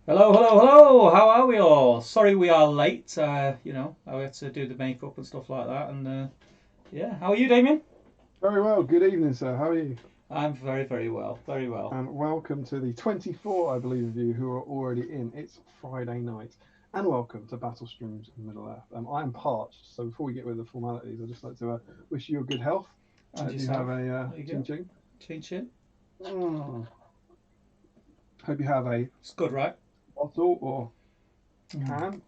Hello, hello, hello. How are we all? Sorry we are late. I had to do the makeup and stuff like that. And yeah, how are you, Damien? Very well. Good evening, sir. How are you? I'm very, very well. Very well. And welcome to the 24, I believe, of you who are already in. It's Friday night. And welcome to Battle Streams in Middle Earth. I am parched, so before we get with the formalities, I'd just like to wish you a good health. And Do you have yourself? a There you chin go. chin? Chin chin. Mm. Hope you have a It's good, right? bottle or Mm. can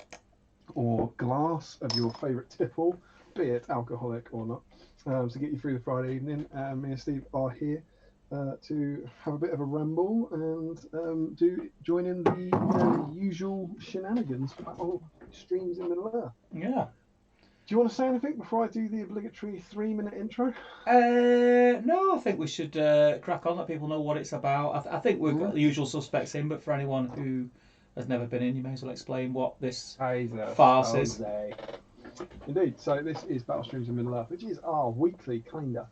or glass of your favourite tipple, be it alcoholic or not, to get you through the Friday evening. Me and Steve are here to have a bit of a ramble and do join in the usual shenanigans for battle streams in Middle Earth. Yeah. Do you want to say anything before I do the obligatory 3 minute intro? No, I think we should crack on, let people know what it's about. I think we've got Mm. the usual suspects in, but for anyone who has never been in, you may as well explain what this Jesus, farce is. Jose. Indeed. So this is Battle Streams in Middle Earth, which is our weekly kinda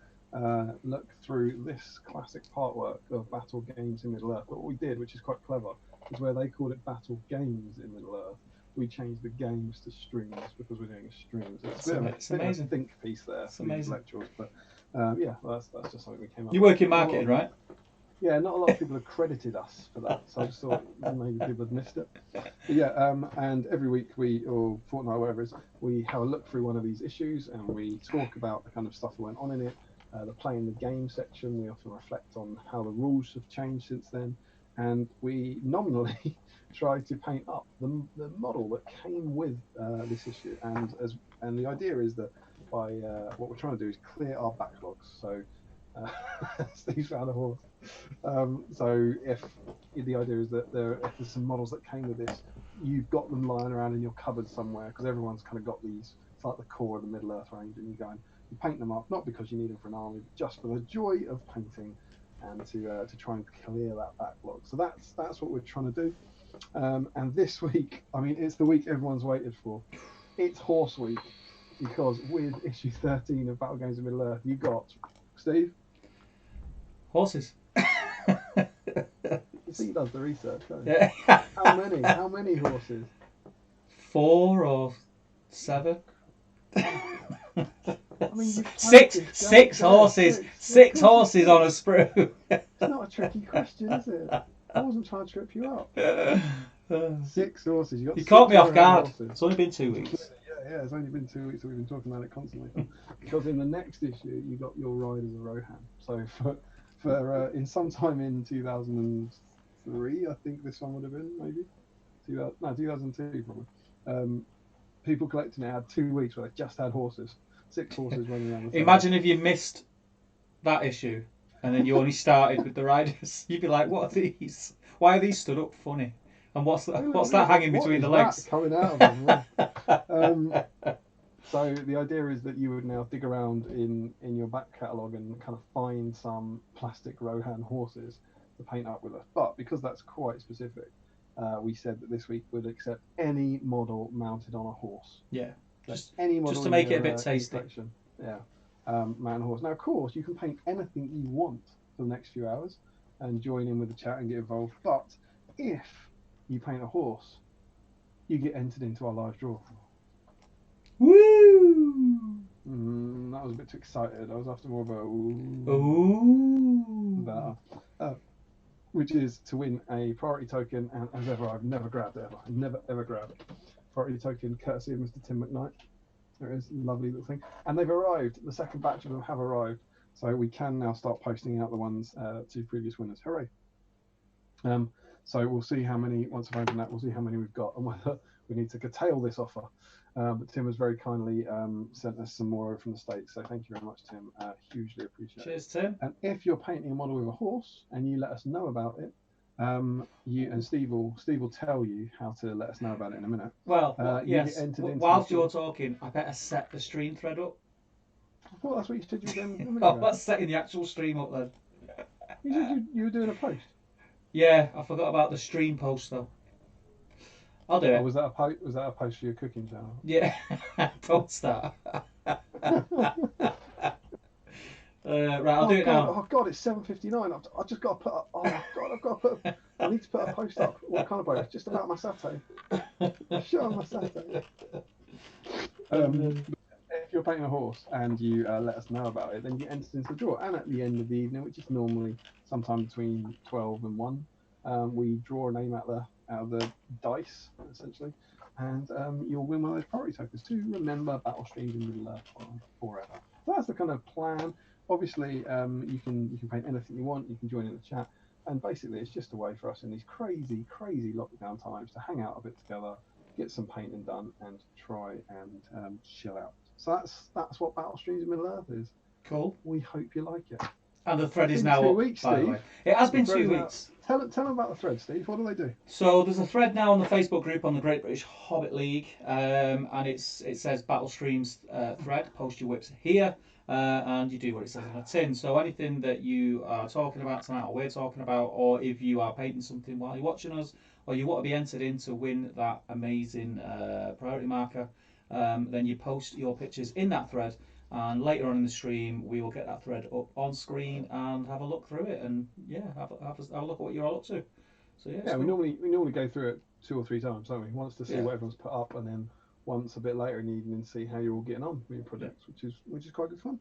look through this classic partwork of battle games in Middle Earth. But what we did, which is quite clever, is where they called it battle games in Middle Earth, we changed the games to streams because we're doing a stream. So it's a It's bit of a amazing. think piece there It's for the amazing. intellectuals. But yeah, well, that's just something we came up You with. work in Not a lot marketing, of right? yeah, not a lot of people have credited us for that, so I just thought maybe people had missed it. But yeah, and every week or fortnight, whatever it is, we have a look through one of these issues and we talk about the kind of stuff that went on in it, the play in the game section. We often reflect on how the rules have changed since then, and we nominally try to paint up the model that came with this issue. And the idea is that by what we're trying to do is clear our backlogs. So Steve found a horse. So if the idea is that if there's some models that came with this, you've got them lying around in your cupboard somewhere because everyone's kind of got these. It's like the core of the Middle Earth range, and you go and you paint them up not because you need them for an army, but just for the joy of painting and to try and clear that backlog. So that's what we're trying to do. And this week, I mean, it's the week everyone's waited for. It's Horse Week because with issue 13 of Battle Games of Middle Earth, you got Steve. Horses. You see, he does the research, don't he? Yeah. How many? How many horses? 4 or 7. I mean, you've played Six, this game. six Yeah, horses, six. Yeah, of six course it's horses on six. a sprue. It's not a tricky question, is it? I wasn't trying to trip you up. Six horses. You got You caught six me off Rohan guard. horses. It's only been 2 weeks. Completely. Yeah, yeah. It's only been 2 weeks that we've been talking about it constantly. Because in the next issue, you got your ride as a Rohan. So for in sometime in 2003, I think this one would have been maybe 2000, no 2002 probably. Um, People collecting it had 2 weeks where they just had horses, six horses running around the table. Imagine if you missed that issue and then you only started with the riders. You'd be like, what are these? Why are these stood up funny? And what's that hanging What between is the that legs? coming out of them? Yeah. So the idea is that you would now dig around in your back catalogue and kind of find some plastic Rohan horses to paint up with us. But because that's quite specific, we said that this week we'd accept any model mounted on a horse. Yeah, So just any just model to in make it a bit your tasty. collection. Yeah, man horse. Now, of course, you can paint anything you want for the next few hours and join in with the chat and get involved. But if you paint a horse, you get entered into our live draw. Woo! That was a bit too excited. I was after more of a ooh, Ooh. better, which is to win a priority token. And as ever, I've never grabbed it ever. I've never ever grabbed priority token courtesy of Mr. Tim McKnight. There is lovely little thing, and they've arrived. The second batch of them have arrived, so we can now start posting out the ones to previous winners. Hooray! Um, so we'll see how many, once I've opened that, we'll see how many we've got and whether we need to curtail this offer. But Tim has very kindly sent us some more from the States. So thank you very much, Tim. Hugely appreciate it. Cheers, Tim. And if you're painting a model with a horse and you let us know about it, you and Steve will tell you how to let us know about it in a minute. Well, You get yes. entered into Whilst this you're draw. talking, I better set the stream thread up. I thought that's what you said you were doing a minute I'm ago. not setting the actual stream up then. You said you were doing a post. Yeah, I forgot about the stream post though. I'll do Oh, it. was that a post? Was that a post for your cooking channel? Yeah, don't start. Right, I'll do it now. Oh God, it's 7:59. I've just got to put. Oh my God, I've got to put. I need to put a post up. What kind of post? Just about my satay. Show my satay. If you're painting a horse and you let us know about it, then you get entered into the draw. And at the end of the evening, which is normally sometime between 12 and 1, we draw a name out of the dice, essentially, and you'll win one of those priority tokens to remember Battle Streams in Middle-earth forever. So that's the kind of plan. Obviously, you can paint anything you want. You can join in the chat, and basically, it's just a way for us in these crazy, crazy lockdown times to hang out a bit together, get some painting done, and try and chill out. So that's what Battle Streams in Middle-earth is. Cool. We hope you like it. And the thread It's is been now 2 up, weeks, by the Steve. way. It has The been thread 2 is out. weeks. Tell them about the thread, Steve. What do they do? So there's a thread now on the Facebook group on the Great British Hobbit League, and it says Battle Streams thread. Post your whips here, and you do what it says on the tin. So anything that you are talking about tonight, or we're talking about, or if you are painting something while you're watching us, or you want to be entered in to win that amazing priority marker, then you post your pictures in that thread. And later on in the stream, we will get that thread up on screen and have a look through it, and yeah, have a look at what you're all up to. So yeah, Yeah, cool. we normally go through it 2 or 3 times, don't we? Once to see Yeah. what everyone's put up, and then once a bit later in the evening to see how you're all getting on with your projects, which is quite good fun.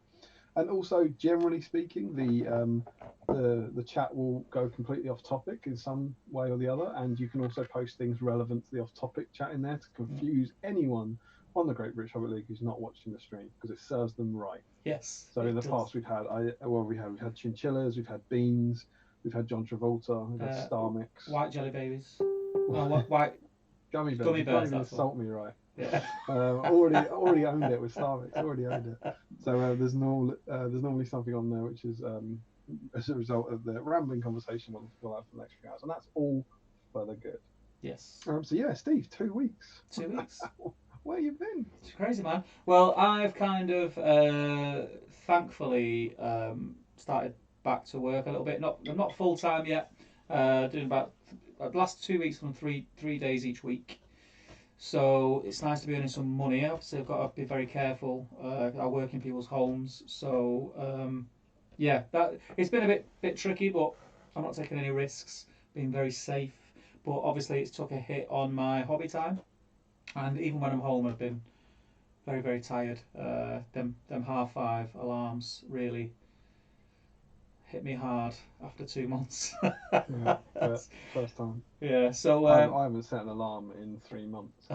And also, generally speaking, the chat will go completely off topic in some way or the other, and you can also post things relevant to the off topic chat in there to confuse anyone on the Great British Hobbit League who's not watching the stream, because it serves them right. Yes. So in the past we've had we've had chinchillas, we've had beans, we've had John Travolta, we've had Star Mix, white jelly babies. No, white gummy bears. Gummy You bears, can't even that's insult me, right? yeah. Already owned it with Star Mix. Already owned it. So there's normally something on there which is as a result of the rambling conversation we'll have for the next few hours, and that's all for the good. Yes. So yeah, Steve, 2 weeks. 2 weeks. Where you been? It's crazy, man. Well, I've kind of thankfully started back to work a little bit. Not full time yet. Doing about the last 2 weeks on three days each week. So it's nice to be earning some money. Obviously, I've got to be very careful. I work in people's homes, so yeah, that it's been a bit tricky, but I'm not taking any risks. Being very safe, but obviously it's took a hit on my hobby time, and even when I'm home, I've been very very tired. Them 5:30 alarms really hit me hard after 2 months. Yeah, first time. Yeah, so I haven't set an alarm in 3 months.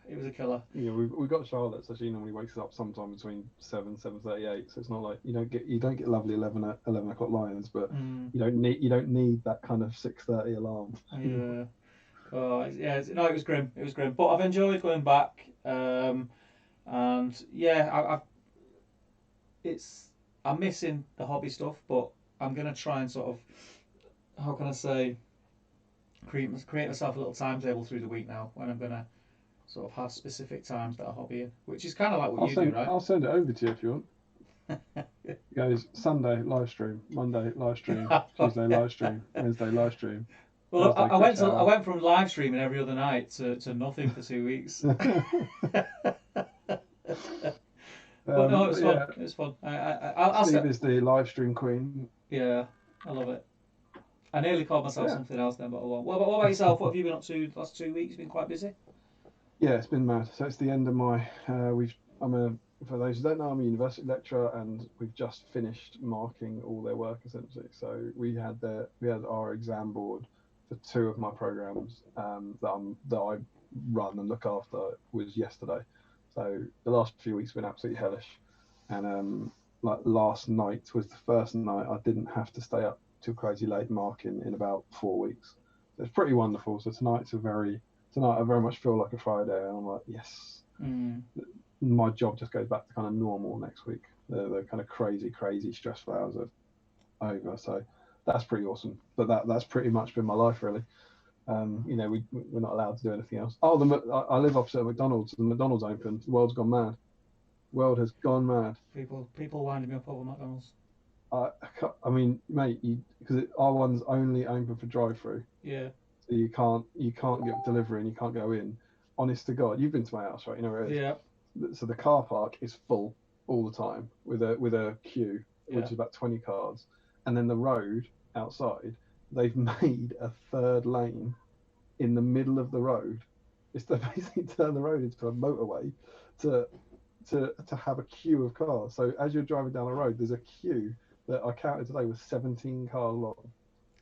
it was a killer. Yeah, we've got Charlotte, so she normally wakes up sometime between 7:38. So it's not like you don't get lovely 11 o'clock lions, but you don't need that kind of 6:30 alarm. Yeah. Oh, yeah. No, it was grim. It was grim, but I've enjoyed going back. And yeah, I'm missing the hobby stuff, but I'm gonna try and sort of, how can I say, create myself a little timetable through the week now when I'm gonna sort of have specific times that are hobbying, which is kind of like what you do, right? I'll send it over to you if you want. It goes Sunday live stream, Monday live stream, Tuesday live stream, Wednesday live stream. Well, I went from live streaming every other night to nothing for 2 weeks. But no, it was fun. It was fun. I'll Steve is the live stream queen. Yeah, I love it. I nearly called myself something else then, but I won't. What about yourself? What have you been up to the last 2 weeks? You've been quite busy. Yeah, it's been mad. So it's the end of my. For those who don't know, I'm a university lecturer, and we've just finished marking all their work essentially. So we had our exam board for 2 of my programs that I run and look after was yesterday. So the last few weeks have been absolutely hellish, and like last night was the first night I didn't have to stay up till crazy late marking in about 4 weeks. So it's pretty wonderful. So tonight I very much feel like a Friday, and I'm like, yes. My job just goes back to kind of normal next week. The kind of crazy stressful hours are over. So that's pretty awesome. But that's pretty much been my life really. We're not allowed to do anything else. I live opposite a McDonald's. The McDonald's opened. The world's gone mad. The world has gone mad. People winding me up over McDonald's. I mean, mate, because our one's only open for drive-through. Yeah. So you can't get delivery and you can't go in. Honest to God, you've been to my house, right? You know where it is. Yeah. So the car park is full all the time with a queue which Yeah. is about 20 cars, and then the road outside, they've made a third lane in the middle of the road. It's to basically turn the road into a motorway to to have a queue of cars. So as you're driving down the road, there's a queue that I counted today was 17 cars long.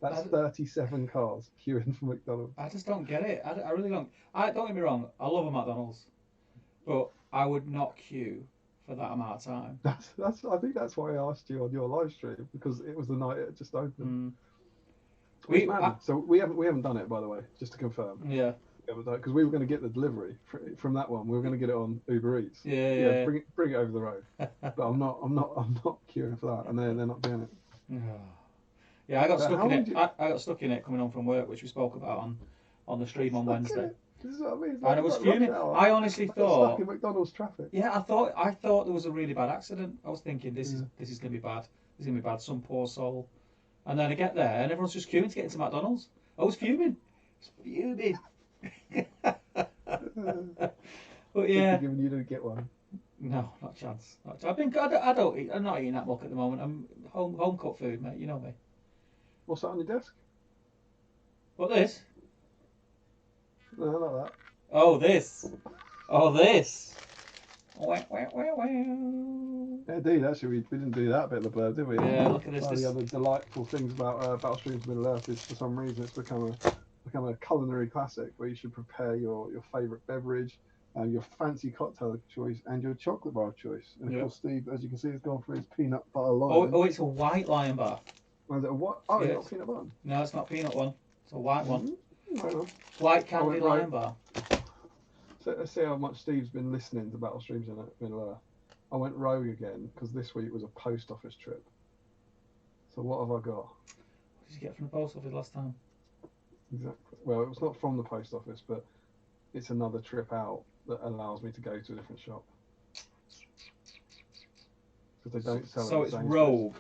That's I, 37 cars queuing for McDonald's. I just don't get it. I really don't. I don't get me wrong. I love a McDonald's, but I would not queue for that amount of time. That's I think that's why I asked you on your live stream because it was the night it just opened. Mm. It's mad. So we haven't done it, by the way, just to confirm. Yeah. Because we were going to get the delivery from that one. We were going to get it on Uber Eats. Yeah. Bring it over the road. But I'm not queuing for that, and they're not doing it. Yeah, I got But stuck how in would it. you- I got stuck in it coming home from work, which we spoke about on the stream on Wednesday. This is what I mean. It's And I was fuming. I honestly stuck thought, in McDonald's traffic. yeah, I thought there was a really bad accident. I was thinking this is going to be bad. This is going to be bad. Some poor soul. And then I get there and everyone's just queuing to get into McDonald's. I was fuming. Fuming. But yeah. Given you didn't get one. No, not a chance. Not a chance. I'm not eating that much at the moment. I'm home cooked food, mate. You know me. What's that on your desk? What this? No, not that. Oh, this. Oh, this. Yeah, indeed. Actually, we didn't do that bit of the blurb, did we? Yeah, look at this. One of the other delightful things about Battle Streams Middle Earth is, for some reason, it's become a culinary classic where you should prepare your favourite beverage, your fancy cocktail of choice, and your chocolate bar of choice. And of course, Steve, as you can see, has gone for his peanut butter lion. Oh, it's a white lion bar. Was it a what? Oh, Yeah. it's not peanut butter. No, it's not peanut one. It's a white one. No. White candy right. lion bar. So let's see how much Steve's been listening to Battle Streams in Middle Earth. I went rogue again because this week was a post office trip. So what have I got? What did you get from the post office last time? Exactly. Well, it was not from the post office, but it's another trip out that allows me to go to a different shop. Because they don't sell it. So at it's Sainsbury's. Rogue.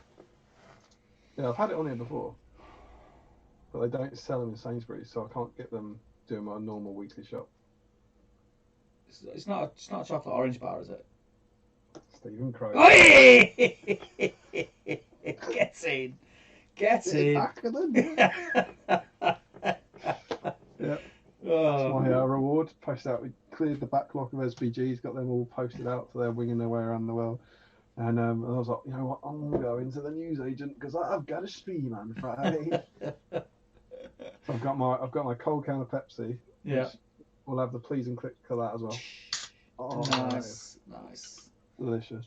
Yeah, I've had it on here before. But they don't sell them in Sainsbury's, so I can't get them doing my normal weekly shop. It's not a chocolate orange bar, is it? Stephen Crow. Oi! Get in. Get in. Back of the Yeah. Oh. That's my reward. Post out. We cleared the backlog of SBGs, got them all posted out, so they're winging their way around the world. And I was like, you know what, I'm going to the newsagent because I've got a stream on Friday. So I've got my cold can of Pepsi. Yeah. We'll have the please and click for that as well. Oh, Nice. delicious.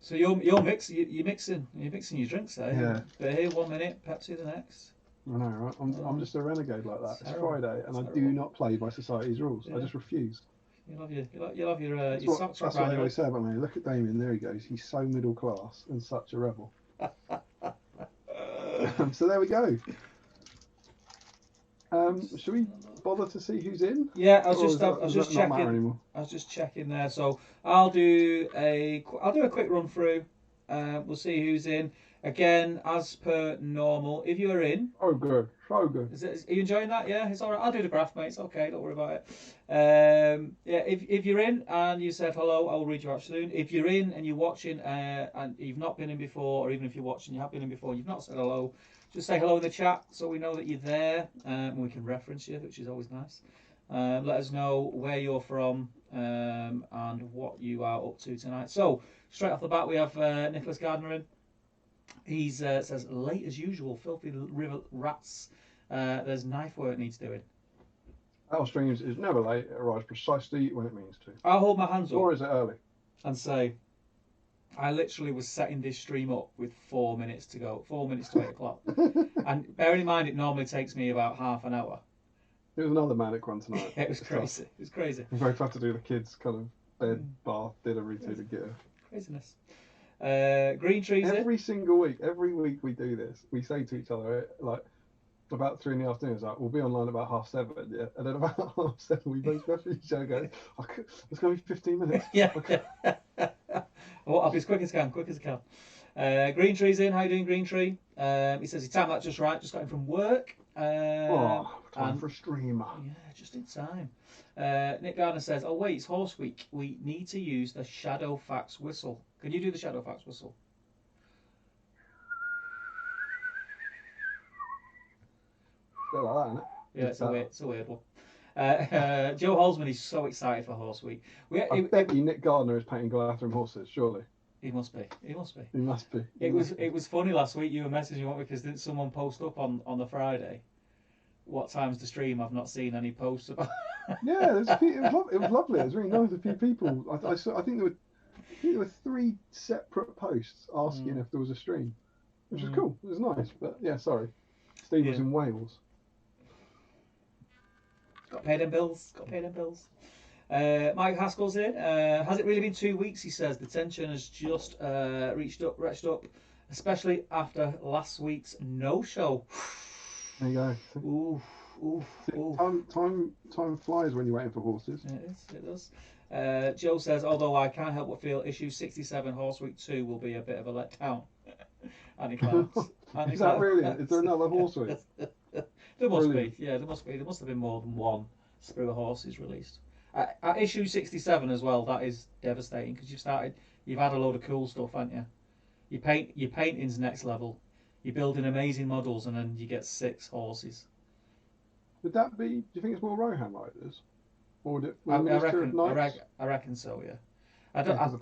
So you're mixing your drinks there. Yeah. Beer here 1 minute, Pepsi the next. I know, right? I'm just a renegade like that. It's Friday, and I do Terrible. not play by society's rules. Yeah. I just refuse. You love your That's socks what around they your always say about me. Look at Damien, there he goes. He's so middle class and such a rebel. So there we go. Should we bother to see who's in? Yeah, I Or was does that just not matter checking. anymore? I was just checking there. So I'll do a quick run through. We'll see who's in. Again, as per normal, if you're in, Oh, good. So good. are you enjoying that? Yeah, it's all right. I'll do the graph, mate. It's okay. Don't worry about it. Yeah, if you're in and you said hello, I will read you out soon. If you're in and you're watching and you've not been in before, or even if you're watching, you have been in before, and you've not said hello, just say hello in the chat so we know that you're there, and we can reference you, which is always nice. Let us know where you're from and what you are up to tonight. So straight off the bat, we have Nicholas Gardner in. He says, late as usual, filthy river rats. There's knife work needs doing. Battle Streams is never late. It arrives precisely when it means to. I'll hold my hands Or up is it early? and say, I literally was setting this stream up with 4 minutes to go, 4 minutes to 8 o'clock. And bearing in mind, it normally takes me about half an hour. It was another manic one tonight. Yeah, it was crazy. It was crazy. We both had to do the kids' kind of bed, bath, dinner routine to get her. Craziness. Green trees in. Every single week, every week we do this. We say to each other, like, about 3 in the afternoon, it's like, we'll be online about 7:30, yeah? And then about 7:30, we both message each other going, it's going to be 15 minutes. Yeah. Okay. I I'll be as quick as I can. Quick as I can. Green Tree's in. How you doing, Green Tree? He says he timed that just right. Just got in from work. Time And for a stream. yeah, just in time. Nick Gardner says, "Oh wait, it's Horse Week. We need to use the Shadow Fax whistle. Can you do the Shadow Fax whistle?" Bit like that, isn't it? Yeah, it's a weird one. Joe Holzman is so excited for Horse Week. I bet you Nick Gardner is painting Glatherham horses, surely. He must be. He must be. He must be. It was funny last week. You were messaging me because didn't someone post up on the Friday? What time's the stream? I've not seen any posts about. Yeah, it was lovely. It was really nice. A few people. I think there were 3 separate posts asking if there was a stream, which was cool. It was nice. But yeah, sorry, Steve was in Wales. Got paid in bills. Mike Haskell's in. Has it really been 2 weeks? He says the tension has just retched up, especially after last week's no-show. There you go. Time flies when you're waiting for horses. It does. Joe says, although I can't help but feel issue 67 Horse Week 2 will be a bit of a letdown. Is that really? Is there another Horse Week? There must be. Yeah, there must be. There must have been more than one Sprue of Horses released. At issue 67 as well, that is devastating because you've had a load of cool stuff, haven't you? Your painting's next level. You're building amazing models, and then you get 6 horses. Would that be? Do you think it's more Rohan riders, or would it? I reckon so. Yeah. Because the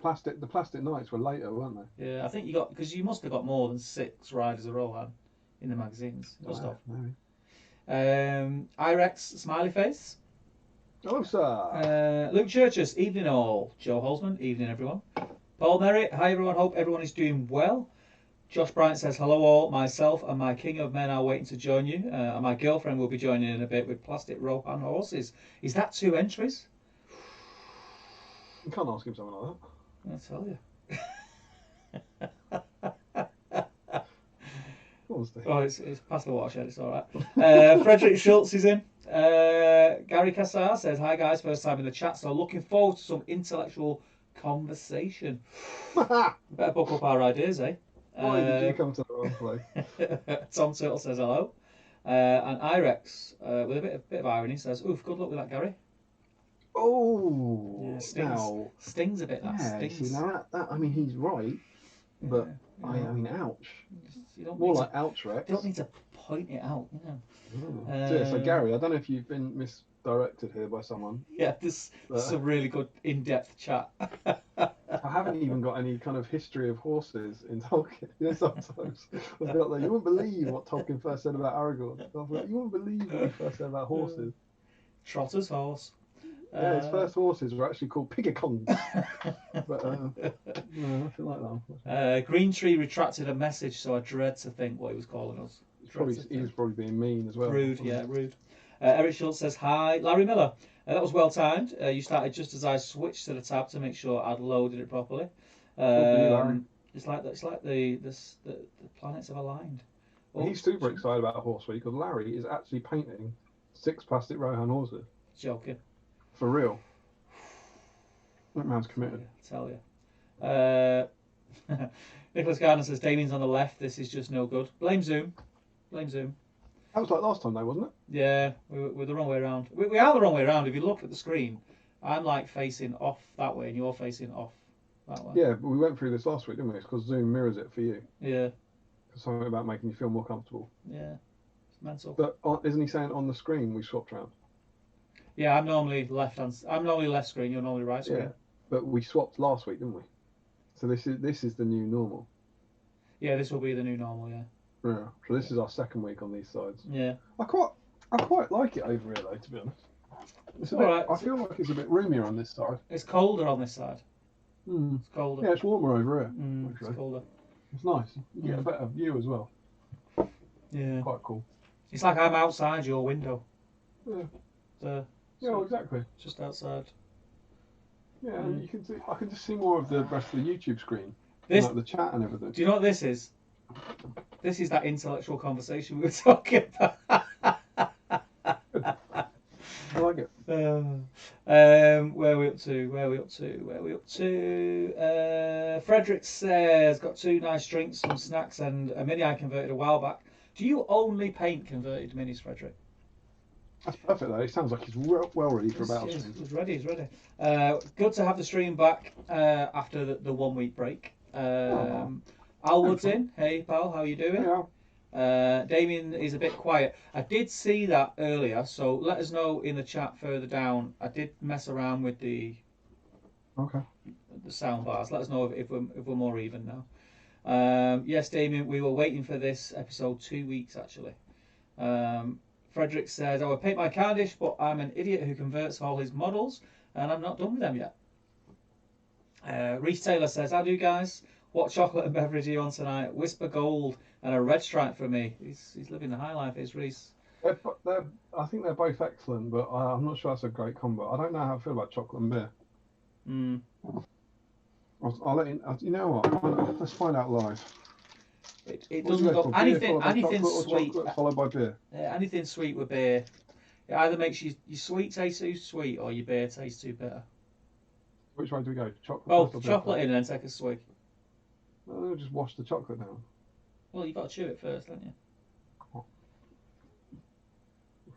plastic knights were later, weren't they? Yeah, I think because you must have got more than 6 riders of Rohan in the magazines. You must have. Maybe. Irex smiley face. Hello, sir. Luke Churches, evening all. Joe Holzman, evening everyone. Paul Merritt, hi everyone. Hope everyone is doing well. Josh Bryant says, hello all, myself and my king of men are waiting to join you. And my girlfriend will be joining in a bit with plastic Rohan horses. Is that 2 entries? You can't ask him something like that. I'll tell you. Oh, it's past the watershed, it's alright. Frederick Schultz is in. Gary Cassar says, hi guys, first time in the chat, so looking forward to some intellectual conversation. Better book up our ideas, eh? Why did you come to the wrong place? Tom Turtle says hello. And Irex, with a bit of irony, says, oof, good luck with that, Gary. Oh, yeah, stings a bit. That stings. See, that I mean, he's right, but I mean, ouch. More like ouch, Rex. You don't need to point it out, you know. So Gary, I don't know if you've been misdirected here by someone. Yeah, this is a really good in-depth chat. I haven't even got any kind of history of horses in Tolkien. You know, sometimes I feel like you wouldn't believe what Tolkien first said about Aragorn. You wouldn't believe what he first said about horses. Trotter's horse. Yeah, his first horses were actually called Pigacons. But no, nothing like that. Green Tree retracted a message, so I dread to think what he was calling us. He was probably being mean as well. Rude, yeah, rude. Eric Schultz says, hi. Larry Miller, that was well timed. You started just as I switched to the tab to make sure I'd loaded it properly. It's like the planets have aligned. He's super excited about Horse Week because Larry is actually painting 6 plastic Rohan horses. Joking. For real. That man's committed. I tell you. Nicholas Gardner says, Damien's on the left. This is just no good. Blame Zoom. That was like last time though, wasn't it? Yeah, we're the wrong way around. We are the wrong way around. If you look at the screen, I'm like facing off that way and you're facing off that way. Yeah, but we went through this last week, didn't we? It's because Zoom mirrors it for you. Yeah. Something about making you feel more comfortable. Yeah. It's mental. But isn't he saying on the screen we swapped round? Yeah, I'm normally left screen. You're normally right screen. Yeah, but we swapped last week, didn't we? So this is the new normal. Yeah, this will be the new normal. Yeah. Yeah. So this is our second week on these sides. Yeah. I quite like it over here though, to be honest. It's a bit, right. I feel like it's a bit roomier on this side. It's colder on this side. It's colder. Yeah, it's warmer over here. It's colder. It's nice. You get a better view as well. Yeah. Quite cool. It's like I'm outside your window. Yeah. Yeah, exactly. Just outside. Yeah, and you can see. I can just see more of the rest of the YouTube screen, like the chat and everything. Do you know what this is? This is that intellectual conversation we were talking about. I like it. Where are we up to? Frederick says, got 2 nice drinks, some snacks, and a mini I converted a while back. Do you only paint converted minis, Frederick? That's perfect though. It sounds like he's well ready for a battle stream. He's ready. Good to have the stream back after the 1 week break. Al Wood's in. Hey, pal, how you doing? Yeah. Damien is a bit quiet. I did see that earlier, so let us know in the chat further down. I did mess around with the sound bars. Let us know if we're more even now. Yes, Damien, we were waiting for this episode 2 weeks actually. Frederick says, I would paint my car dish, but I'm an idiot who converts all his models, and I'm not done with them yet. Reese Taylor says, how do you guys? What chocolate and beverage are you on tonight? Whisper Gold and a red stripe for me. He's living the high life, is Reese. I think they're both excellent, but I'm not sure that's a great combo. I don't know how I feel about chocolate and beer. I'll let you. You know what? Let's find out live. It doesn't go anything sweet followed by beer. Anything sweet with beer. It either makes your sweet taste too sweet or your beer taste too bitter. Which way do we go? Chocolate. Well, chocolate in and then take a swig. Well, just wash the chocolate down. Well, you've got to chew it first, don't you? Oh.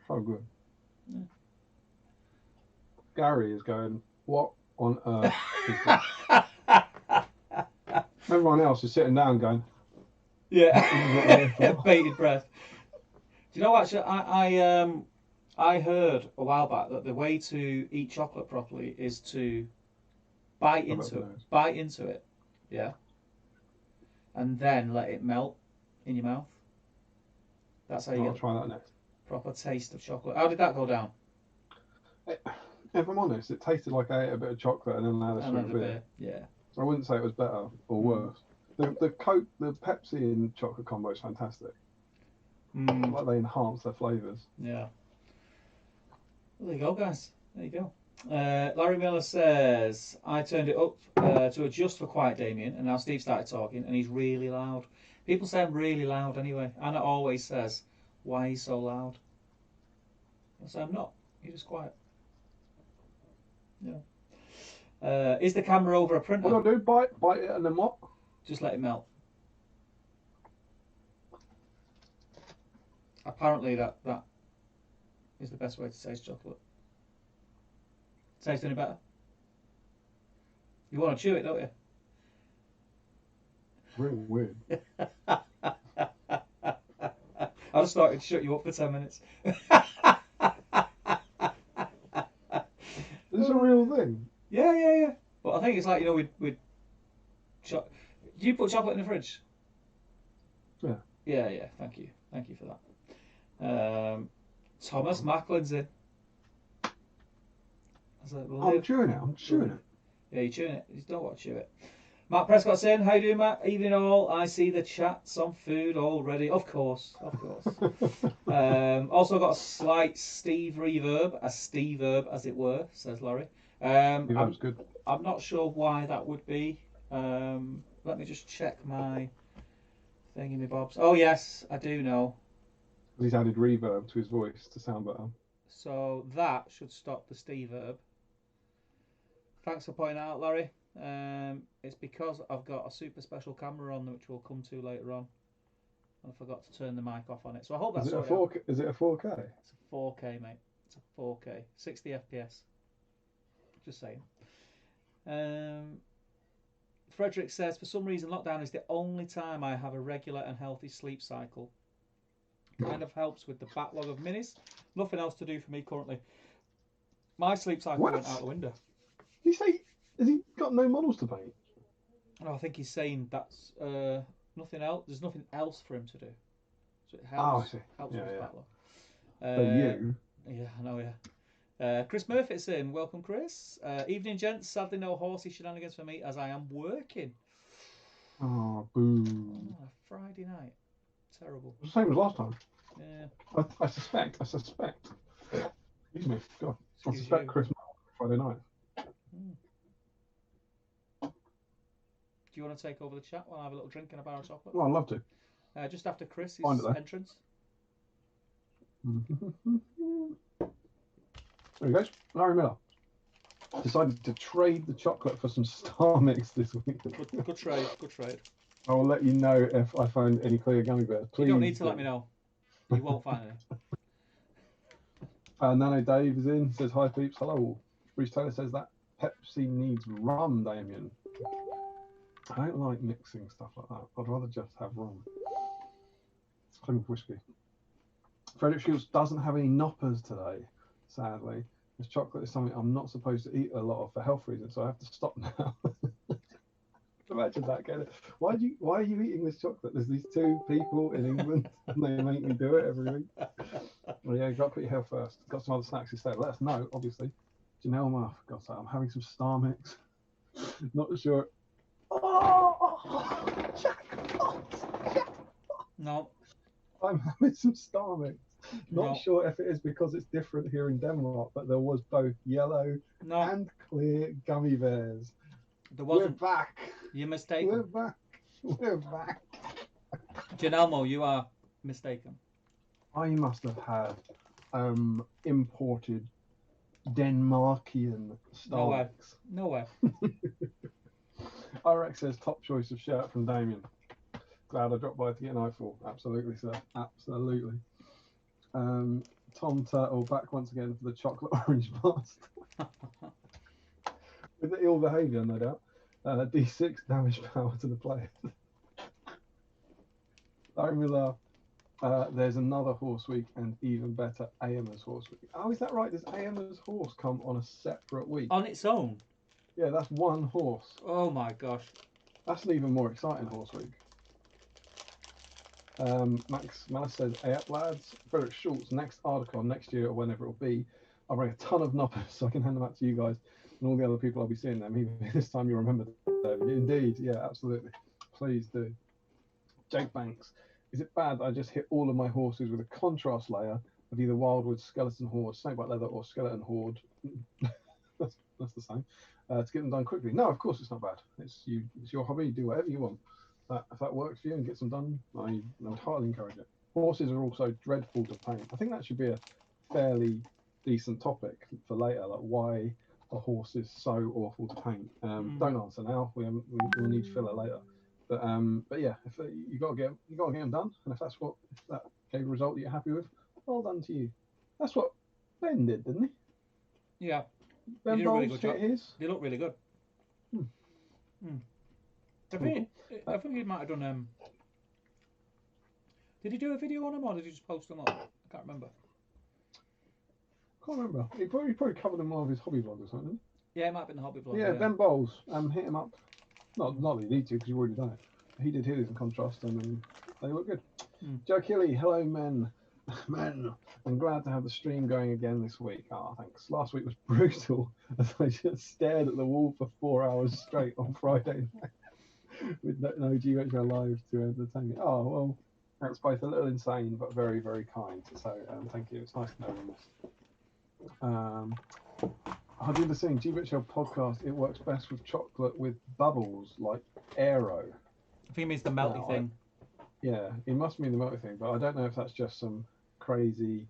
So good. Yeah. Gary is going, what on earth is this? Everyone else is sitting down going, yeah, bated breath. Do you know, actually, I heard a while back that the way to eat chocolate properly is to bite into it, yeah, and then let it melt in your mouth. That's how you get try that next. Proper taste of chocolate. How did that go down? If I'm honest, it tasted like I ate a bit of chocolate and then had a sweet beer. Yeah. So I wouldn't say it was better or worse. The Coke, the Pepsi and chocolate combo is fantastic. Like they enhance their flavours. Yeah. Well, there you go, guys. There you go. Larry Miller says, I turned it up to adjust for quiet Damien, and now Steve started talking, and he's really loud. People say I'm really loud anyway. Anna always says, why he's so loud? I say, I'm not. You're just quiet. Yeah. Is the camera over a printer? What do I do? Bite it and then what? Just let it melt. Apparently that is the best way to taste chocolate. Taste any better? You want to chew it, don't you? Really weird. I just started to shut you up for 10 minutes. Is this a real thing? Yeah. But I think it's like, with do you put chocolate in the fridge? Yeah. Yeah. Thank you for that. Thomas Macklin's in. I'm chewing it. Yeah, you're chewing it. You don't want to chew it. Matt Prescott's in. How you doing, Matt? Evening all. I see the chat's on food already. Of course. Also got a slight Steve reverb, a Steve-verb as it were, says Laurie. That's good. I'm not sure why that would be. Let me just check my thingy bobs. Oh yes, I do know. He's added reverb to his voice to sound better. So that should stop the Steve-verb. Thanks for pointing out, Larry. It's because I've got a super special camera on, which we'll come to later on. I forgot to turn the mic off on it. So I hope that's Is it a 4K? Is it a 4K? It's a 4K, mate. It's a 4K. 60 FPS. Just saying. Frederick says, for some reason, lockdown is the only time I have a regular and healthy sleep cycle. Kind of helps with the backlog of minis. Nothing else to do for me currently. My sleep cycle went out the window. Did he say, has he got no models to paint? No, I think he's saying that's nothing else. There's nothing else for him to do. So it helps. I see. Helps with his backlog. You. Yeah, I know, yeah. Chris Murphy's in. Welcome, Chris. Evening, gents. Sadly, no horsey shenanigans for me as I am working. Oh, boo. Oh, Friday night. Terrible. It's the same as last time. Yeah. I suspect. Excuse me. God. I suspect you. Christmas Friday night. Do you want to take over the chat while I have a little drink and a bar of chocolate? Well, I'd love to. Just after Chris's entrance. There he goes. Larry Miller decided to trade the chocolate for some Star Mix this week. Good trade. Good trade. I will let you know if I find any clear gummy bears. Please. You don't need to let me know. You won't find any. Nano Dave is in. Says hi peeps. Hello. Bruce Taylor says that Pepsi needs rum, Damien. I don't like mixing stuff like that. I'd rather just have rum. Same with whiskey. Frederick Shields doesn't have any knoppers today, sadly. This chocolate is something I'm not supposed to eat a lot of for health reasons, so I have to stop now. Imagine that. Why are you eating this chocolate? There's these two people in England and they make me do it every week. Well, yeah, you've got to put your health first. Got some other snacks instead. Let us know, obviously. Janelle Muff, God's sake, I'm having some Star Mix. Not sure. Oh, jackpot. No. I'm having some Star Mix. Not No. sure if it is because it's different here in Denmark, but there was both yellow and clear gummy bears. There wasn't. We're back. You're mistaken. We're back. We're back. Janelmo, you are mistaken. I must have had imported Denmarkian Star Mix. No way. Irex says top choice of shirt from Damien. Glad I dropped by to get an eyeful. Absolutely, sir. Absolutely. Tom Turtle back once again for the chocolate orange master. With the ill behaviour, no doubt. D6 damage power to the player. Larry Miller. There's another horse week and even better AMA's horse week. Oh, is that right? Does AMA's horse come on a separate week? On its own? Yeah, that's one horse. Oh my gosh. That's an even more exciting horse week. Max Malice says, hey up lads, Frederick Schultz, next article next year or whenever it'll be, I'll bring a ton of knoppers so I can hand them out to you guys and all the other people I'll be seeing them. Even this time you'll remember them. Indeed, yeah, absolutely. Please do. Jake Banks, is it bad that I just hit all of my horses with a contrast layer of either Wildwood Skeleton Horde, Snakebite Leather or Skeleton Horde? that's the same. To get them done quickly. No, of course it's not bad. It's your hobby, do whatever you want. If that works for you and gets them done, I would heartily encourage it. Horses are also dreadful to paint. I think that should be a fairly decent topic for later, like why a horse is so awful to paint. Don't answer now. We'll need filler later. But yeah, if you got to get them done, and if that gave a result that you're happy with, well done to you. That's what Ben did, didn't he? Yeah. Ben Bowles hit his. They look really good. I think he might have done. Did he do a video on them or did he just post them up? I can't remember. Can't remember. He probably covered them in one of his hobby vlogs or something. Yeah, it might have been the hobby vlog. Yeah, Ben Bowles. Hit him up. Not that you need to because you've already done it. He did his in contrast and they look good. Joe Kelly, hello men. I'm glad to have the stream going again this week. Thanks. Last week was brutal as I just stared at the wall for 4 hours straight on Friday night with no GBHL live to entertain me. Oh, well, that's both a little insane but very, very kind. So thank you. It's nice to know we missed. I did the same GBHL podcast. It works best with chocolate with bubbles like Aero. I think it means the melty thing. Yeah, it must mean the melty thing, but I don't know if that's just some crazy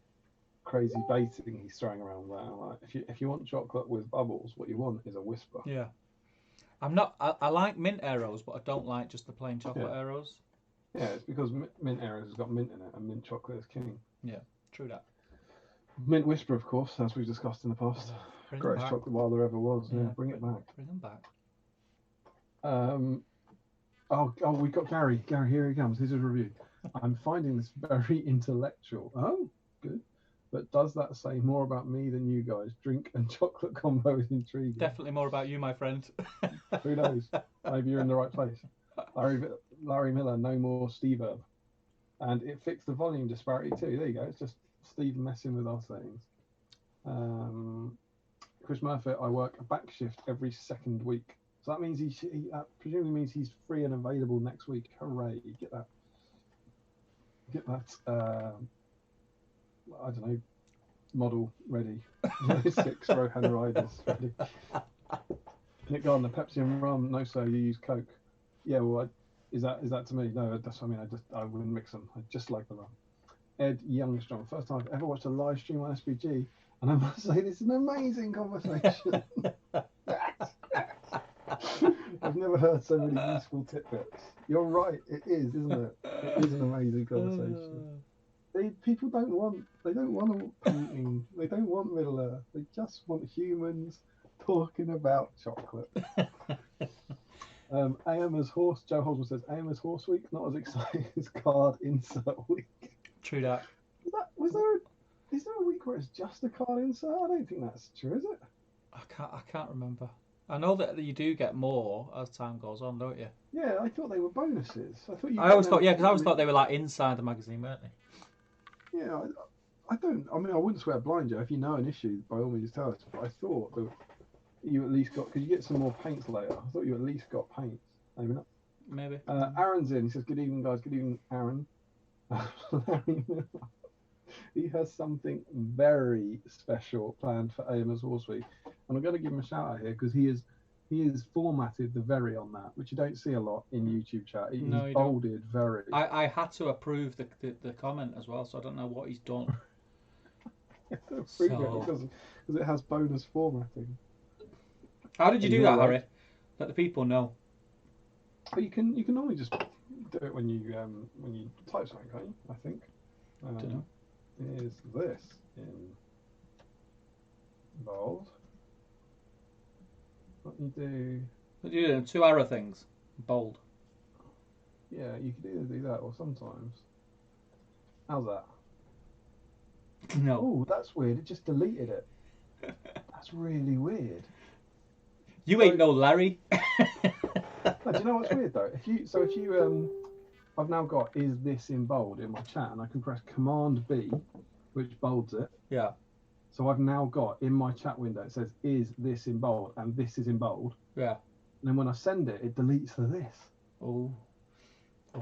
baiting he's throwing around there. Like, if you want chocolate with bubbles, what you want is a whisper. Yeah. I like mint arrows, but I don't like just the plain chocolate arrows. Yeah, it's because mint arrows has got mint in it, and mint chocolate is king. Yeah, true that. Mint whisper, of course, as we've discussed in the past. Greatest chocolate bar there ever was. Yeah, bring it back. Bring them back. Oh, we got Gary. Gary, here he comes. Here's his review. I'm finding this very intellectual. Oh, good. But does that say more about me than you guys? Drink and chocolate combo is intriguing. Definitely more about you, my friend. Who knows? Maybe you're in the right place. Larry Miller, no more Steve Herb. And it fixed the volume disparity too. There you go. It's just Steve messing with our settings. Chris Murphy, I work a back shift every second week. So that means he presumably means he's free and available next week. Hooray! Get that. I don't know, model ready. 6 Rohan Riders ready. Nick Gardner, Pepsi and rum. No, sir, you use Coke. Yeah, well, is that to me? No, that's what I mean. I wouldn't mix them. I just like the rum. Ed Youngstrong, first time I've ever watched a live stream on SPG, And I must say, this is an amazing conversation. I've never heard so many useful tidbits. You're right, it is, isn't it? It is an amazing conversation. People don't want a painting. They don't want Middle Earth. They just want humans talking about chocolate. AM as horse. Joe Hosmer says AM as horse week, not as exciting as card insert week. True that. Is there a week where it's just a card insert? I don't think that's true, is it? I can't remember. I know that you do get more as time goes on, don't you? Yeah, I thought they were bonuses. I always thought they were like inside the magazine, weren't they? Yeah, I don't. I mean, I wouldn't swear blind, Joe. If you know an issue, by all means tell us. But I thought that you at least got, because you get some more paints later. I thought you at least got paints. Maybe not. Maybe. Aaron's in. He says, "Good evening, guys. Good evening, Aaron." He has something very special planned for AMS Horse Week, and I'm going to give him a shout out here because he is formatted the very on that, which you don't see a lot in YouTube chat. He's bolded very. I had to approve the comment as well, so I don't know what he's done. Because it has bonus formatting. How did you do that, Harry? Let the people know. But you can normally just do it when you type something, can't you? I think. Don't know. Is this in bold? What you do? What do you do? 2 arrow things. Bold. Yeah, you could either do that or sometimes. How's that? No. Oh, that's weird. It just deleted it. That's really weird. You ain't no Larry. No, do you know what's weird though? If you I've now got "is this in bold" in my chat, and I can press Command B, which bolds it. Yeah. So I've now got in my chat window, it says "is this in bold" and "this is in bold." Yeah. And then when I send it, it deletes the "this." Oh.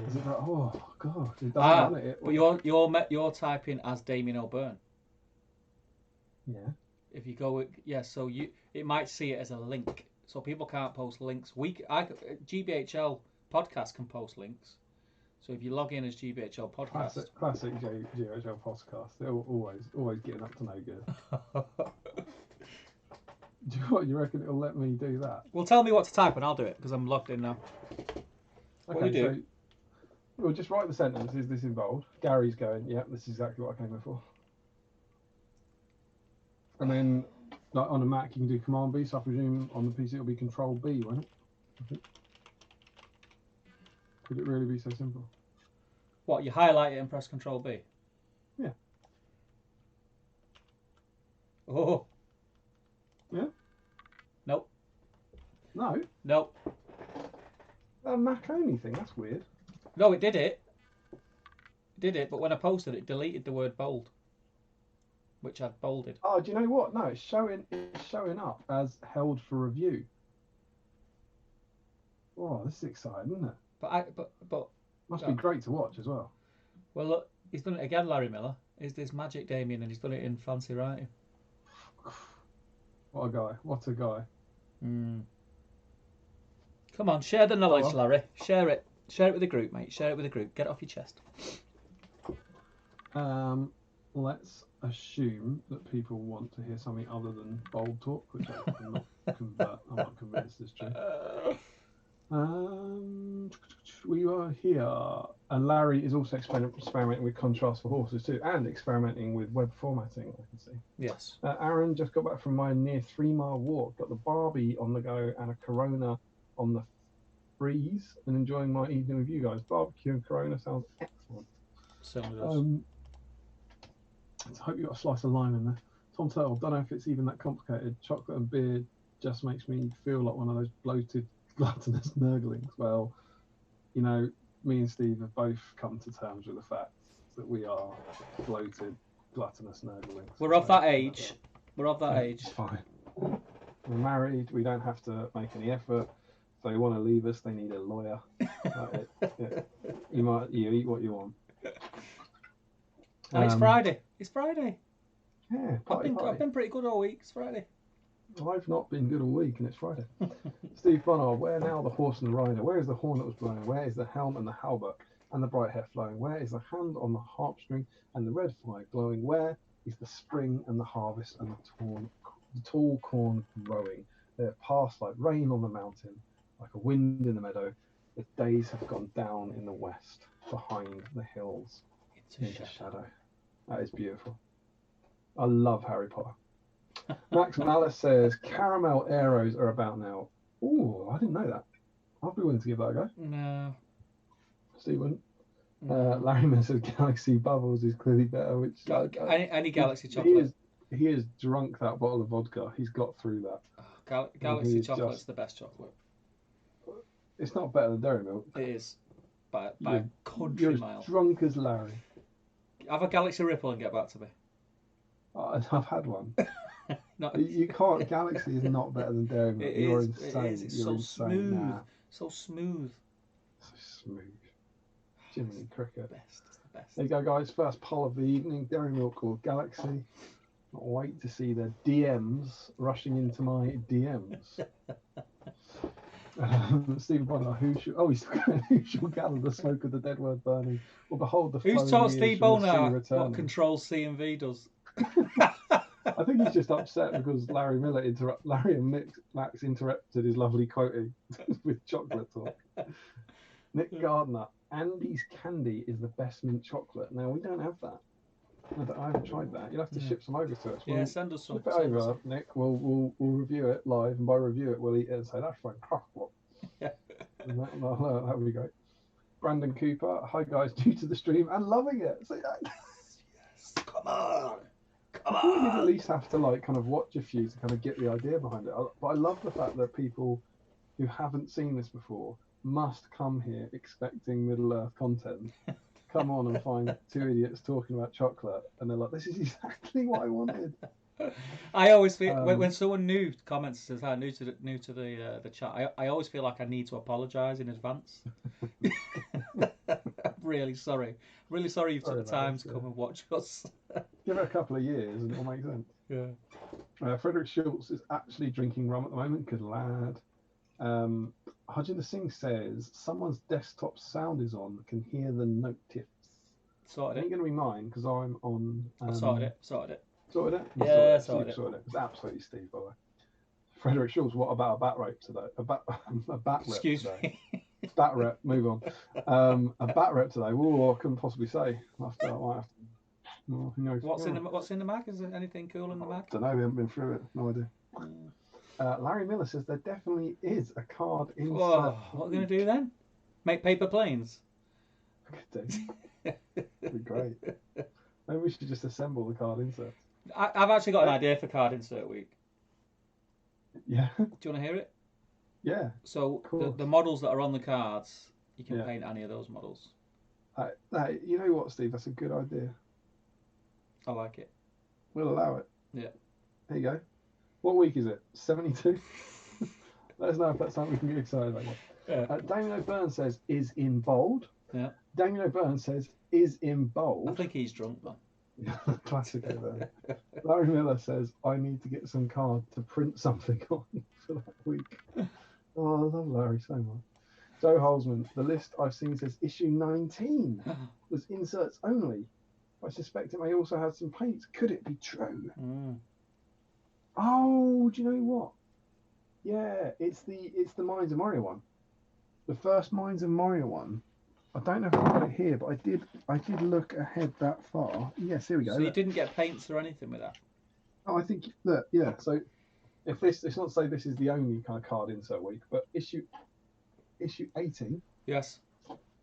Is it like, oh god, it doesn't want it. But you're typing as Damien O'Byrne. Yeah. If you go, so it might see it as a link, so people can't post links. GBHL podcast can post links. So if you log in as GBHL podcast, classic GBHL podcast, they're always getting up to no good. Do you reckon it'll let me do that? Well, tell me what to type and I'll do it because I'm logged in now. What do you do? So we'll just write the sentence. Is this in bold? Gary's going, yeah, this is exactly what I came here for. And then, like on a Mac, you can do Command B. So I presume on the PC it'll be Control B, won't it? Could it really be so simple? What, you highlight it and press Control B? Yeah. Oh. Yeah? Nope. No? Nope. A Mac only thing, that's weird. No, it did it. But when I posted it, deleted the word bold, which I'd bolded. Oh, do you know what? No, it's showing up as held for review. Oh, this is exciting, isn't it? But must be great to watch as well. Well, look, he's done it again, Larry Miller. Is this magic, Damien, and he's done it in fancy writing. What a guy. Mm. Come on, share the knowledge, Larry. Share it with the group, mate. Share it with the group. Get it off your chest. Let's assume that people want to hear something other than bold talk, which I'm not convinced is true. We are here, and Larry is also experimenting with contrast for horses too, and experimenting with web formatting. I can see. Yes. Aaron just got back from my near 3-mile walk. Got the Barbie on the go and a Corona on the breeze, and enjoying my evening with you guys. Barbecue and Corona sounds excellent. Sounds I hope you got a slice of lime in there. Tom Turtle, don't know if it's even that complicated. Chocolate and beer just makes me feel like one of those bloated, gluttonous nurglings. Well, you know, me and Steve have both come to terms with the fact that we are bloated, gluttonous nurglings. We're of that age. It's fine. We're married. We don't have to make any effort. If they want to leave us, they need a lawyer. You eat what you want. And it's Friday. It's Friday. Yeah, I've been pretty good all week. It's Friday. I've not been good all week, and it's Friday. Steve Bonner, where now the horse and the rider? Where is the horn that was blown? Where is the helm and the hauberk and the bright hair flowing? Where is the hand on the harp string and the red fire glowing? Where is the spring and the harvest and the tall corn growing. They're past like rain on the mountain, like a wind in the meadow. The days have gone down in the west, behind the hills, into shadow. That is beautiful. I love Harry Potter. Max Malice says caramel arrows are about now. Oh, I didn't know that. I'll be willing to give that a go. No. Steve wouldn't. No. Larry Miller says Galaxy Bubbles is clearly better. Which any Galaxy chocolate. He has drunk that bottle of vodka. He's got through that. Oh, Galaxy chocolate's the best chocolate. It's not better than Dairy Milk. It is. By a country you're mile. As drunk as Larry. Have a Galaxy Ripple and get back to me. I've had one. No. You can't. Galaxy is not better than Dairy Milk. You're insane. It is. It's You're so insane. smooth. Nah. So smooth. So smooth. Jiminy Cricket. It's the best. There you go, guys. First poll of the evening: Dairy Milk or Galaxy. Can't wait to see the DMs rushing into my DMs. Stephen Bonner, who shall gather the smoke of the dead word burning, or behold the Who's taught Steve Bonner what Control C and V does? I think he's just upset because Larry and Max interrupted his lovely quoting with chocolate talk. Nick Gardner, Andy's Candy is the best mint chocolate. Now, we don't have that. I haven't tried that. You'll have to ship some over to us. Yeah, send us some. Flip it over, Nick. We'll review it live, and by review it, we'll eat it and say that's fine. Yeah. That would be great. Brandon Cooper, hi guys, new to the stream and loving it. So, Yes, come on. You'd at least have to like kind of watch a few to kind of get the idea behind it. But I love the fact that people who haven't seen this before must come here expecting Middle Earth content. Come on and find two idiots talking about chocolate, and they're like, "This is exactly what I wanted." I always feel when someone new comments and says, "Hi, new to the chat," I always feel like I need to apologise in advance. I'm really sorry. Really sorry you took the time to come and watch us. Give it a couple of years and it'll make sense. Yeah. Frederick Schultz is actually drinking rum at the moment. Good lad. Harjinder Singh says someone's desktop sound is on. Can hear the note tips. Sorted it. Ain't gonna be mine because I'm on. Sorted it. Sorted it. Yeah, sorted it. It's absolutely Steve, by the way. Frederick Schultz, what about a bat rape today? A bat rep Excuse today. me. Bat rep. Move on. A bat rep today. Oh, I couldn't possibly say. I might have to. Well, who knows? What's in the mag? Is there anything cool in the mag? I don't know. We haven't been through it. No idea. Larry Miller says there definitely is a card insert. Whoa, what are we going to do then? Make paper planes? Could do. That'd be great. Maybe we should just assemble the card inserts. I've actually got an idea for card insert week. Yeah. Do you want to hear it? Yeah. So the models that are on the cards, you can paint any of those models. You know what, Steve? That's a good idea. I like it. We'll allow it. Yeah. There you go. What week is it? 72? Let us know if that's something we can get excited about. Yeah. Damien O'Byrne says, is in bold. Yeah. Damien O'Byrne says, is in bold. I think he's drunk, man. Classic over there. Larry Miller says, I need to get some card to print something on for that week. Oh, I love Larry so much. Joe Holzman, the list I've seen says issue 19 was inserts only. I suspect it may also have some paints. Could it be true? Oh, do you know what? Yeah, it's the Minds of Moria one. The first Minds of Moria one. I don't know if I've got it here, but I did look ahead that far. Yes, here we go. So you didn't get paints or anything with that? Oh, I think that yeah. So if it's not to say this is the only kind of card insert week, but issue 18. Yes.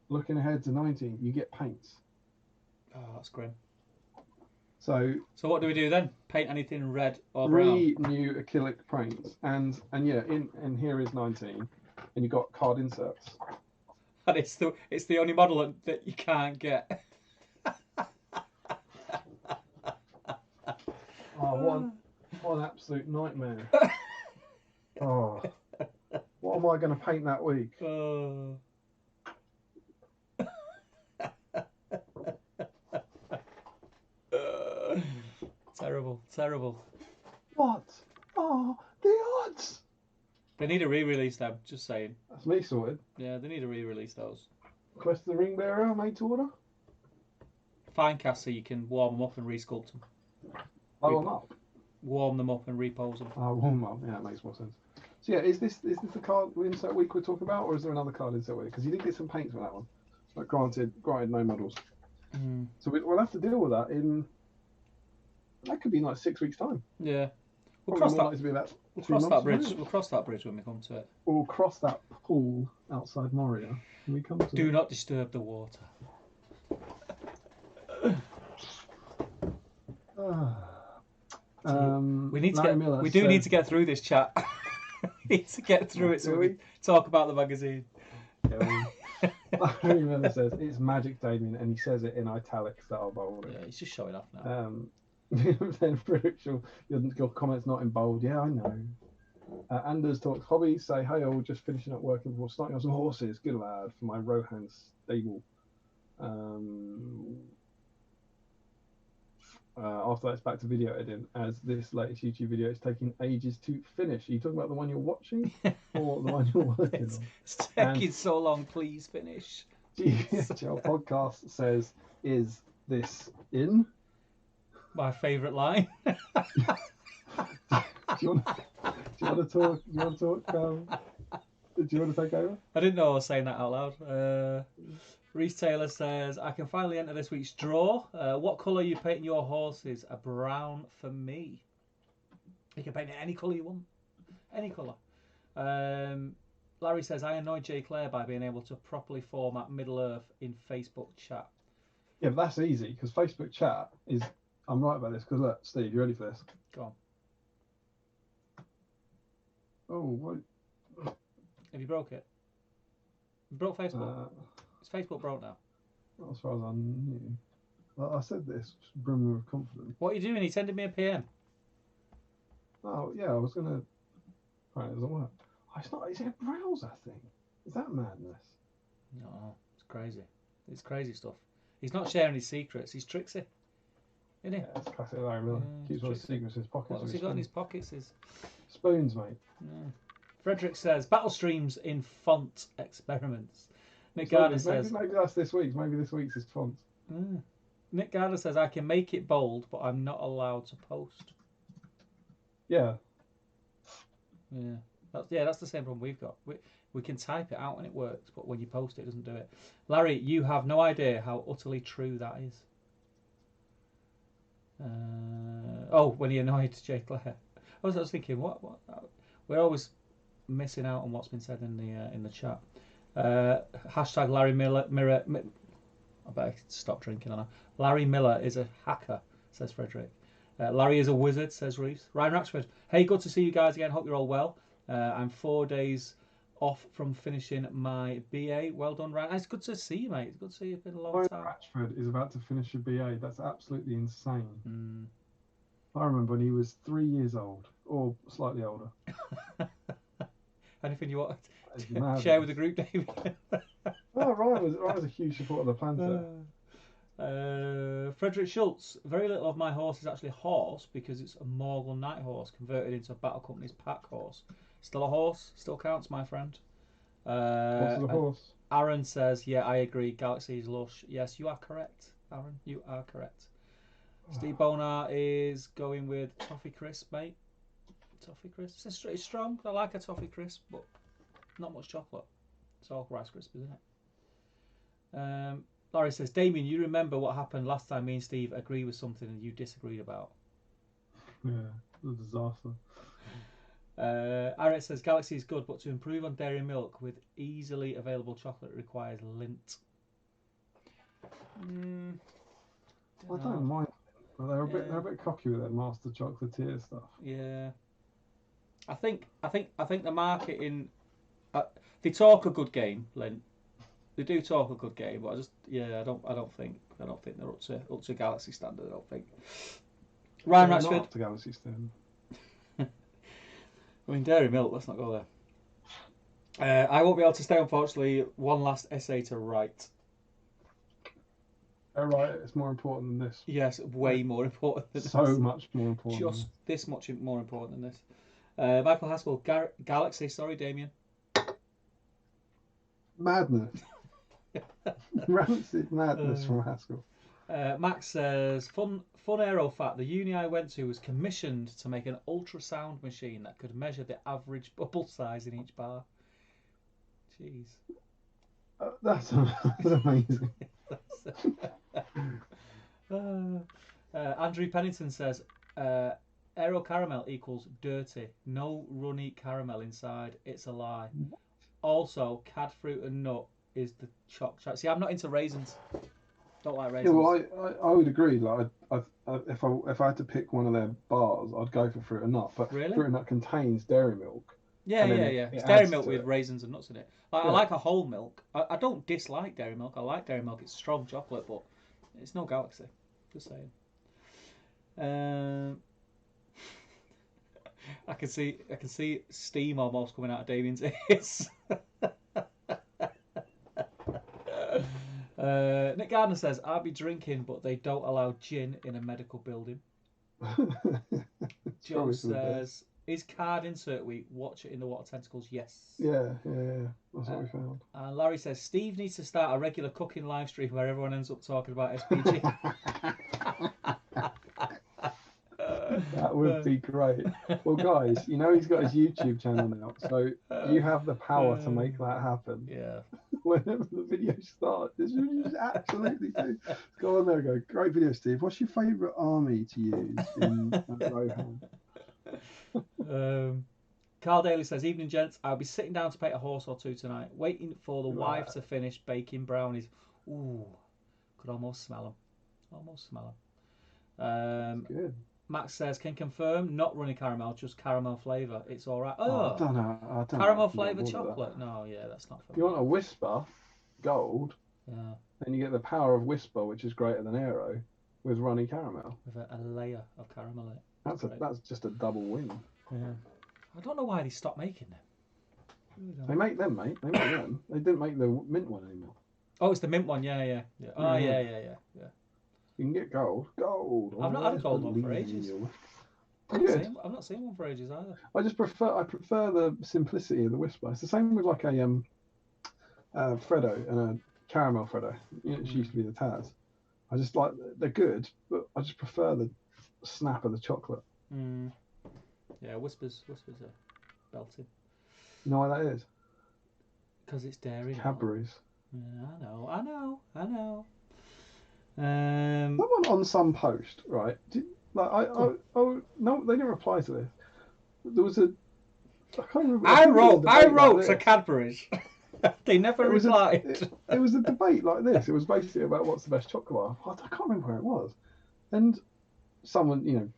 Looking ahead to 19, you get paints. Oh, that's grim. So what do we do then? Paint anything red or brown? 3 new acrylic paints, and yeah, in here is 19, and you got card inserts. And it's the only model that you can't get. Oh, what an absolute nightmare! Oh, what am I going to paint that week? Terrible. What? Oh, the odds! They need to re-release them, just saying. That's me sorted. Yeah, they need to re-release those. Quest of the Ring Bearer, made to order. Fine cast so you can warm them up and re-sculpt them. Blow them up. warm them up and repose them. Oh, warm them up. Yeah, that makes more sense. So yeah, is this the card insert week we're talking about, or is there another card insert week? Because you did get some paints for that one. But granted, no models. So we'll have to deal with that in. That could be in like 6 weeks' time. Yeah. We'll Probably cross more that. likely to be about We'll 2 cross months, that bridge. won't it? We'll cross that bridge when we come to it. Or we'll cross that pool outside Moria when we come to Do it. not disturb the water. We need to Larry get. Miller We do says, need to get through this chat. We need to get through it so we can talk about the magazine. Larry Miller says it's magic, Damien, and he says it in italics that are bold. Yeah, he's just showing off now. Then Rachel, your comments not in bold. Yeah, I know. Anders talks hobbies. Say, hey, all just finishing up working before starting on some horses. Good lad for my Rohan stable. After that, it's back to video editing, as this latest YouTube video is taking ages to finish. Are you talking about the one you're watching or the one you're working on? It's taking so long, please finish. GBHL podcast says, is this in? My favourite line. Do you want to talk? Do you want to take over? I didn't know I was saying that out loud. Reese Taylor says, I can finally enter this week's draw. What colour are you painting your horses? A brown for me. You can paint it any colour you want. Any colour. Larry says, I annoyed Jay Clare by being able to properly format Middle Earth in Facebook chat. Yeah, but that's easy, because Facebook chat is... I'm right about this, because look, Steve, you ready for this? Go on. Oh, what? Have you broke it? You broke Facebook? Is Facebook broke now? Not as far as I knew. I said this, brimming with confidence. What are you doing? He sending me a PM. Oh, yeah, I was going to... Right, it doesn't work. Oh, it's not... Is it a browser thing? Is that madness? No, it's crazy. It's crazy stuff. He's not sharing his secrets. He's tricksy. Isn't he? Yeah, it's classic Larry Miller. Keeps all his secrets in his pockets. What's he got in his pockets? His spoons, mate. Yeah. Frederick says, battle streams in font experiments. Nick Gardner says... Maybe that's this week's. Maybe this week's is font. Nick Gardner says, I can make it bold, but I'm not allowed to post. Yeah. Yeah, that's the same problem we've got. We can type it out and it works, but when you post it, it doesn't do it. Larry, you have no idea how utterly true that is. When he annoyed Jay Clare. I was thinking, what? We're always missing out on what's been said in the chat. Hashtag Larry Miller. I better stop drinking on her. Larry Miller is a hacker, says Frederick. Larry is a wizard, says Reese. Ryan Raxford. Hey, good to see you guys again. Hope you're all well. I'm 4 days off from finishing my BA. Well done, Ryan. It's good to see you, mate. It's good to see you. It's been a long time. Ratchford is about to finish a BA. That's absolutely insane. I remember when he was 3 years old, or slightly older. Anything you want to share with the group, David? Oh, Ryan was a huge supporter of the plan set. Frederick Schultz. Very little of my horse is actually a horse because it's a Morgul Night horse converted into a Battle Company's pack horse. Still a horse, still counts, my friend. What's the horse? Aaron says, yeah, I agree. Galaxy is lush. Yes, you are correct, Aaron. You are correct. Steve Bonar is going with Toffee Crisp, mate. Toffee Crisp. It's strong. I like a Toffee Crisp, but not much chocolate. It's all Rice Crisp, isn't it? Laurie says, Damien, you remember what happened last time me and Steve agreed with something and you disagreed about? Yeah, it was a disaster. Aret says, Galaxy is good, but to improve on dairy milk with easily available chocolate requires Lindt. I don't mind. But they're a bit cocky with their master chocolatier stuff. Yeah. I think the marketing they talk a good game, Lindt. They do talk a good game, but I don't think they're up to Galaxy standard. I don't think. Ryan Ratchford. Not up to Galaxy standard. I mean, dairy milk. Let's not go there. I won't be able to stay, unfortunately. One last essay to write. Right, it's more important than this. Yes, way more important than so this. much more important. Just this much more important than this. Michael Haskell, Galaxy. Sorry, Damien. Madness. Rancid madness from Haskell. Max says, fun aero fact, the uni I went to was commissioned to make an ultrasound machine that could measure the average bubble size in each bar. Jeez. That's amazing. Andrew Pennington says, aero caramel equals dirty. No runny caramel inside. It's a lie. Also, cad fruit and nut is the choc. See, I'm not into raisins. Don't like raisins. Yeah, well, I would agree. Like, if I had to pick one of their bars, I'd go for fruit and nut. But Really? fruit and nut contains dairy milk. Yeah. It's dairy milk with raisins and nuts in it. I like a whole milk. I don't dislike dairy milk. I like dairy milk. It's strong chocolate, but it's no Galaxy. Just saying. I can see steam almost coming out of Damien's ears. Nick Gardner says, "I'll be drinking, but they don't allow gin in a medical building." Joe says, "Is card insert week? Watch it in the water tentacles." Yes. Yeah. That's what we found. And Larry says, "Steve needs to start a regular cooking live stream where everyone ends up talking about SPG." That would be great. Well, guys, you know he's got his YouTube channel now, so you have the power to make that happen. Yeah. Whenever the video starts, this is what you absolutely do. Go on there and go, great video, Steve. What's your favourite army to use in Rohan? Carl Daly says, "Evening, gents. I'll be sitting down to paint a horse or two tonight, waiting for the wife to finish baking brownies." Ooh, could almost smell them. Good. Max says, "Can confirm, not runny caramel, just caramel flavour. It's all right." I don't know. Caramel flavoured chocolate? No, yeah, that's not for me. You want a Whisper Gold? Yeah. Then you get the power of Whisper, which is greater than Aero, with runny caramel. With a layer of caramel in it. That's just a double win. Yeah. I don't know why they stopped making them. They make them, mate. They make them. They didn't make the mint one anymore. Oh, it's the mint one. Yeah. Oh, yeah. You can get gold. I've not had a gold one for ages. I've not seen one for ages either. I prefer the simplicity of the Whisper. It's the same with like a Freddo and a caramel Freddo. She used to be the Taz. I just like, they're good, but I just prefer the snap of the chocolate. Yeah, Whispers are belting. You know why that is? Because it's dairy. Cadbury's. Yeah, I know. Someone on some post, right? No, they didn't reply to this. There was a. I can't remember. I wrote to Cadbury's. They never replied. It was a debate like this. It was basically about what's the best chocolate bar. I can't remember where it was, and someone,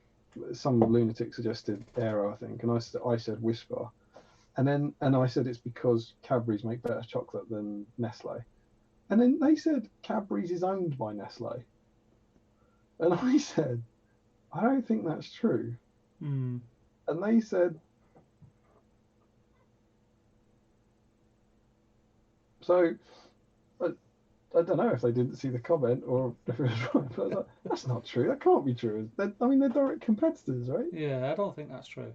some lunatic suggested Aero, I think, and I said Whisper, and I said it's because Cadbury's make better chocolate than Nestle. And then they said Cadbury's is owned by Nestle. And I said, I don't think that's true. And they said, so I don't know if they didn't see the comment or if it was right. But I was like, that's not true. That can't be true. They're direct competitors, right? Yeah, I don't think that's true.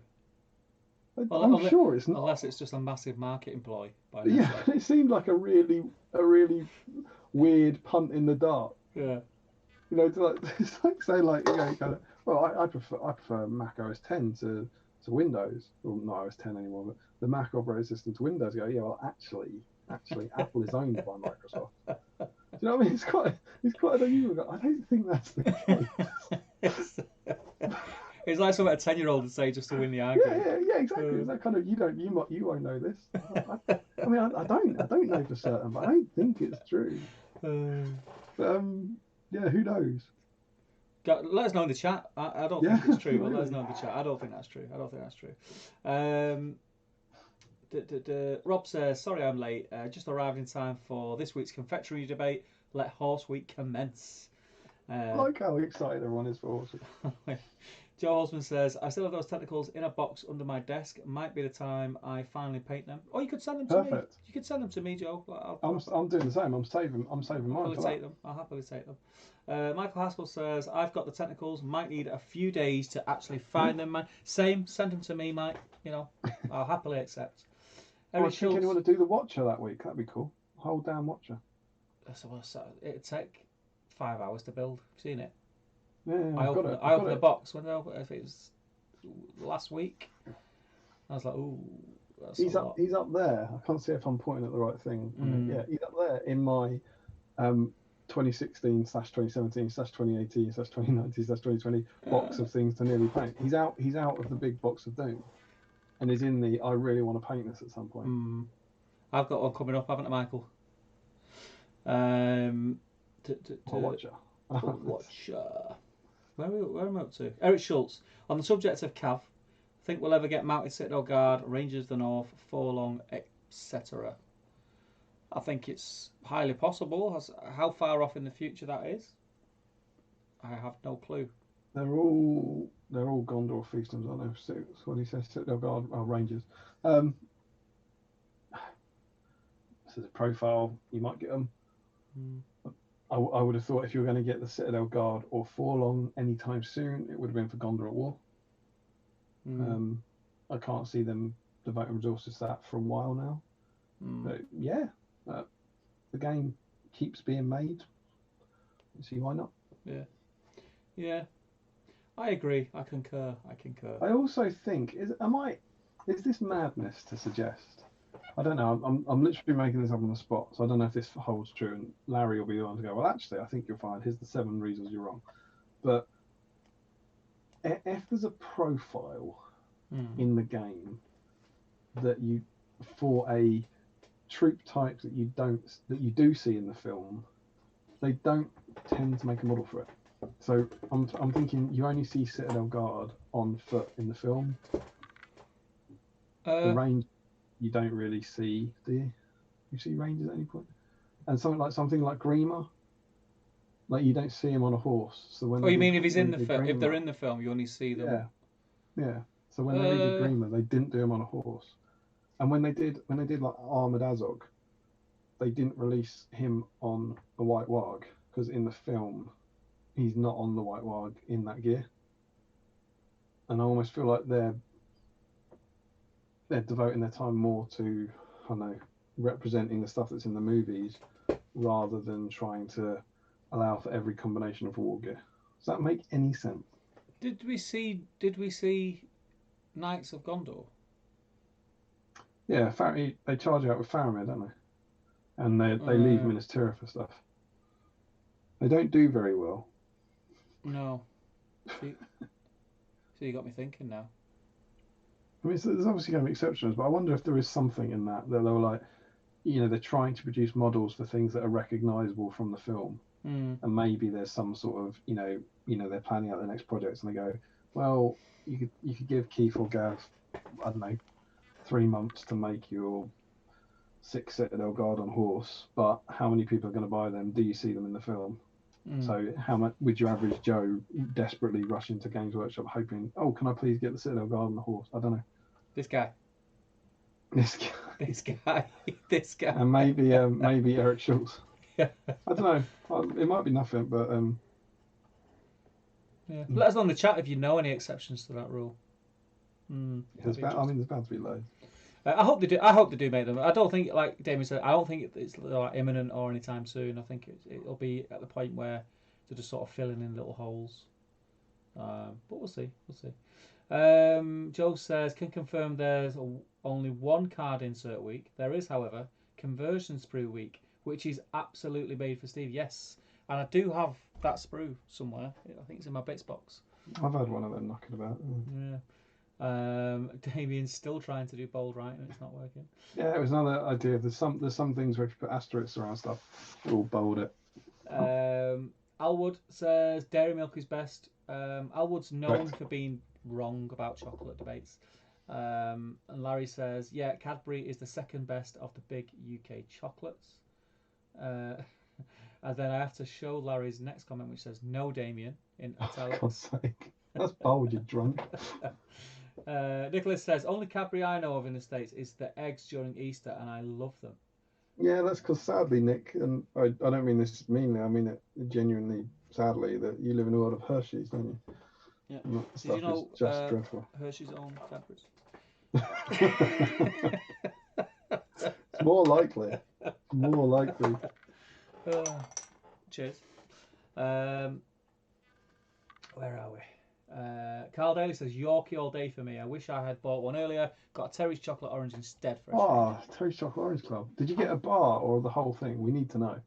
I'm sure it's not. Unless it's just a massive marketing ploy by Nestle. Yeah, it seemed like a really weird punt in the dark. Yeah. It's like say I prefer Mac OS 10 to Windows. Well, not OS 10 anymore, but the Mac operating system to Windows. Actually, Apple is owned by Microsoft. Do you know what I mean? It's quite unusual. I don't think that's the case. It's like something a 10-year-old would say just to win the argument. Yeah, exactly. It's that kind of you won't know this. I mean, I don't know for certain, but I don't think it's true. But yeah, who knows? Let us know in the chat. I don't think it's true, but let us know in the chat. I don't think that's true. Rob says, "Sorry I'm late. Just arrived in time for this week's confectionery debate. Let Horse Week commence." I like how excited everyone is for Horse Week. Joe Holzman says, "I still have those tentacles in a box under my desk. Might be the time I finally paint them." Or you could send them to me. You could send them to me, Joe. I'm doing the same. I'm saving mine. I'll happily take them. Michael Haskell says, "I've got the tentacles. Might need a few days to actually find them. Same. Send them to me, Mike. I'll happily accept." Eric Schultz, anyone to do the Watcher that week? That'd be cool. Hold down Watcher. So it'd take 5 hours to build. Have you seen it? Yeah, I I've got opened, it. I I've got opened the it. box when if it was last week. I was like, ooh, that's a lot. He's up there. I can't see if I'm pointing at the right thing. Yeah, he's up there in my 2016/2017/2018/2019/2020 box of things to nearly paint. He's out of the big box of Doom, and is in the I really want to paint this at some point. I've got one coming up, haven't I, Michael? Watcher. Where am I up to? Eric Schultz. On the subject of Cav, think we'll ever get mounted Citadel Guard, Rangers of the North, Forlong, etc. I think it's highly possible. How far off in the future that is, I have no clue. They're all Gondor fiefdoms, aren't they? So what he says, Citadel Guard Rangers. This is a profile. You might get them. I would have thought if you were going to get the Citadel Guard or Forlong anytime soon, it would have been for Gondor at War. I can't see them devoting resources to that for a while now. But yeah, the game keeps being made. See why not? Yeah. I agree. I concur. I also think is this madness to suggest? I don't know. I'm literally making this up on the spot, so I don't know if this holds true. And Larry will be the one to go, well, actually, I think you'll find here's the 7 reasons you're wrong. But if there's a profile in the game that you for a troop type that you do see in the film, they don't tend to make a model for it. So I'm thinking you only see Citadel Guard on foot in the film. The range you don't really see, do you? You see ranges at any point? And something like Grima, like you don't see him on a horse. So when you mean if he's in the film? If they're in the film, you only see them. Yeah. So when they redid Grima, they didn't do him on a horse. And when they did like Armored Azog, they didn't release him on a White Warg because in the film he's not on the White Warg in that gear. And I almost feel like they're devoting their time more to, I don't know, representing the stuff that's in the movies rather than trying to allow for every combination of war gear. Does that make any sense? Did we see Knights of Gondor? Yeah, they charge out with Faramir, don't they? And they leave Minas Tirith for stuff. They don't do very well. No. So you got me thinking now. I mean, there's obviously going to be exceptions, but I wonder if there is something in that they were like, they're trying to produce models for things that are recognisable from the film, and maybe there's some sort of, they're planning out the next projects, and they go, well, you could give Keith or Gav, I don't know, 3 months to make your 6 Citadel Guard on horse, but how many people are going to buy them? Do you see them in the film? So how much would your average Joe desperately rush into Games Workshop hoping, oh, can I please get the Citadel Guard on the horse? I don't know. This guy. And maybe Eric Schultz. I don't know. It might be nothing, but let us know in the chat if you know any exceptions to that rule. There's bound to be loads. I hope they do. I hope they do make them. I don't think, like Damien said, I don't think it's like imminent or anytime soon. I think it'll be at the point where they're just sort of filling in little holes. But we'll see. Joe says, can confirm there's only one card insert week. There is, however, conversion sprue week, which is absolutely made for Steve. Yes, and I do have that sprue somewhere. I think it's in my bits box. I've had one of them knocking about. Yeah. Damien's still trying to do bold right and it's not working. Yeah, it was another idea. There's some things where if you put asterisks around stuff, we'll bold it. Alwood says dairy milk is best. Alwood's known for being wrong about chocolate debates. And Larry says, yeah, Cadbury is the second best of the big UK chocolates. And then I have to show Larry's next comment, which says, no, Damien, in italics. For God's sake. That's bold, you drunk. Nicholas says, only Cadbury I know of in the States is the eggs during Easter, and I love them. Yeah, that's because sadly, Nick, and I don't mean this meanly, I mean it genuinely sadly, that you live in a world of Hershey's, don't you? Yeah. Did you know just dreadful. Hershey's own Cadbury's? More likely. Cheers. Where are we? Carl Daly says Yorkie all day for me. I wish I had bought one earlier. Got a Terry's chocolate orange instead for a Oh, Toast Chocolate Orange Club. Did you get a bar or the whole thing? We need to know.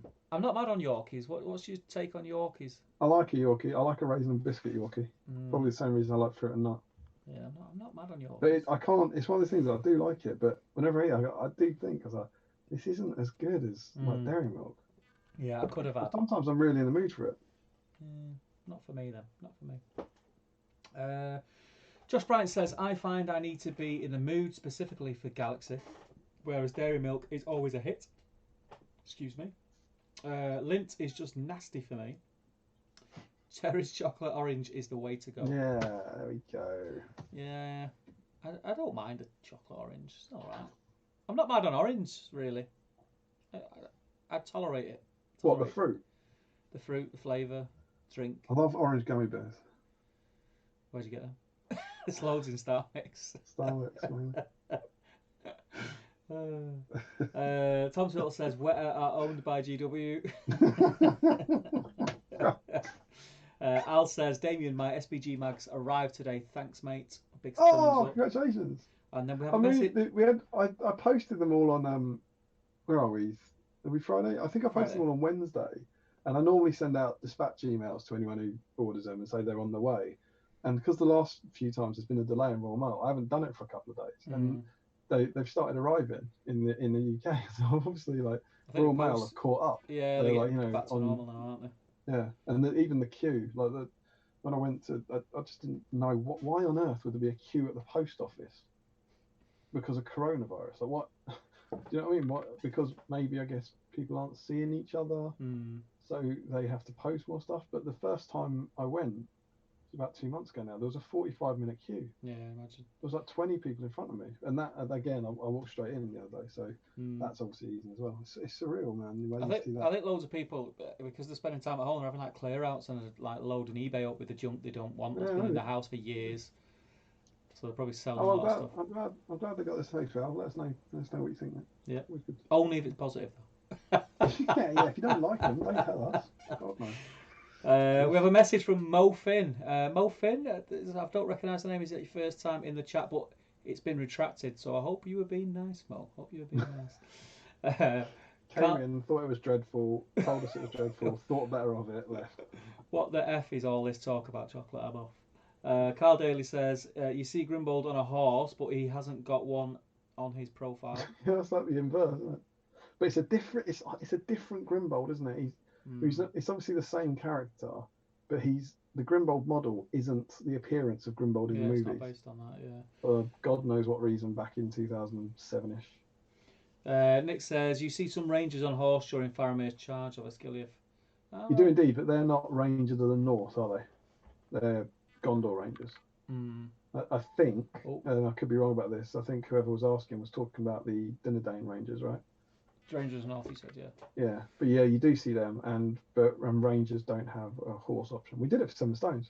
change. I'm not mad on Yorkies. What's your take on Yorkies? I like a Yorkie. I like a raisin and biscuit Yorkie. Probably the same reason I like fruit and nut. Yeah, I'm not mad on Yorkies. But I can't. It's one of those things that I do like it, but whenever I eat, I do think, this isn't as good as like dairy milk. Yeah, I could have had. But sometimes I'm really in the mood for it. Not for me then. Not for me. Josh Bryant says, I find I need to be in the mood specifically for Galaxy, whereas dairy milk is always a hit. Excuse me. Lindt is just nasty for me. Terry's chocolate orange is the way to go. Yeah, there we go. Yeah, I don't mind a chocolate orange. It's all right. I'm not mad on orange, really. I tolerate it. What, the fruit? The fruit, the flavour, drink. I love orange gummy bears. Where'd you get them? There's loads in Star Mix. Starbucks, man. Tom Suttle says Weta are owned by GW. Al says Damien, my SBG mags arrived today. Thanks, mate. Big Oh, thumbs up. congratulations! And then we have a message. I posted them all on where are we? Are we Friday? I think I posted them all on Wednesday, and I normally send out dispatch emails to anyone who orders them and say they're on the way. And because the last few times there's been a delay in Royal Mail, I haven't done it for a couple of days, and they've started arriving in the UK. So obviously, like Royal Mail have caught up. Yeah, they're like, back to normal now, aren't they? Yeah, and even the queue, when I went to, I just didn't know why on earth would there be a queue at the post office because of coronavirus. Like what? Do you know what I mean? What? Because maybe I guess people aren't seeing each other, so they have to post more stuff. But the first time I went, about 2 months ago now, there was a 45-minute queue. Yeah, imagine. There was like 20 people in front of me, and that again, I walked straight in the other day, so that's obviously easy as well. It's surreal, man. I think loads of people, because they're spending time at home, are having like clear outs and like loading eBay up with the junk they don't want that's been in the house for years. So they're probably selling a lot of stuff. I'm glad they got this safe. Let us know what you think, mate. Yeah. Only if it's positive, though. yeah. If you don't like them, don't tell us. God, no. We have a message from Mo Finn. Mo Finn, I don't recognise the name. Is it your first time in the chat? But it's been retracted, so I hope you were being nice, Mo. Hope you were being nice. Came in, thought it was dreadful, told us it was dreadful, thought better of it, left. What the F is all this talk about chocolate? I'm off. Carl Daly says, you see Grimbold on a horse, but he hasn't got one on his profile. Yeah, that's like the inverse, isn't it? But it's a different Grimbold, isn't it? It's obviously the same character, but the Grimbold model isn't the appearance of Grimbold in the movies. It's not based on that, yeah. For God knows what reason back in 2007-ish. Nick says, you see some rangers on horse during Faramir's charge of Asciliath. You do indeed, but they're not rangers of the north, are they? They're Gondor rangers. I think, and I could be wrong about this, I think whoever was asking was talking about the Dunedain rangers, right? Rangers North, he said, yeah. Yeah, but yeah, you do see them, but Rangers don't have a horse option. We did it for Seven Stones,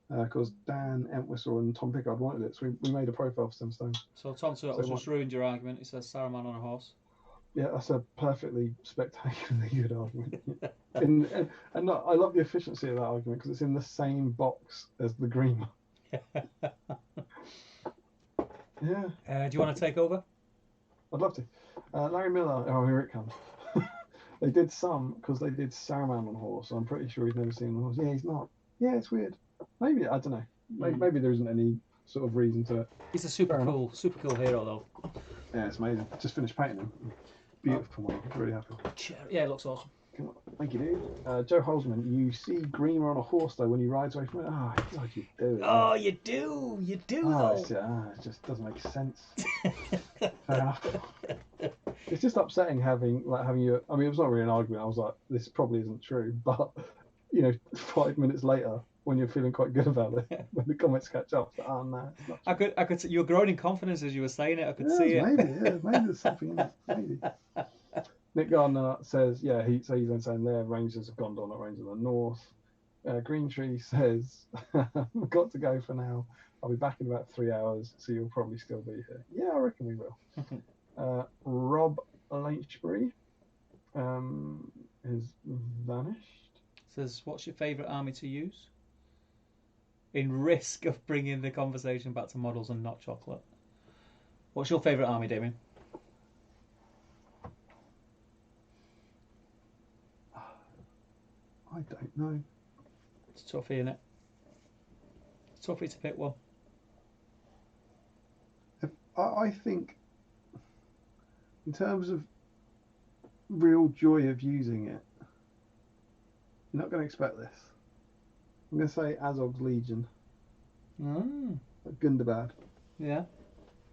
because Dan Entwistle and Tom Pickard wanted it, so we made a profile for Seven Stones. So Tom just ruined your argument. He says Saruman on a horse. Yeah, that's a perfectly spectacularly good argument. and I love the efficiency of that argument because it's in the same box as the green one. Yeah. Do you want to take over? I'd love to. Larry Miller, oh, here it comes. They did some because they did Saruman on horse. I'm pretty sure he's never seen on horse. Yeah, he's not. Yeah, it's weird. Maybe, I don't know. Maybe there isn't any sort of reason to it. He's a super cool hero, though. Yeah, it's amazing. Just finished painting him. Beautiful one. Really happy. Yeah, it looks awesome. Thank you, dude. Joe Holzman, you see Greener on a horse though when he rides away from it. Oh, God, you do it. Oh, you do. You do. Oh, it just doesn't make sense. Fair enough. It's just upsetting having you. I mean, it was not really an argument. I was like, this probably isn't true, but 5 minutes later, when you're feeling quite good about it, when the comments catch up, it's like, oh no, it's not true. I could. You were growing in confidence as you were saying it. I could see it. Maybe there's something in it. Maybe. Nick Gardner says, yeah, he's then saying they're Rangers of Gondor, not Rangers of the North. Green Tree says, we've got to go for now. I'll be back in about 3 hours, so you'll probably still be here. Yeah, I reckon we will. Rob Lynchbury has vanished. says, "What's your favourite army to use?" In risk of bringing the conversation back to models and not chocolate. What's your favourite army, Damien? I don't know. It's tough, isn't it? It's tough for you to pick one. I think, in terms of real joy of using it, you're not going to expect this. I'm going to say Azog's Legion, Gundabad. Yeah.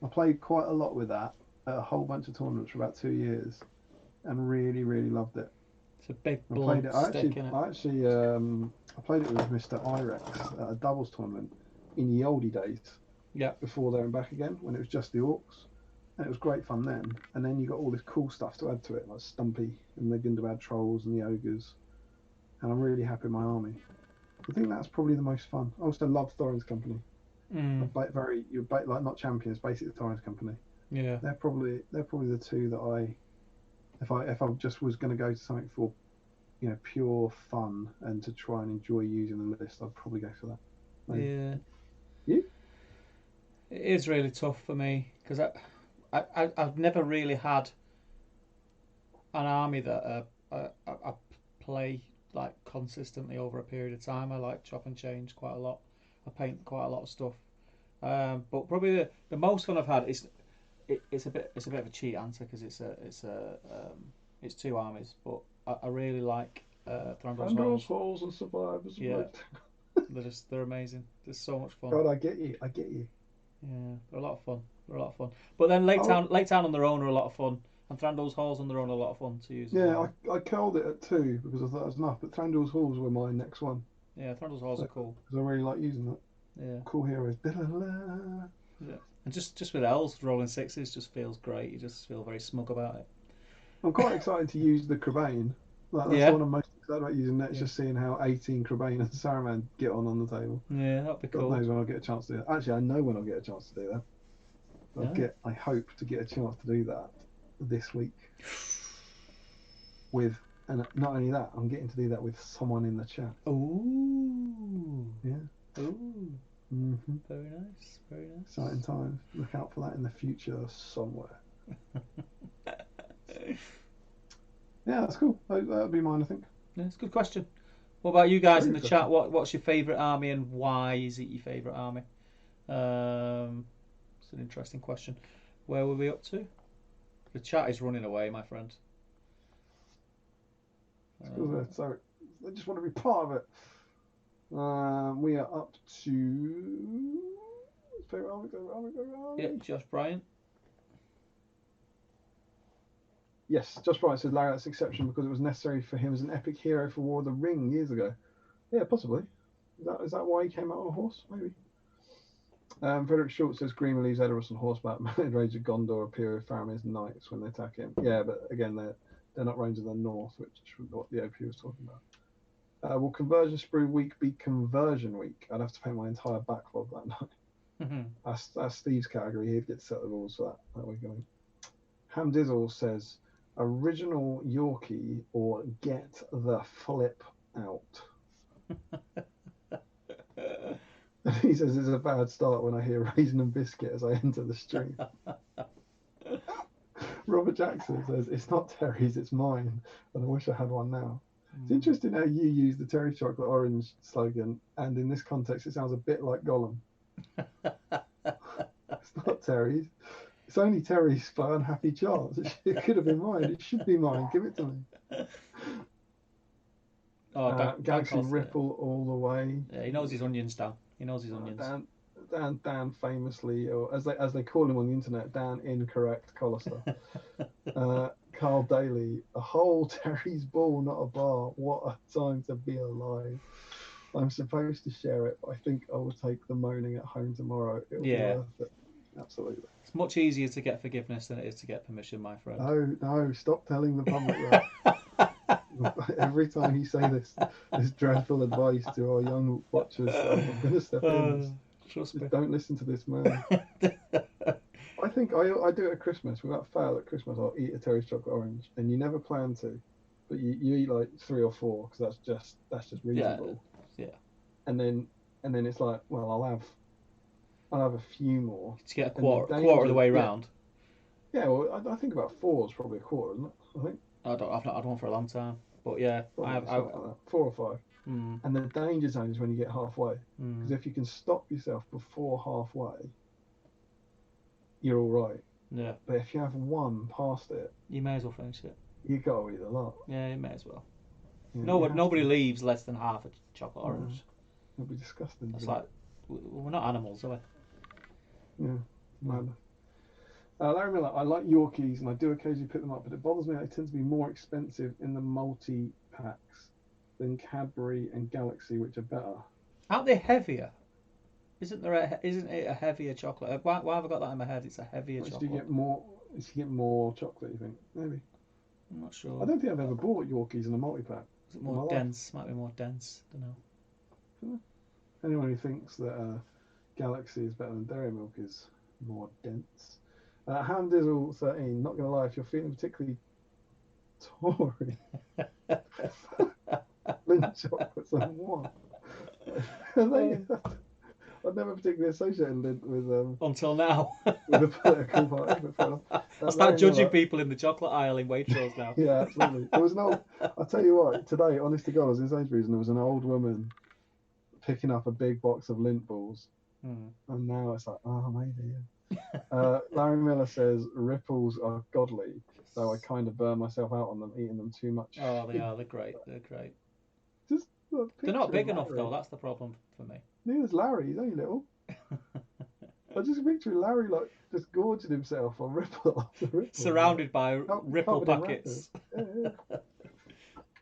I played quite a lot with that at a whole bunch of tournaments for about 2 years, and really, really loved it. It's a big I played blunt it. I stick, innit? I played it with Mr. Irex at a doubles tournament in the oldie days. Yeah. Before there and back again, when it was just the orcs, and it was great fun then. And then you got all this cool stuff to add to it, like Stumpy and the Gundabad trolls and the ogres. And I'm really happy with my army. I think that's probably the most fun. I also love Thorin's Company. Like not champions, basically Thorin's Company. Yeah. They're probably the two that if I just was going to go to something for, pure fun and to try and enjoy using the list, I'd probably go for that. Yeah. You? It is really tough for me because I've never really had an army that I play like consistently over a period of time. I like chop and change quite a lot. I paint quite a lot of stuff. But probably the most fun I've had is it's a bit of a cheat answer because it's two armies, but I really like Thranduil's Halls and Survivors. Yeah, they're amazing. They're so much fun. God, I get you. Yeah, they're a lot of fun. But then Lake Town on their own are a lot of fun, and Thranduil's Halls on their own are a lot of fun to use. Yeah, well. I curled it at 2 because I thought that was enough. But Thranduil's Halls were my next one. Yeah, Thranduil's Halls are cool. Because I really like using that. Yeah. Cool heroes. Yeah. And just with elves rolling sixes just feels great. You just feel very smug about it. I'm quite excited to use the Crabane. That's the one I'm most excited about using next. Just seeing how 18 Crabane and Saruman get on the table. Yeah, that'd be cool. God knows when I'll get a chance to do that. Actually, I know when I'll get a chance to do that. I hope to get a chance to do that this week. And not only that, I'm getting to do that with someone in the chat. Ooh. Yeah. Ooh. Mm-hmm. Very nice. Very nice. Exciting times. Look out for that in the future somewhere. Yeah, that's cool. That'd be mine, I think. Yeah, it's a good question. What about you guys in the chat? What's your favourite army and why is it your favourite army? It's an interesting question. Where were we up to? The chat is running away, my friend. So I just want to be part of it. We are up to favorite army. Yeah, Josh Bryant. Yes, Josh Bryant says Lariat's exception because it was necessary for him as an epic hero for War of the Ring years ago. Yeah, possibly. Is that why he came out on a horse? Maybe. Frederick Schultz says Green leaves Edoras on horseback. Rage of Gondor appear with Faramir's knights when they attack him. Yeah, but again, they're not Rangers of the North, which is what the OP was talking about. Will Conversion Sprue week be Conversion week? I'd have to paint my entire backlog that night. That's Steve's category. He'd get to set the rules for that week. Ham Dizzle says original Yorkie or get the flip out. He says it's a bad start when I hear Raisin and Biscuit as I enter the stream. Robert Jackson says it's not Terry's, it's mine, and I wish I had one now. It's interesting how you use the Terry Chocolate Orange slogan, and in this context, it sounds a bit like Gollum. It's not Terry's. It's only Terry's by unhappy chance. It could have been mine. It should be mine. Give it to me. Galaxy Ripple all the way. Yeah, he knows his onions, Dan. He knows his onions. Dan famously, or as they call him on the internet, Dan Incorrect Collister. Carl Daly, a whole Terry's ball, not a bar. What a time to be alive. I'm supposed to share it, but I think I will take the moaning at home tomorrow. It'll be worth it. Absolutely. It's much easier to get forgiveness than it is to get permission, my friend. No, stop telling the public that. Every time you say this dreadful advice to our young watchers, I'm going to step in. Trust me. Don't listen to this man. I think I do it at Christmas. Without fail, at Christmas, I'll eat a Terry's chocolate orange, and you never plan to. but you eat like 3 or 4 because that's just reasonable. Yeah. And then it's like, well, I'll have a few more. To get a And the quarter of the way yeah, round. yeah. Well, I think about 4 is probably a quarter, isn't it? I think I've not had one for a long time, but yeah, I probably have. something like that, 4 or 5. Mm, And the danger zone is when you get halfway, because mm, if you can stop yourself before halfway, you're all right. yeah, But if you have one past it, you may as well finish it. you got to eat a lot. Yeah, you may as well. You have Nobody to. leaves less than half a chocolate No, orange. it'll be disgusting. That's like we're not animals, are we? Yeah, Mm. madness. Larry Miller, I like Yorkies and I do occasionally pick them up, but it bothers me they tend to be more expensive in the multi packs than Cadbury and Galaxy, which are better. Aren't they heavier? Isn't it a heavier chocolate? Why have I got that in my head? It's a heavier Which do you chocolate. get more? If you get more chocolate, you think maybe? I'm not I sure. don't think I've ever bought Yorkies in a multi pack Is it in my more life. dense? Might be more dense. Don't know. Anyone who thinks that Galaxy is better than Dairy Milk is more dense. Ham Dizzle 13. Not gonna lie, if you're feeling particularly Tory, Lindt chocolates and what? I've never particularly associated Lindt with Until now. with a political party, but fair enough. I'll start Larry judging Miller, people in the chocolate aisle in Waitrose now. yeah, absolutely. There was no. I'll tell you what. Today, honest to God, I was in Sainsbury's and there was an old woman picking up a big box of Lindt balls, Hmm. and now it's like, oh, maybe. Larry Miller says ripples are godly, though I kind of burn myself out on them, eating them too much. Oh, they are. They're great. They're great. Just They're not big enough Larry. though. That's the problem for me. Neither's Larry. He's only little. I just picture Larry like just gorging himself on ripple after ripple. Surrounded by ripple covered in packets. Yeah.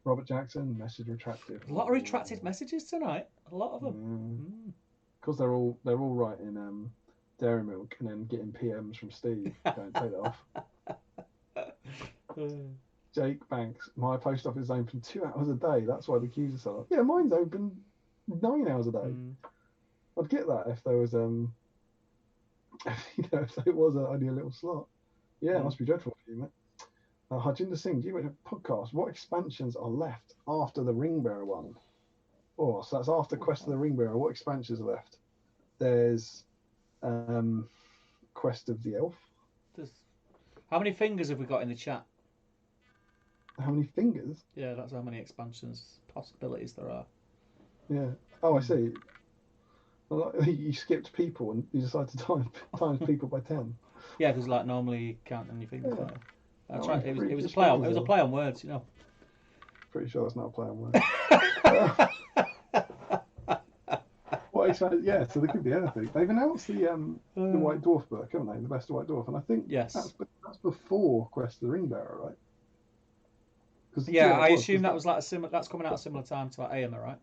Robert Jackson, message retracted. A lot of retracted messages tonight. A lot of them. Because they're all writing Dairy Milk and then getting PMs from Steve going take that off. Jake Banks, my post office is open 2 hours a day. That's why the queues are so long. Yeah, mine's open 9 hours a day. I'd get that if there was if there was only a little slot. Yeah, it must be dreadful for you, mate. Harjinder Singh, GBHL podcast. What expansions are left after the Ring Bearer one? Oh, so that's after Quest of the Ring Bearer. What expansions are left? There's Quest of the Elf. How many fingers have we got in the chat? How many fingers? Yeah, that's how many expansions possibilities there are. Yeah. Oh, I see. You skipped people and you decided to times people by 10. Yeah, because like normally you count on your fingers. Yeah. That's right. It was a play on. It was a play on words, you know. Pretty sure that's not a play on words. What expansion? Yeah, so there could be anything. They've announced the White Dwarf book, haven't they? The Best of White Dwarf, and I think that's before Quest of the Ring Bearer, right? Yeah, I assume that was like that's coming out at a similar time to like AMA, right?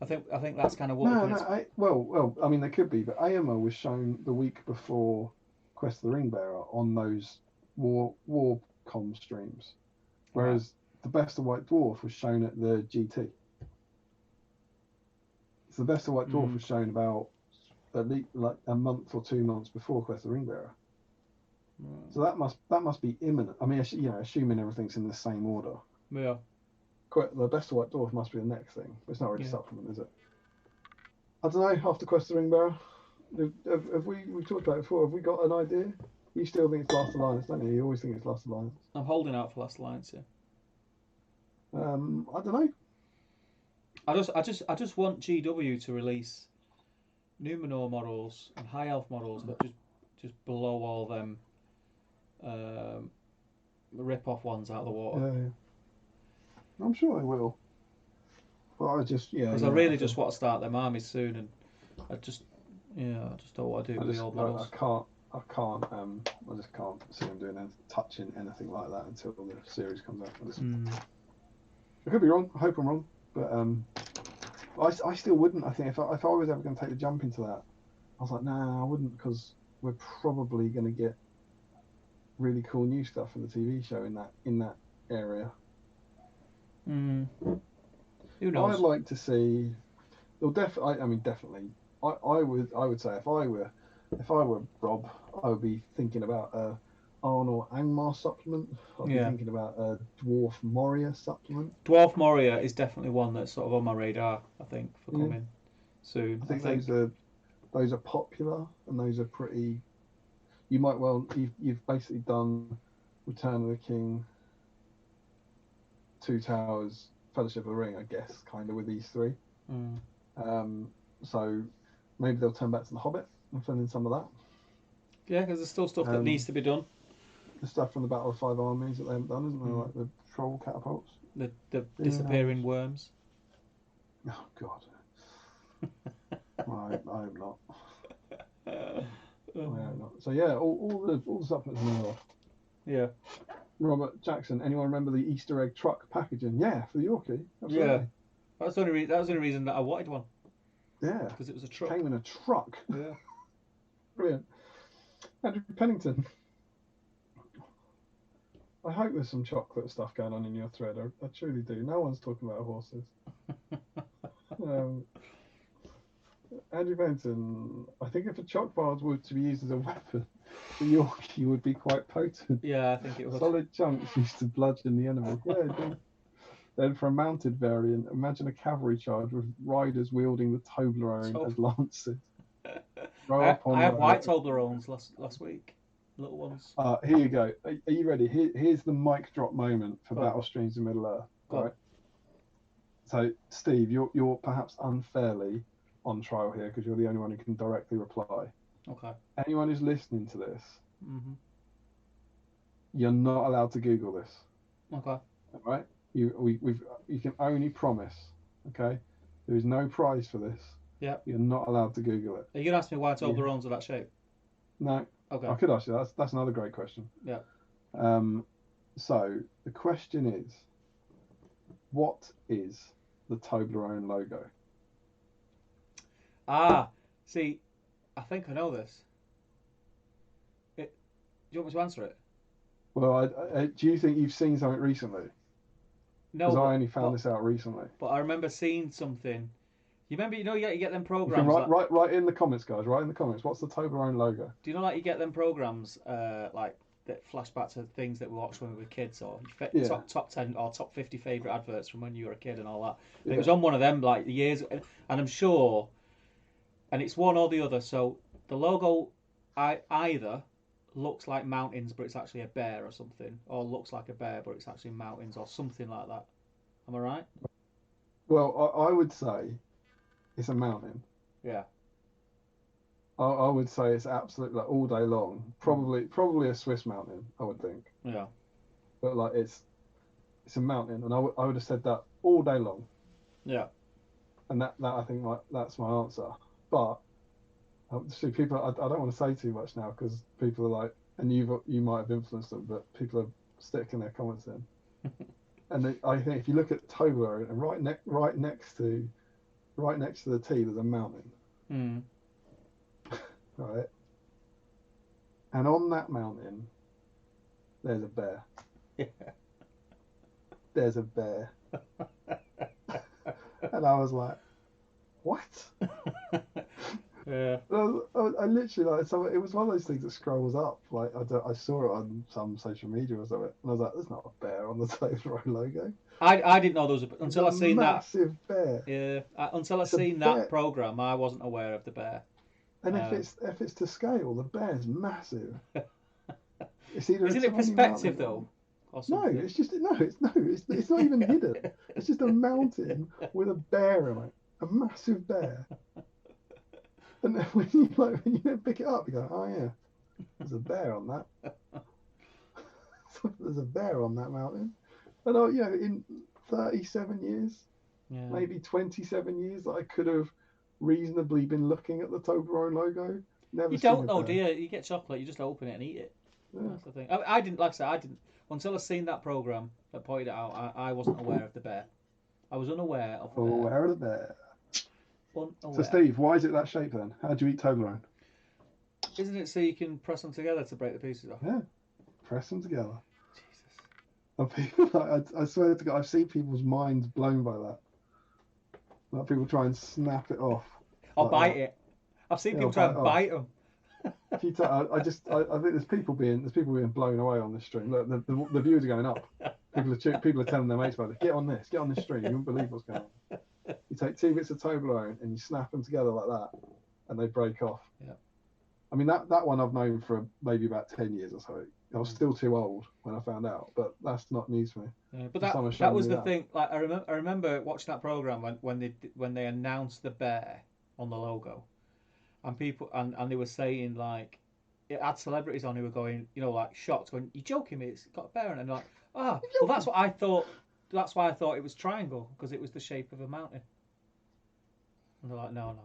I think that's kind of what. Well, I mean, there could be, but AMA was shown the week before Quest of the Ring Bearer on those Warcom streams, whereas the Best of White Dwarf was shown at the GT. So the Best of White Dwarf was shown about at least like a month or 2 months before Quest of the Ring Bearer. So that must be imminent. I mean, assuming everything's in the same order. Yeah. The Best of White Dwarf must be the next thing. It's not really a supplement, is it? I don't know. After Quest of the Ring Bearer, have we've talked about it before? Have we got an idea? You still think it's Last Alliance, don't you? You always think it's Last Alliance. I'm holding out for Last Alliance, yeah. I don't know. I just want GW to release Numenor models and High Elf models that just blow all them rip-off ones out of the water. Yeah. I'm sure they will. But I just because I really just want to start them armies soon, and I just don't want to do it with the old models. I just can't see them touching anything like that until the series comes out. I could be wrong. I hope I'm wrong, but I still wouldn't. I think if I was ever going to take the jump into that, I was like, nah, I wouldn't, because we're probably going to get really cool new stuff for the TV show in that area. Who knows? I'd like to see. Well, definitely. I would say if I were Rob, I would be thinking about Arnold Angmar supplement. I'll be Yeah. thinking about a Dwarf Moria supplement. Dwarf Moria is definitely one that's sort of on my radar, I think, for Yeah, coming soon. I I think think. those are popular and those are pretty. You might well you've basically done Return of the King, Two Towers, Fellowship of the Ring, I guess, kind of with these three. Mm. So maybe they'll turn back to the Hobbit and fill in some of that. Yeah, because there's still stuff that needs to be done. The stuff from the Battle of Five Armies that they haven't done, isn't there? Mm. Like the troll catapults. The disappearing worms. Oh God. I am not. I am not. So yeah, all the supplements in there. Yeah. Robert Jackson. Anyone remember the Easter egg truck packaging? Yeah, for the Yorkie. Absolutely. Yeah. That was the only reason that I wanted one. Yeah. Because it was a truck. Came in a truck. Yeah. Brilliant. Andrew Pennington. I hope there's some chocolate stuff going on in your thread. I truly do. No one's talking about horses. Andrew Benton, I think if a chalk bars were to be used as a weapon, the Yorkie would be quite potent. Yeah, I think it would. Solid chunks used to bludgeon the enemy. Yeah, indeed. Then for a mounted variant, imagine a cavalry charge with riders wielding the Toblerone as lances. I had white Toblerones last week. Little ones. Here you go. Are you ready? Here's the mic drop moment for Battle Streams in Middle Earth. Right. So, Steve, you're perhaps unfairly on trial here because you're the only one who can directly reply. Okay. Anyone who's listening to this, mm-hmm. You're not allowed to Google this. Okay. All right. You can only promise. Okay. There is no prize for this. Yeah. You're not allowed to Google it. Are you gonna ask me why Toblerones are that shape? No. Okay. I could ask you. That's another great question. Yeah. So the question is, what is the Toblerone logo? See, I think I know this. Do you want me to answer it? Well, do you think you've seen something recently? No. Because I only found this out recently. But I remember seeing something. You remember, you get them programs. You can write in the comments, guys. Write in the comments. What's the Toblerone logo? Do you know, like, you get them programs, like that flash back to things that we watched when we were kids, or top 10 or top 50 favorite adverts from when you were a kid and all that. And it was on one of them like years, and I'm sure, and it's one or the other. So the logo, either looks like mountains, but it's actually a bear or something, or looks like a bear, but it's actually mountains or something like that. Am I right? Well, I would say it's a mountain. Yeah. I would say it's absolutely like all day long. Probably a Swiss mountain, I would think. Yeah. But like it's a mountain, and I would have said that all day long. Yeah. And that I think that's my answer. But see, people, I don't want to say too much now because people are like, and you might have influenced them, but people are sticking their comments in. And I think if you look at Toblerone, and right next to the T, there's a mountain. Mm. Right. And on that mountain, there's a bear. Yeah. There's a bear. And I was like, what? Yeah. I literally like it was one of those things that scrolls up. Like I saw it on some social media or something, and I was like, "There's not a bear on the Toblerone logo." I didn't know there was until I seen massive bear. Yeah, until I seen that program, I wasn't aware of the bear. And if it's to scale, the bear's massive. It's either Isn't it perspective though? No, it's not even hidden. It's just a mountain with a bear on it, a massive bear. And then when you pick it up, you go, oh yeah, there's a bear on that. There's a bear on that mountain. And in 37 years, maybe 27 years, that I could have reasonably been looking at the Toblerone logo. Never. You don't know, do you? You get chocolate, you just open it and eat it. Yeah. That's the thing. I didn't, like I said, I didn't until I seen that program that pointed it out. I wasn't aware of the bear. I was unaware of the bear. Aware of the bear. Unaware. So Steve, why is it that shape then? How do you eat Toblerone? Isn't it so you can press them together to break the pieces off? Yeah, press them together. Jesus. And people, I swear to God, I've seen people's minds blown by that. Like people try and snap it off. Or bite it. I've seen people try and bite them. I think there's people being blown away on this stream. Look, the views are going up. People are telling their mates about it. Get on this stream. You won't believe what's going on. You take 2 bits of Toblerone and you snap them together like that, and they break off. Yeah. I mean that one I've known for maybe about 10 years or so. I was still too old when I found out, but that's not news for me. Yeah, but that was the thing. Like I remember watching that program when they announced the bear on the logo, and people and they were saying like it had celebrities on who were going, like shocked, going, "You're joking me? It's got a bear," and like, well, that's what I thought. That's why I thought it was triangle, because it was the shape of a mountain. And they're like, no.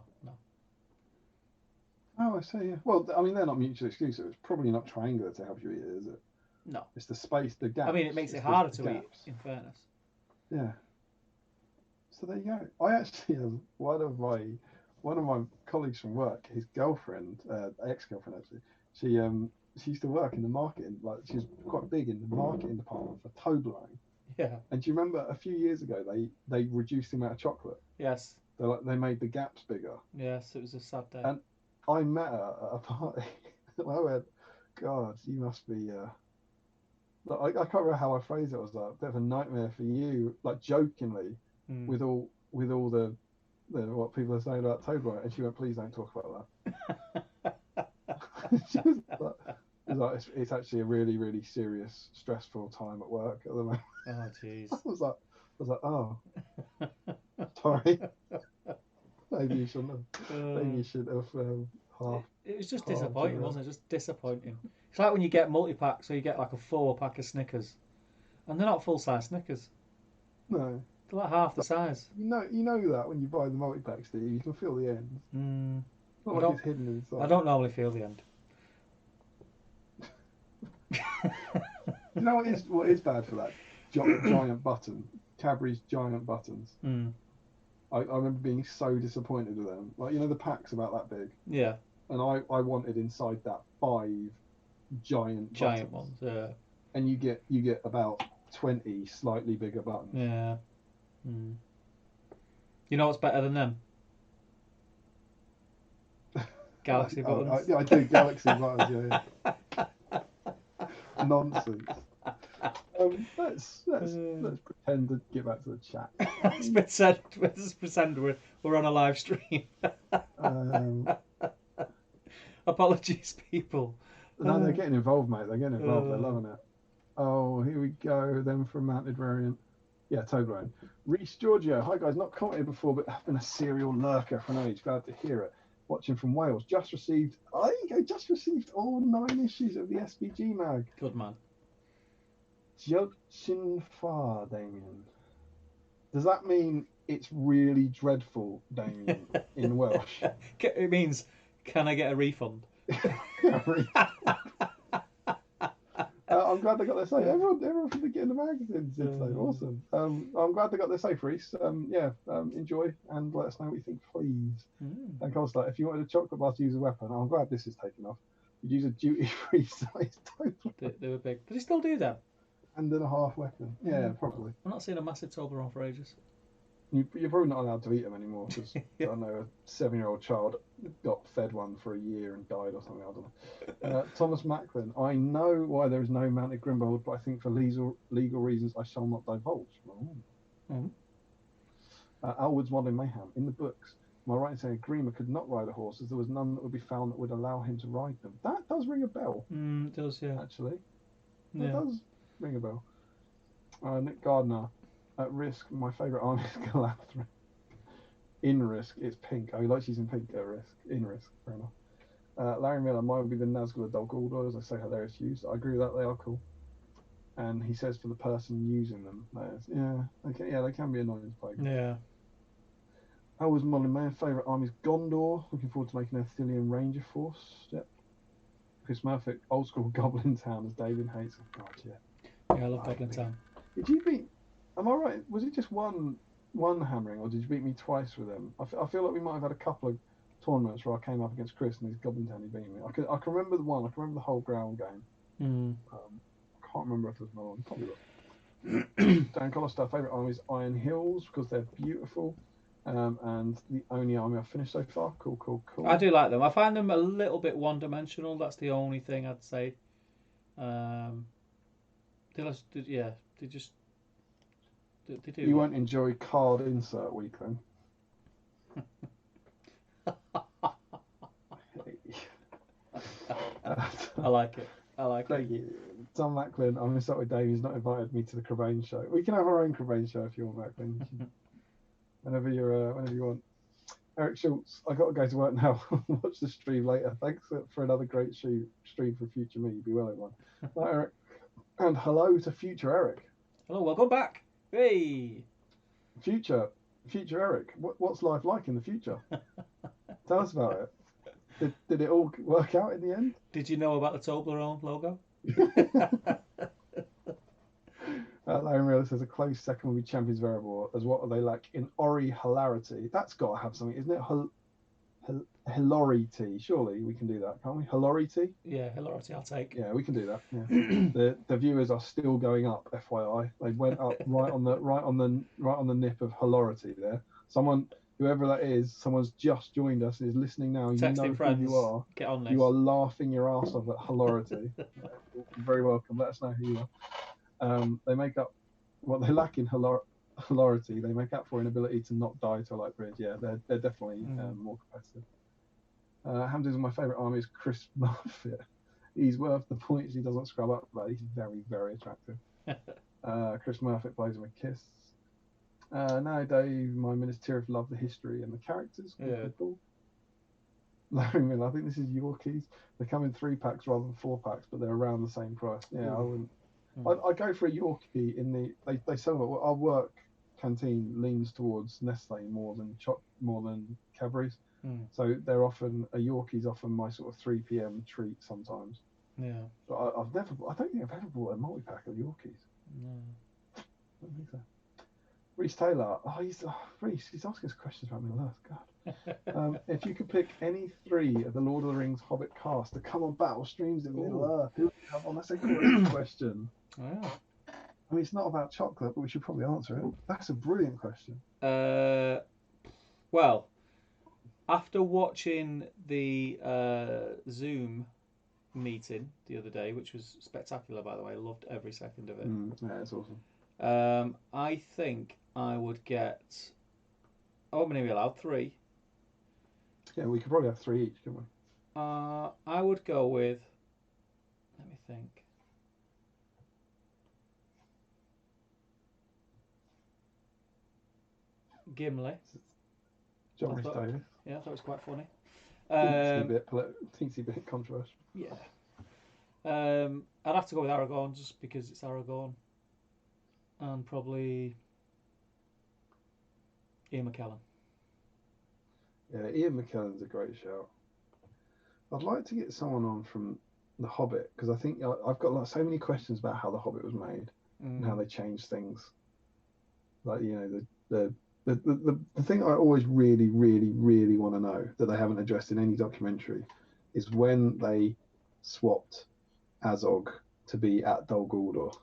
Oh, I see. Yeah. Well, I mean, they're not mutually exclusive. It's probably not triangular to help you eat it, is it? No. It's the space, the gaps. I mean, it makes it harder to eat, in fairness. Yeah. So there you go. I actually have one of my colleagues from work, his girlfriend, ex-girlfriend actually. She used to work in the marketing, like she was quite big in the marketing department for Toblerone. Yeah. And do you remember a few years ago they reduced the amount of chocolate? Yes. They made the gaps bigger. Yes, it was a sad day. And I met her at a party. And I went, God, you must be. I can't remember how I phrased it. It was like a bit of a nightmare for you, like jokingly, with all the what people are saying about Toblerone. And she went, please don't talk about that. She was like, it's actually a really, really serious, stressful time at work at the moment. Oh, jeez. I was like, oh, sorry. Maybe you shouldn't have. Maybe you should have. It was just disappointing, wasn't it? Just disappointing. It's like when you get multi-packs, so you get like a 4-pack of Snickers, and they're not full-size Snickers. No. They're like half the size. You know that when you buy the multi-packs, you can feel the end. Not like it's hidden inside. I don't normally feel the end. You know what is bad for that? Giant button. Cadbury's giant buttons. I remember being so disappointed with them. Like, the pack's about that big. Yeah. And I wanted inside that 5 giant ones. Yeah. And you get about 20 slightly bigger buttons. Yeah. You know what's better than them? Galaxy buttons. I do Galaxy buttons. Yeah. Nonsense. Let's pretend to get back to the chat. let's pretend we're on a live stream. Apologies, people. No, they're getting involved, mate. They're getting involved. They're loving it. Oh, here we go. Then for a mounted variant. Yeah, Toblerone. Reese Giorgio. Hi, guys. Not commented before, but I've been a serial lurker for an age. Glad to hear it. Watching from Wales. Just received all 9 issues of the SBG mag. Good man. Judging far, Damien. Does that mean it's really dreadful, Damien, in Welsh? It means, can I get a refund? I'm glad they got their safe. Everyone from the Get in the Magazine did so. Awesome. I'm glad they got their safe, Reese. Enjoy and let us know what you think, please. And Costa, if you wanted a chocolate bar to use a weapon, I'm glad this is taken off. You'd use a duty-free size Toblerone. They were big. Does he still do that? And then a half weapon. Yeah, probably. I'm not seeing a massive Toblerone for ages. You're probably not allowed to eat them anymore because I know a 7-year-old child got fed one for a year and died or something. I don't know. Thomas Macklin. I know why there is no mounted Grimbold, but I think for legal reasons I shall not divulge. Alwood's Modeling Mayhem. In the books, am I right in saying Grima could not ride a horse as there was none that would be found that would allow him to ride them? That does ring a bell. It does, yeah. Actually. That does ring a bell. Nick Gardner. At Risk, my favourite army is Galadriel. In Risk, it's pink. Oh, he likes using pink at Risk. In Risk, fair enough. Larry Miller, mine would be the Nazgul Dog Gauldors. I say hilarious use. I agree with that, they are cool. And he says for the person using them, they can be annoying to play. Yeah. I was modeling my favourite army is Gondor. Looking forward to making a Thilian Ranger Force. Yep. Chris Murphy, old school Goblin Town as David hates. God, yeah. Yeah, I love Goblin Town. Did you beat? Am I right? Was it just one hammering, or did you beat me twice with them? I feel like we might have had a couple of tournaments where I came up against Chris and his Goblin Town, he beat me. I can remember the one. I can remember the whole ground game. I can't remember if there was another one. Probably not. Dan Collister, favourite armies, Iron Hills, because they're beautiful. And the only army I've finished so far. Cool, cool, I cool. do like them. I find them a little bit one-dimensional. That's the only thing I'd say. Um, yeah, they just they do. You won't enjoy card insert week then. I like it. I like Thank it. you. Tom Macklin, I'm in with Dave. He's not invited me to the Cobain show. We can have our own Cobain show if you want, Macklin. Whenever you want. Eric Schultz, I got to go to work now. Watch the stream later. Thanks for another great stream for future me. Be well, everyone. Bye, Eric. And hello to future Eric. Hello, welcome back. Hey. Future Eric. What's life like in the future? Tell us about it. Did it all work out in the end? Did you know about the Toblerone logo? Larry Miller says a close second will be Champions Variable, as what are they like in Ori hilarity? That's got to have something, isn't it? Hilarity. Surely we can do that, can't we? Hilarity? Yeah, hilarity. I'll take. Yeah, we can do that. Yeah. the viewers are still going up. FYI, they went up right on the nip of hilarity there. Whoever that is, someone's just joined us and is listening now. You Texting know friends. who you are. Get on this. You are laughing your ass off at hilarity. You're very welcome. Let us know who you are. They make up what they lack in hilarity. They make up for inability to not die to a light bridge. Yeah, they're definitely more competitive. Hamza's my favourite army is Chris Murphy. He's worth the points. He doesn't scrub up, but he's very, very attractive. Chris Murphy plays him a kiss. No, Dave, my Minister love the history and the characters. Yeah. Cool. Larry Miller, I think this is Yorkies. They come in 3-packs rather than 4-packs, but they're around the same price. Yeah, I wouldn't. I go for a Yorkie in the. They sell them. Our work canteen leans towards Nestle more than Cadbury's. So they're often a Yorkie's often my sort of 3 p.m. treat sometimes. Yeah. But I don't think I've ever bought a multi-pack of Yorkies. No. I don't think so. Reese Taylor. Reese, he's asking us questions about Middle Earth. God. If you could pick any 3 of the Lord of the Rings Hobbit cast to come on battle streams in Middle Earth, who would you have on? That's a great question. Yeah. I mean, it's not about chocolate, but we should probably answer it. That's a brilliant question. Well, after watching the Zoom meeting the other day, which was spectacular, by the way, I loved every second of it. Yeah, it's awesome. I think I would get. How many are we allowed? 3. Yeah, we could probably have 3 each, couldn't we? I would go with. Let me think. Gimli. John Rhys Davies. Yeah, I thought it was quite funny. Teensy bit controversial. Yeah. I'd have to go with Aragorn just because it's Aragorn. And probably Ian McKellen. Yeah, Ian McKellen's a great shout. I'd like to get someone on from The Hobbit because I think I've got so many questions about how The Hobbit was made and how they changed things. Like the thing I always really, really, really want to know that they haven't addressed in any documentary is when they swapped Azog to be at Dol Guldur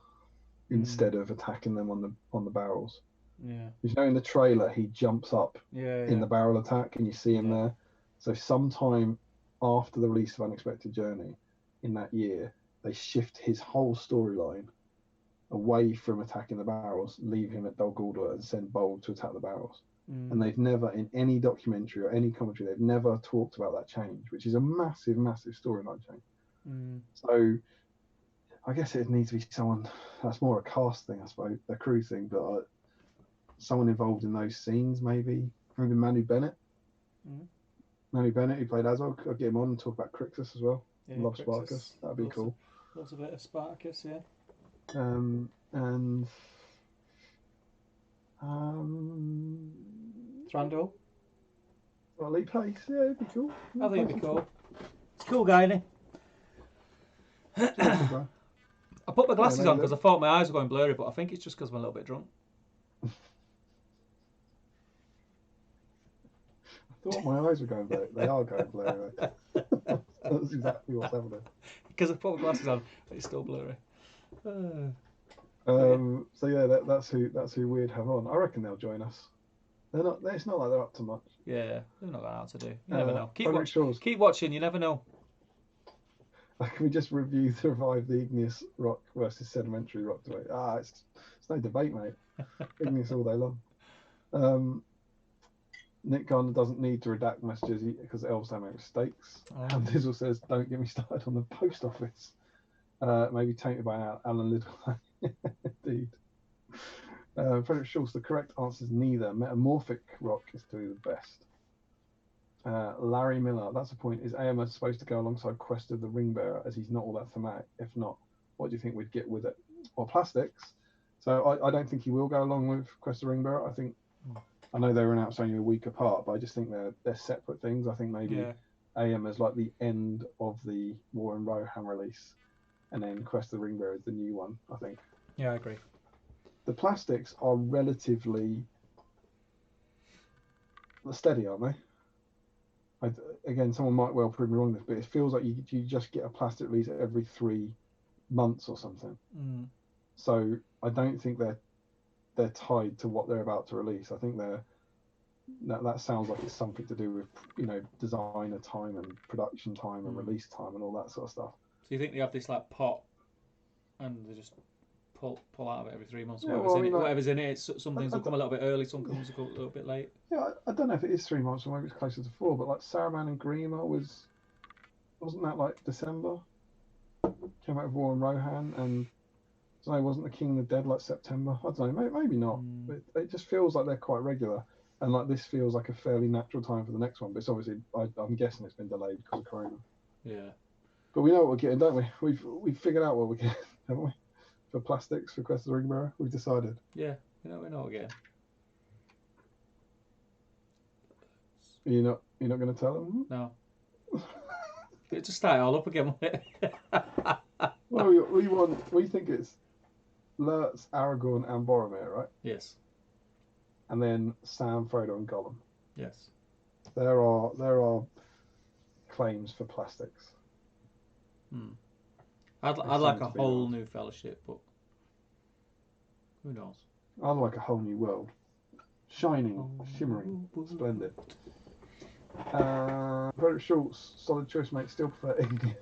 instead of attacking them on the barrels. Yeah. You in the trailer he jumps up in the barrel attack and you see him there. So sometime after the release of Unexpected Journey in that year, they shift his whole storyline away from attacking the barrels, leave him at Dol Guldur and send Bold to attack the barrels. And they've never, in any documentary or any commentary, they've never talked about that change, which is a massive, massive storyline change. So I guess it needs to be someone that's more a cast thing, I suppose, a crew thing, but someone involved in those scenes, maybe Manu Bennett. Manu Bennett, who played Azog. I'll get him on and talk about Crixus as well. Love Crixus. Spartacus. That'd be cool. Lots of it of Spartacus, yeah. And Thranduil. Well, Lee Pace, yeah, it'd be cool. I think it'd be cool. It's a cool guy, isn't he? I put my glasses on because I thought my eyes were going blurry, but I think it's just because I'm a little bit drunk. I thought my eyes were going blurry. They are going blurry. That's exactly what's happening. Because I put my glasses on, but it's still blurry. So yeah, that's who we'd have on. I reckon they'll join us. They're not. It's not like they're up to much. Yeah, they've not got out to do. You never know. Frederick Shaw's. Keep watching. You never know. Can we just review the revive the igneous rock versus sedimentary rock debate? It's no debate, mate. Igneous all day long. Nick Garner doesn't need to redact messages because elves don't make mistakes. Oh. And Dizzle says, "Don't get me started on the post office." Maybe tainted by Alan Liddell. Indeed. Frederick Schultz, the correct answer is neither. Metamorphic rock is to be the best. Larry Miller, that's the point. Is AMS supposed to go alongside Quest of the Ring Bearer as he's not all that thematic? If not, what do you think we'd get with it? Well, plastics. So I don't think he will go along with Quest of the Ring Bearer. I think I know they were announced only a week apart, but I just think they're separate things. I think maybe AM is like the end of the War in Rohan release, and then Quest of the Ring Bearer is the new one. I think. Yeah, I agree. The plastics are relatively steady, aren't they? Again, someone might well prove me wrong this, but it feels like you just get a plastic release every 3 months or something. So I don't think they're tied to what they're about to release. I think that sounds like it's something to do with designer time and production time and release time and all that sort of stuff. So you think they have this like pot, and they just pull out of it every 3 months? Yeah, whatever's in it, some things will come a little bit early, some comes a little bit late. Yeah, I don't know if it is 3 months or maybe it's closer to 4, but like Saruman and Grima wasn't that like December? Came out of War and Rohan, and I don't know, wasn't the King of the Dead like September? I don't know, maybe not. But it just feels like they're quite regular, and like this feels like a fairly natural time for the next one. But it's obviously, I'm guessing it's been delayed because of Corona. Yeah. But we know what we're getting, don't we? We've figured out what we're getting, haven't we? For plastics, for Quest of the Ring Bearer, we've decided. Yeah, we know what we're getting. You're not going to tell them? No. Just start it all up again. Well, we think it's Lurtz, Aragorn, and Boromir, right? Yes. And then Sam, Frodo, and Gollum. Yes. There are claims for plastics. I'd like a whole new Fellowship, but who knows? I'd like a whole new world, shining, shimmering, splendid. Frederick Schultz, solid choice, mate. Still prefer Igneous.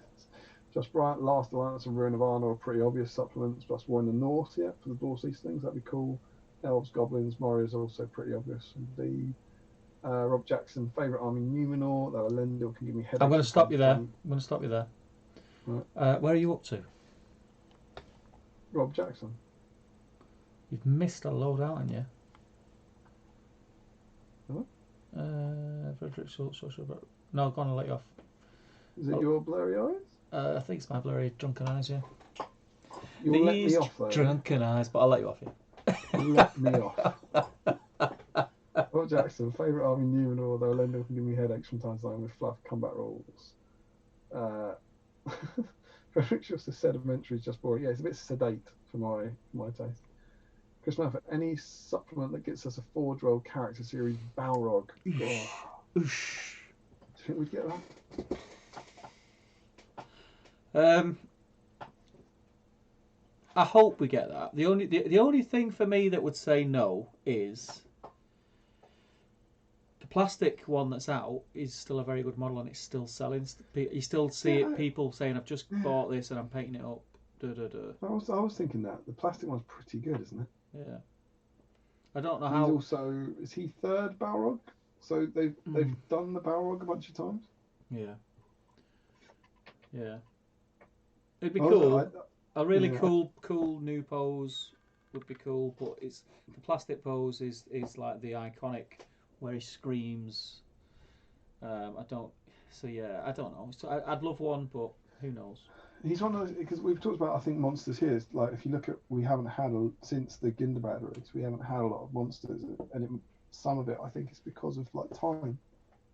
Josh Bryant, Last Alliance, and Ruin of Arnor are pretty obvious supplements. Plus War in the North, yeah, for the Dwarf things, that'd be cool. Elves, Goblins, Warriors are also pretty obvious indeed. Rob Jackson, favourite army Numenor, though Elendil can give me headaches. I'm going to stop you there. Right. Where are you up to? Rob Jackson. You've missed a load out, haven't you? What? Frederick Schultz, no, go on, I'll let you off. Is it your blurry eyes? I think it's my blurry drunken eyes, yeah. You'll let me off, though. Drunken eyes, but I'll let you off, yeah. You'll let me off. Rob Jackson, favourite army Numenor, though Elendil can give me headaches from time to time with fluff combat rules. Frederick Schultz, the sedimentary is just boring. Yeah, it's a bit sedate for my taste. Chris Murphy, any supplement that gets us a Forge World character series Balrog? Do you think we'd get that? I hope we get that. The only thing for me that would say no is the plastic one that's out is still a very good model and it's still selling. You still see people saying, "I've just bought this and I'm painting it up." I was thinking that the plastic one's pretty good, isn't it? Yeah. I don't know how. Is he third Balrog? So they've done the Balrog a bunch of times. Yeah. Yeah. It'd be cool. A really cool new pose would be cool, but it's the plastic pose is like the iconic where he screams. I don't know. So I'd love one, but who knows? He's one of those, because we've talked about, I think, monsters here. Like, if you look at, we haven't had since the Gundabad release, we haven't had a lot of monsters, and some of it, I think, is because of like time.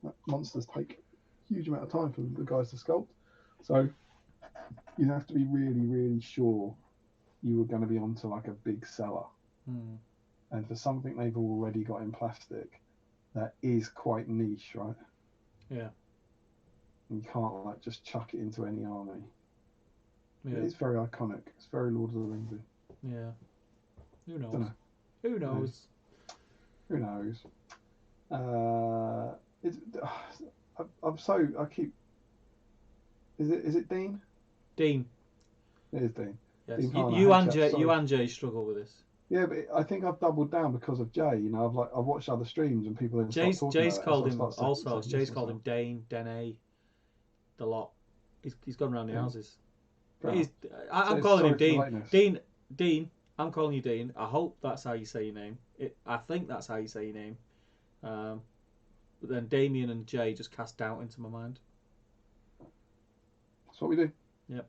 Like, monsters take a huge amount of time for the guys to sculpt, so you have to be really, really sure you were going to be onto like a big seller. And for something they've already got in plastic, that is quite niche, right? Yeah. And you can't like just chuck it into any army. Yeah. It's very iconic. It's very Lord of the Ringsy. Yeah. Who knows? Who knows? Who knows? It's, I'm so I keep. Is it Dean? Dean. It is Dean. Yes. Dean Harner. You Hey, and chaps, Jay. sorry. You and Jay struggle with this. Yeah, but I think I've doubled down because of Jay. You know, I've watched other streams and people then start talking Jay's about it. called So I him start all sorts. second Jay's guessing called him myself. Dane, Dene, the lot. He's gone around the Yeah, houses. fair He's, enough. I'm Says calling him sorry for the Dean. lateness. Dean. I'm calling you Dean. I hope that's how you say your name. I think that's how you say your name. But then Damien and Jay just cast doubt into my mind. That's what we do. Yep.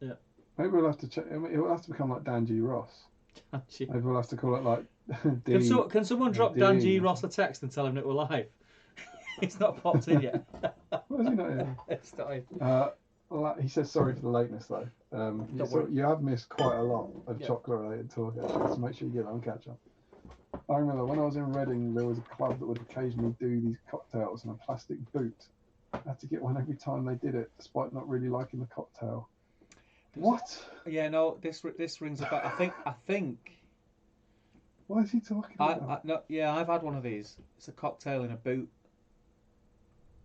Yep. Maybe we'll have to check. It will have to become like Dan G. Ross. Maybe we'll have to call it like D. Can someone drop Dan G. Ross a text and tell him that we're live? He's not popped in yet. Why is he not here? It's not in. Well, he says sorry for the lateness though. You have missed quite a lot of chocolate-related talk, actually, so make sure you get on catch up. I remember when I was in Reading, there was a club that would occasionally do these cocktails in a plastic boot. I had to get one every time they did it, despite not really liking the cocktail. What? Yeah, no, this rings a bell. I think. Why is he talking about that? I've had one of these. It's a cocktail in a boot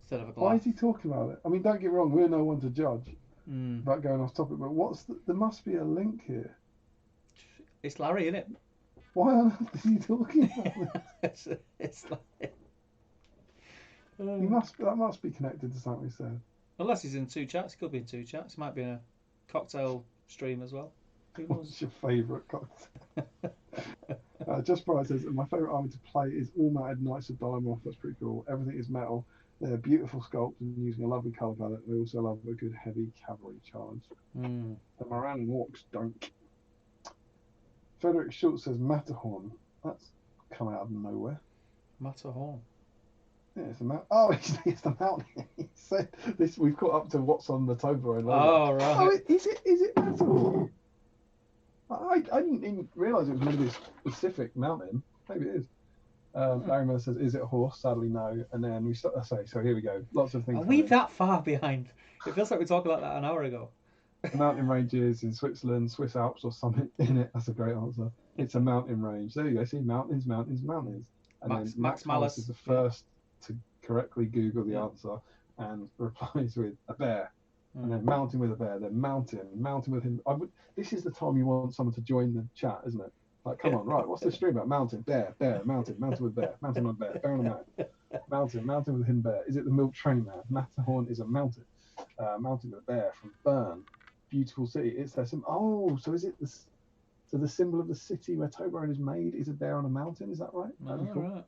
instead of a glass. Why is he talking about it? I mean, don't get me wrong, we're no one to judge But about going off topic, but there must be a link here. It's Larry, isn't it? Why on earth is he talking about this? it's like. That must be connected to something he said. Unless he's in two chats, he could be in two chats. He might be in a cocktail stream as well. Who knows? What's your favourite cocktail? Just Brian says, my favourite army to play is all matted Knights of Diamond. That's pretty cool. Everything is metal. They're beautiful sculpts and using a lovely colour palette. We also love a good heavy cavalry charge. The Moran Walks don't. Frederick Schultz says Matterhorn. That's come out of nowhere. Matterhorn. Yeah, it's a mountain. Oh, it's the mountain. He said this. We've caught up to what's on the Toblerone logo. Oh, right. Oh, is it Matterhorn? I didn't even realise it was going to be a specific mountain. Maybe it is. Larry Miller says, "Is it a horse?" Sadly, no. And then we start. So here we go. Lots of things. Are we that far behind? It feels like we talked about that an hour ago. Mountain ranges in Switzerland, Swiss Alps, or something in it. That's a great answer. It's a mountain range. There you go. See, mountains. And Max then Malus is the first to correctly Google the answer and replies with a bear. And then mountain with a bear. Then mountain with him. This is the time you want someone to join the chat, isn't it? Like, come on, right? What's this stream about? Mountain, bear, mountain with bear, mountain with bear, bear on a mountain with hidden bear. Is it the Milk Train Man? Matterhorn is a mountain. Mountain with a bear from Bern. Beautiful city. It's their symbol. Oh, so is it this? So the symbol of the city where Toblerone is made is a bear on a mountain. Is that right? That'd be cool.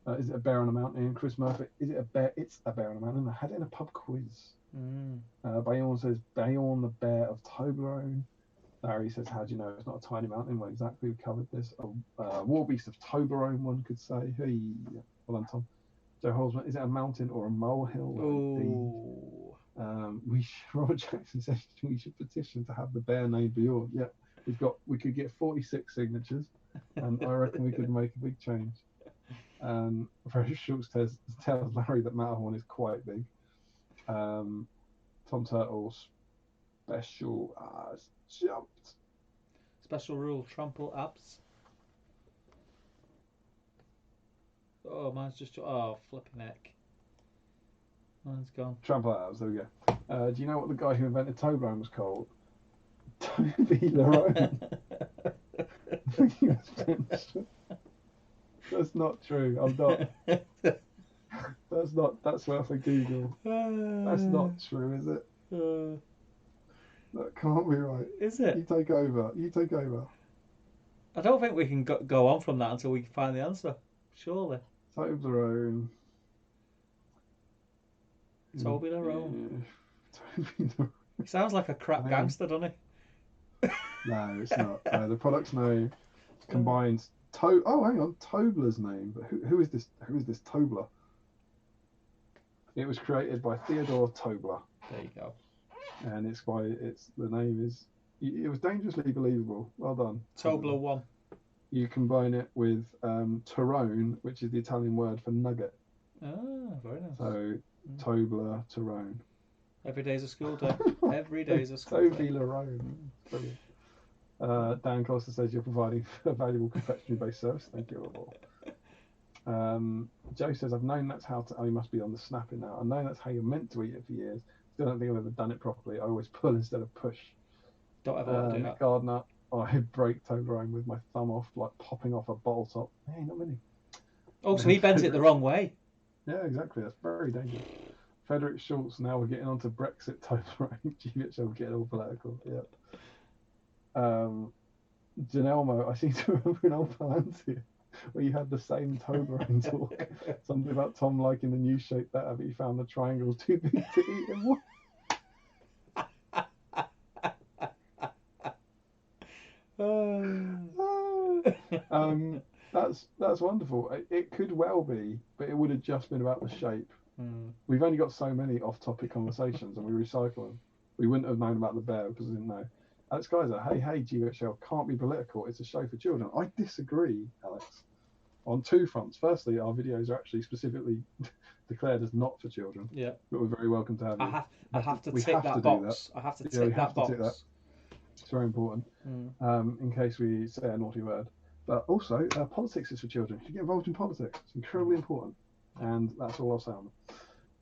Right. Is it a bear on a mountain? Chris Murphy. Is it a bear? It's a bear on a mountain. I had it in a pub quiz. Bayonne says Bayonne, the bear of Toblerone. Larry says, how do you know it's not a tiny mountain? Well, exactly, we covered this. War Beast of Toblerone, one could say. Hey, well done, Tom. Joe Holzman, is it a mountain or a molehill? Robert Jackson says we should petition to have the bear named Bjorn. Yeah, we could get 46 signatures, and I reckon we could make a big change. Fresh Schultz tells Larry that Matterhorn is quite big. Tom Turtles special jumped. Special rule: trample abs. Oh, mine's just flipping neck. Mine's gone. Trample abs. There we go. Do you know what the guy who invented Toblerone was called? Toby Larone. That's not true. I'm not. That's worth a Google. That's not true, is it? That can't be right. Is it? You take over. I don't think we can go on from that until we find the answer. Surely. Toblerone. Toby Larone. He sounds like a crap gangster, doesn't he? No, it's not. The product's name combines hang on, Tobler's name. But who is this? Who is this Tobler? It was created by Theodore Tobler. There you go. And the name is. It was dangerously believable. Well done. Tobler 1. You combine it with Torrone, which is the Italian word for nugget. Ah, very nice. So Tobler, Torrone. Every day's a school day. Every day's a school day. Toby Larone. Brilliant. Dan Costa says you're providing a valuable confectionery-based service. Thank you all. Joe says, I've known that's how to. Oh, he must be on the snapping now. I've known that's how you're meant to eat it for years. Still don't think I've ever done it properly. I always pull instead of push. Don't ever want to do Nick that. Gardner, I break Toblerone with my thumb off, like popping off a bottle top. Hey, not many. Oh, so he bends it the wrong way. Yeah, exactly. That's very dangerous. Frederick Schultz, now we're getting on to Brexit Toblerone. GBHL getting all political. Yep. Janelmo, I seem to remember an old Palantir where you had the same Toblerone talk. Something about Tom liking the new shape better, but he found the triangles too big to eat in one. That's wonderful. It could well be, but it would have just been about the shape. We've only got so many off-topic conversations, and we recycle them. We wouldn't have known about the bear because we didn't know. Alex Geyser, hey, GBHL can't be political. It's a show for children. I disagree, Alex, on two fronts. Firstly, our videos are actually specifically declared as not for children. Yeah. But we're very welcome to have you. I have to tick that box. I have to tick that box. It's very important, in case we say a naughty word. But also, politics is for children. You get involved in politics. It's incredibly important. And that's all I'll say on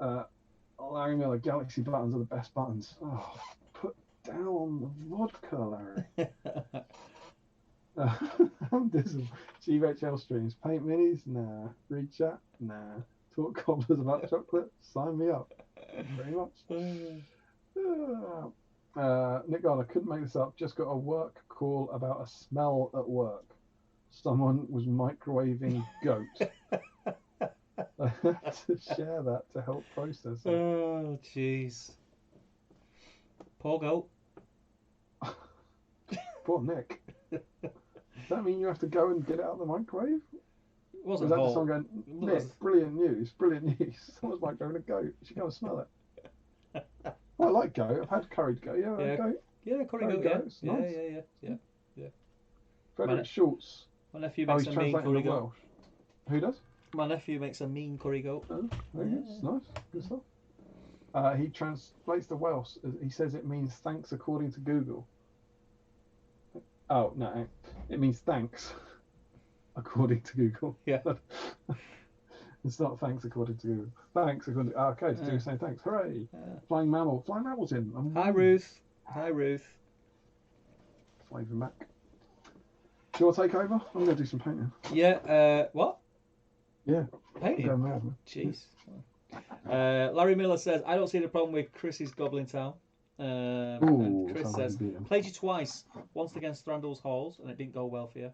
it. Larry Miller, Galaxy buttons are the best buttons. Oh, put down the vodka, Larry. I'm dismal. GBHL streams. Paint minis? Nah. Read chat? Nah. Talk cobblers about chocolate? Sign me up. Very much. Nick Garner, couldn't make this up. Just got a work call about a smell at work. Someone was microwaving goat. I had to share that to help process it. Oh, jeez. Poor goat. Poor Nick. Does that mean you have to go and get it out of the microwave? It wasn't that just someone going, Nick, was... brilliant news. Someone's microwaving a goat. You should go and smell it. I like goat. I've had curried goat. Yeah, goat. Yeah, curry goat. Yeah. Nice. Yeah. Frederick Schultz. My nephew makes a mean curry goat. Welsh. Who does? My nephew makes a mean curry goat. Oh, very good. Nice. Good stuff. He translates the Welsh. He says it means thanks according to Google. Oh, no. It means thanks according to Google. Yeah. It's not thanks according to Google. Thanks according to... okay, so you're saying thanks. Hooray. Flying Mammal. Flying Mammal's in. Hi, Ruth. Waving back. Do you want to take over? I'm going to do some painting. Yeah, what? Yeah. Painting? Jeez. Larry Miller says, I don't see the problem with Chris's Goblin Town. And Chris says, played you twice. Once against Thranduil's Halls, and it didn't go well for you.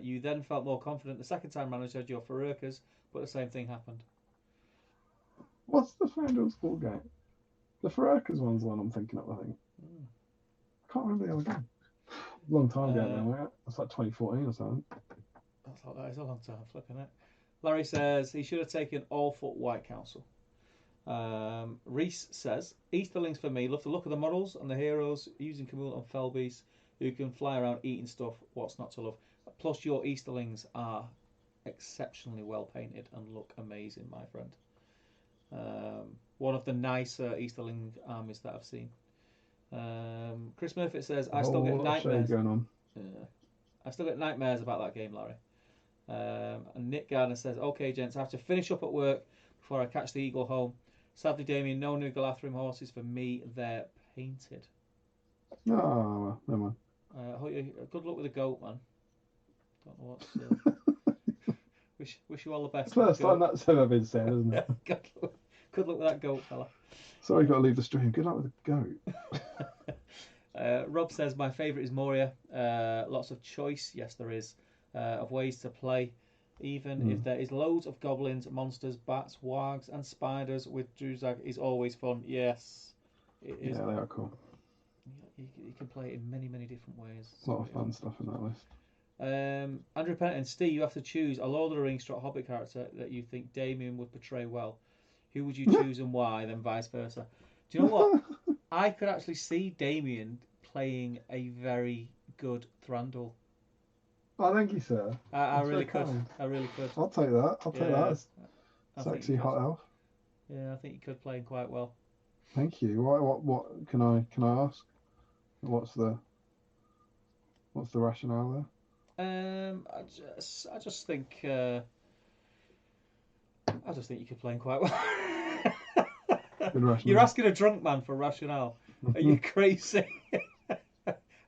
You then felt more confident the second time round and said your Farukas, but the same thing happened. What's the Thranduil's Hall game? The Farukas one's the one I'm thinking of, I think. I can't remember the other game. Long time ago now, that's like 2014 or something. That is a long time, flipping it. Larry says he should have taken all foot White Council. Reese says Easterlings for me. Love the look of the models and the heroes using Camille and Felbeast who can fly around eating stuff. What's not to love? Plus, your Easterlings are exceptionally well painted and look amazing, my friend. One of the nicer Easterling armies that I've seen. Chris Murphy says, I still get nightmares. Going on. I still get nightmares about that game, Larry. And Nick Gardner says, okay, gents, I have to finish up at work before I catch the Eagle home. Sadly, Damien, no new Galathrim horses for me. They're painted. Oh, well, never mind. Good luck with the goat, man. Don't know what's... wish you all the best. First time that's ever been said, isn't it? Good luck with that goat, fella. Sorry, got to leave the stream. Good luck with the goat. Rob says, my favourite is Moria. Lots of choice, yes there is, of ways to play. Even if there is loads of goblins, monsters, bats, wargs and spiders with Druzag is always fun. Yes, it is. Yeah, they are cool. You can play it in many, many different ways. A lot of fun stuff in that list. Andrew Pennington, Steve, you have to choose a Lord of the Rings Hobbit character that you think Damien would portray well. Who would you choose and why, then vice versa? Do you know what? I could actually see Damien playing a very good Thranduil. Oh, thank you, sir. I really could. I'll take that. I'll take that. Sexy hot elf. Yeah, I think you could play him quite well. Thank you. What can I ask? What's the rationale there? I just think just think you could play him quite well. Good rationale. You're asking a drunk man for rationale. Are you crazy?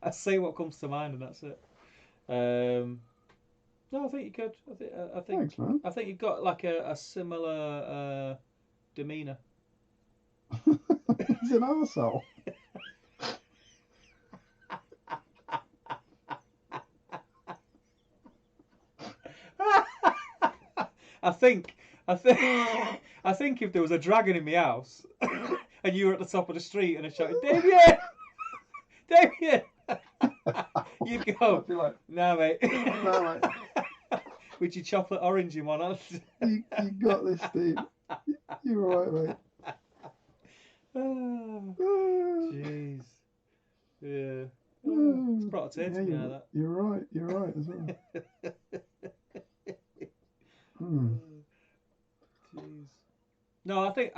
I say what comes to mind, and that's it. No, I think you could. I think. Thanks, man. I think you've got like a similar demeanour. He's an arsehole. I think if there was a dragon in my house and you were at the top of the street and I shouted, Damien! Damien! You'd go, I'd be like, nah, mate. no, mate. With your chocolate orange in one hand. You got this, Steve. You're all right, mate. Jeez. Yeah. It's brought a tear to me now, that. You're right as well. Jeez. No, I think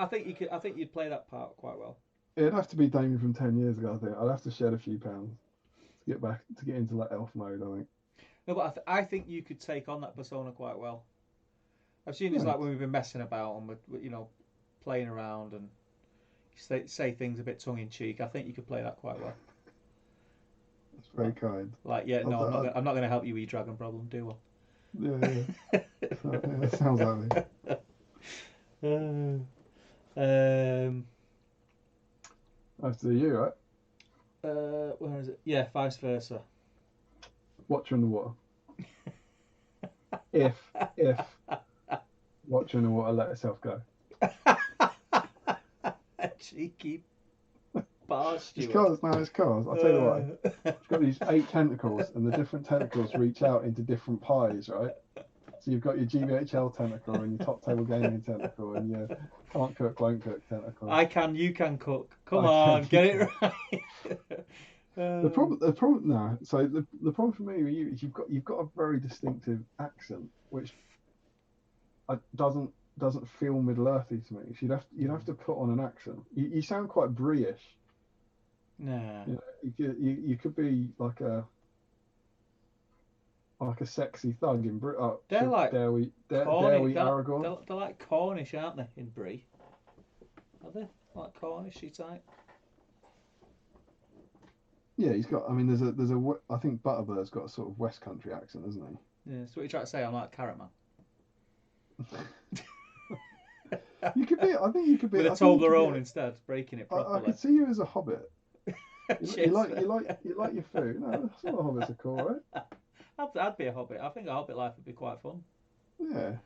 you'd play that part quite well. It'd have to be Damien from 10 years ago, I think. I'd have to shed a few pounds to get into that elf mode, I think. No, but I think you could take on that persona quite well. I've seen it's like when we've been messing about and we're playing around and say things a bit tongue in cheek. I think you could play that quite well. That's very kind. Like, I'm not going to help you with your dragon problem, do I? Yeah. That sounds like me. After you, right? Where is it? Yeah, vice versa. Watcher in the water. if Watcher in the water let herself go. Cheeky bastard. It's cars. I'll tell you why. It's got these 8 tentacles, and the different tentacles reach out into different pies, right? So you've got your GBHL tentacle and your top table gaming tentacle and your can't cook, won't cook tentacle. I can, you can cook. Come on, get it right. The problem now. So the problem for me with you is you've got a very distinctive accent, which doesn't feel Middle Earthy to me. So you'd have to put on an accent. You sound quite British. Nah. You could be like a sexy thug in Brit. They're like dare we Aragorn? They're like Cornish, aren't they? In Brie, are they like Cornishy type? Yeah, he's got. I mean, there's a. I think Butterbird's got a sort of West Country accent, isn't he? Yeah. So what you trying to say? I'm like Carrot Man. You could be. I think you could be. With a Toblerone instead, breaking it properly. I could see you as a hobbit. You like your food. No, that's what hobbits are cool, right? I'd be a hobbit. I think a hobbit life would be quite fun. Yeah.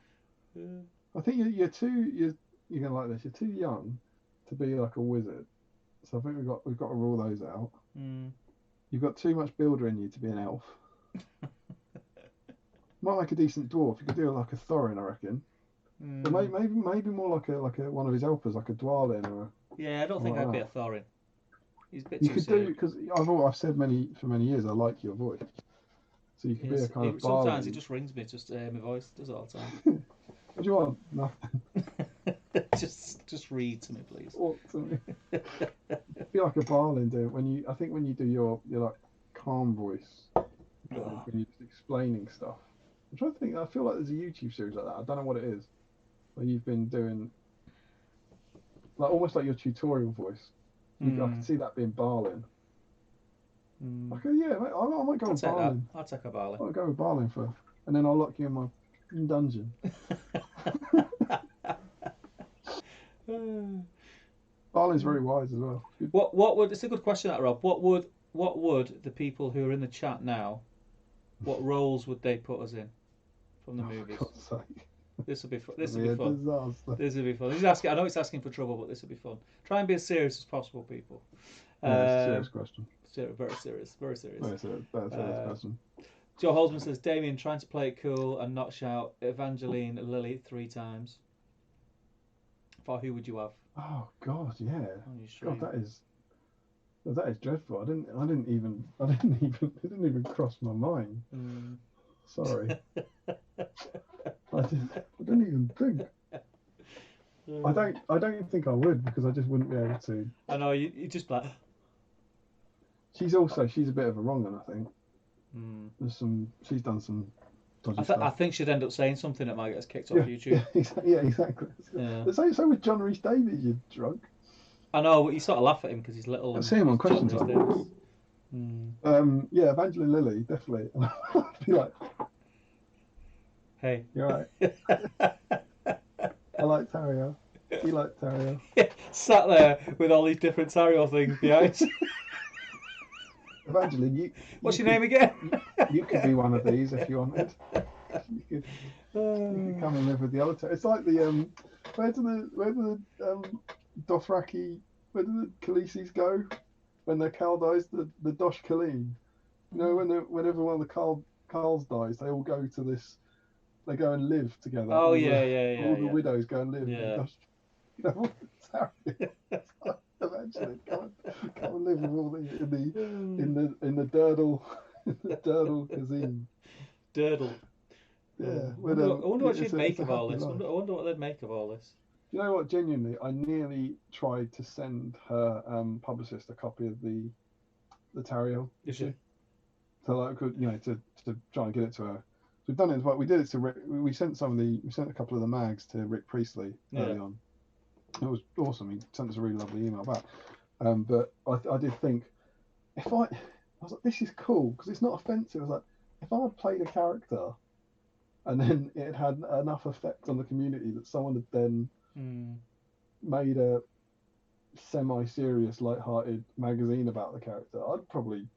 I think you're gonna like this. You're too young to be like a wizard. So I think we've got to rule those out. You've got too much builder in you to be an elf. Might make a decent dwarf. You could do like a Thorin, I reckon. But maybe more like a one of his helpers, like a Dwalin or. Yeah, I don't think I'd be a Thorin. He's a bit you too could serious. do because I've said for many years I like your voice. So you could be a kind of. Sometimes it just rings me just to hear my voice. Does it all the time. What do you want? Nothing. just read to me, please. Talk to me. Be like a Barlin do I think when you do your like calm voice, when you're just explaining stuff. I'm trying to think. I feel like there's a YouTube series like that. I don't know what it is. Where you've been doing like almost like your tutorial voice. I can see that being Barlin. Okay, yeah, mate, I might go with Barlin. I'll take a Barlin. I'll go with Barlin and then I'll lock you in my dungeon. Barlin's very wise as well. Good. What would? It's a good question, that Rob. What would the people who are in the chat now? What roles would they put us in from the movies? For God's sake. This will be fun. This will be fun. Disaster. This will be fun. He's asking. I know it's asking for trouble, but this will be fun. Try and be as serious as possible, people. Yeah, it's a serious question. Very serious. Very serious. Very serious question. Joe Holzman says, Damien trying to play it cool and not shout Evangeline Lily 3 times. For who would you have? Oh God, yeah. God, that is dreadful. I didn't even it didn't even cross my mind. Sorry. I didn't even think. I don't think I would because I just wouldn't be able to. I know you just like. She's a bit of a wrong one, I think. She's done some dodgy I stuff. think she'd end up saying something that might get us kicked off Yeah, YouTube. yeah, exactly. Yeah. So with John Rhys Davies, you drunk. I know, but you sort of laugh at him because he's little I and see him on he's John Question Rhys Time. Davies. Yeah, Evangeline Lilly, definitely. I'd be like, Hey. you're right. I like Tario. You like Tario. Sat there with all these different Tario things behind. Evangeline, What's your name again? you could be one of these if you wanted. You could come and live with the other two. It's like the where do the Dothraki, where do the Khaleesi's go when their Khal dies? The Dosh Khaleen. You know, whenever one of the Khals dies, they all go to this. They go and live together. Oh, all yeah. All the widows go and live. Yeah. Dosh, you know, eventually, come and live with all the in the Durdle the Durdle cuisine. Durdle. Yeah, I wonder what she'd make of all happy this. I life. wonder what they'd make of all this. Do you know what? Genuinely, I nearly tried to send her publicist a copy of the Tariel issue, so that I could, to try and get it to her. So we've done it as well. We did it to Rick. We sent a couple of the mags to Rick Priestley early on. It was awesome. He sent us a really lovely email back. But I did think, I was like, this is cool because it's not offensive. I was like, if I had played a character and then it had enough effect on the community that someone had then made a semi-serious, light-hearted magazine about the character, I'd probably.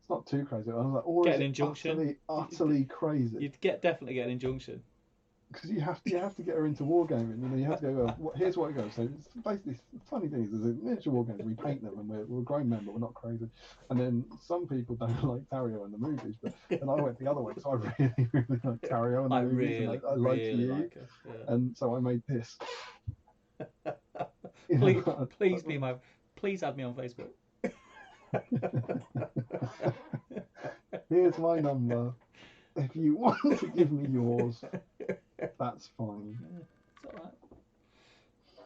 It's not too crazy. I was like, or get is an it injunction. utterly crazy? You'd definitely get an injunction. Because you have to get her into wargaming, and then you have to go. Here's what it goes. So it's basically, the funny thing is, there's miniature wargames. We paint them, and we're grown men, but we're not crazy. And then some people don't like Tario in the movies, and I went the other way. So I really, really like Tario in the movies, and I like you, like it. Yeah. and so I made this. Please add me on Facebook. Here's my number. If you want to give me yours, that's fine. It's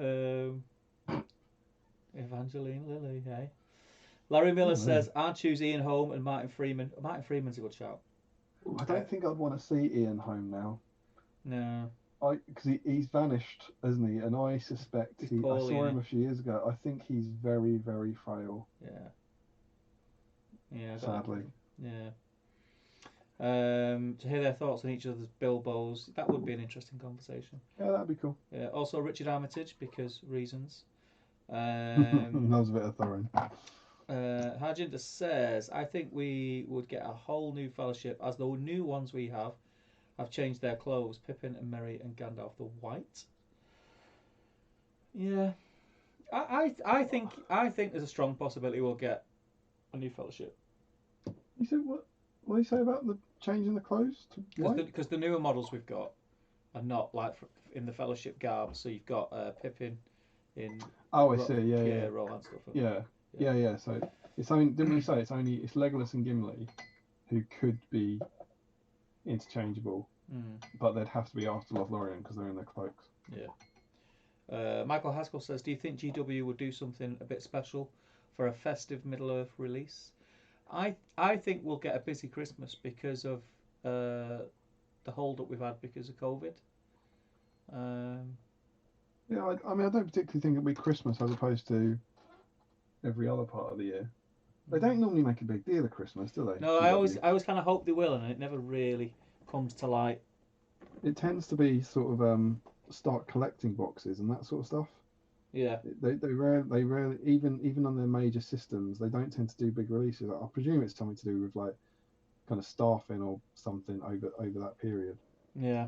alright. Evangeline Lilly, hey. Larry Miller says, I'd choose Ian Holm and Martin Freeman. Martin Freeman's a good shout. I don't think I'd want to see Ian Holm now. No. Because he's vanished, hasn't he? And I suspect I saw him a few years ago. I think he's very, very frail. Yeah. Sadly. Yeah. To hear their thoughts on each other's Bilbos, that would be an interesting conversation. Yeah, that'd be cool. Yeah. Also, Richard Armitage, because reasons. That was a bit of throwing. Harjinder says, I think we would get a whole new fellowship as the new ones we have changed their clothes. Pippin and Merry and Gandalf the White. Yeah. I think there's a strong possibility we'll get a new fellowship. You said what? What do you say about the changing the clothes to white? Because the newer models we've got are not like in the fellowship garb. So you've got Pippin in. Oh, I see. Yeah. Rohan stuff. Yeah. So it's only. Didn't we say it's Legolas and Gimli who could be interchangeable, but they'd have to be after Lothlorien because they're in their cloaks. Yeah. Michael Haskell says, do you think GW would do something a bit special for a festive Middle-earth release? I think we'll get a busy Christmas because of the hold-up we've had because of COVID. Yeah, I mean, I don't particularly think it'll be Christmas as opposed to every other part of the year. They don't normally make a big deal of Christmas, do they? No, I always kind of hope they will, and it never really comes to light. It tends to be sort of start collecting boxes and that sort of stuff. Yeah. They rarely even on their major systems, they don't tend to do big releases. I presume it's something to do with like kind of staffing or something over that period. Yeah.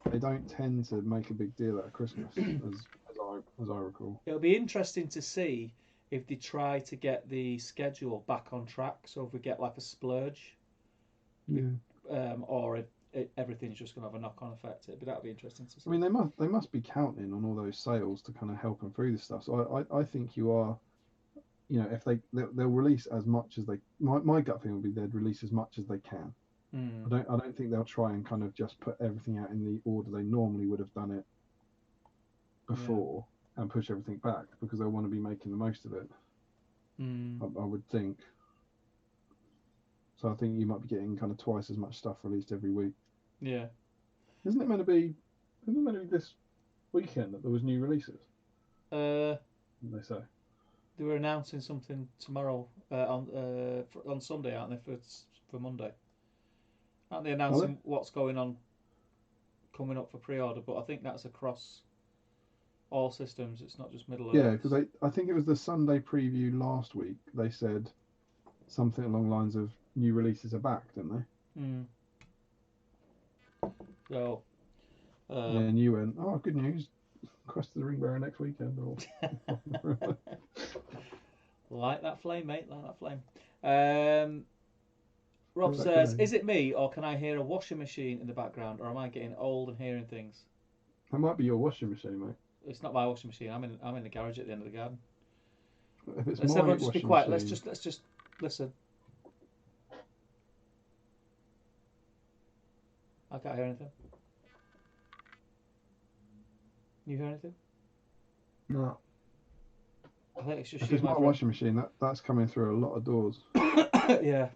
They don't tend to make a big deal out of Christmas, as I recall. It'll be interesting to see if they try to get the schedule back on track. So if we get like a splurge, or if everything's just going to have a knock-on effect, but that'll be interesting to see. I mean, they must be counting on all those sales to kind of help them through this stuff. So I think you are, if they'll release as much as they. My gut feeling would be they'd release as much as they can. I don't think they'll try and kind of just put everything out in the order they normally would have done it before and push everything back because they'll want to be making the most of it. I would think. So I think you might be getting kind of twice as much stuff released every week. Yeah. Isn't it meant to be? Isn't it meant to be this weekend that there was new releases? Uh, They say. they were announcing something tomorrow on Sunday, aren't they? For Monday, aren't they announcing what's going on coming up for pre-order? But I think that's across all systems. It's not just Middle Yeah, Earth. because I think it was the Sunday preview last week. They said something along the lines of new releases are back, didn't they? Mm. So. And you went, oh, good news. Quest of the Ring Bearer next weekend. Or... Light that flame, mate. Light that flame. Rob says, "Is it me, or can I hear a washing machine in the background, or am I getting old and hearing things?" That might be your washing machine, mate. It's not my washing machine. I'm in the garage at the end of the garden. If it's Let's my everyone just be quiet. machine... Let's just listen. I can't hear anything. You hear anything? No. I think it's just If you, it's my my friend. washing machine, that's coming through a lot of doors. Yeah.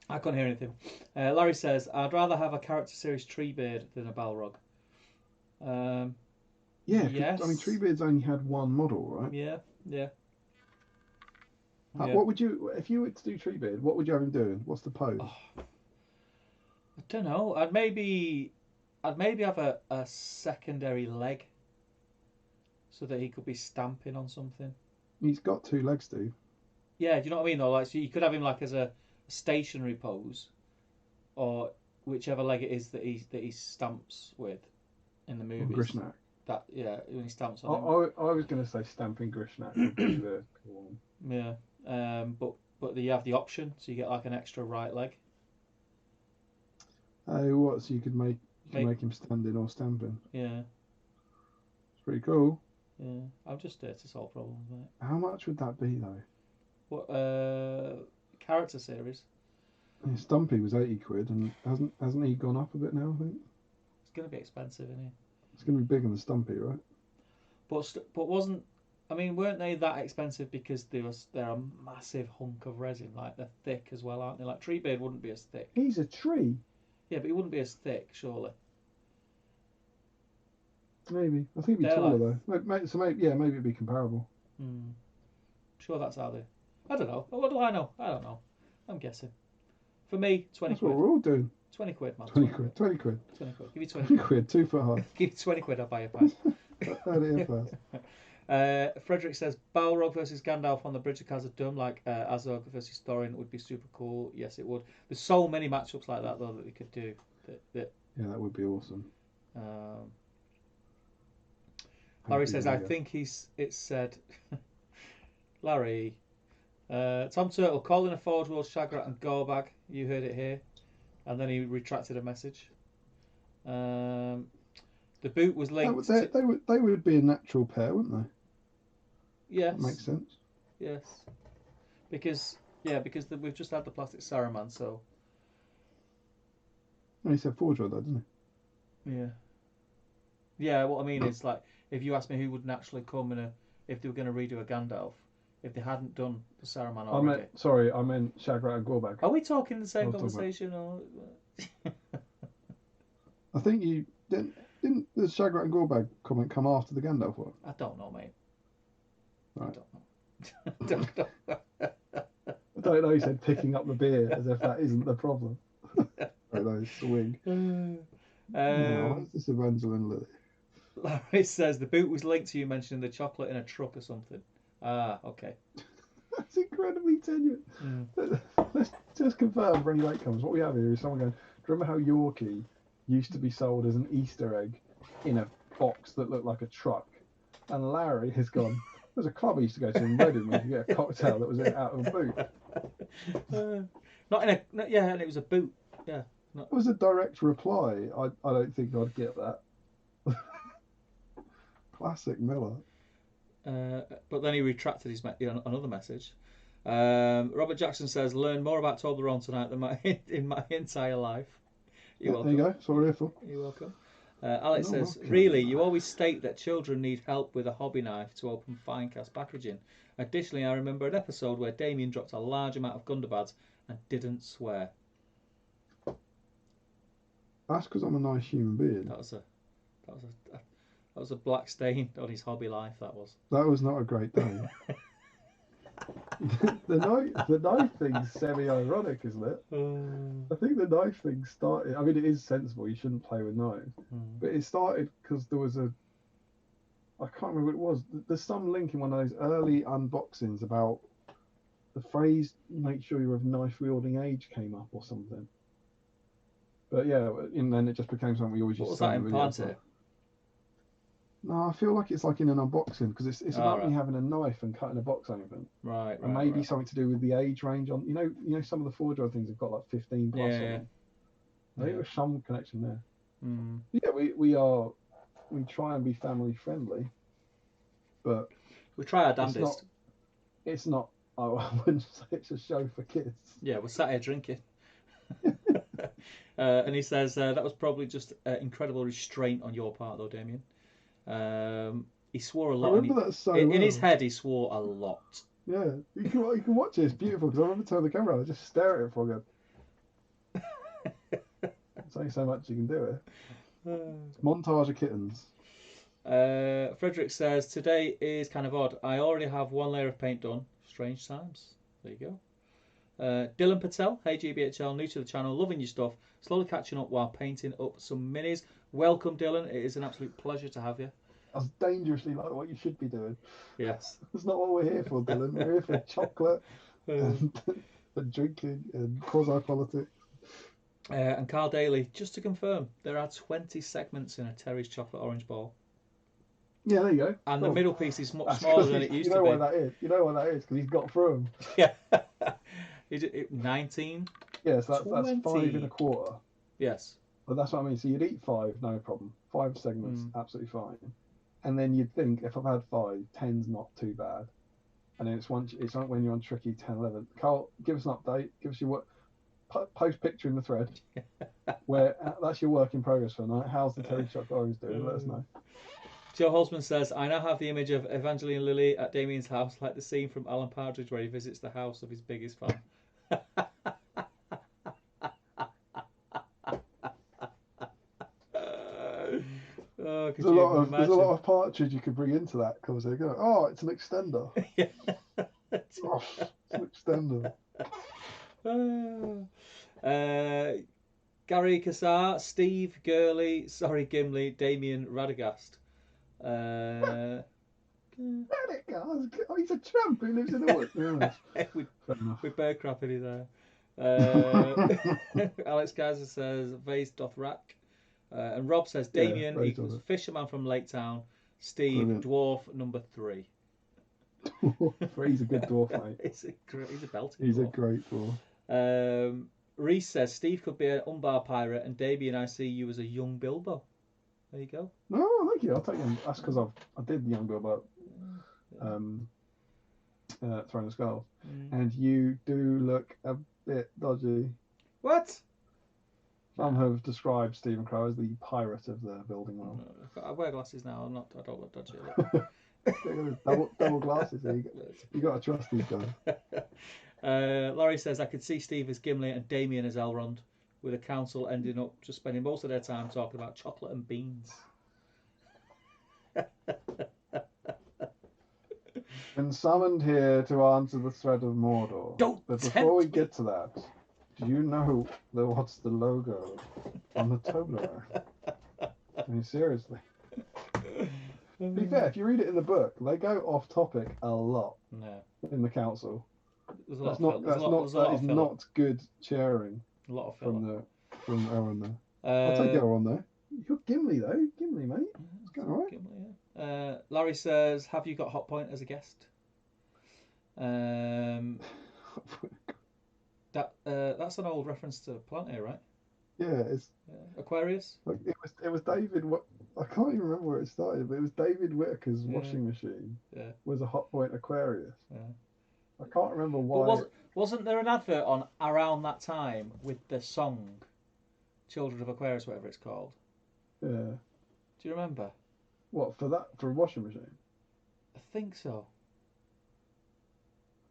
I can't hear anything. Larry says, "I'd rather have a character series Treebeard than a Balrog." Yeah, yes. I mean, Treebeard's only had one model, right? Yeah. Yeah. What would you, if you were to do Treebeard, what would you have him doing? What's the pose? Oh, I don't know. I'd maybe have a secondary leg so that he could be stamping on something. He's got 2 legs, Steve. Yeah, do you know what I mean? Though, like, so you could have him like as a stationary pose, or whichever leg it is that he stamps with in the movies. Grishnak. That when he stamps on him. I was going to say stamping Grishnak would be the one. Yeah, but you have the option, so you get like an extra right leg. Oh, what? So you could make him standing or stamping. Yeah. It's pretty cool. Yeah, I'm just there to solve problems, mate. How much would that be though? What character series? Yeah, Stumpy was 80 quid, and hasn't he gone up a bit now? I think It's gonna be expensive, isn't it? it's going to be bigger than Stumpy, right? But weren't they that expensive because they're a massive hunk of resin, like they're thick as well, aren't they? Like Treebeard wouldn't be as thick. He's a tree. Yeah, but he wouldn't be as thick, surely. Maybe. I think he'd be taller though. So maybe it'd be comparable. Sure, that's how they. I don't know. What do I know? I don't know. I'm guessing. For me, 20 That's quid. what we're all doing. 20 quid, man. 20 quid. 20 quid. 20 quid. Give me 20 20 quid. quid. 2 foot high. Give me 20 quid, I'll buy a pass. Heard it here first. Frederick says Balrog versus Gandalf on the Bridge of Khazad-dûm, like Azog versus Thorin, would be super cool. Yes, it would. There's so many matchups like that though that we could do. Yeah, that would be awesome. Larry says, I think it said, Larry, Tom Turtle calling a Forge World Shagrat and Gorbag. You heard it here, and then he retracted a message. The boot was linked. They would be a natural pair, wouldn't they? Yes. That makes sense. Yes. Because we've just had the plastic Saruman, so. No, he said Forge World though, didn't he? Yeah. Yeah, what I mean is, like, if you asked me who would naturally come if they were going to redo a Gandalf, if they hadn't done the Saruman already. I meant Shagrat and Gorbag. Are we talking the same conversation or? I think you didn't the Shagrat and Gorbag comment come after the Gandalf one? I don't know, mate. Right. I don't know. I don't know. He said picking up the beer as if that isn't the problem. Those swing. No, this Evangeline Lily. Larry says the boot was linked to you mentioning the chocolate in a truck or something. Ah, okay. That's incredibly tenuous. Let's just confirm for any late comes. What we have here is someone going, do you remember how Yorkie used to be sold as an Easter egg in a box that looked like a truck? And Larry has gone, there's a club I used to go to in Reading where you could get a cocktail that was out of a boot. And it was a boot. Yeah. It was a direct reply. I don't think I'd get that. Classic Miller. But then he retracted his another message. Robert Jackson says, learn more about Toblerone tonight than in my entire life. You're welcome. There you go. That's what we're here for. You're welcome. Alex says, really, you always state that children need help with a hobby knife to open fine cast packaging. Additionally, I remember an episode where Damien dropped a large amount of Gundabad and didn't swear. That's because I'm a nice human being. That was a that was a that was a black stain on his hobby life. That was. That was not a great day. The knife thing's semi-ironic, isn't it? I think the knife thing started. I mean, it is sensible. You shouldn't play with knives, but it started because there was a. I can't remember what it was. There's some link in one of those early unboxings about the phrase "make sure you're of knife wielding age" came up or something. But yeah, and then it just became something we always What used was to say. that implanted? No, I feel like it's like in an unboxing because it's about right. me having a knife and cutting a box open. Right. And maybe something to do with the age range on. You know, some of the 4-year-old things have got like 15 plus on them. I think there's some connection there. Yeah, we try and be family friendly, but we try our damnedest. It's not. Oh, I wouldn't say it's a show for kids. Yeah, we're sat here drinking. And he says that was probably just incredible restraint on your part, though, Damien. He swore a lot. I remember that so in well. his head, he swore a lot. Yeah, you can watch it. It's beautiful because I remember turning the camera on. I just stare at it for a good. There's only so much you can do it. Montage of kittens. Frederick says today is kind of odd. I already have one layer of paint done. Strange times. There you go. Dylan Patel, hey GBHL, new to the channel, loving your stuff. Slowly catching up while painting up some minis. Welcome, Dylan. It is an absolute pleasure to have you. That's dangerously like what you should be doing. Yes. That's not what we're here for, Dylan. We're here for chocolate and drinking and quasi-politics. And Carl Daly, just to confirm, there are 20 segments in a Terry's chocolate orange ball. Yeah, there you go. And the middle piece is much smaller than it used to be. You know why that is? You know why that is? Because he's got through them. Yeah. 19? Yes, that's 5 1/4. Yes. But that's what I mean. So you'd eat 5, no problem. 5 segments, absolutely fine. And then you'd think, if I've had 5, 10's not too bad. And then it's like when you're on tricky 10, 11. Carl, give us an update. Give us your post picture in the thread. Where that's your work in progress for the night. How's the Terry chocolate orange doing? Let us know. Joe Holzman says, I now have the image of Evangeline Lilly at Damien's house, like the scene from Alan Partridge where he visits the house of his biggest fan. There's a lot of Partridge you could bring into that because they go, oh, it's an extender. Gosh, it's an extender. Gary Cassar, Steve Gurley, Gimli, Damien Radagast. Radagast? Oh, he's a tramp who lives in the woods. with bear crap in his hair. Alex Kaiser says, Vase doth rack. And Rob says, Damien equals fisherman from Lake Town. Steve, brilliant. Dwarf number 3. He's a good dwarf, mate. He's a belting He's dwarf. A great dwarf. Reese says, Steve could be an Umbar pirate, and Damien, I see you as a young Bilbo. There you go. No, thank you. I'll take him. That's because I did the young Bilbo. Throwing the Skulls. And you do look a bit dodgy. What? Some have described Stephen Crow as the pirate of the building world. I wear glasses now. I don't look dodgy. double glasses. You got to trust these guys. Laurie says, I could see Steve as Gimli and Damien as Elrond, with the council ending up just spending most of their time talking about chocolate and beans. Been summoned here to answer the threat of Mordor. But before we get to that, do you know what's the logo on the Toblerone? I mean, seriously. To be fair, if you read it in the book, they go off topic a lot in the council. That is not good chairing. A lot of from Aaron there. I'll take Aaron there. You're Gimli though, Gimli, mate. It's going all right. Gimli, yeah. Larry says, "Have you got Hot Point as a guest?" That's an old reference to Plantier, right? Yeah, it's Aquarius. Like it was David. I can't even remember where it started, but it was David Whittaker's washing machine. Yeah. Was a Hot Point Aquarius. Yeah. I can't remember why. But wasn't there an advert on around that time with the song "Children of Aquarius," whatever it's called? Yeah. Do you remember? What for a washing machine? I think so.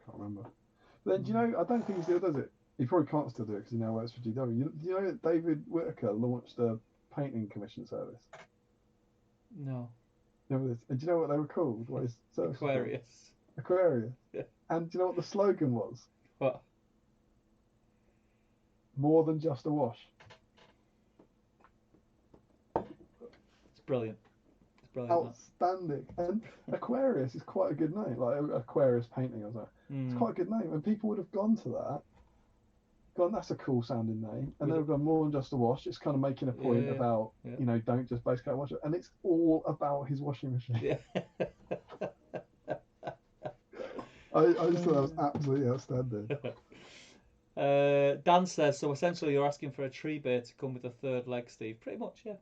Can't remember. But then do you know? I don't think he still does it. He probably can't still do it because he now works for GW. You know that David Whitaker launched a painting commission service? No. You know this? And do you know what they were called? What his service was called? Aquarius. Aquarius. Yeah. And do you know what the slogan was? What? More than just a wash. It's brilliant. It's brilliant. Outstanding. And Aquarius is quite a good name. Like Aquarius painting or something. It's quite a good name. And people would have gone to that. Gone, that's a cool sounding name. And they've gone more than just a wash. It's kind of making a point about, you know, don't just basically wash it. And it's all about his washing machine. Yeah. I just thought that was absolutely outstanding. Dan says, so essentially you're asking for a tree bear to come with a third leg, Steve. Pretty much, yeah.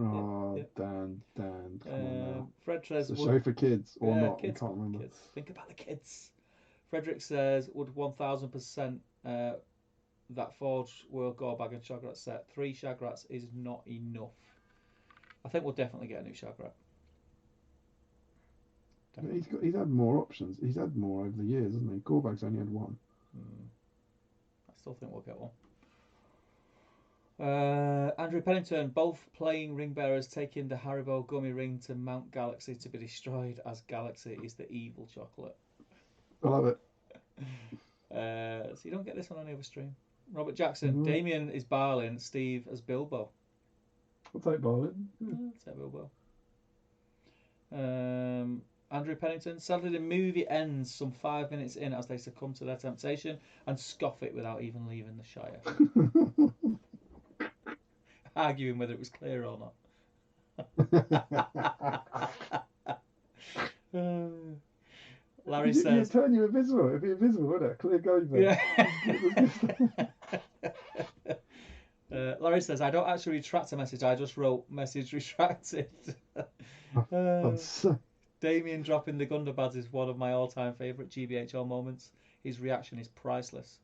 Oh, Dan, come on now. Fred says, it's a show for kids or not, kids, I can't remember. Kids. Think about the kids. Frederick says, would 1000% that Forge World Gore Bag and Shagrat set. 3 Shagrats is not enough. I think we'll definitely get a new Shagrat. He's had more options. He's had more over the years, hasn't he? Gorbag's only had one. I still think we'll get one. Andrew Pennington, both playing ring bearers taking the Haribo gummy ring to Mount Galaxy to be destroyed, as Galaxy is the evil chocolate. I love it. So you don't get this on any other stream. Robert Jackson, Damien is Barlin, Steve as Bilbo. I'll take Barlin. I'll take Bilbo. Andrew Pennington, sadly the movie ends some 5 minutes in as they succumb to their temptation and scoff it without even leaving the Shire. Arguing whether it was clear or not. Larry says... You'd turn you invisible. It'd be invisible, wouldn't it? Clear going there. Yeah. Larry says, I don't actually retract a message. I just wrote message retracted. Damien dropping the Gundabad is one of my all-time favourite GBHL moments. His reaction is priceless.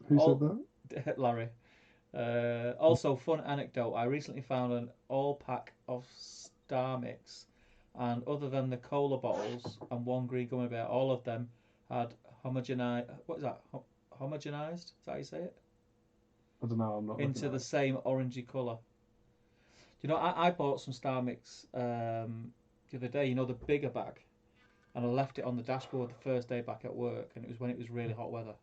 Who said that? Larry. Also, fun anecdote. I recently found an all-pack of Star Mix, and other than the cola bottles and one green gummy bear, all of them had homogenized. What is that? Homogenized? Is that how you say it? I don't know. I'm not into the same orangey colour. You know, I bought some Star Mix the other day. You know, the bigger bag, and I left it on the dashboard the first day back at work, and it was when it was really hot weather.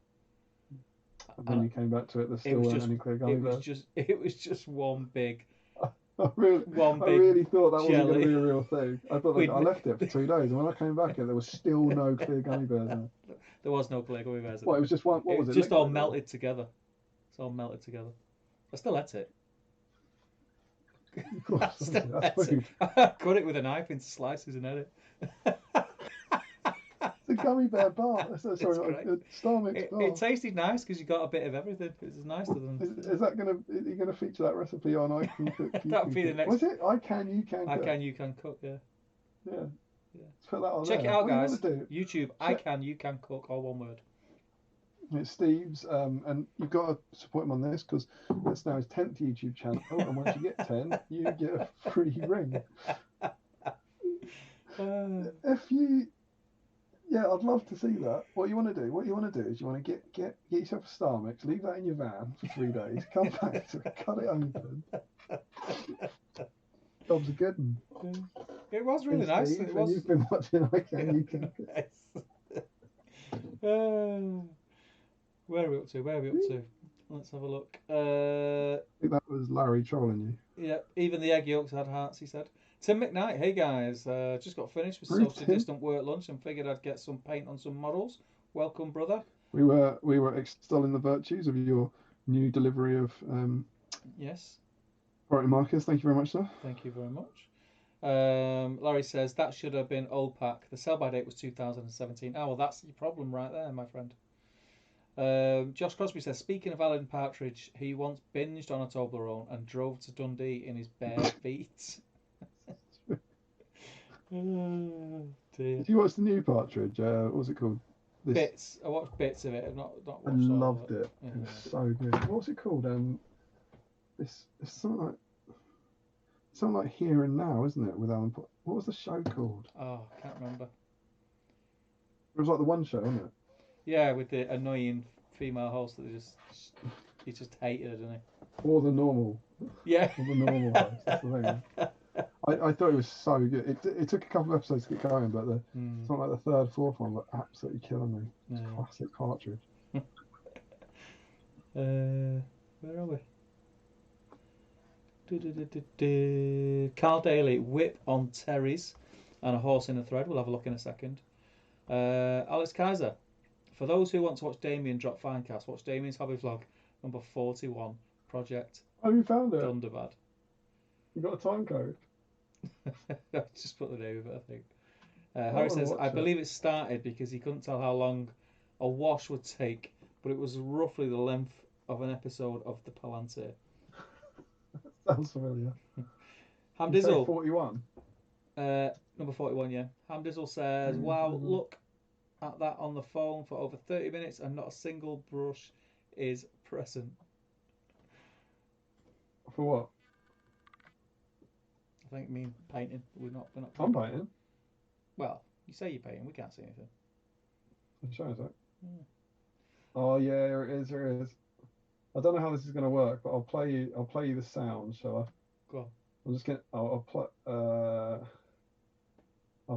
And then you came back to it. There still weren't any clear gummy bears. It was just one big. I really thought that wasn't going to be a real thing. I thought I left it for 2 days, and when I came back, there was still no clear gummy bears in it. There was no clear gummy bears. Well, it was just one. What was it? Just all melted together. It's all melted together. I still ate it. I cut it with a knife into slices and ate it. The gummy bear bar. Sorry, Star Mix bar. It tasted nice because you got a bit of everything. It was nicer than. Is that gonna? Are you gonna feature that recipe on I Can Cook? That'll be the next. Was it I Can You Can Cook? I Can You Can Cook. Yeah. Yeah. Let's put that on. Check there. it out, guys. YouTube. I Can You Can Cook, all one word. It's Steve's, and you've got to support him on this because that's now his 10th YouTube channel, and once you get 10, you get a free ring. If you, I'd love to see that. What you want to do is you want to get yourself a Star Mix, leave that in your van for 3 days, come back to cut it open. Job's a good one. It was really nice. Steve, and you've been watching I Can You Can Cook. Where are we up to? Let's have a look. I think that was Larry trolling you. Yeah, even the egg yolks had hearts, he said. Tim McKnight, hey guys, just got finished with social distant work lunch and figured I'd get some paint on some models. Welcome, brother. We were extolling the virtues of your new delivery of yes, priority markers. Thank you very much, sir. Thank you very much. Larry says that should have been old pack. The sell by date was 2017. Oh well, that's your problem right there, my friend. Josh Crosby says, speaking of Alan Partridge, he once binged on a Toblerone and drove to Dundee in his bare feet. Oh, dear. Did you watch the new Partridge? What was it called? Bits. I watched bits of it. I've not watched I loved it. Yeah. It was so good. What's it called? It's something like Here and Now, isn't it? With Alan. What was the show called? Oh, I can't remember. It was like the One Show, wasn't it? Yeah, with the annoying female host that he just hated her, didn't Or the normal. he? Yeah. Or the normal host. That's the thing. I thought it was so good. It took a couple of episodes to get going, but something like the third, fourth one were absolutely killing me. It's Yeah. classic Partridge. Where are we? Carl Daly, whip on Terry's and a horse in a thread. We'll have a look in a second. Alex Kaiser, for those who want to watch Damien drop Finecast, watch Damien's hobby vlog number 41, Project Oh, you found it? Thunderbird. You got a time code? Just put the name of it, I think. Harry says, I believe it started because he couldn't tell how long a wash would take, but it was roughly the length of an episode of the Palantir. Sounds familiar. Hamdizzle. 41. Number 41, yeah. Hamdizzle says, wow, look at that on the phone for over 30 minutes and not a single brush is present. For what? I think me painting. We're not I'm painting. Well, you say you're painting, we can't see anything. I'm showing that. Oh yeah, there it is. There it is. I don't know how this is going to work, but I'll play you the sound, shall I? Go on. I'm just gonna. I'll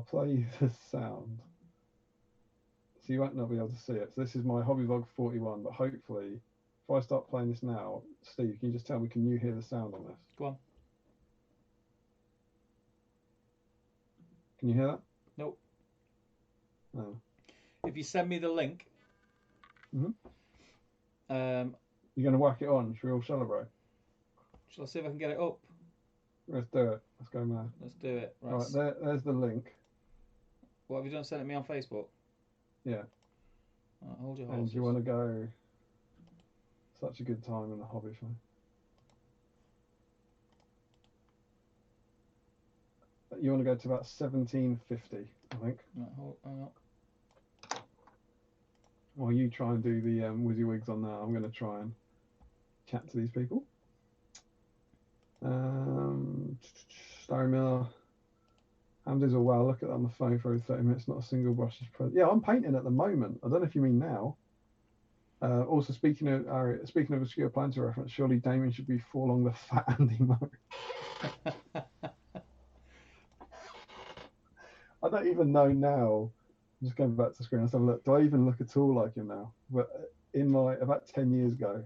play you the sound, so you won't not be able to see it. So this is my hobby vlog 41, but hopefully, if I start playing this now, Steve, can you just tell me? Can you hear the sound on this? Go on. Can you hear that? Nope. No. If you send me the link, you're going to whack it on. Should we all celebrate? Shall I see if I can get it up? Let's do it. Let's go mad. Let's do it. Right, there's the link. What have you done? Send it me on Facebook? Yeah. Right, hold your And horses. you want to go? Such a good time in the hobby show. You want to go to about 1750, I think. Right, hang on. While you try and do the WYSIWYGs on that, I'm going to try and chat to these people. Starry Miller. Hamdizzle, wow, look at that on the phone for over 30 minutes, not a single brush is present. Yeah, I'm painting at the moment. I don't know if you mean now. Also, speaking of obscure Palantir reference, surely Damien should be full along the fat Andy Murray. I don't even know now. I'm just going back to the screen. Let's have a look. Do I even look at all like him now? But about 10 years ago,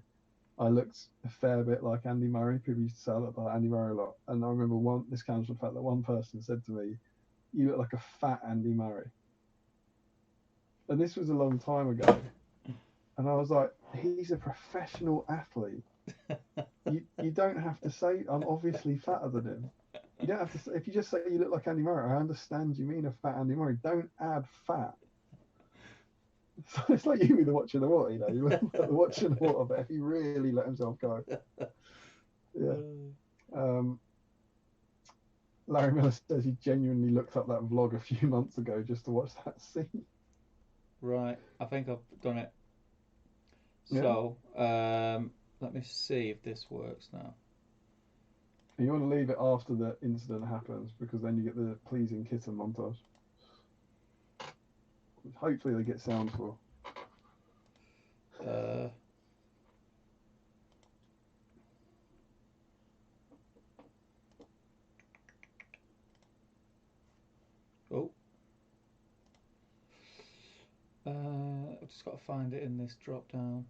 I looked a fair bit like Andy Murray. People used to say I looked like Andy Murray a lot. And I remember this comes from the fact that one person said to me, "You look like a fat Andy Murray." And this was a long time ago. And I was like, he's a professional athlete. You don't have to say I'm obviously fatter than him. You don't have to say, if you just say you look like Andy Murray, I understand you mean a fat Andy Murray. Don't add fat. So it's like you with the watch in the water, you know. You look like the watch in the water, but if he really let himself go. Yeah. Larry Miller says he genuinely looked up that vlog a few months ago just to watch that scene. Right, I think I've done it. Yeah. So, let me see if this works now. And you want to leave it after the incident happens because then you get the pleasing kitten montage. Hopefully they get sound for. I've just got to find it in this drop down.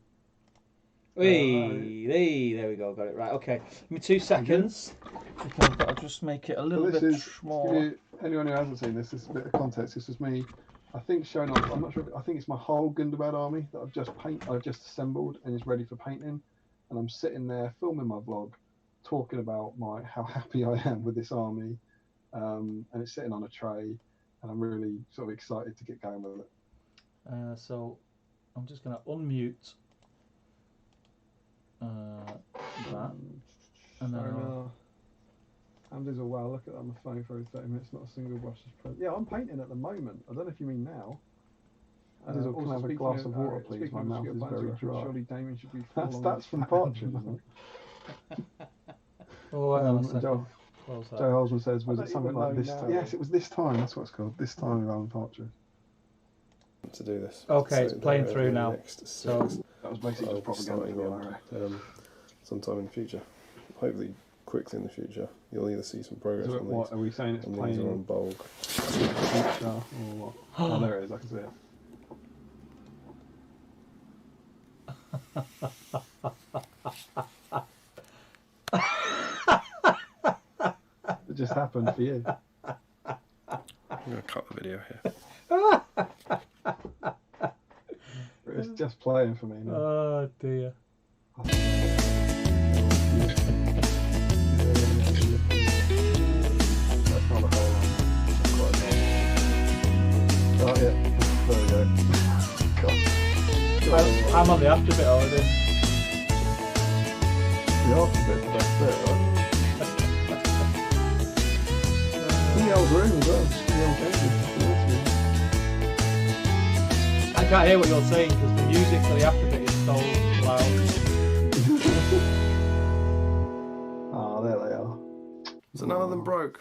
There we go, got it right. Okay, give me 2 seconds. Okay, I'll just make it a little bit smaller. Anyone who hasn't seen this is a bit of context. This is me, I think, showing off. I'm not sure. I think it's my whole Gundabad army that I've just assembled and is ready for painting. And I'm sitting there filming my vlog, talking about how happy I am with this army, and it's sitting on a tray, and I'm really sort of excited to get going with it. So I'm just going to unmute that. And then Hamdizzle, wow, look at that on the phone for over 30 minutes, not a single brush is present. Yeah, I'm painting at the moment. I don't know if you mean now. Also, can I have a glass of water, please? My mouth is very dry. Surely Damien should be that's from Partridge, isn't it? Joe Holzman says, was it something like this? Yes, it was this time. That's what it's called. This time of Alan Partridge. To do this. Okay, it's playing through now. So was basically just propaganda for me, I reckon. Sometime in the future. Hopefully quickly in the future. You'll either see some progress So on what these. are we saying? It's And playing these are on bulk. future or what? Oh, there it is. I can see it. It just happened for you. I'm going to cut the video here. It's just playing for me now. Oh dear. That's not a whole lot. Quite a lot. Oh yeah, there we go. God. I'm on the after bit already. The after bit's the best bit, right? In the old room as well. In the old bedroom. I can't hear what you're saying because the music for the after bit is so loud. Ah, there they are. So none of them broke.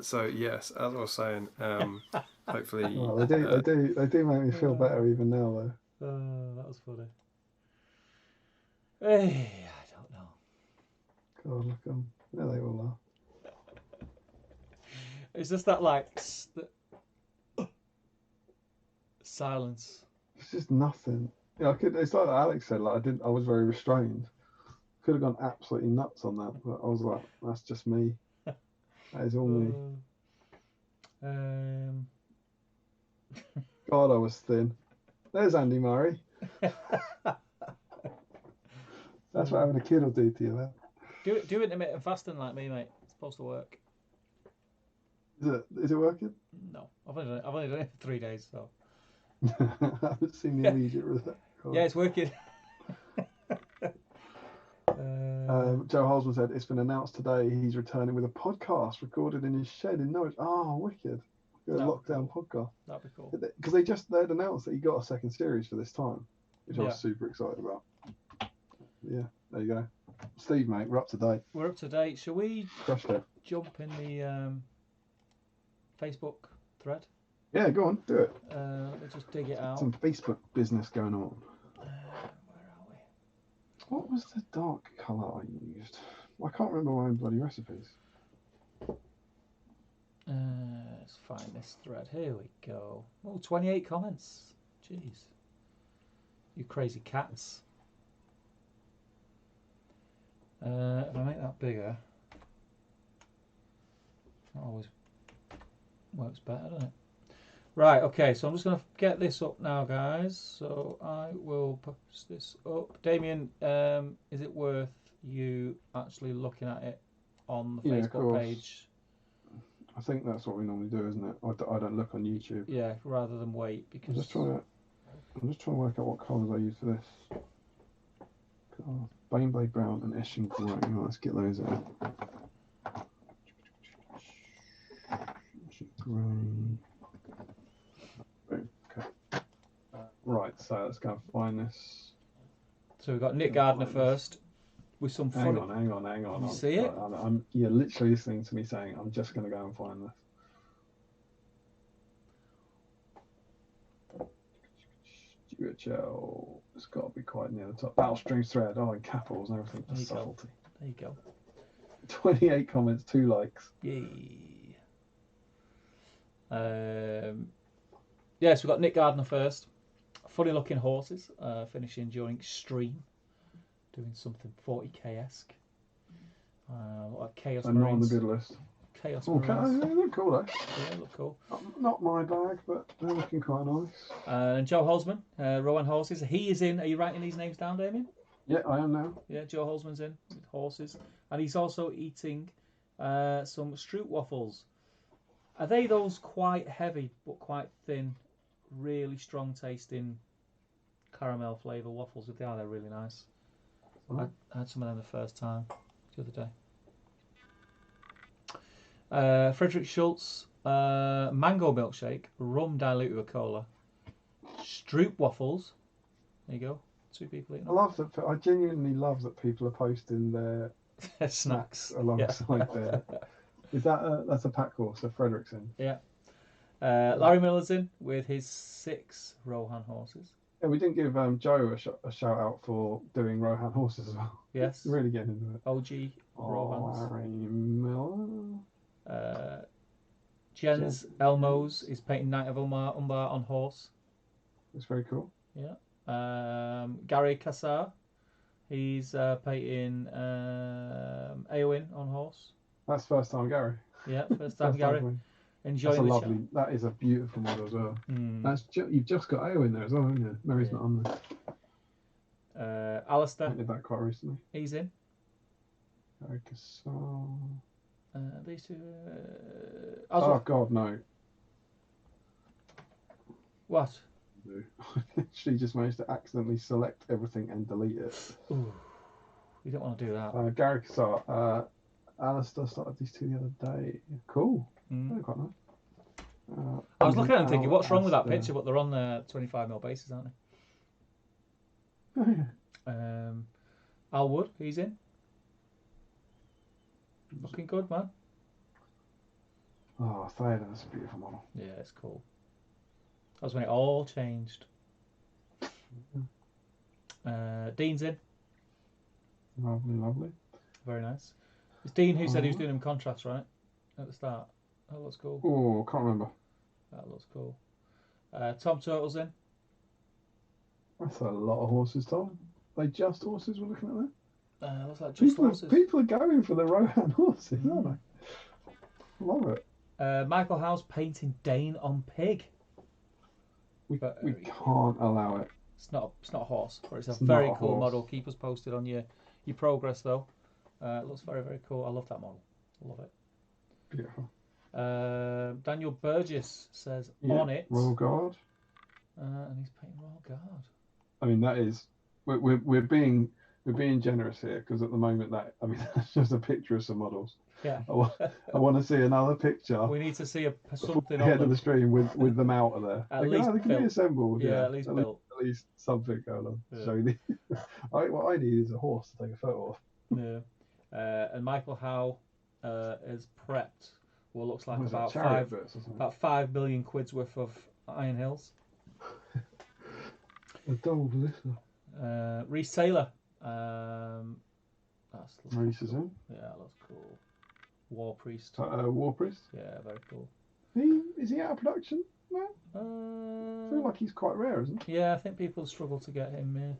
So yes, as I was saying, hopefully. Well, they do make me feel better even now though. That was funny. Hey, I don't know. God, look them. There they all are. It's just that like silence. It's just nothing. Yeah, I could. It's like Alex said. Like I was very restrained. Could have gone absolutely nuts on that, but I was like, that's just me. That is all me. God, I was thin. There's Andy Murray. That's what having a kid will do to you, man. Do intermittent fasting like me, mate. It's supposed to work. Is it working? No, I've only done it for 3 days, so. I haven't seen the immediate result. Yeah, it's working. Joe Holzman said it's been announced today he's returning with a podcast recorded in his shed in Norwich. Oh, wicked! A lockdown podcast. That'd be cool. Because they'd announced that he got a second series for this time, which I was super excited about. Yeah, there you go. Steve, mate, we're up to date. We're up to date. Shall we Crushed it. jump in the Facebook thread? Yeah, go on, do it. Let me just dig it out. Some Facebook business going on. Where are we? What was the dark colour I used? I can't remember my own bloody recipes. Let's find this thread. Here we go. Oh, 28 comments. Jeez. You crazy cats. If I make that bigger, that always works better, doesn't it? Right, okay, so I'm just going to get this up now, guys. So I will post this up. Damien, is it worth you actually looking at it on the Facebook page? I think that's what we normally do, isn't it? I don't look on YouTube. Yeah, rather than wait, because I'm just trying to work out what colours I use for this. God, Baneblade Brown and Eshin Grey. Right, let's get those out. Eshin Grey. Okay. Right, so let's go and find this. So we've got Nick Gardner first with some Hang funny... on. You see it? You're literally listening to me saying I'm just going to go and find this. GBHL, it's got to be quite near the top. Battlestream thread, in capitals and everything. There you go. Subtlety. There you go. 28 comments, 2 likes. Yay. Yeah, so we've got Nick Gardner first. Funny looking horses, finishing during Extreme, doing something 40k-esque. Like Chaos And not on the Marines. bid list. Chaos Okay, Marines. they look cool though. Yeah, look cool. Not my bag, but they're looking quite nice. And Joe Holzman, Rowan Horses. He is in. Are you writing these names down, Damien? Yeah, I am now. Yeah, Joe Holzman's in with horses. And he's also eating some Stroop waffles. Are they those quite heavy but quite thin, really strong tasting caramel flavour waffles? If they are, they're really nice. I had some of them the first time the other day. Frederick Schultz, mango milkshake, rum diluted with cola, Stroop waffles. There you go. 2 people eating. I genuinely love that people are posting their snacks alongside there. Is that that's a pack horse, so Frederickson? Yeah. Larry Miller's in with his 6 Rohan horses. Yeah, we didn't give Joe a shout out for doing Rohan horses as well. Yes. Really getting into it. OG Rohans. Larry Miller. Jens Elmos is painting Knight of Umbar on horse. It's very cool. Yeah. Gary Cassar, he's painting Eowyn on horse. That's first time Gary. Yeah, first time First Gary. time. Enjoying That's a the lovely. That is a beautiful model as well. That's you've just got AO in there as well, haven't you? Mary's not on there. Alistair. Painted that quite recently. He's in. Gary Cassar. These two. Oh God, no. What? No. I literally just managed to accidentally select everything and delete it. Ooh, you don't want to do that. Gary Cassar. Alistair started these two the other day. Cool. They're quite nice. I was looking at them thinking, what's wrong with that picture? But they're on the 25mm basis, aren't they? Oh, yeah. Al Wood, he's in. Looking good, man. Oh, Thayer, that's a beautiful model. Yeah, it's cool. That was when it all changed. Dean's in. Lovely, lovely. Very nice. It's Dean who said he was doing them contrast, right? At the start. That looks cool. Oh, can't remember. That looks cool. Tom Turtle's in. That's a lot of horses, Tom. They just horses we're looking at there? Looks like just horses. People are going for the Rohan horses, aren't they? Love it. Michael Howe's painting Dane on pig. We can't allow it. It's not a horse, but it's a very cool model. Keep us posted on your progress though. It looks very, very cool. I love that model. I love it. Beautiful. Daniel Burgess says on it. Royal Guard. And he's painting Royal Guard. I mean, that is we're being generous here because at the moment that's just a picture of some models. Yeah. I want to see another picture. We need to see something ahead on of the stream with them out of there. At least they can be assembled. Yeah, at least built. At least something going on. Yeah. So what I need is a horse to take a photo of. Yeah. And Michael Howe has prepped what looks like about £5 million worth of Iron Hills. A double listener. Reece Taylor. Reece is in. Yeah, that looks cool. War Priest. War Priest. Yeah, very cool. Is he out of production? No. I feel like he's quite rare, isn't he? Yeah, I think people struggle to get him.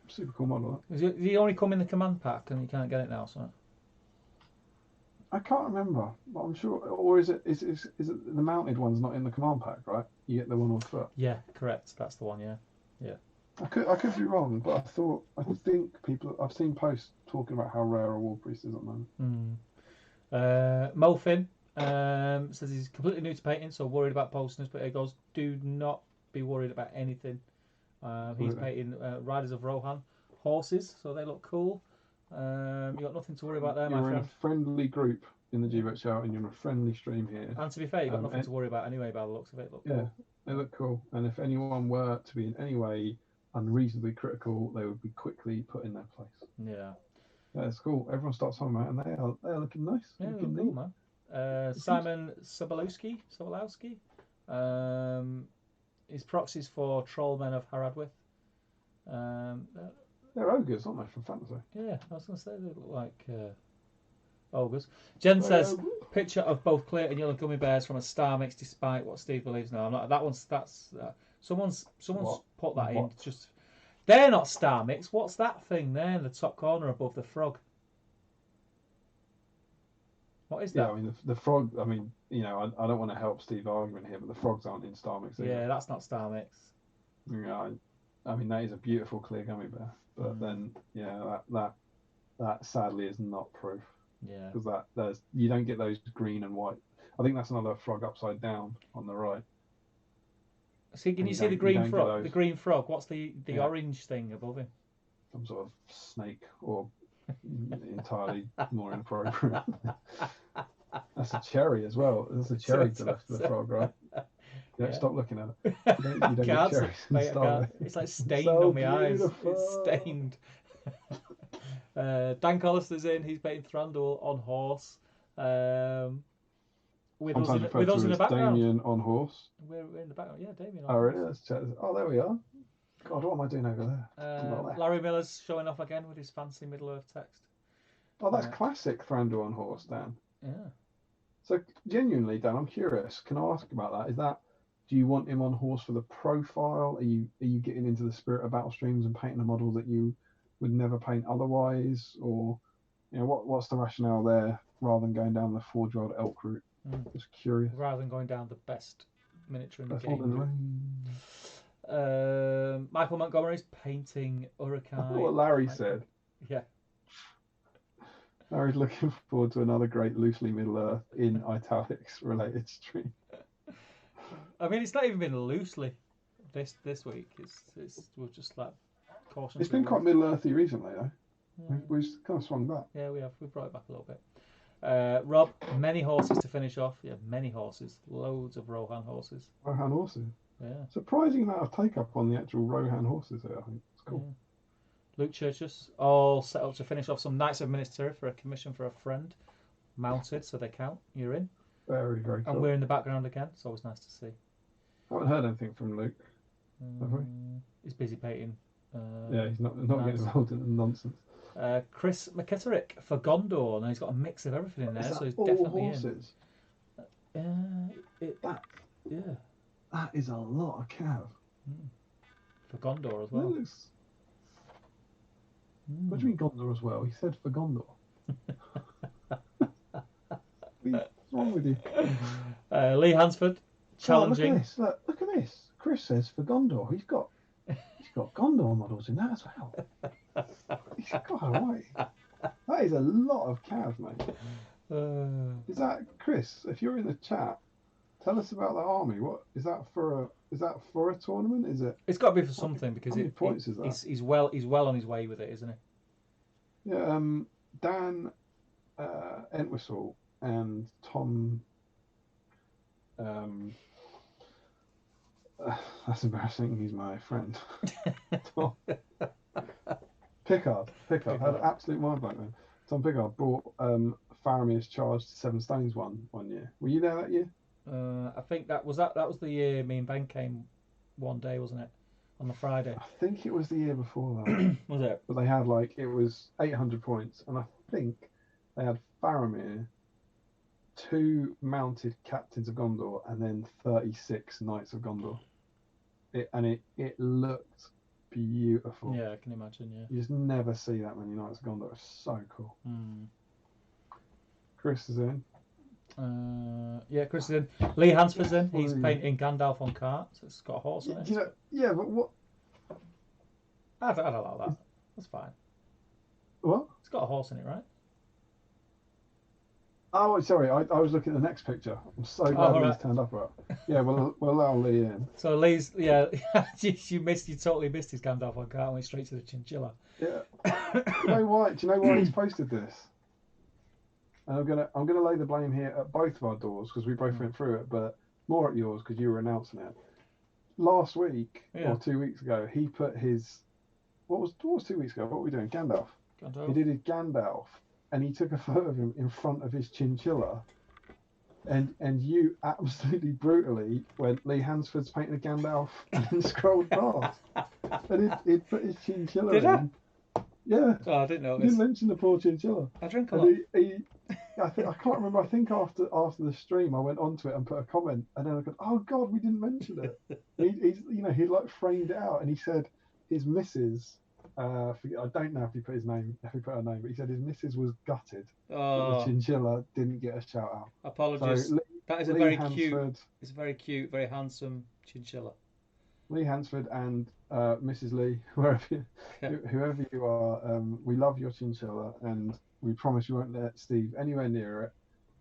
Super cool model. Does he only come in the command pack and you can't get it now? So I can't remember, but I'm sure. Or is it the mounted one's not in the command pack, right? You get the one on foot. Yeah, correct. That's the one. Yeah. I could be wrong, but I think I've seen posts talking about how rare a War Priest is at the moment. Mo Finn says he's completely new to painting, so worried about posting us, but he goes, do not be worried about anything. He's painting Riders of Rohan horses, so they look cool. You got nothing to worry about there, my friend. You're in a friendly group in the GBHL, and you're in a friendly stream here. And to be fair, you've got nothing to worry about anyway by the looks of it. Cool. They look cool. And if anyone were to be in any way unreasonably critical, they would be quickly put in their place. Yeah. That's cool. Everyone starts talking about it, and they are looking nice. Yeah, looking cool, man. Simon Sobolowski. His proxies for Trollmen of Haradwith. They're ogres, aren't they, from fantasy? Yeah, I was going to say they look like ogres. Jen says picture of both clear and yellow gummy bears from a star mix, despite what Steve believes. No, I'm not. That's someone's put that in. Just they're not star mix. What's that thing there in the top corner above the frog? What is that? Yeah, I mean the frog. I mean, I don't want to help Steve's argument here, but the frogs aren't in star mix. Yeah, that's not star mix. Yeah, I mean that is a beautiful clear gummy bear, but then that sadly is not proof. Yeah, because you don't get those green and white. I think that's another frog upside down on the right. See, can you see the green frog? The green frog. What's the orange thing above him? Some sort of snake or entirely more inappropriate. That's a cherry as well. There's a cherry to the left of the frog, right? Yeah. Stop looking at it. You don't get cherries in Star. It's like stained on my eyes. It's stained. Dan Collister's in. He's painting Thranduil on horse. With us in the background. Damien on horse. We're in the background. Yeah, Damien on horse. Oh, really? Oh, there we are. God, what am I doing over there? Not there. Larry Miller's showing off again with his fancy Middle Earth text. Oh, that's classic Thranduil on horse, Dan. Yeah. So genuinely, Dan, I'm curious. Can I ask about that? Is that, do you want him on horse for the profile? Are you getting into the spirit of battle streams and painting a model that you would never paint otherwise, or what's the rationale there rather than going down the forge-rod elk route? Just curious. Rather than going down the best miniature in the That's game. Michael Montgomery's painting Urukai. I thought what Larry said. Yeah. Larry's looking forward to another great loosely Middle Earth in italics related stream. I mean, it's not even been loosely this week. It's we've just like caution. It's been quite Middle Earthy recently though. We've kind of swung back. Yeah, we have. We've brought it back a little bit. Rob, many horses to finish off. Yeah, many horses. Loads of Rohan horses. Rohan horses. Yeah. Surprising amount of take up on the actual Rohan horses here, I think. It's cool. Yeah. Luke Churches, all set up to finish off some Knights of Minas Tirith for a commission for a friend. Mounted, so they count. You're in. Very, very cool. And we're in the background again. It's always nice to see. I haven't heard anything from Luke. Have we? He's busy painting. Yeah, he's not getting involved in the nonsense. Chris McKitterick for Gondor. Now he's got a mix of everything in there, so he's all definitely horses? in. Yeah. That is a lot of cav. For Gondor as well. What do you mean Gondor as well? He said for Gondor. What's wrong with you? Lee Hansford challenging. Look at this. Chris says for Gondor. He's got Gondor models in that as well. He's got away. That is a lot of cav, mate. Is that Chris? If you're in the chat, tell us about the army. What is that for? Is that for a tournament? Is it? It's got to be for something because how many points is that? He's well on his way with it, isn't he? Yeah. Dan Entwistle and Tom. That's embarrassing. He's my friend. Tom Pickard. Had an absolute mind blank then. Tom Pickard brought Faramir's Charge to 7 Stones one year. Were you there that year? I think that was the year me and Ben came one day, wasn't it? On the Friday. I think it was the year before that. Was it? But they had it was 800 points, and I think they had Faramir, 2 mounted captains of Gondor, and then 36 knights of Gondor. It looked beautiful. Yeah, I can imagine. Yeah. You just never see that many knights of Gondor. It's so cool. Chris is in. Chris is in. Lee Hansford's in. He's painting Gandalf on cart. So it's got a horse on it. Yeah, but what? I don't like that. That's fine. What? It's got a horse in it, right? Oh, sorry. I was looking at the next picture. I'm so glad Lee's turned up. Yeah, we'll allow Lee in. So Lee's, you totally missed his Gandalf on cart and went straight to the chinchilla. Yeah. Do you know why he's posted this? And I'm gonna lay the blame here at both of our doors because we both went through it, but more at yours because you were announcing it. Last week or 2 weeks ago, he put his what was 2 weeks ago? What were we doing? Gandalf. He did his Gandalf, and he took a photo of him in front of his chinchilla. And you absolutely brutally went, Lee Hansford's painting a Gandalf and then scrolled past. And he'd put his chinchilla in. Yeah. Oh, I didn't know. He didn't mention the poor chinchilla. I drink a lot. I can't remember. I think after the stream, I went onto it and put a comment, and then I go, "Oh God, we didn't mention it." He framed it out, and he said his missus. I don't know if he put her name, but he said his missus was gutted. Oh. The chinchilla didn't get a shout out. Apologies. So that is very cute. It's a very cute, very handsome chinchilla. Lee Hansford and Mrs. Lee, whoever you are, we love your chinchilla, and we promise you won't let Steve anywhere near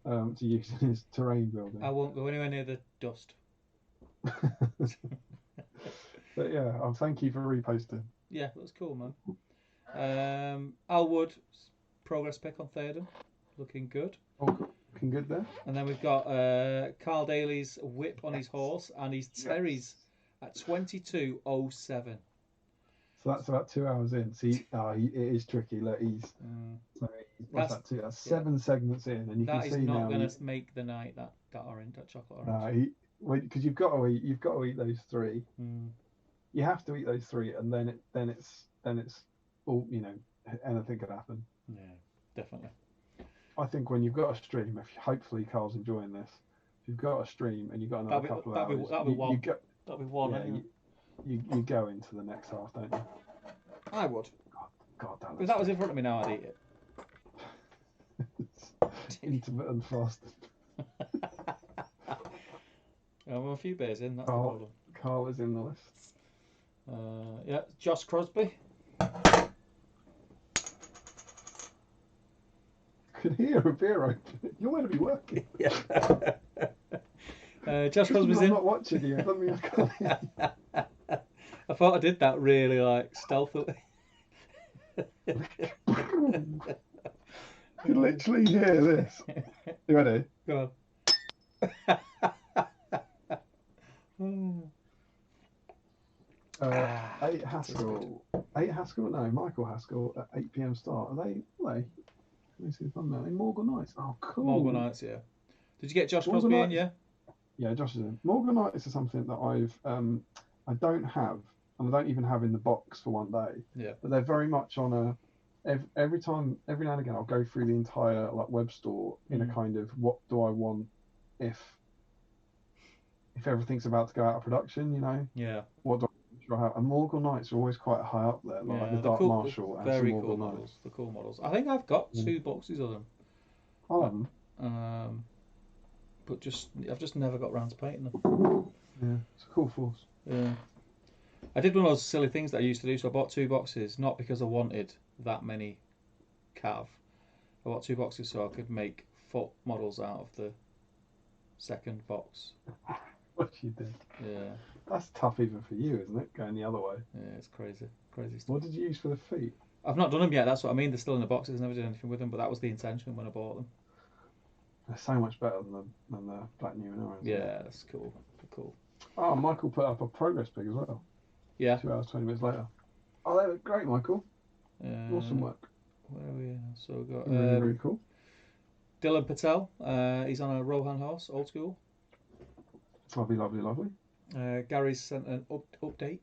it to use in his terrain building. I won't go anywhere near the dust. But yeah, thank you for reposting. Yeah, that was cool, man. Al Wood, progress pick on Theoden, looking good. Looking good there. And then we've got Carl Daly's whip on his horse, and his Terry's at 22:07. So that's about 2 hours in. See, it is tricky. Look, that's 7 segments in, and you can see now. That is not going to make the night. That chocolate orange. No, because you've got to eat those 3. You have to eat those 3, and then it's all, anything could happen. Yeah, definitely. I think when you've got a stream, if hopefully Carl's enjoying this, if you've got a stream and you've got another couple of hours, that'll be one. you go, That'll be one. yeah, Anyway. you go into the next half, don't you? I would. God, that If that was in front of me now, I'd eat it. intermittent fasting. I'm a few beers in. That's the problem. Carl is in the list. Yeah, Josh Crosby. Could hear a beer open. You're meant to be working. Yeah. Josh Crosby's I'm in. not watching you. Doesn't mean I can't hear you. I thought I did that really stealthily. You can literally hear this. You ready? Go on. 8 Haskell. 8 Haskell? No, Michael Haskell at 8 p.m. start. Are they? Let me see the thumbnail. In Morgan Knights. Oh, cool. Morgan Knights, yeah. Did you get Josh Morgan Crosby Knights, in? Yeah. Yeah, Josh is in. Morgan Knights is something that I don't have, and I don't even have in the box for one day. Yeah. But they're very much on a. Every now and again, I'll go through the entire web store in a kind of what do I want if everything's about to go out of production, Yeah. What do I have? And Morgan Knights are always quite high up there, like the Dark Marshal and very some cool Morgan models. Knights. The cool models. I think I've got 2 boxes of them. I love them. But I've just never got round to painting them. Yeah, it's a cool force. Yeah. I did one of those silly things that I used to do, so I bought 2 boxes, not because I wanted that many cav. I bought 2 boxes so I could make foot models out of the second box. What you did. Yeah. That's tough even for you, isn't it? Going the other way. Yeah, it's crazy. Crazy stuff. What did you use for the feet? I've not done them yet, that's what I mean. They're still in the boxes, never did anything with them, but that was the intention when I bought them. They're so much better than the Black New Orange. Yeah, that's cool. Cool. Oh, Michael put up a progress pic as well. Yeah. 2 hours, 20 minutes later. Oh, they look great, Michael. Awesome work. Where are we? So we've got Really, really cool. Dylan Patel. He's on a Rohan horse, old school. Lovely, lovely, lovely. Gary's sent an update.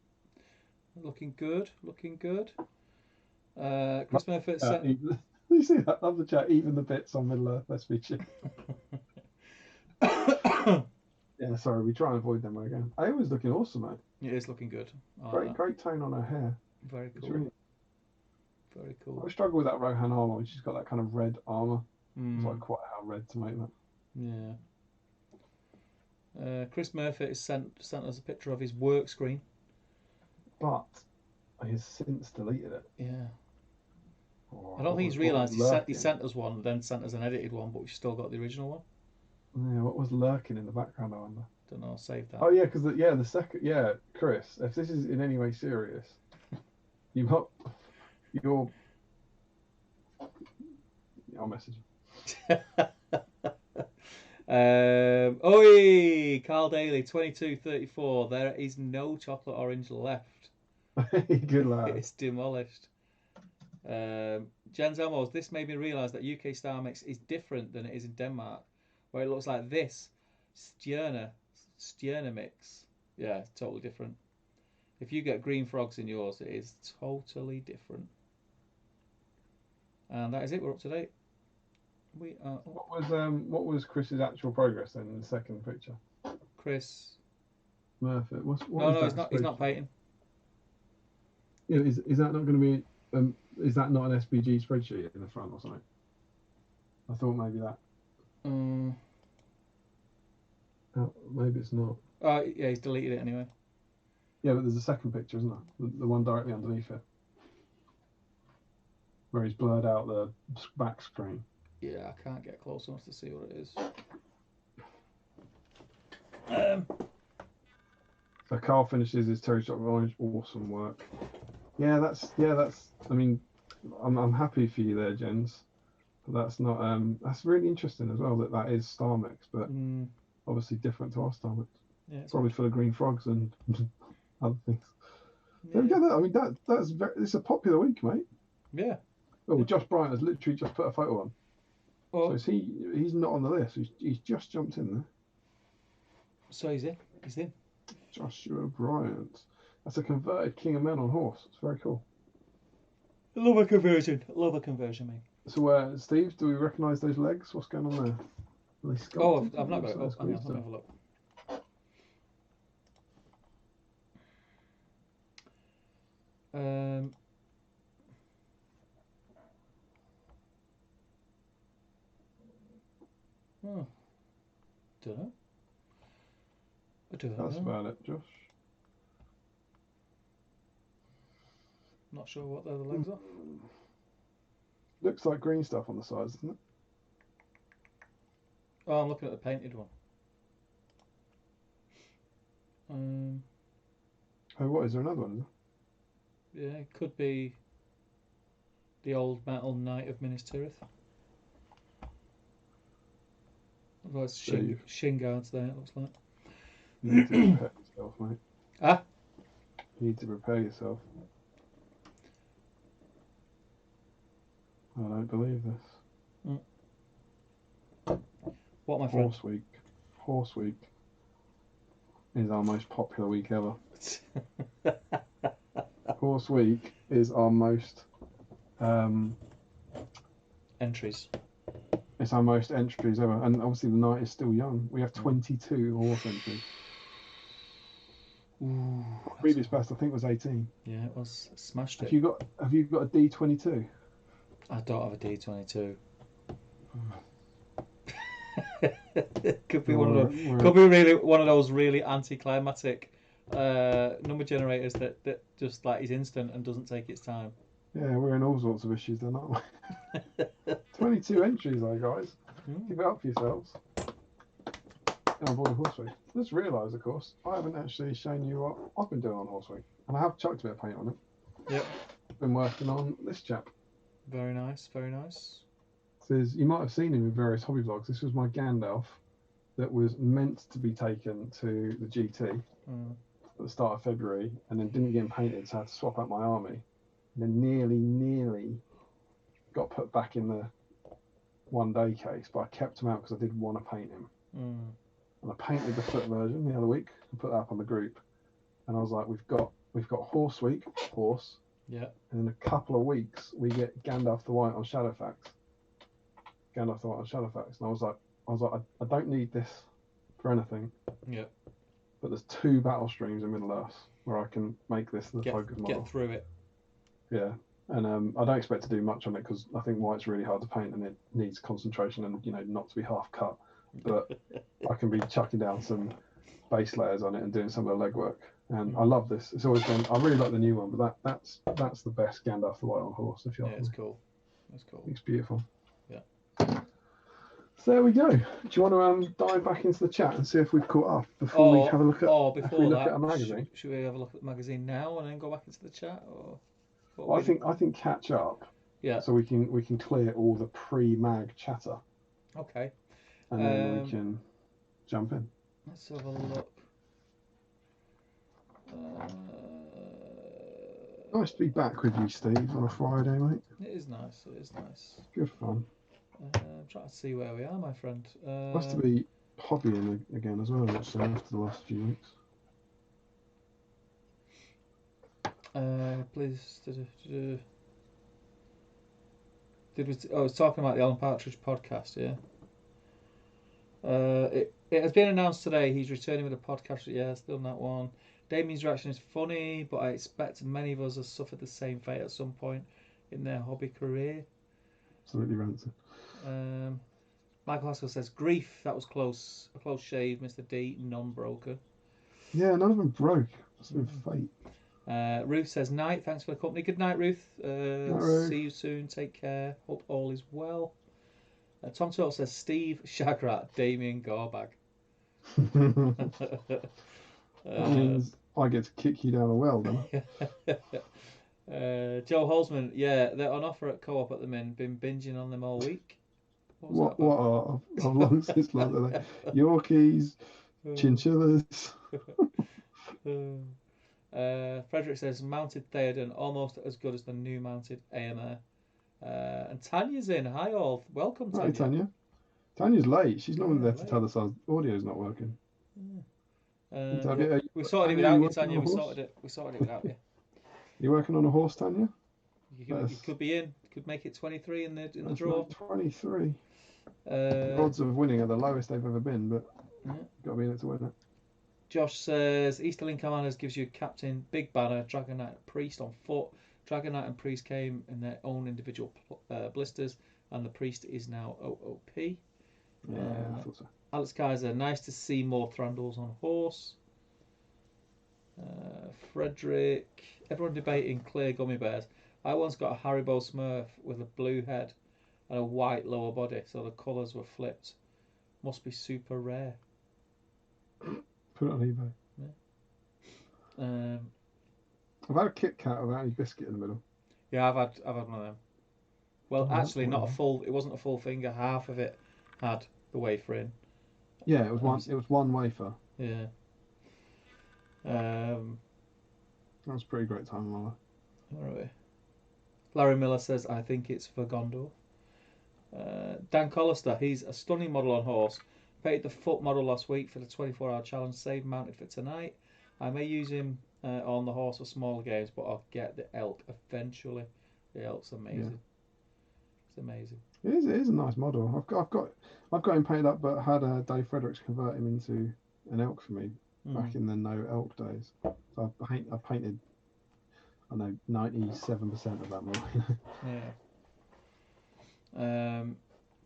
Looking good. Chris Murphy sent. You see that? Love the chat. Even the bits on Middle Earth. Let's be chill. Yeah, sorry. We try and avoid them again. Aowa's looking awesome, man. It is looking good. Great tone on her hair. Very cool. Very cool. I struggle with that Rohan armor. She's got that kind of red armor. It's like Mm. quite how red to make that. Yeah. Chris Murphy has sent us a picture of his work screen. But he's since deleted it. Yeah. Oh, I don't think he's realised he sent us one, then sent us an edited one, but we've still got the original one. Yeah, what was lurking in the background, I wonder? Don't know, I'll save that. Oh yeah, because the second, Chris, if this is in any way serious, you're, I'll message you. Oi, Carl Daly, 22.34. There is no chocolate orange left. Good lad. It's demolished. Jens Elmos, this made me realise that UK Star Mix is different than it is in Denmark, where it looks like this. Stjerna Mix. Yeah, it's totally different. If you get green frogs in yours, it is totally different. And that is it, we're up to date. We are. What was Chris's actual progress then in the second picture? Chris. Murphy. No, he's not painting. Yeah, is that not going to be? Is that not an SPG spreadsheet in the front or something? I thought maybe that. Oh, maybe it's not. Oh yeah, he's deleted it anyway. Yeah, but there's a second picture, isn't there? The one directly underneath it, where he's blurred out the back screen. Yeah, I can't get close enough to see what it is. So Carl finishes his Terry Chocolate Orange. Awesome work. Yeah, that's. I mean, I'm happy for you there, Jens. But that's not. That's really interesting as well. That is Star Mix, but obviously different to our Star Mix. Yeah, it's probably full of green frogs and other things. Yeah. There we go. I mean, it's a popular week, mate. Yeah. Oh, yeah. Josh Bryant has literally just put a photo on. Oh. So he's not on the list. He's just jumped in there. So he's in. He's in. Joshua Bryant. That's a converted King of Men on horse. It's very cool. Love a conversion. Love a conversion, mate. So, Steve, do we recognise those legs? What's going on there? Are they Oh, sculpted? I've not got it So up. Hang on, squeezed let me in. have a look. Um, oh, don't know. I don't That's know. about it, Josh. Not sure what the other legs are. Looks like green stuff on the sides, doesn't it? Oh, I'm looking at the painted one. Oh, what? Is there another one? Yeah, it could be the old metal Knight of Minas Tirith. Well, it's shin guards there, it looks like. You need to prepare yourself, mate. Ah? You need to prepare yourself. I don't believe this. What, my friend? Horse Week. Horse Week is our most popular week ever. Horse Week is our most Entries. it's our most entries ever, and obviously the night is still young. We have 22 horse entries. Ooh, Previous best I think was 18. yeah, it was. Smashed it. Have you got a D22? I don't have a D22. Could be one of those. Could be really one of those really anticlimactic number generators that just like is instant and doesn't take its time. Yeah, we're in all sorts of issues then, aren't we? 22 entries, though, guys. Keep it up for yourselves. On board Horse Week. Let's realise, of course, I haven't actually shown you what I've been doing on Horse Week, and I have chucked a bit of paint on it. Yep. Been working on this chap. Very nice, very nice. You might have seen him in various hobby vlogs. This was my Gandalf that was meant to be taken to the GT at the start of February, and then didn't get painted, so I had to swap out my army. And then nearly got put back in the one-day case, but I kept him out because I did want to paint him. And I painted the foot version the other week and put that up on the group. And I was like, we've got Horse Week, horse. Yeah. And in a couple of weeks we get Gandalf the White on Shadowfax. Gandalf the White on Shadowfax. And I was like, I don't need this for anything. Yeah. But there's 2 battle streams in Middle Earth where I can make this the focus model. Get through it. Yeah, and I don't expect to do much on it because I think white's really hard to paint and it needs concentration and not to be half cut. But I can be chucking down some base layers on it and doing some of the legwork. And I love this. It's always been. I really like the new one, but that's the best Gandalf the White on horse. If you it's cool. That's cool. It's beautiful. Yeah. So there we go. Do you want to dive back into the chat and see if we've caught up before we have a look at? At a magazine. Should we have a look at the magazine now and then go back into the chat, or? Well, I think catch up. Yeah. So we can clear all the pre-mag chatter. Okay. And then we can jump in. Let's have a look. Nice to be back with you, Steve, on a Friday, mate. It is nice. It is nice. Good fun. I'm trying to see where we are, my friend. Must to be hobbying again as well, actually, after the last few weeks. Please. I was talking about the Alan Partridge podcast, yeah. It has been announced today he's returning with a podcast. Yeah, still on that one. Damien's reaction is funny, but I expect many of us have suffered the same fate at some point in their hobby career. Absolutely rancid. Michael Haskell says, grief, that was close. A close shave, Mr. D, non-broker. Yeah, none of them broke. It's been fate. Ruth says, night, thanks for the company. Good night, Ruth. Night, Ruth. See you soon. Take care. Hope all is well. Tom Turtle says, Steve Shagrat, Damien Gorbag. That means I get to kick you down a well, then. Joe Holzman, yeah, they're on offer at Co-op at the minute. Been binging on them all week. What are? I've long since learned that Yorkies, chinchillas. Frederick says, mounted Theoden, almost as good as the new mounted AMR. And Tanya's in. Hi all. Welcome, Tanya. Hi, Tanya. Tanya's late. She's normally there to tell us our audio's not working. So Yeah. We sorted it Tanya, without you, working on Tanya. a We horse? sorted it. We sorted it without you. You working on a horse, Tanya? You could be in. Could make it 23 in the That's draw. not 23. The Uh, odds of winning are the lowest they've ever been, but Yeah. you've got to be in it to win it. Josh says Easterling Commanders gives you captain, big banner, Dragon Knight, and Priest on foot. Dragon Knight and Priest came in their own individual blisters, and the Priest is now OOP. Yeah, I thought so. Alex Kaiser, nice to see more Thrandals on horse. Frederick, everyone debating clear gummy bears. I once got a Haribo Smurf with a blue head and a white lower body, so the colours were flipped. Must be super rare. Put it on eBay. Yeah. I've had a Kit Kat without any biscuit in the middle. Yeah, I've had one of them. Well, Oh, actually, not a whatever. full. It wasn't a full finger. Half of it had the wafer in. Yeah, it was one. It was one wafer. Yeah. That was a pretty great time in my life. Right. Larry Miller says, I think it's for Gondor. Dan Collister, he's a stunning model on horse. Paid the foot model last week for the 24-hour challenge. Save mounted for tonight. I may use him on the horse for smaller games, but I'll get the elk eventually. The elk's amazing. Yeah. It's amazing. It is a nice model. I've got him painted up, but had Dave Fredericks convert him into an elk for me back in the no elk days. So I painted, I know, 97% of that model. Yeah.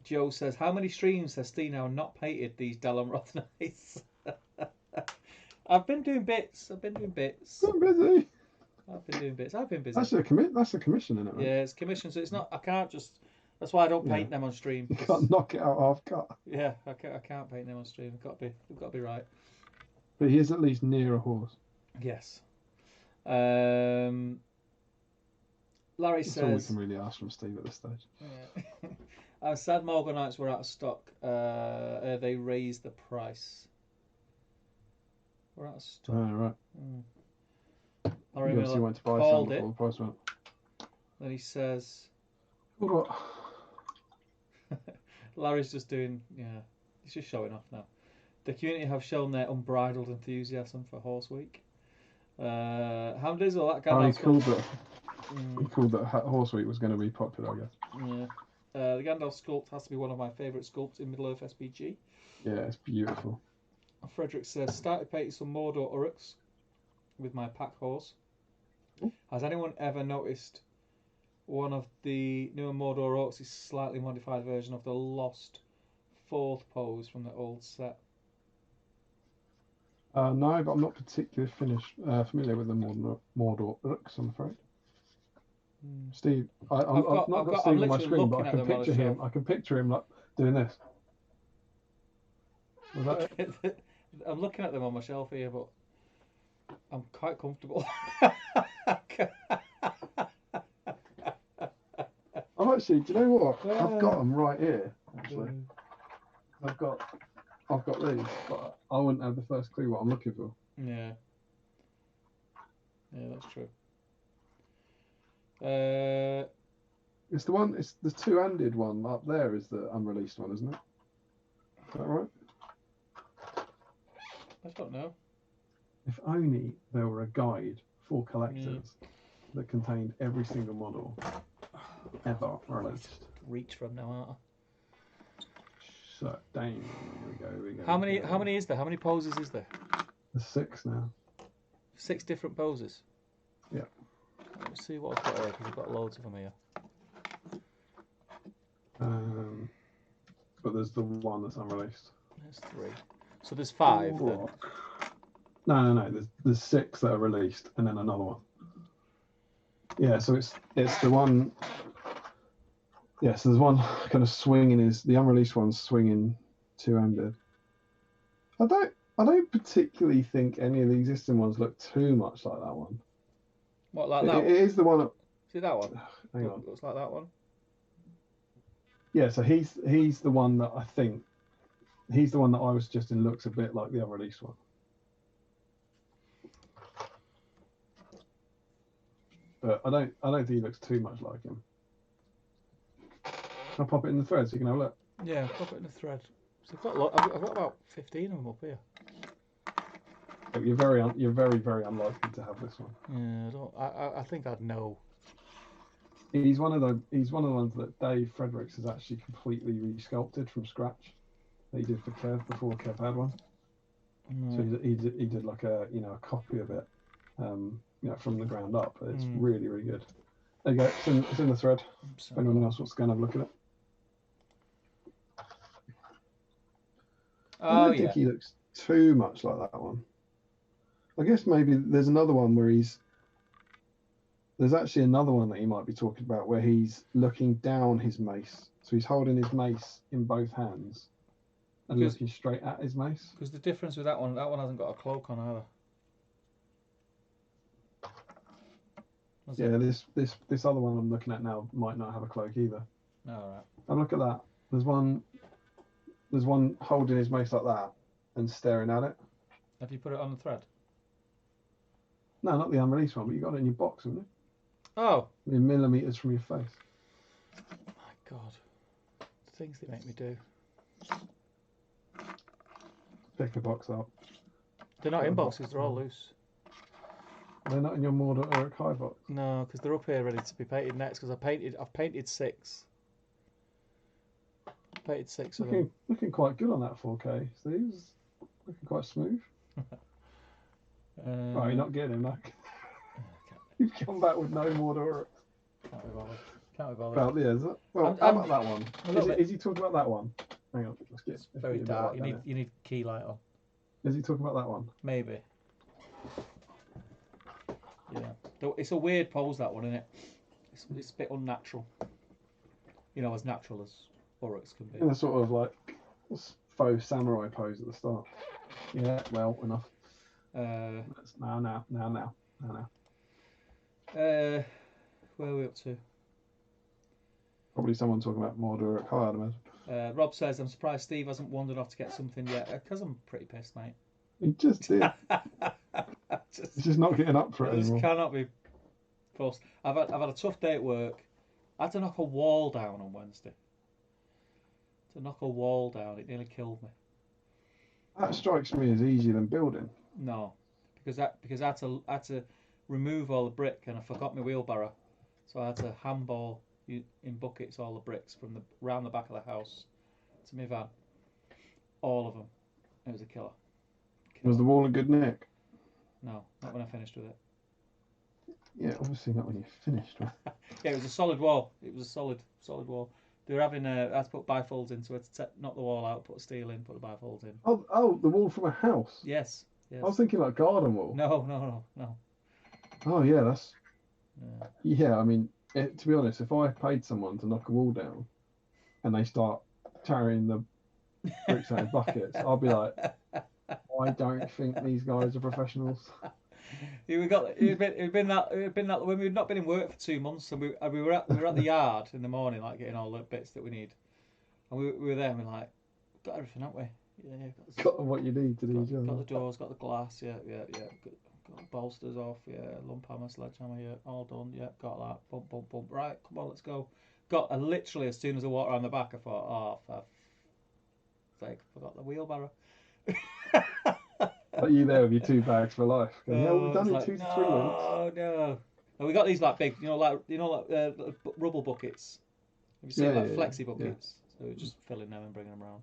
Joe says, how many streams has Steve now not painted these Dalamroth Knights? I've been doing bits. I'm busy. I've been doing bits. I've been busy. That's a commission, isn't it? Right? Yeah, it's commission, so it's not. I can't just. That's why I don't paint them on stream. You can't knock it out half cut. Yeah, I can't paint them on stream. We've got to be right. But he is at least near a horse. Yes. Larry That's all we says. can really ask from Steve at this stage. Yeah. I'm sad Morganites were out of stock. They raised the price. We're out of stock. Oh, right. Larry You obviously Miller went to buy called some it. before the price went up. Then he says. What? Larry's just doing. Yeah, he's just showing off now. The community have shown their unbridled enthusiasm for Horse Week. Hamdizzle, that guy. Oh, he called that Horse Week was going to be popular, I guess. Yeah. The Gandalf sculpt has to be one of my favourite sculpts in Middle Earth SPG. Yeah, it's beautiful. Frederick says, started painting some Mordor Uruks with my pack horse. Has anyone ever noticed one of the newer Mordor Orcs is slightly modified version of the lost fourth pose from the old set? No, but I'm not particularly familiar with the Mordor Urks, I'm afraid. Steve, I've not got Steve on my screen, but I can picture him. I can picture him like doing this. Was that it? I'm looking at them on my shelf here, but I'm quite comfortable. I'm actually. Do you know what? I've got them right here. Actually, I've got these, but I wouldn't have the first clue what I'm looking for. Yeah. Yeah, that's true. It's the one. It's the two-handed one up there. Is the unreleased one, isn't it? Is that right? I don't know. If only there were a guide for collectors that contained every single model ever released. Reach from now, aren't I? So, dang, here we go. How many is there? How many poses is there? There's 6 now. 6 different poses? Yeah. Let's see what I've got here, because I've got loads of them here. But there's the one that's unreleased. There's 3. So there's 5 then? No. There's 6 that are released, and then another one. Yeah, so it's the one. Yeah, so there's one kind of swinging. The unreleased one's swinging two-handed. I don't particularly think any of the existing ones look too much like that one. What, like that one? It is the one. See that one? Hang on. Looks like that one. Yeah, so he's the one that I think. He's the one that I was suggesting looks a bit like the unreleased one. But I don't think he looks too much like him. I'll pop it in the thread so you can have a look. Yeah, pop it in the thread. So I've got about 15 of them up here. Look, you're very, very unlikely to have this one. Yeah, I think I'd know. He's one of the ones that Dave Fredericks has actually completely resculpted from scratch. That he did for Kev before Kev had one. So he did like a a copy of it, from the ground up. It's really, really good. There you go. It's in the thread. If anyone else wants to go and have a look at it. I don't think he looks too much like that one. I guess maybe there's another one where there's actually another one that he might be talking about where he's looking down his mace. So he's holding his mace in both hands and looking straight at his mace. Because the difference with that one hasn't got a cloak on either. Yeah, this other one I'm looking at now might not have a cloak either. All right. And look at that. There's one holding his mace like that and staring at it. Have you put it on the thread? No, not the unreleased one, but you got it in your box, haven't you? Oh. In millimeters from your face. My God. The things they make me do. Pick a box up. They're not in boxes, they're all loose. They're not in your Mordor or High box? No, because they're up here ready to be painted next, because I've painted 6. Painted 6 of them. Looking quite good on that 4K. Steve. Looking quite smooth. Right, you're not getting him, no. You've come back with no Mordor. Can't be bothered. Can't be bothered. Well, yeah, how about that one? Is he talking about that one? Hang on, let's get. It's very dark. You need key light on. Is he talking about that one? Maybe. Yeah. It's a weird pose, that one, isn't it? It's a bit unnatural. As natural as Uruk's can be. In a sort of like faux samurai pose at the start. Yeah, well, enough. Now. Where are we up to? Probably someone talking about Mordor at High, I'd imagine. Rob says, I'm surprised Steve hasn't wandered off to get something yet. Because I'm pretty pissed, mate. He just did. He's just not getting up for it anymore. This cannot be forced. I've had a tough day at work. I had to knock a wall down on Wednesday. It nearly killed me. That strikes me as easier than building. No, because I had to remove all the brick and I forgot my wheelbarrow, so I had to handball in buckets all the bricks from round the back of the house to my van. All of them. It was a killer. Was the wall in good nick? No, not when I finished with it. Yeah, obviously not when you finished with it. Yeah, it was a solid wall. It was a solid wall. They were having I had to put bifolds into it to knock the wall out, put steel in, put the bifolds in. Oh, the wall from a house? Yes. I was thinking like garden wall. No. Oh, yeah, that's... Yeah, I mean, to be honest, if I paid someone to knock a wall down and they start carrying the bricks out in buckets, I'll be like, I don't think these guys are professionals. It'd been that when we'd not been in work for 2 months, and we were at the yard in the morning, like getting all the bits that we need, and we were there, and we're like, got everything, haven't we? Yeah, got what you need to do your job. Got the doors, got the glass, yeah. Got the bolsters off, yeah. Lump hammer, sledgehammer, yeah. All done, yeah. Got that. Bump. Right, come on, let's go. Literally as soon as I walked around the back, I thought, oh, for sake, forgot the wheelbarrow. Are you there with your 2 bags for life? Going, yeah, we've done it 2 to 3 weeks. No. And we got these like big, rubble buckets. Have you seen flexi buckets? Yeah. So we're just filling them and bringing them around.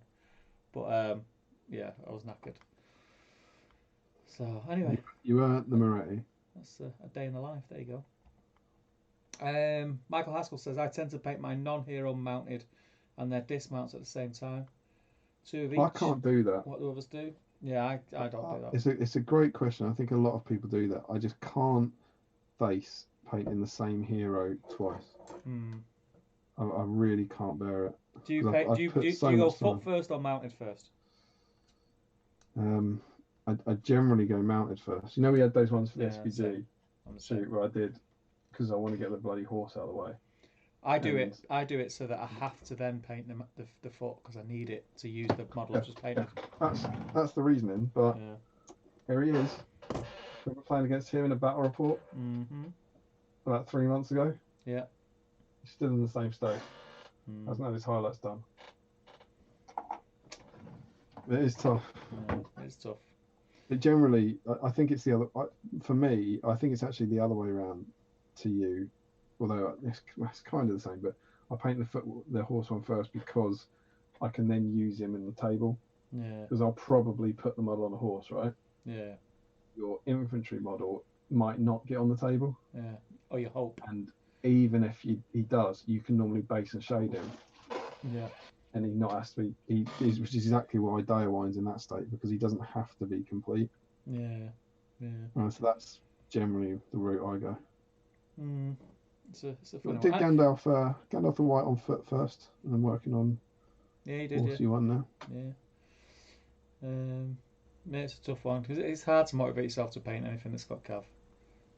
But I was knackered. So anyway, you earned the Moretti. That's a day in the life. There you go. Michael Haskell says, I tend to paint my non-hero mounted and their dismounts at the same time. 2 of each. I can't do that. What do others do? Yeah, I don't do that. It's a great question. I think a lot of people do that. I just can't face painting the same hero twice. I really can't bear it. Do you go foot first or mounted first? I generally go mounted first. We had those ones for the SPG shoot where I did, because I want to get the bloody horse out of the way. I do it so that I have to then paint the foot because I need it to use the model I've just painted. That's the reasoning, but here he is. We were playing against him in a battle report about 3 months ago. Yeah. He's still in the same state. Hasn't had his highlights done. It is tough. It's tough. It generally, I think it's the other. For me, I think it's actually the other way around to you. Although it's kind of the same, but I paint the horse one first because I can then use him in the table. Yeah. Because I'll probably put the model on a horse, right? Yeah. Your infantry model might not get on the table. Yeah. Or you hope. And even if he does, you can normally base and shade him. Yeah. And he not has to be, which is exactly why Direwine's in that state, because he doesn't have to be complete. Yeah. Yeah. So that's generally the route I go. It's a funny Did one. Gandalf the White on foot first, and then working on Yeah, he did. horsey one now. Yeah. Yeah, it's a tough one because it's hard to motivate yourself to paint anything that's got cav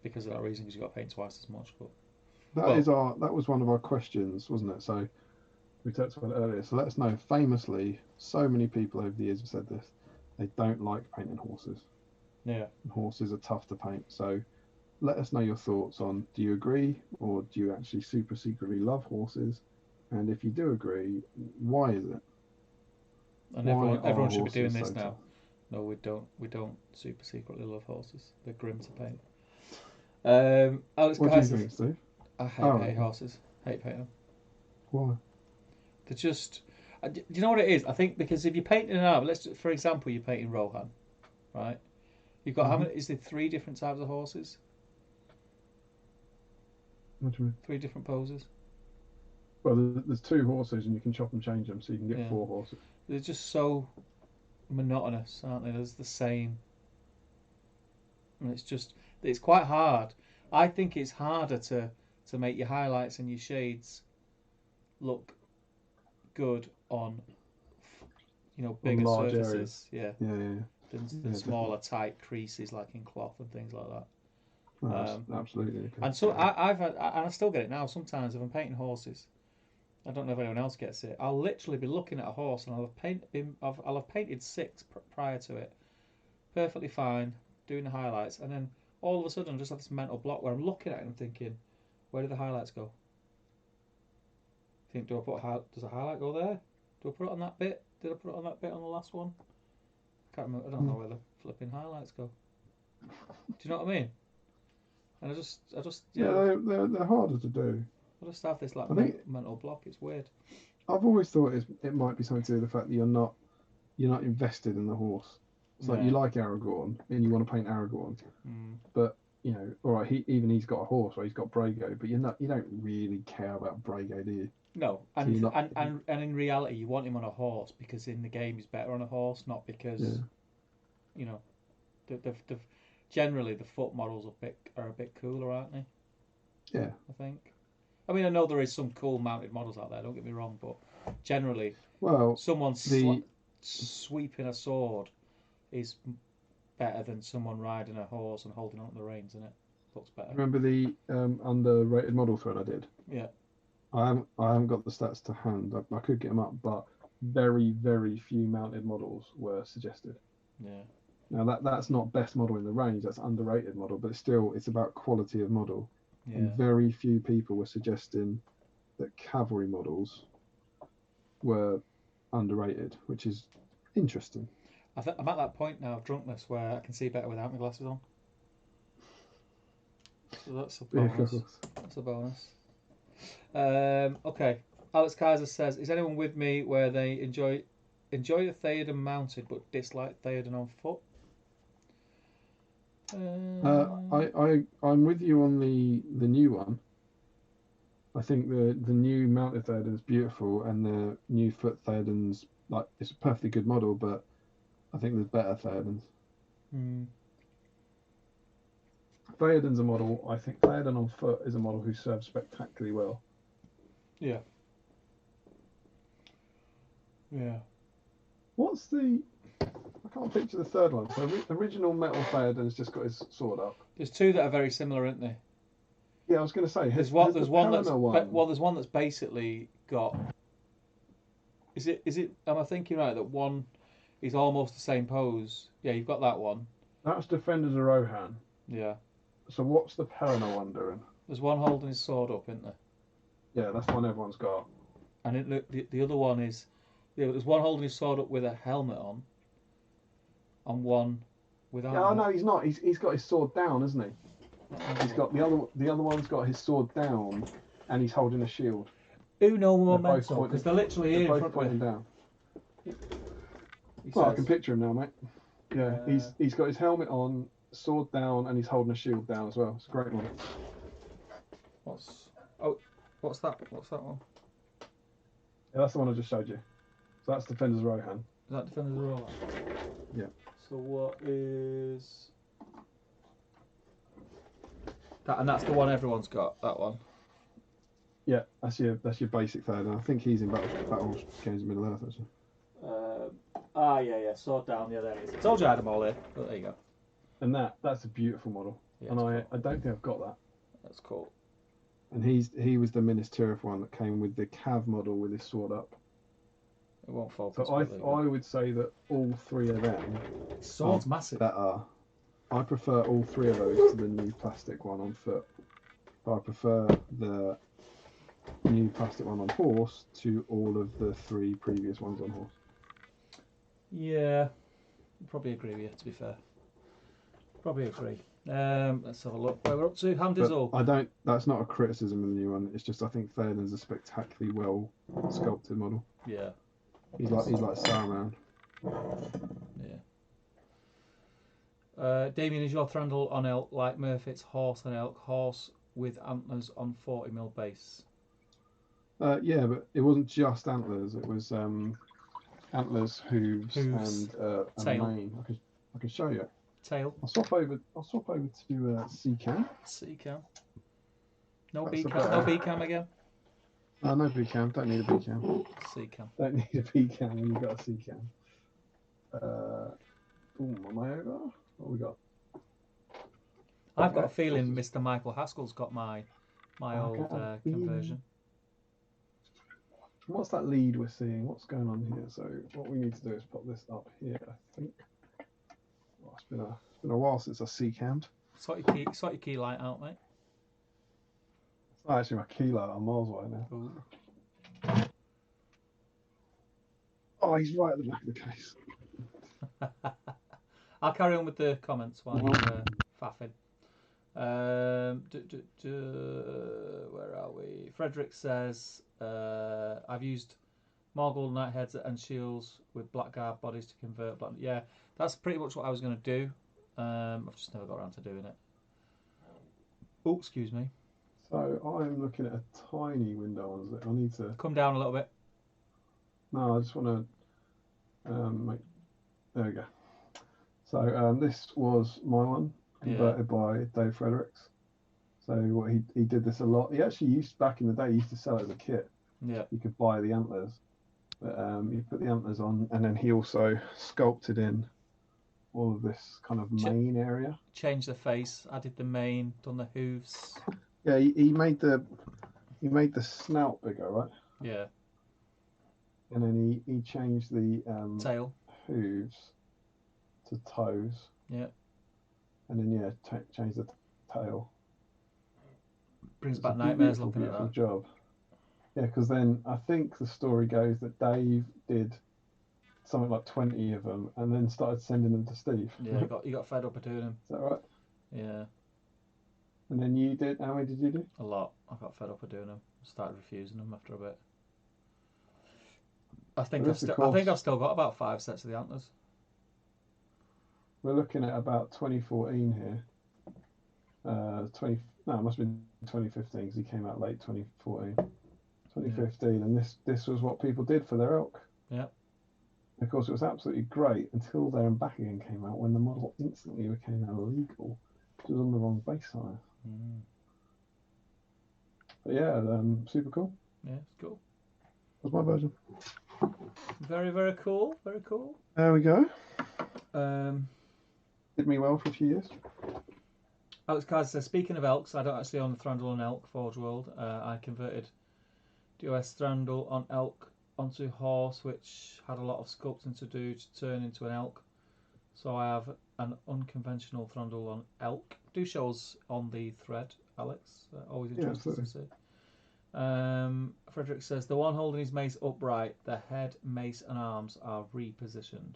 because of that reason. Because you've got to paint twice as much. But That was one of our questions, wasn't it? So we talked about it earlier. So let us know. Famously, so many people over the years have said this. They don't like painting horses. Yeah. And horses are tough to paint. So let us know your thoughts on, do you agree, or do you actually super secretly love horses? And if you do agree, why is it? And everyone should be doing this now. Tough? No, we don't. We don't super secretly love horses. They're grim to paint. Alex, what do you think, Steve? I hate horses. Hate painting them. Why? They're just. Do you know what it is? I think because if you're painting an arm, for example, you're painting Rohan, right? You've got how many? Is there 3 different types of horses? What do you mean? 3 different poses. Well, there's 2 horses, and you can chop and change them, so you can get 4 horses. They're just so monotonous, aren't they? There's the same, and it's quite hard. I think it's harder to make your highlights and your shades look good on, bigger surfaces. Yeah. Than smaller, tight creases like in cloth and things like that. Absolutely. Okay. And so I still get it now. Sometimes if I'm painting horses, I don't know if anyone else gets it. I'll literally be looking at a horse and I'll have painted 6 prior to it, perfectly fine, doing the highlights, and then all of a sudden I just have this mental block where I'm looking at it and I'm thinking, where did the highlights go? Does a highlight go there? Do I put it on that bit? Did I put it on that bit on the last one? I can't remember. I don't know where the flipping highlights go. Do you know what I mean? And I just they're harder to do. I just have this mental block. It's weird. I've always thought it might be something to do with the fact that you're not invested in the horse. It's like you like Aragorn and you want to paint Aragorn, but all right, he's got a horse or he's got Brago, but you don't really care about Brago, do you? No, and in reality, you want him on a horse because in the game he's better on a horse, not because generally the foot models are a bit cooler, aren't they? Yeah, I think. I mean, I know there is some cool mounted models out there. Don't get me wrong, but generally, someone sweeping a sword is better than someone riding a horse and holding on to the reins, and it looks better. Remember the underrated model thread I did? Yeah. I haven't got the stats to hand. I could get them up, but very, very few mounted models were suggested. Yeah. Now that's not best model in the range. That's underrated model, but it's about quality of model. Yeah. And very few people were suggesting that cavalry models were underrated, which is interesting. I'm at that point now of drunkenness where I can see better without my glasses on. So that's a bonus. Yeah, that's a bonus. Okay. Alex Kaiser says, "Is anyone with me where they enjoy a Theoden mounted but dislike Theoden on foot?" I'm with you on the new one. I think the new mounted Theoden's beautiful, and the new foot Theoden's it's a perfectly good model, but I think there's better Theodens. Theoden's a model. I think Theoden on foot is a model who serves spectacularly well. Yeah. Yeah. What's the? I can't picture the third one. So original metal Theoden's just got his sword up. There's 2 that are very similar, aren't they? Yeah, I was going to say. There's one that's basically got. Is it? Am I thinking right that one is almost the same pose? Yeah, you've got that one. That's Defenders of Rohan. Yeah. So what's the Pelennor one doing? There's one holding his sword up, isn't there? Yeah, that's one everyone's got. And the other one is, there's one holding his sword up with a helmet on, and one with Yeah, armour. no, he's not. He's got his sword down, hasn't he? He's got the other one's got his sword down, and he's holding a shield. Uno They're both momento, pointing. because they're literally They're here in both front of pointing me. down. He Well, I says. can picture him now, mate. Yeah, he's got his helmet on, sword down, and he's holding a shield down as well. It's a great one. What's that? What's that one? Yeah, that's the one I just showed you. So that's Defender's Rohan. Is that Defenders Roll? Yeah. So what is that? And that's the one everyone's got. That one. Yeah, that's your basic third, and I think he's in Battle Games of Middle Earth actually. Yeah. Sword down. Yeah, there it is. I told you I had them all here. But there you go. And that's a beautiful model. Yeah, and cool. I don't think I've got that. That's cool. And he was the Minas Tirith one that came with the Cav model with his sword up. It won't focus. So I would say that all three of them Sword's massive. better. I prefer all three of those to the new plastic one on foot. But I prefer the new plastic one on horse to all of the three previous ones on horse. Yeah, probably agree with you. To be fair, probably agree. Let's have a look. Where we're up to. Hamdizzle. I don't. That's not a criticism of the new one. It's just I think Théoden's a spectacularly well sculpted model. Yeah. He's like Saruman. Yeah. Damien, is your Thrandal on elk like Murphy's horse and elk? Horse with antlers on 40mm base. Yeah, but it wasn't just antlers. It was antlers, hooves, and a tail. mane. I can show you. Tail. I'll swap over to C-cam. C-cam. No That's B-cam. about No it. B-cam again. No B-cam. Don't need a B-cam. C-cam. Don't need a B-cam when you've got a C-cam. Am I over? What we got? I've got a feeling Mr. Michael Haskell's got my old conversion. What's that lead we're seeing? What's going on here? So what we need to do is put this up here, I think. Well, it's been a while since I C-cammed. Sort your key light out, mate. It's not actually my key light. I'm miles away now. Ooh. Oh, he's right at the back of the case. I'll carry on with the comments while you're faffing. Where are we? Frederick says, I've used Morgul knight heads and shields with blackguard bodies to convert black. Yeah, that's pretty much what I was going to do. I've just never got around to doing it. Oh, excuse me. So I'm looking at a tiny window on it. I need to come down a little bit. No, I just want to make. There we go. So this was my one, converted by Dave Fredericks. So what he did this a lot. He actually used back in the day. He used to sell it as a kit. Yeah. You could buy the antlers, but he put the antlers on, and then he also sculpted in all of this kind of mane area. Changed the face, added the mane, done the hooves. Yeah, he made the snout bigger, right? Yeah. And then he changed the tail, hooves to toes. Yeah. And then change the tail. Brings back nightmares looking at that. Job. Yeah, because then I think the story goes that Dave did something like 20 of them, and then started sending them to Steve. Yeah, he got fed up of doing them. Is that right? Yeah. And then you did. How many did you do? A lot. I got fed up of doing them. Started refusing them after a bit. I think I've still got about 5 sets of the antlers. We're looking at about 2014 here. It must have been 2015 because he came out late 2014. 2015, and this was what people did for their elk. Yeah. Of course, it was absolutely great until There and Back Again came out, when the model instantly became illegal. It was on the wrong base size. Mm. But yeah, super cool. Yeah, it's cool. That's my version. Very, very cool. Very cool. There we go. Did me well for a few years. Alex Kaiser says, speaking of elks, I don't actually own the Thrandal on elk, Forge World. I converted DOS Thrandal on elk onto horse, which had a lot of sculpting to do to turn into an elk. So I have an unconventional Thrandal on elk. Do show us on the thread, Alex. Always interesting to see. Frederick says, the one holding his mace upright, the head, mace and arms are repositioned.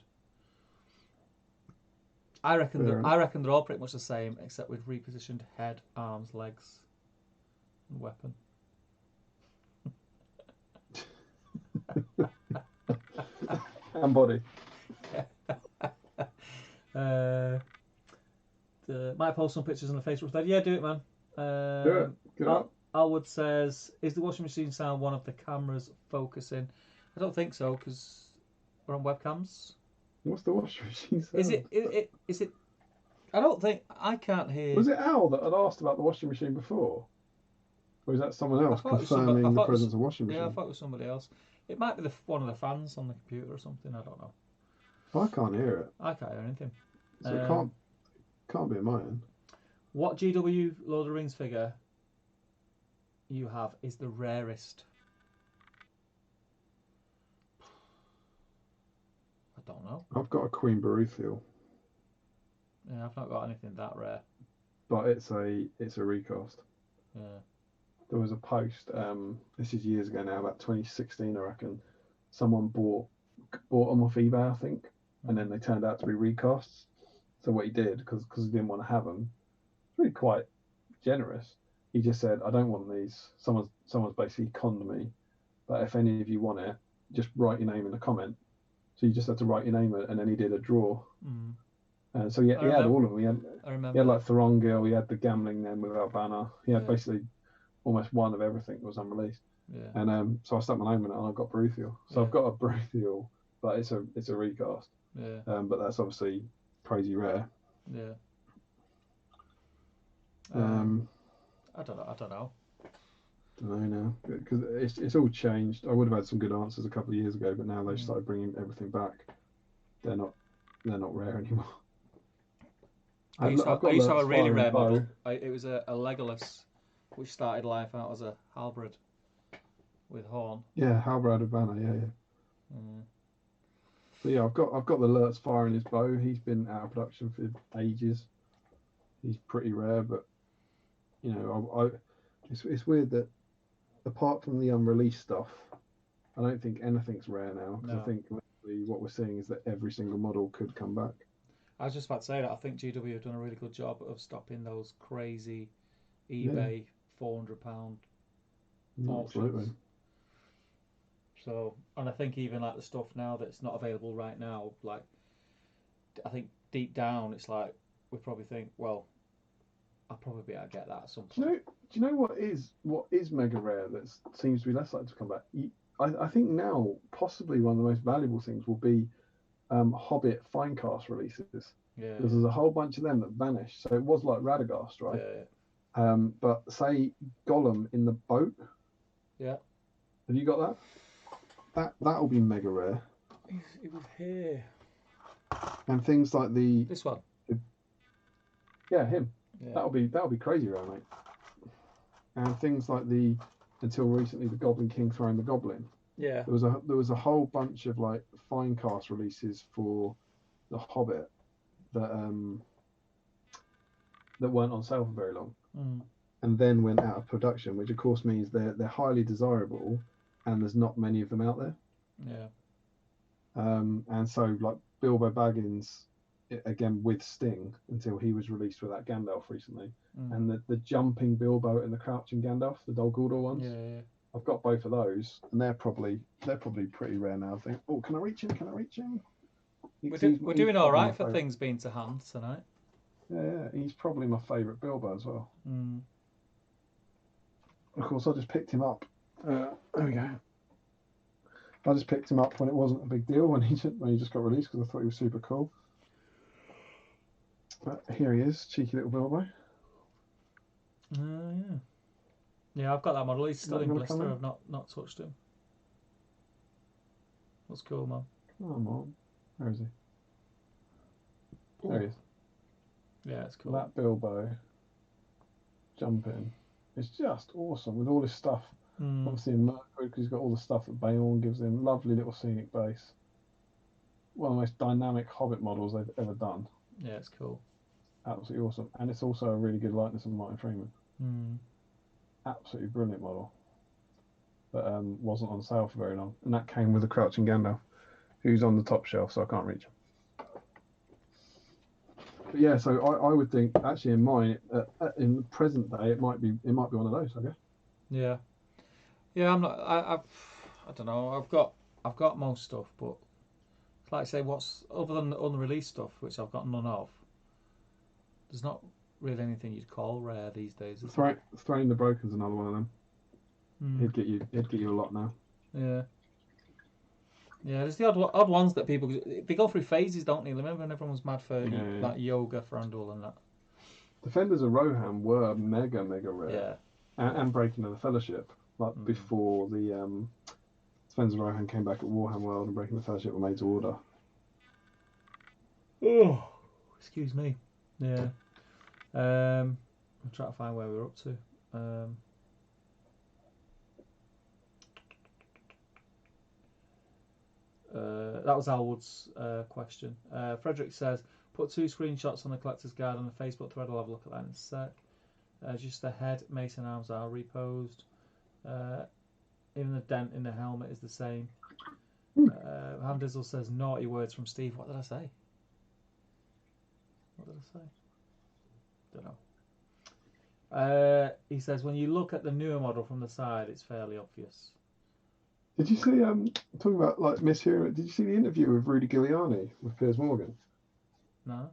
I reckon Fair that enough. I reckon they're all pretty much the same, except with repositioned head, arms, legs, and weapon. And body. Might post some pictures on the Facebook thread. Yeah, do it, man. Do it. Get up. Alwood says, "Is the washing machine sound one of the cameras focusing?" I don't think so because we're on webcams. What's the washing machine sound? Is it? Is it? I don't think I can't hear. Was it Al that had asked about the washing machine before? Or is that someone else thought it was somebody- confirming I the thought it was- presence of washing machine? Yeah, I thought it was somebody else. It might be one of the fans on the computer or something. I don't know. I can't hear it. I can't hear anything. So it can't be in mine. What GW Lord of the Rings figure you have is the rarest? I don't know. I've got a Queen Beruthiel, Yeah, I've not got anything that rare. but it's a recast. Yeah. There was a post, this is years ago now, about 2016 I reckon. Someone bought them off eBay, I think, and then they turned out to be recasts. So what he did, because he didn't want to have them, really quite generous. He just said, "I don't want these." Someone's basically conned me, but if any of you want it, just write your name in the comment. So you just had to write your name, and then he did a draw. Mm. And so he had all of them. I remember. He had like Thorongil, he had the Gambling then without banner. He had basically almost one of everything that was unreleased. Yeah. And so I stuck my name in it, and I got Beruthiel. So I've got a Beruthiel, but it's a recast. Yeah. But that's obviously crazy rare. Yeah. I don't know. I don't know now because it's all changed. I would have had some good answers a couple of years ago, but now they've started bringing everything back. They're not rare anymore. I used to have a really rare model. It was a Legolas, which started life out as a halberd with horn. Yeah, halberd of banner. Yeah. Mm. But yeah, I've got the Lurtz firing his bow. He's been out of production for ages. He's pretty rare, but you know, it's weird that apart from the unreleased stuff, I don't think anything's rare now. Because I think what we're seeing is that every single model could come back. I was just about to say that I think GW have done a really good job of stopping those crazy eBay £400 auctions. Absolutely. So, and I think even like the stuff now that's not available right now, like I think deep down it's like we probably think, well, I'll probably be able to get that at some point. Do you know what is mega rare that seems to be less likely to come back? I think now possibly one of the most valuable things will be Hobbit Finecast releases. Yeah. Because there's a whole bunch of them that vanished. So it was like Radagast, right? Yeah. But say Gollum in the boat. Yeah. Have you got that? That'll be mega rare. It was here. And things like this one. Yeah, him. Yeah. That'll be crazy rare, mate. And things like until recently the Goblin King throwing the Goblin. Yeah. There was a whole bunch of like Finecast releases for the Hobbit that weren't on sale for very long, and then went out of production, which of course means they're highly desirable, and there's not many of them out there. Yeah. And so like Bilbo Baggins, again with Sting until he was released with that Gandalf recently, and the jumping Bilbo and the crouching Gandalf, the Dol Guldur ones. Yeah. I've got both of those, and they're probably pretty rare now. I think. Oh, can I reach him? We're doing all right for things being to hand tonight. Yeah, he's probably my favourite Bilbo as well. Of course, I just picked him up. There we go. I just picked him up when it wasn't a big deal when he just got released because I thought he was super cool. But here he is, cheeky little Bilbo. Yeah. Yeah, I've got that model. He's still in blister. I've not touched him. That's cool, man. Come on. Where is he? There he is. Yeah, it's cool. That Bilbo jumping. It's just awesome with all his stuff. Obviously in Mirkwood, because he's got all the stuff that Beorn gives him. Lovely little scenic base. One of the most dynamic Hobbit models they've ever done. Yeah, it's cool. Absolutely awesome. And it's also a really good likeness of Martin Freeman. Absolutely brilliant model. But wasn't on sale for very long. And that came with a crouching Gandalf, who's on the top shelf, so I can't reach him. But yeah, so I would think actually in mine in the present day it might be one of those, I guess. Yeah. Yeah, I'm not. I don't know. I've got most stuff, but like I say, what's other than the unreleased stuff, which I've got none of. There's not really anything you'd call rare these days. Is there? Throwing the Broken's another one of them. Hmm. He'd get you a lot now. Yeah. Yeah, there's the odd ones that people they go through phases, don't they? Remember when everyone was mad for like yoga, Frandul, and that. Defenders of Rohan were mega rare. Yeah. And Breaking of the Fellowship, like before the Defenders of Rohan came back at Warhammer World and Breaking the Fellowship were made to order. Oh, excuse me. Yeah. I'm trying to find where we're up to. That was Alwood's question. Frederick says, put 2 screenshots on the collector's guide on the Facebook thread. I'll have a look at that in a sec. Just the head Mason arms are reposed. Even the dent in the helmet is the same. Hamdizzle says, naughty words from Steve. What did I say? Don't know. He says, when you look at the newer model from the side, it's fairly obvious. Did you see talking about like mishearing? Did you see the interview with Rudy Giuliani with Piers Morgan? No.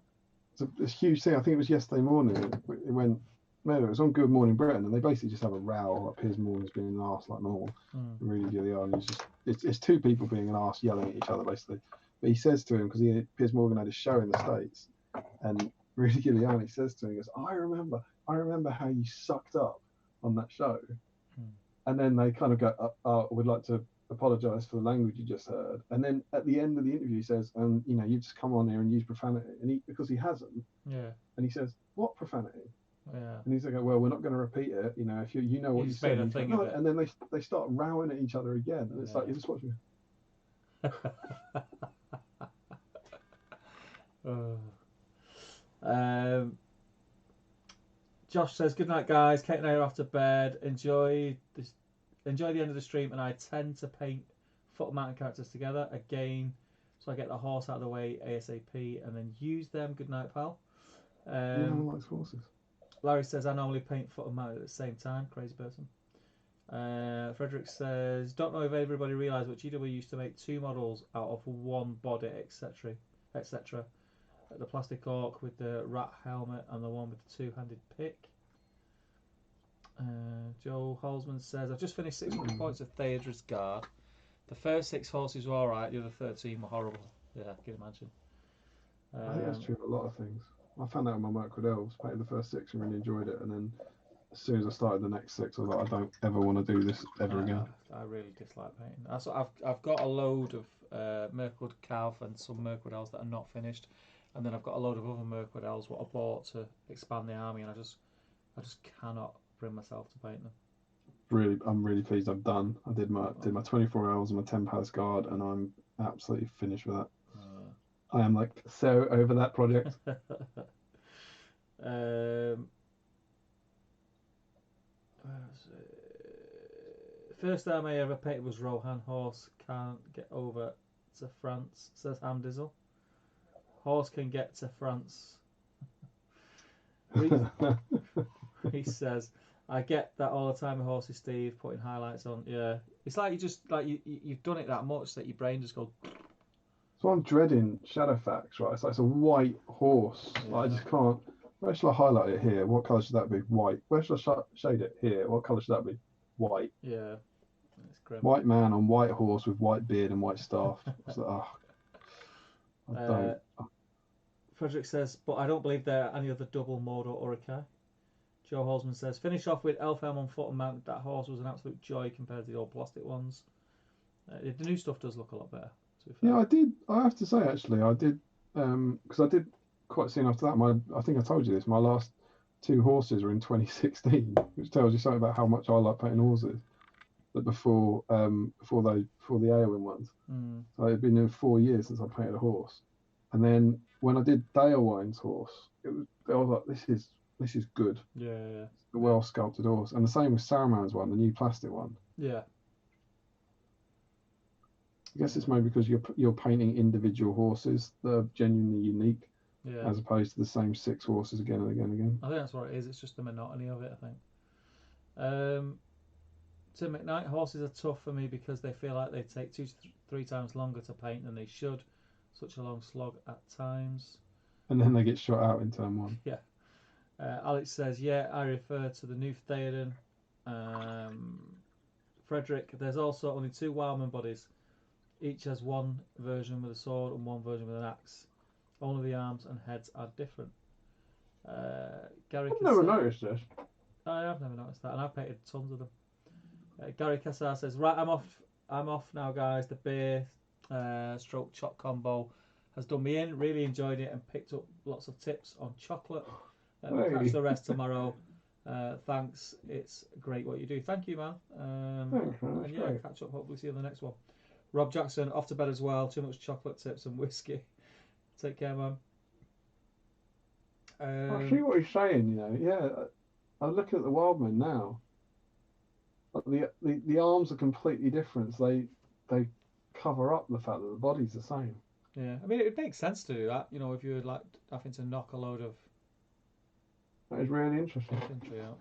It's a huge thing. I think it was yesterday morning. It went. No, it was on Good Morning Britain, and they basically just have a row. Like Piers Morgan's being an arse like normal, and Rudy Giuliani's just it's 2 people being an arse yelling at each other basically. But he says to him because Piers Morgan had a show in the States, and Rudy Giuliani says to him, he goes, I remember how you sucked up on that show. And then they kind of go, we'd like to apologise for the language you just heard. And then at the end of the interview, he says, you've just come on here and used profanity. And because he hasn't. Yeah. And he says, what profanity? Yeah. And he's like, well, we're not going to repeat it. If you know what you said. And then they start rowing at each other again. And it's like, you're just watching. Josh says, good night guys, Kate and I are off to bed. Enjoy the end of the stream, and I tend to paint foot mountain characters together again so I get the horse out of the way ASAP and then use them. Good night, pal. No one likes horses. Larry says, I normally paint foot and mountain at the same time. Crazy person. Frederick says, don't know if everybody realised, but GW used to make 2 models out of 1 body, etc. The plastic orc with the rat helmet and the one with the 2-handed pick. Joe Holzman says, I've just finished 600 points of Theodra's Guard. The first 6 horses were alright, the other 13 were horrible. Yeah, I can imagine. I think that's true of a lot of things. I found that on my work with elves, painted the first 6 and really enjoyed it, and then as soon as I started the next 6, I was like, I don't ever want to do this ever again. I really dislike painting. I've got a load of Mirkwood Cav and some Mirkwood elves that are not finished, and then I've got a load of other Mirkwood elves what I bought to expand the army, and I just cannot bring myself to paint them. I'm really pleased I've done. I did my 24 elves and my 10 Palace Guard, and I'm absolutely finished with that. I am like so over that project. First army I ever painted was Rohan. Horse can't get over to France, says Hamdizzle. Horse can get to France. He says, I get that all the time with horses, Steve, putting highlights on. Yeah, it's like you just like you've done it that much that your brain just goes. So I'm dreading Shadowfax, right? It's like it's a white horse. Yeah. Like I just can't. Where should I highlight it here? What colour should that be? White. Where should I shade it here? What colour should that be? White. Yeah, it's grim. White man on white horse with white beard and white staff. It's like, I don't. Frederick says, but I don't believe there are any other double Mord or Urukai. Joe Holzman says, finish off with Elfhelm on foot and mounted. That horse was an absolute joy compared to the old plastic ones. The new stuff does look a lot better. Yeah, I did. I have to say, actually, I did, because I did quite soon after that. I think I told you this. My last 2 horses were in 2016, which tells you something about how much I like painting horses. But before the Aowen ones, so it'd been 4 years since I painted a horse. And then when I did Dalewine's horse, I was like, this is good. Yeah. It's a well sculpted horse, and the same with Saruman's one, the new plastic one. Yeah. I guess it's maybe because you're painting individual horses that are genuinely unique. Yeah. as opposed to the same 6 horses again and again and again. I think that's what it is. It's just the monotony of it, I think. Tim McKnight, horses are tough for me because they feel like they take 2 to 3 times longer to paint than they should. Such a long slog at times. And then they get shot out in turn 1. Yeah. Alex says, yeah, I refer to the new Theoden. Frederick, there's also only 2 Wildman bodies. Each has one version with a sword and one version with an axe. Only the arms and heads are different. Gary I've never Cassar, noticed this. I have never noticed that, and I've painted tons of them. Gary Cassar says, right, I'm off now, guys. The beer stroke chop combo has done me in. Really enjoyed it and picked up lots of tips on chocolate. We'll catch the rest tomorrow. Thanks. It's great what you do. Thank you, man. Thanks, man. And That's yeah, great. catch up. Hopefully see you on the next one. Rob Jackson, off to bed as well. Too much chocolate tips and whiskey. Take care, man. I see what he's saying, you know. Yeah, I'm looking at the Wildman now. The arms are completely different. So they cover up the fact that the body's the same. Yeah, I mean, it makes sense to do that, you know, if you're like having to knock a load of That is really interesting. infantry out.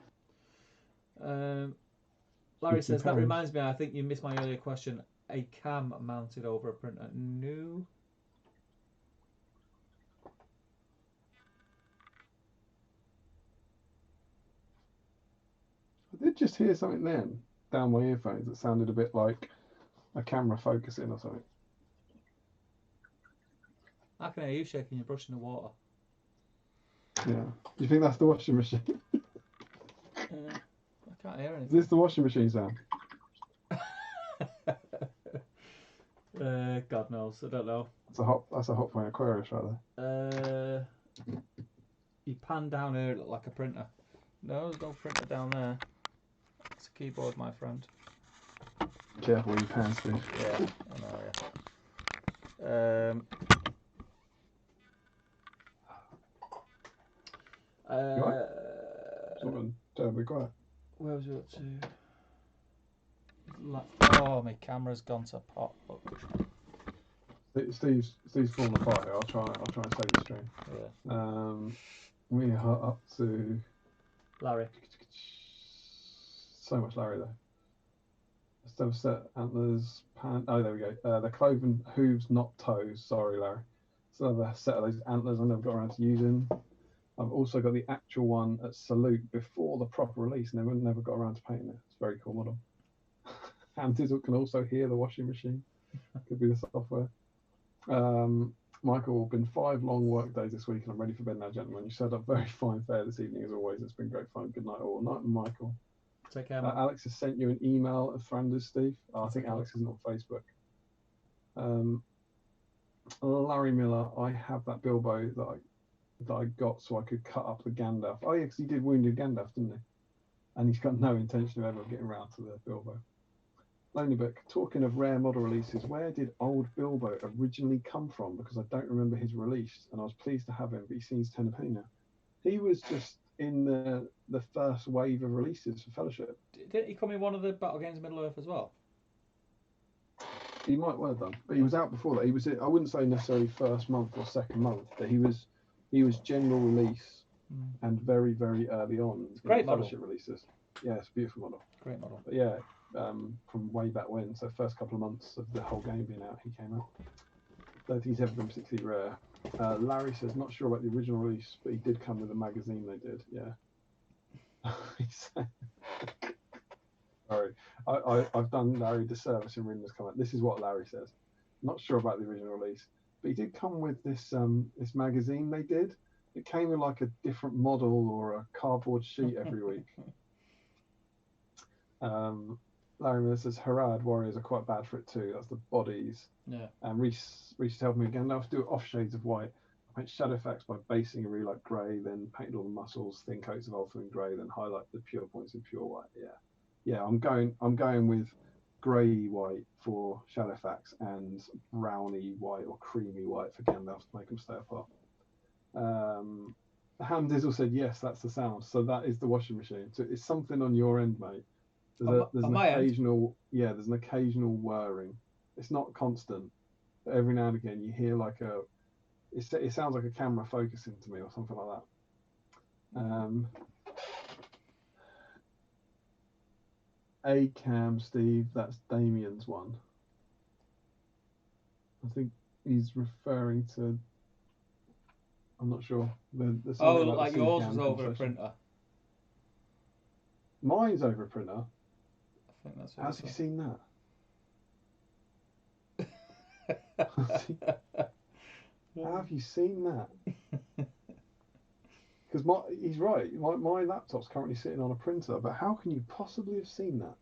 Larry says, that reminds me, I think you missed my earlier question. A cam mounted over a printer. No. I did just hear something then down my earphones that sounded a bit like a camera focusing or something. I can hear you shaking your brush in the water. Yeah. Do you think that's the washing machine? I can't hear Is anything. this the washing machine sound? God knows, I don't know. That's a hot point Aquarius right there. You pan down here, look like a printer. No, there's no printer down there. It's a keyboard, my friend. Careful with your pants, Steve. Yeah, I know, yeah. You alright? Someone terribly quiet. Where was you up to? Oh, my camera's gone to pot. Look. Steve's falling apart here. I'll try and save the stream. Yeah. We are up to Larry. so much Larry though. Still set antlers, pan. Oh, there we go. The cloven hooves, not toes. Sorry, Larry. So I've a set of those antlers I never got around to using. I've also got the actual one at Salute before the proper release. Never got around to painting it. It's a very cool model. And Dizzle can also hear the washing machine. Could be the software. Michael, been 5 long work days this week and I'm ready for bed now, gentlemen. You set up very fine fare this evening as always. It's been great fun. Good night all. Night, Michael. Take care, man. Alex has sent you an email of Thranduil, Steve. I think Alex isn't on Facebook. Larry Miller, I have that Bilbo that I got so I could cut up the Gandalf. Oh yeah, because he did Wounded Gandalf, didn't he? And he's got no intention of ever getting around to the Bilbo. Lonely Book, talking of rare model releases, where did old Bilbo originally come from? Because I don't remember his release, and I was pleased to have him, but he seems 10 a penny now. He was just in the first wave of releases for Fellowship. Didn't he come in one of the Battle Games Middle-earth as well? He might well have done, but he was out before that. He was, I wouldn't say necessarily first month or second month, but he was general release and very, very early on in great Fellowship releases. Yeah, it's a beautiful model. Great model. But yeah, from way back when, so first couple of months of the whole game being out, he came out. Don't think he's ever been particularly rare. Larry says, not sure about the original release, but he did come with a magazine they did, yeah. Sorry, I've done Larry a disservice in reading this comment. This is what Larry says. Not sure about the original release, but he did come with this this magazine they did. It came with like a different model or a cardboard sheet every week. Larry Miller says, Harad warriors are quite bad for it too. That's the bodies. Yeah. And Reese helped me again. Now to do it off shades of white. I paint Shadowfax by basing a really light grey, then painted all the muscles, thin coats of ultramarine grey, then highlight the pure points in pure white. Yeah. I'm going with grey white for Shadowfax and browny white or creamy white for Gandalf to make them stay apart. Ham Dizzle said yes, that's the sound. So that is the washing machine. So it's something on your end, mate. There's an occasional there's an occasional whirring. It's not constant, but every now and again you hear like it sounds like a camera focusing to me or something like that. A cam, Steve, that's Damien's one. I think he's referring to. I'm not sure. There's Oh, something about like the yours C-cam was over a conversation. printer. Mine's over a printer. I think that's what How's he seen that? How have you seen that? Because he's right. My laptop's currently sitting on a printer, but how can you possibly have seen that?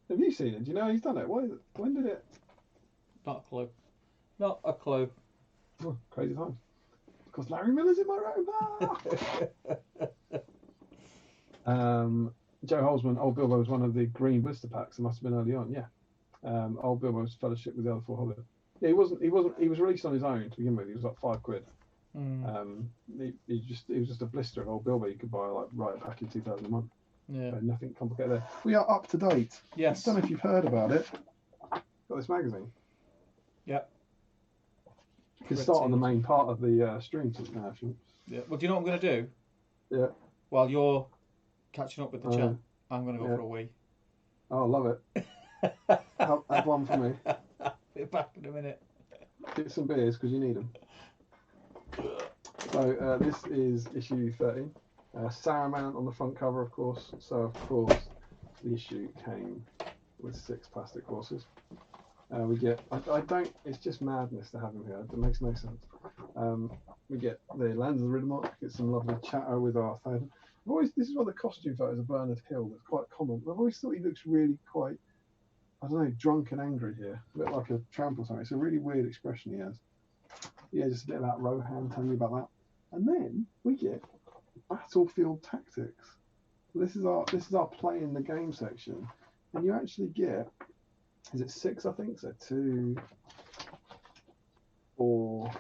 Have you seen it? Do you know he's done it? When did it? Not a clue. Not a clue. Oh, crazy times. Because Larry Miller's in my room. Joe Holzman, Old Bilbo was one of the green blister packs. It must have been early on. Yeah. Old Bilbo's fellowship with the other four hobbits. Yeah, he wasn't. He was released on his own to begin with. He was like £5. It was just a blister of Old Bilbo you could buy like right back in 2001. Yeah. Nothing complicated there. We are up to date. Yes. I don't know if you've heard about it. Got this magazine. Yep. You can start on the main part of the stream now if you. Yeah. Well, do you know what I'm going to do? Yeah. While you're catching up with the chat, I'm going to go for a wee. Oh, I love it. Have one for me. Be back in a minute. Get some beers because you need them. So this is issue 13. Saruman on the front cover, of course. So of course the issue came with 6 plastic horses. We get. I don't. It's just madness to have him here. It makes no sense. We get the Lands of the Riddermark. Get some lovely chatter with our thousand. This is one of the costume photos of Bernard Hill that's quite common. I've always thought he looks really quite, I don't know, drunk and angry here. A bit like a tramp or something. It's a really weird expression he has. Yeah, just a bit about Rohan, telling you about that. And then we get Battlefield Tactics. This is our play in the game section. And you actually get, is it 6, I think? So 2, 4,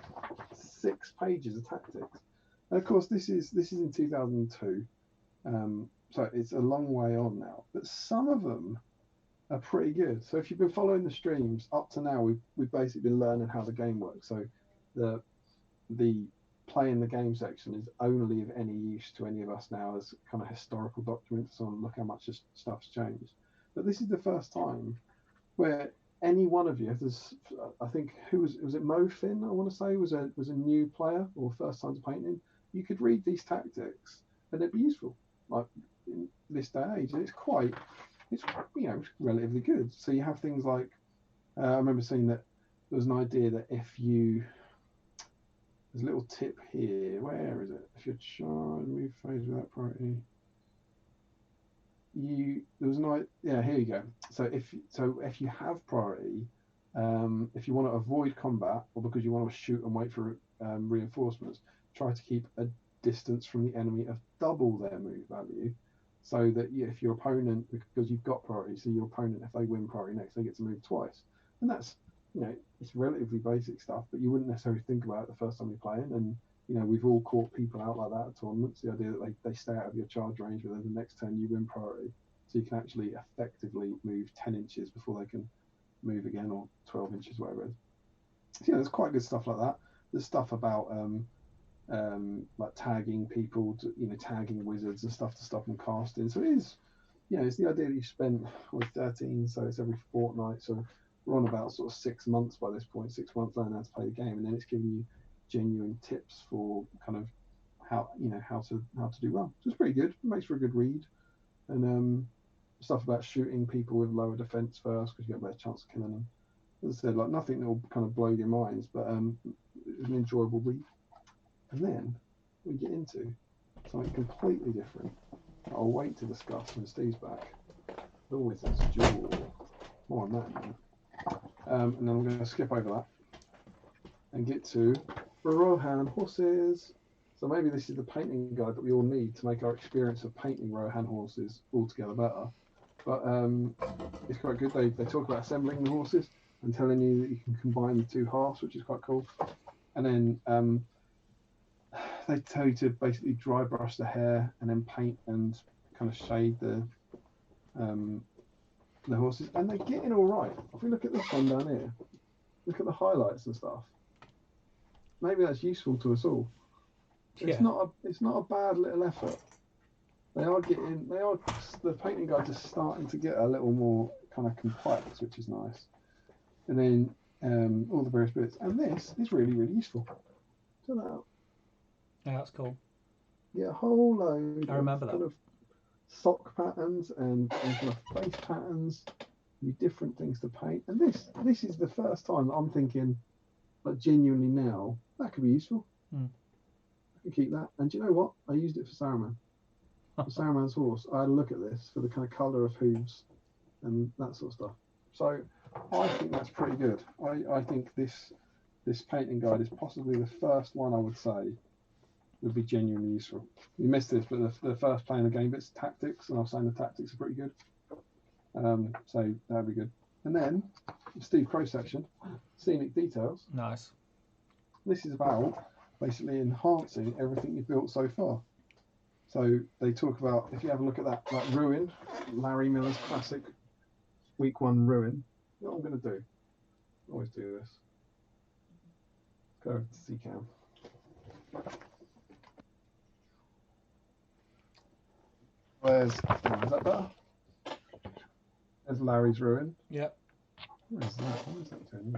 6 pages of tactics. And of course, this is in 2002. So it's a long way on now. But some of them are pretty good. So if you've been following the streams up to now, we've basically been learning how the game works. So the play in the game section is only of any use to any of us now as kind of historical documents on look how much this stuff's changed. But this is the first time where any one of you, there's, I think, was it Mo Finn, I want to say, was a new player or first time to painting, you could read these tactics and they'd be useful, like in this day and age. And it's relatively good. So you have things like, I remember seeing that there was an idea that if you, there's a little tip here, where is it? If you're trying to move phase without priority, there was no, yeah, here you go. So if you have priority, if you want to avoid combat or because you want to shoot and wait for reinforcements, try to keep a distance from the enemy of double their move value, so that if your opponent, because you've got priority, so your opponent, if they win priority next, they get to move twice. And that's, it's relatively basic stuff, but you wouldn't necessarily think about it the first time you're playing. And we've all caught people out like that at tournaments. The idea that they stay out of your charge range, but then the next turn you win priority, so you can actually effectively move 10 inches before they can move again, or 12 inches, whatever it is. So, there's quite good stuff like that. There's stuff about like tagging people, tagging wizards and stuff to stop them casting. So it is, it's the idea that you spent 13, so it's every fortnight. So we're on about sort of 6 months by this point, 6 months learning how to play the game, and then it's giving you genuine tips for kind of how to do well. So it's pretty good. It makes for a good read, and stuff about shooting people with lower defense first because you get a better chance of killing them. As I said, like nothing that will kind of blow your minds, but it's an enjoyable read. And then we get into something completely different. I'll wait to discuss when Steve's back. The Wizard's Duel. More on that now. And then I'm going to skip over that and get to Rohan horses. So maybe this is the painting guide that we all need to make our experience of painting Rohan horses altogether better. But it's quite good. They talk about assembling the horses and telling you that you can combine the two halves, which is quite cool. And then they tell you to basically dry brush the hair and then paint and kind of shade the the horses, and they're getting all right. If we look at this one down here, look at the highlights and stuff. Maybe that's useful to us all. It's Yeah. not a bad little effort. The painting guides are starting to get a little more kind of compact, which is nice. And then all the various bits, and this is really, really useful. Check that out. Yeah, that's cool. Yeah, a whole load. I remember of kind that. of sock patterns and kind of face patterns, different things to paint. And this is the first time that I'm thinking, like genuinely now, that could be useful. Hmm. I can keep that. And do you know what? I used it for Saruman. For Saruman's horse, I had a look at this for the kind of colour of hooves and that sort of stuff. So I think that's pretty good. I think this painting guide is possibly the first one I would say would be genuinely useful. You missed this, but the first playing the game bit's tactics, and I was saying the tactics are pretty good. So that'd be good. And then the Steve Crow section, scenic details. Nice. This is about basically enhancing everything you've built so far. So they talk about, if you have a look at that ruin, Larry Miller's classic week 1 ruin. What I'm going to do, I always do this. Go over to CCAM. Is that better? There's Larry's ruin. Yep. What is that? What is that doing?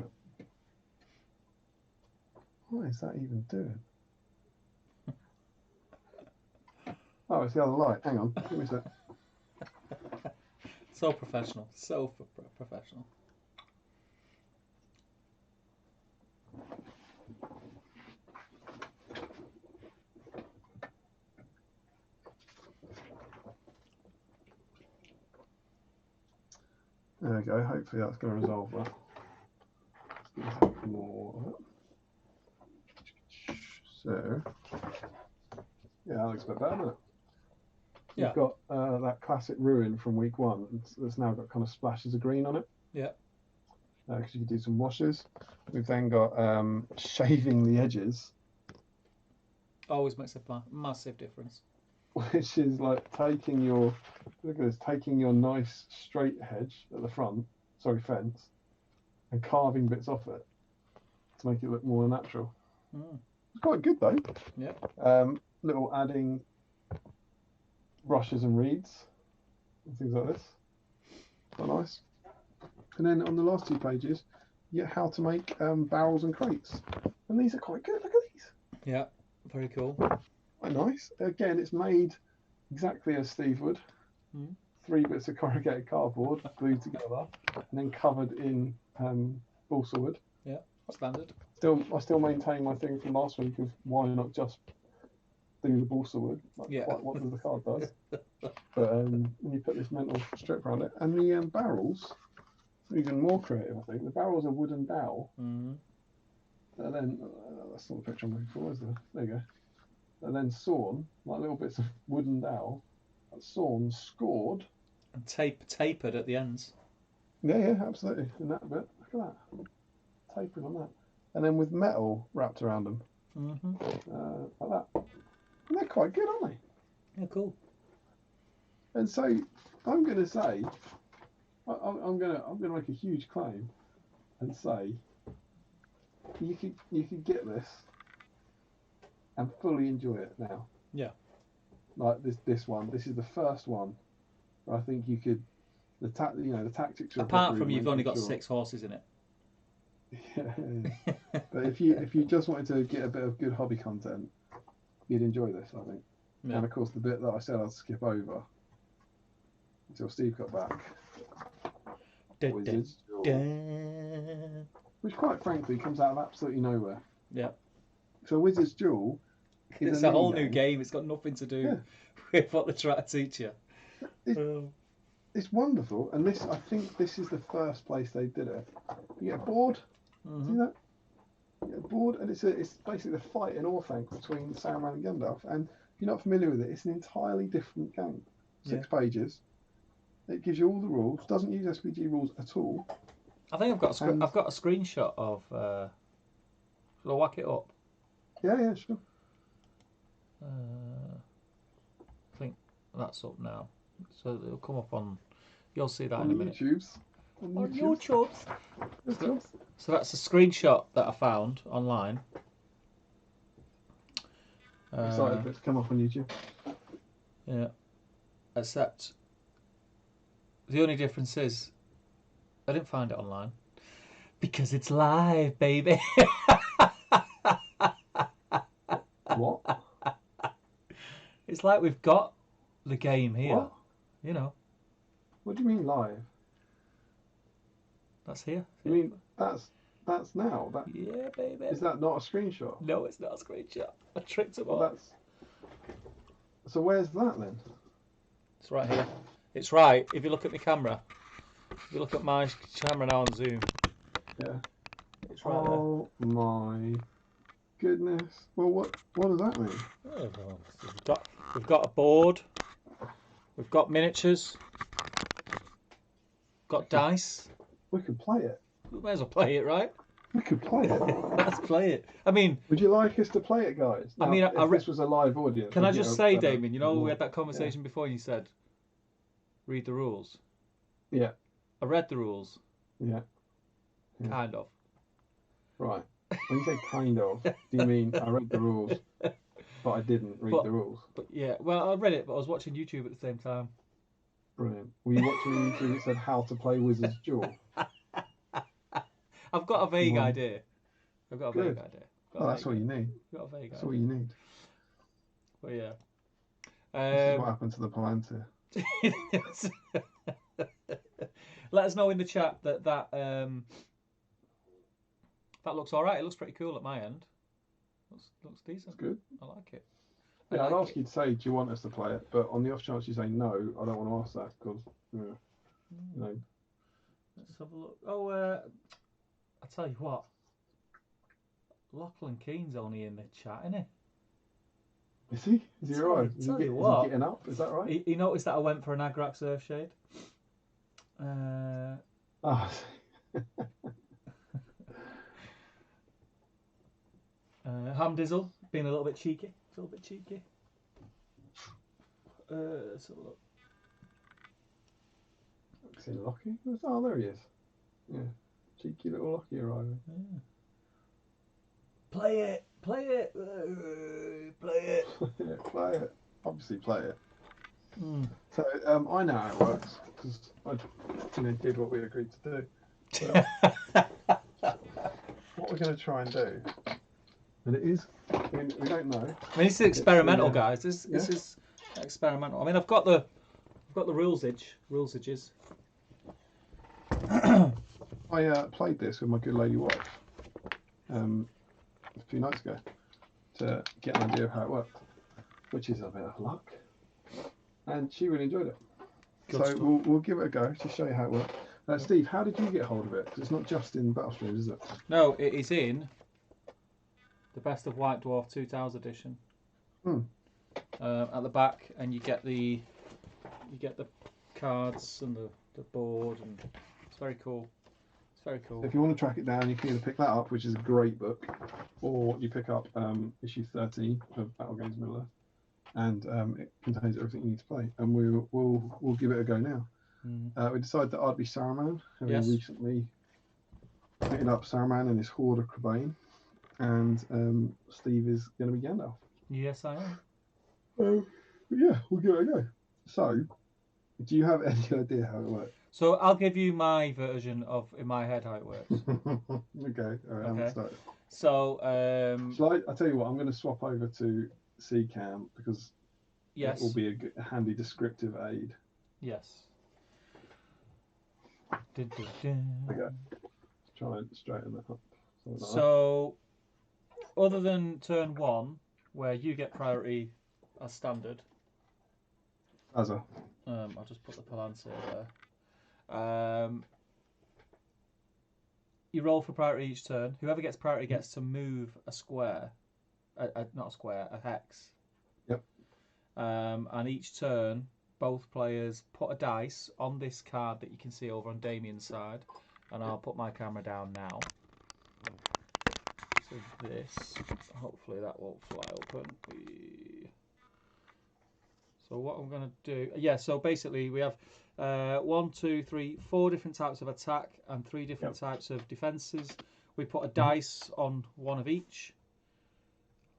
What is that even doing? Oh, it's the other light. Hang on. Give me a sec. So professional. So professional. There we go. Hopefully that's going to resolve that. Let's get a bit more of it. So, yeah, that looks a bit better, doesn't it? Yeah. You've got that classic ruin from week 1. It's now got kind of splashes of green on it. Yeah. Because you can do some washes. We've then got shaving the edges, Always makes a massive difference. which is like taking your nice straight hedge at the front, fence, and carving bits off it to make it look more natural. Mm. It's quite good though. Yeah. Little adding brushes and reeds and things like this. Quite nice. And then on the last 2 pages, you get how to make barrels and crates, and these are quite good. Look at these. Yeah. Very cool. Quite nice. Again, it's made exactly as Steve would. 3 bits of corrugated cardboard glued together and then covered in balsa wood. Yeah, standard. I still maintain my thing from last week of why not just do the balsa wood, like Yeah. what the card does. But when you put this mental strip around it, and the barrels are even more creative. I think the barrels are wooden dowel. Mm. And then that's not the picture I'm looking for, is there? There you go. And then sawn, like little bits of wooden dowel, sawn, scored. And tapered at the ends. Yeah, absolutely. In that bit, look at that, tapering on that, and then with metal wrapped around them, like that. And they're quite good, aren't they? Yeah, cool. And so I'm going to say, I'm going to make a huge claim, and say, you could get this and fully enjoy it now. Yeah. Like this one. This is the first one where I think you could. The tactics. Apart from you've only got 6 horses in it. Yeah. But if you just wanted to get a bit of good hobby content, you'd enjoy this, I think. Yeah. And of course, the bit that I said I'd skip over until Steve got back. Wizards Duel, which quite frankly comes out of absolutely nowhere. Yeah. So Wizards Duel is It's a whole new game. It's got nothing to do with what they're trying to teach you. It's wonderful, and I think this is the first place they did it. You get a board, see that? You get a board, and it's basically the fight in Orthanc between Saruman and Gandalf. And if you're not familiar with it, it's an entirely different game. 6 pages. It gives you all the rules. Doesn't use SPG rules at all. I think I've got a screenshot of. Shall I whack it up? Yeah, sure. I think that's up now, so it'll come up on You'll see that on in a the minute. YouTubes. On YouTube. YouTubes. So that's a screenshot that I found online. Excited for it to come up on YouTube. Yeah. Except the only difference is I didn't find it online because it's live, baby. What? It's like we've got the game here. What? You know, What do you mean live? that's here. You mean that's now? That Yeah, baby. is that not a screenshot? No, it's not a screenshot. I tricked them Well, all. that's. So where's that then? It's right here. It's right. If you look at my camera, if you look at my camera now on Zoom, Yeah. it's right Oh my goodness. Well, what does that mean? there. Oh, we've got a board. We've got miniatures. Got dice. We could play it. We may as well play it, right? We could play it. Let's play it. I mean, Would you like us to play it, guys? I mean, if this was a live audience. can I we'd just get say, a better Damien, you know, we reward. had that conversation before and you said, read the rules. Yeah. I read the rules. Yeah. Yeah. Kind of. Right. When you say kind of, do you mean I read the rules, but I didn't read But- the rules? But yeah, well, I read it, but I was watching YouTube at the same time. Brilliant. Were you watching a YouTube that said how to play Wizard's Duel? I've got a vague Well, idea. I've got a good. vague idea. Oh, that's what you need. Got a vague That's idea. what you need. But yeah. This is what happened to the Palantir. Let us know in the chat that looks all right. It looks pretty cool at my end. Looks decent. That's good. I like it. Yeah, I'd like ask it. you to say, do you want us to play it? But on the off chance you say no, I don't want to ask that because, you know. Let's have a look. Oh, I tell you what. Lachlan Keene's only in the chat, isn't he? Is he? Is he alright? Is Tell he you what. getting up? Is that right? He noticed that I went for an Agrax Earthshade. Oh, Hamdizzle, being a little bit cheeky. Let's have a look. seen Lockie? Oh, there he is. Yeah. Cheeky little Lockie arriving. Yeah. Play it. Play it. Yeah, play it. Obviously play it. Mm. So I know how it works because I did what we agreed to do. So, what we're going to try and do, and it is, I mean, we don't know. I mean, this is experimental, Yeah. guys. This is experimental. I mean, I've got the rulesages. I played this with my good lady wife a few nights ago to get an idea of how it worked, which is a bit of luck, and she really enjoyed it. Good So stuff. we'll give it a go to show you how it works. Steve, how did you get hold of it? 'Cause it's not just in Battlestream, is it? No, it is in the Best of White Dwarf 2000 edition. At the back, and you get the cards and the board, and it's very cool. It's very cool. If you want to track it down, you can either pick that up, which is a great book, or you pick up issue 13 of Battle Games Middle Earth, and it contains everything you need to play. And we'll give it a go now. We decided that I'd be Saruman, having Yes. recently picking up Saruman and his horde of Crebain, and Steve is going to be Gandalf. Yes, I am. Yeah, we'll give it a go. So, do you have any idea how it works? So I'll give you my version of in my head how it works. Okay, all right, Okay. I'm started. So Shall I tell you what, I'm going to swap over to CCAM because yes, it will be a handy descriptive aid. yes. Dun, dun, dun. Okay. Let's try and straighten that up. Something like that. So, other than turn 1, where you get priority as standard, Azza. I'll just put the Palantir there. You roll for priority each turn. Whoever gets priority gets to move a square, not a square, a hex. Yep. And each turn, both players put a dice on this card that you can see over on Damien's side, and I'll put my camera down now. So this, hopefully that won't fly open. So what I'm going to do, so basically we have 4 different types of attack and 3 different types of defences. We put a dice on one of each,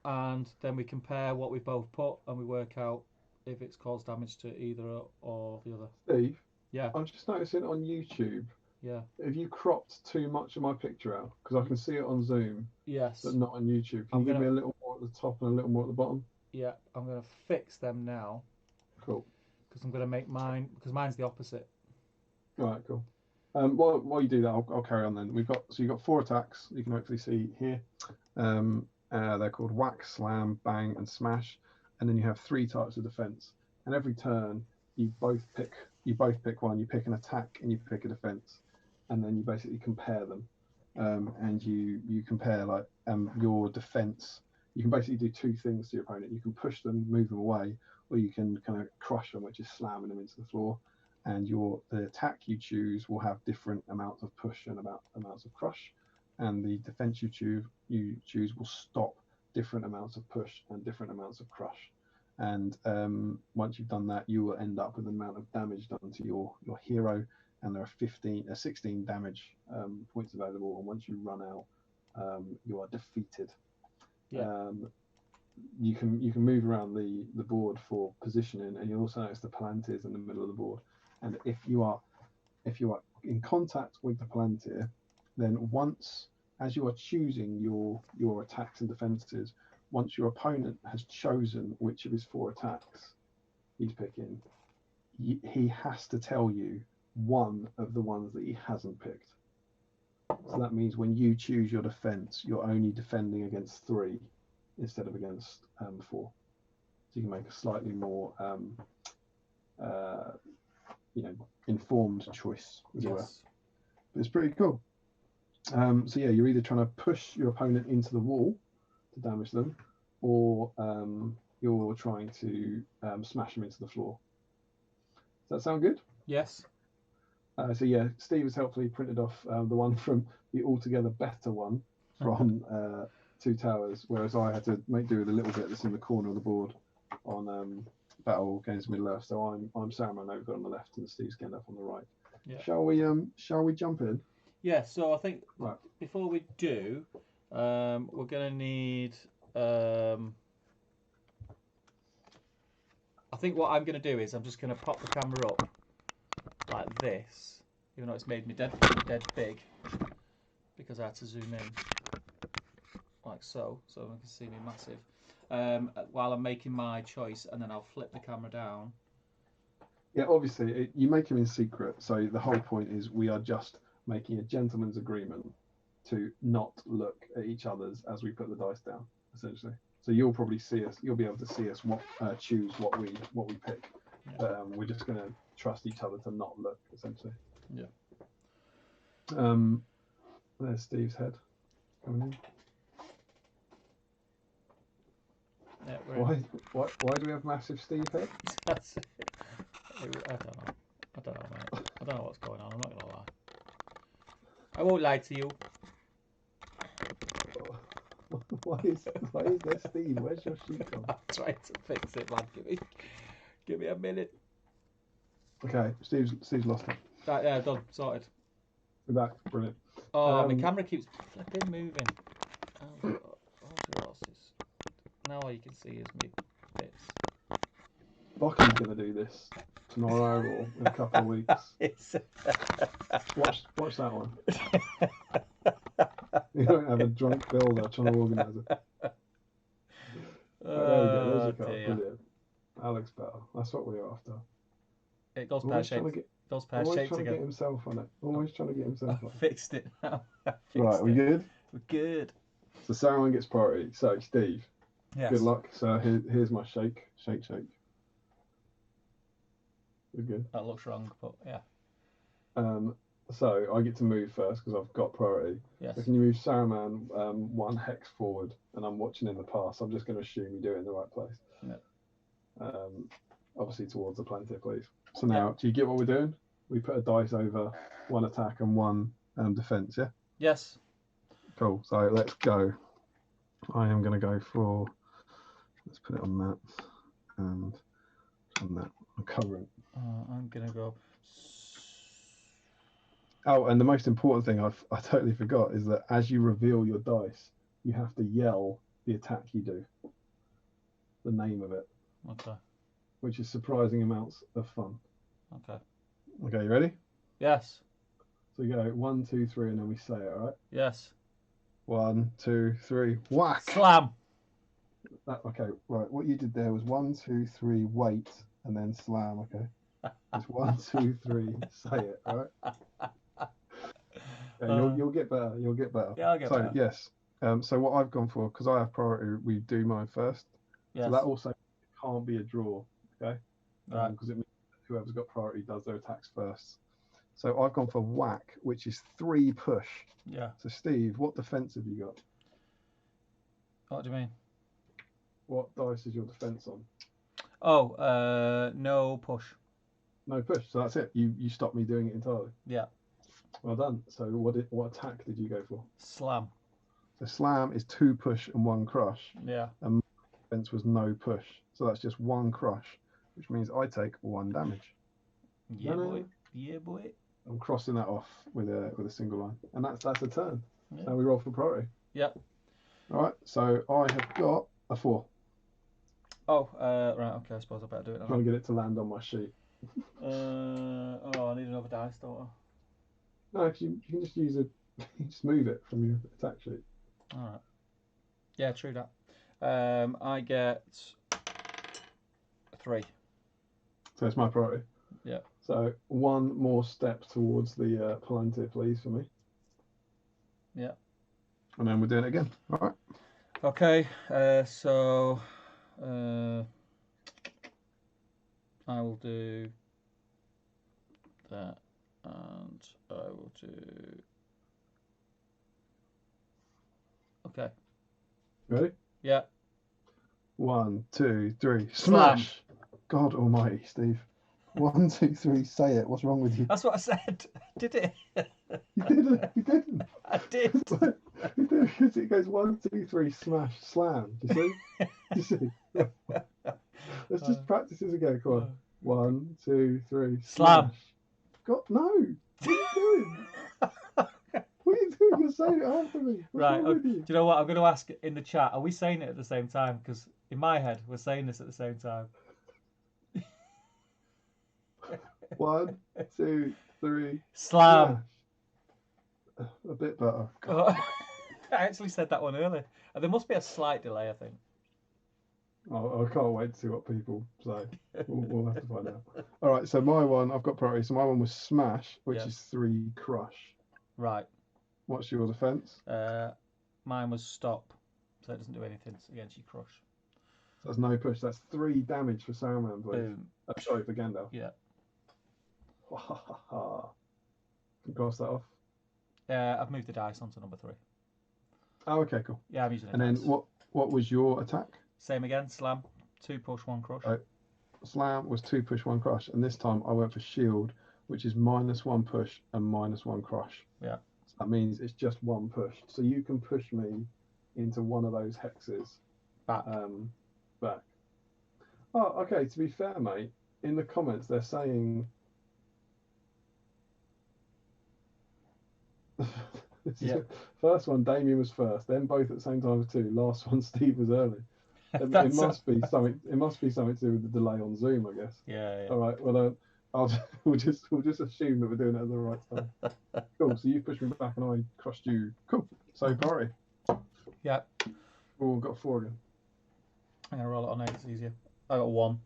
and then we compare what we both put, and we work out if it's caused damage to either or the other. Steve, Yeah, I'm just noticing on YouTube, yeah, have you cropped too much of my picture out? Because I can see it on Zoom, yes. but not on YouTube. Can you give me a little more at the top and a little more at the bottom? Yeah, I'm going to fix them now. Cool. Because I'm going to make mine, because mine's the opposite. All right, cool. While you do that, I'll carry on then. You've got 4 attacks. You can hopefully see here. They're called whack, slam, bang, and smash. And then you have 3 types of defense. And every turn, you both pick one. You pick an attack and you pick a defense, and then you basically compare them. And you compare like your defense. You can basically do 2 things to your opponent. You can push them, move them away, or you can kind of crush them, which is slamming them into the floor. And the attack you choose will have different amounts of push and amounts of crush, and the defense you choose will stop different amounts of push and different amounts of crush. And once you've done that, you will end up with an amount of damage done to your hero, and there are 16 damage points available. And once you run out, you are defeated. Yeah. You can move around the board for positioning, and you'll also notice the Palantirs in the middle of the board. And if you are in contact with the Palantir, then once, as you are choosing your attacks and defenses, once your opponent has chosen which of his 4 attacks he's picking, he has to tell you one of the ones that he hasn't picked. So that means when you choose your defense, you're only defending against 3 instead of against 4. So you can make a slightly more informed choice, as it were. But it's pretty cool. So yeah, you're either trying to push your opponent into the wall to damage them, or you're trying to smash them into the floor. Does that sound good? Yes. So yeah, Steve has helpfully printed off the one from the altogether better one from Two Towers, whereas I had to make do with a little bit that's in the corner of the board on Battle Against Middle Earth. So I'm Saruman over on the left and Steve's Gandalf on the right. Yeah. Shall we jump in? Yeah. So I think before we do, we're gonna need. I think what I'm gonna do is I'm just gonna pop the camera up like this, even though it's made me dead big, because I had to zoom in like so everyone can see me massive. While I'm making my choice, and then I'll flip the camera down. Yeah, obviously you make them in secret, so the whole point is we are just making a gentleman's agreement to not look at each other's as we put the dice down, essentially. So you'll probably see us. You'll be able to see us choose what we pick. Yeah. We're just going to trust each other to not look, essentially. Yeah. There's Steve's head coming in. Yeah, why do we have massive Steve head? That's it. I don't know, mate. I don't know what's going on. I'm not gonna lie. I won't lie to you. Why is there Steve? Where's your sheet on? I'm trying to fix it, man. Give me a minute. Okay, Steve's lost it. Right, yeah, done. Sorted. We're back. Brilliant. Oh, my camera keeps flipping moving. Now all you can see is me bits. Bucky's going to do this tomorrow or in a couple of weeks. Watch that one. You don't have a drunk builder trying to organise it. There we go. There's your card. Brilliant. Alex Bell. That's what we're after. It goes pear-shaped. Goes pear-shaped again. To get himself on it. Always trying to get himself on it. Fixed it now. Right, we good? We're good. So Saruman gets priority. So Steve, yes. Good luck. So here's my shake. Shake. We're good. That looks wrong, but yeah. So I get to move first because I've got priority. Yes. So can you move Saruman 1 hex forward? And I'm watching in the pass. I'm just going to assume you do it in the right place. Yeah. Obviously towards the Palantir, please. So now, do you get what we're doing? We put a dice over 1 attack and 1 defense, yeah? Yes. Cool. So let's go. I am going to go for. Let's put it on that and on that. On current. I'm gonna go. Oh, and the most important thing I totally forgot is that as you reveal your dice, you have to yell the attack you do, the name of it, Okay. which is surprising amounts of fun. Okay. Okay, you ready? Yes. So you go 1, 2, 3, and then we say it. All right. Yes. 1, 2, 3, whack. Slam. Okay, right. What you did there was 1, 2, 3, wait, and then slam. Okay. It's 1, 2, 3, say it. All right. Yeah, you'll get better. You'll get better. Yeah, I'll get better. Yes. So what I've gone for, because I have priority, we do mine first. Yes. So that also can't be a draw. Okay. Right. Because it means whoever's got priority does their attacks first. So I've gone for whack, which is 3 push. Yeah. So Steve, what defense have you got? What do you mean? What dice is your defense on? Oh, no push. No push. So that's it. You stopped me doing it entirely. Yeah. Well done. So what attack did you go for? Slam. So slam is 2 push and 1 crush. Yeah. And my defense was no push. So that's just 1 crush, which means I take 1 damage. Yeah, No. boy. Yeah, boy. I'm crossing that off with a single line, and that's a turn. Yeah. Now we roll for priority. Yep. All right. So I have got a 4. Oh, right. Okay. I suppose I better do it now. Trying to get it to land on my sheet. Oh, I need another dice, don't I? No, you can just use you just move it from your attack sheet. All right. Yeah, true that. I get 3. So it's my priority. Yeah. So 1 more step towards the Palantir, please, for me. Yeah. And then we're doing it again. All right. Okay. So I will do that, and I will do. Okay. Ready? Yeah. 1, 2, 3, Slam. smash! God Almighty, Steve. 1, 2, 3, say it. What's wrong with you? That's what I said. Did it? You didn't. You didn't. I did. You did because it goes 1, 2, 3, smash, slam. Do you see? Do you see? Let's just practice this again. Come on. 1, 2, 3, Slam. smash. God, no. What are you doing? What are you doing? You're saying it after me. What's Right. wrong with Do you? you know what? I'm going to ask in the chat. Are we saying it at the same time? Because in my head, we're saying this at the same time. 1, 2, 3, Slam. smash. A bit better. Oh, I actually said that one earlier. There must be a slight delay, I think. Oh, I can't wait to see what people say. We'll have to find out. All right, so my one, I've got priority. So my one was smash, which Yeah. is 3 crush. Right. What's your defense? Mine was stop, so it doesn't do anything against your crush. So that's no push. That's 3 damage for Saruman, please. Boom. Sorry, for Gandalf. Yeah. Can cross that off. I've moved the dice onto number 3. Oh, okay, cool. Yeah, I'm using it. And then what was your attack? Same again. Slam. 2 push, 1 crush. Right. Slam was 2 push, 1 crush, and this time I went for shield, which is -1 push and -1 crush. Yeah. So that means it's just 1 push. So you can push me into one of those hexes. Back. Back. Oh, okay. To be fair, mate, in the comments they're saying. Yeah. First one, Damien was first. Then both at the same time as 2. Last one, Steve was early. It must be something. It must be something to do with the delay on Zoom, I guess. Yeah. All right. Well, we'll just assume that we're doing it at the right time. Cool. So you pushed me back and I crushed you. Cool. So priority. Yeah. Oh, got 4 again. I'm gonna roll it on 8. It's easier. I got 1.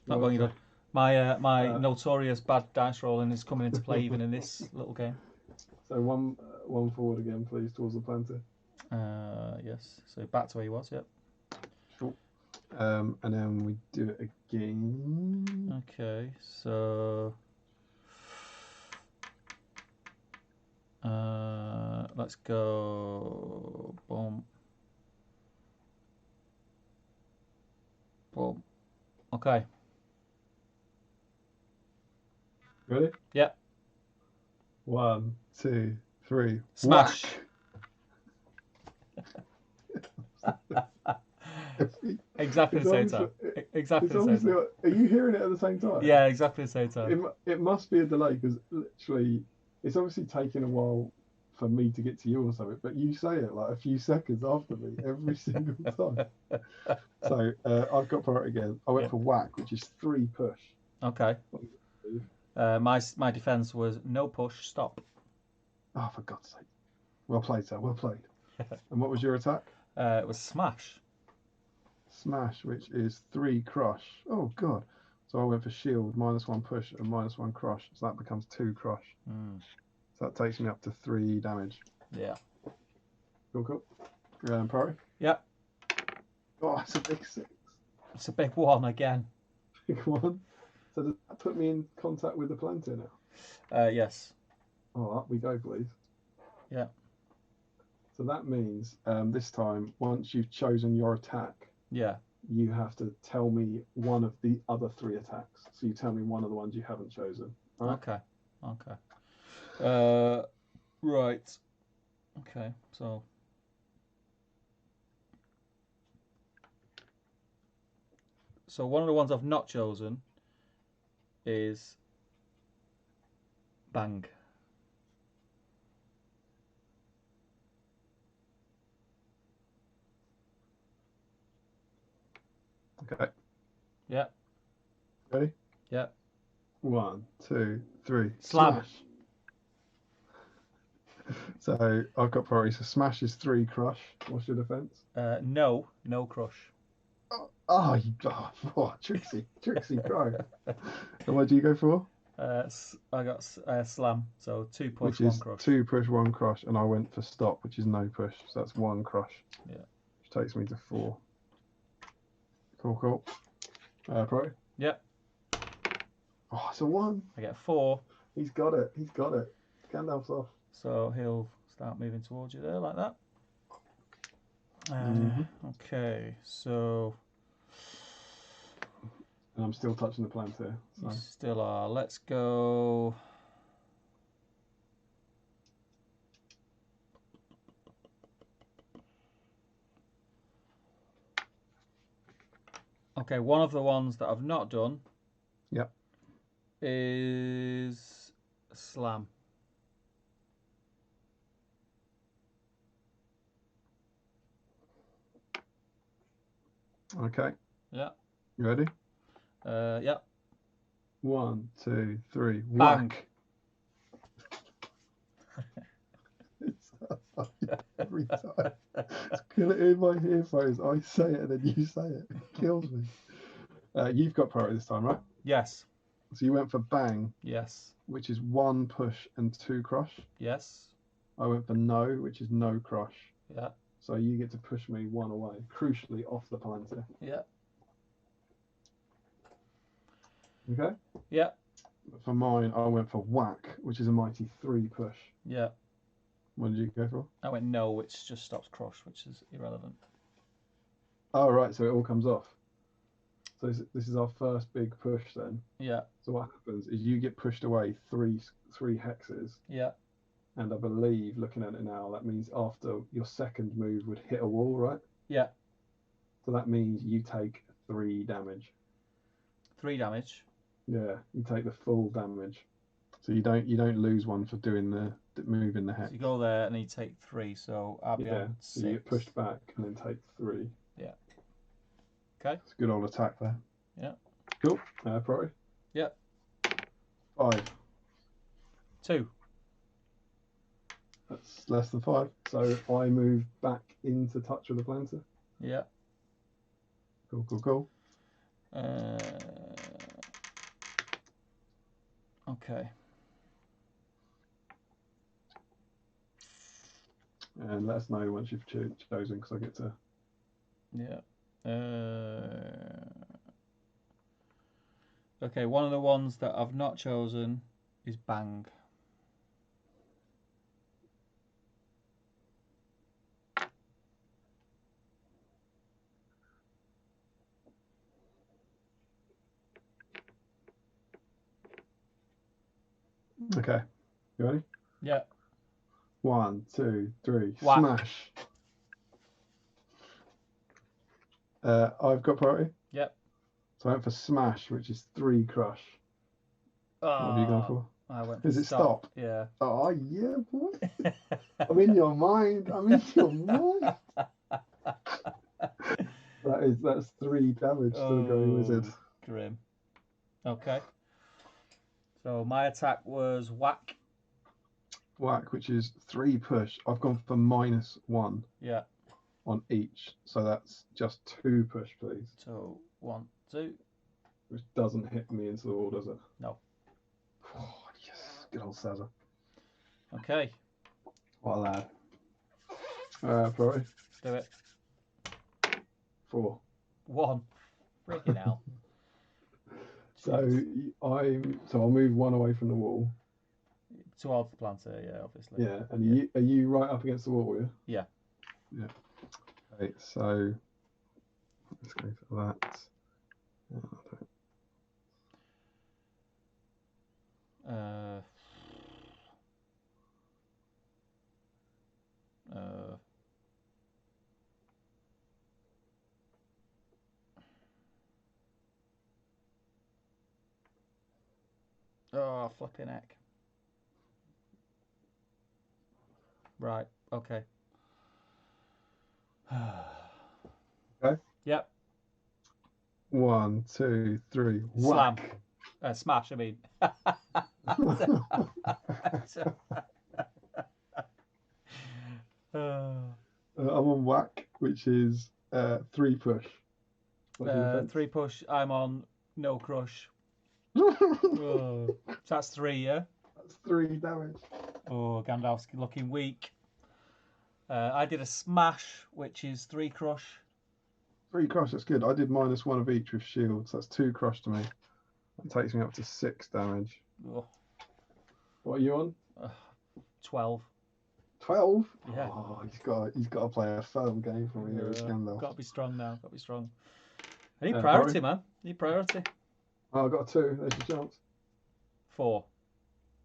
Not Well, going okay. good. My notorious bad dice rolling is coming into play even in this little game. So one forward again, please, towards the planter. Yes. So back to where he was. Yep. Cool. And then we do it again. Okay. So let's go. Boom. Boom. Okay. Ready? Yep. 1, 2, 3. Smash. Whack! Exactly the same time. exactly It's the same obviously. time. Are you hearing it at the same time? Yeah, exactly the same time. It must be a delay because literally, it's obviously taking a while for me to get to you or something. But you say it like a few seconds after me every single time. So I've got priority again. I went Yeah. for whack, which is 3 push. Okay. My defense was no push, stop. Oh, for God's sake! Well played, sir. Well played. And what was your attack? It was smash. Smash, which is 3 crush. Oh God! So I went for shield, -1 push, and -1 crush. So that becomes 2 crush. Mm. So that takes me up to 3 damage. Yeah. Cool. Priority. Yep. Oh, that's a big 6. It's a big one again. Big one. So does that put me in contact with the planter now? Yes. Oh, up we go, please. Yeah. So that means this time, once you've chosen your attack, Yeah. you have to tell me one of the other 3 attacks. So you tell me one of the ones you haven't chosen. Right? Okay. Right. Okay. So one of the ones I've not chosen is bang. Okay. Yeah. Ready? Yeah. 1, 2, 3. Slam. Smash. So I've got priority. So smash is 3 crush. What's your defense? No crush. Trixie Crow. And what do you go for? I got slam, so 2 push, Which 1 is crush. 2 push, 1 crush, and I went for stop, which is no push. So that's 1 crush. Yeah. Which takes me to 4. Cool. Priority. Yep. Oh, it's a 1. I get 4. He's got it. Gandalf's off. So he'll start moving towards you there like that. Okay, so And I'm still touching the plant here. So. you still are. Let's go. Okay, one of the ones that I've not done. Yep. Is slam. Okay. Yeah. You ready? Yeah. 1, 2, 3. Bang. Whack. Every time. It's in my earphones. I say it and then you say it. It kills me. You've got priority this time, right? Yes. So you went for bang, Yes. which is 1 push and 2 crush. Yes. I went for no, which is no crush. Yeah. So you get to push me 1 away, crucially off the planter. Yeah. Okay? Yeah. For mine, I went for whack, which is a mighty 3 push. Yeah. What did you go for? I went no, which just stops crush, which is irrelevant. Oh, right, so it all comes off. So this is our first big push then. Yeah. So what happens is you get pushed away three hexes. Yeah. And I believe, looking at it now, that means after your second move would hit a wall, right? Yeah. So that means you take 3 damage. 3 damage. Yeah, you take the full damage. So you don't lose one for doing the move in the hex. So you go there and then you take 3, so I'll be on 6. So you get pushed back and then take 3. Yeah. Okay. It's a good old attack there. Yeah. Cool. Priority? Yeah. 5. 2. That's less than 5. So I move back into touch with the planter. Yeah. Cool. Okay. And let us know once you've chosen, because I get to. Yeah. Okay, one of the ones that I've not chosen is bang. Okay. You ready? Yeah. 1, 2, 3. Whack. Smash. I've got priority. Yep. So I went for smash, which is 3 crush. What have you gone for? I went Is it stop? Yeah. Oh yeah, boy. I'm in your mind. I'm in your mind. That's 3 damage to the grey wizard. Grim. Okay. So my attack was whack. Whack, which is 3 push. I've gone for -1. Yeah. On each, so that's just 2 push, please. So 1, 2. Which doesn't hit me into the wall, does it? No. Oh, yes, good old Cesar. Okay. What a lad. Priority. Do it. 4. 1. Freaking hell. So I'll move 1 away from the wall. Towards the planter, yeah, obviously. Yeah, and are you right up against the wall, yeah? Yeah. Yeah. Okay, so let's go for that. Oh, flipping heck. Right, okay. Okay. Yep. 1, 2, 3. Slam. Whack. Smash, I mean. I'm on whack, which is 3 push. 3 push. I'm on no crush. So that's 3, yeah? That's 3 damage. Oh, Gandalf's looking weak. I did a smash, which is 3 crush. 3 crush, that's good. I did -1 of each with shields. That's 2 crush to me. That takes me up to 6 damage. Oh. What are you on? 12. 12? Yeah. Oh, he's got to play a firm game for me here, Gandalf. Got to be strong now. Got to be strong. I need Priority? priority, man. Need priority. Oh, I got a 2. There's your chance. 4.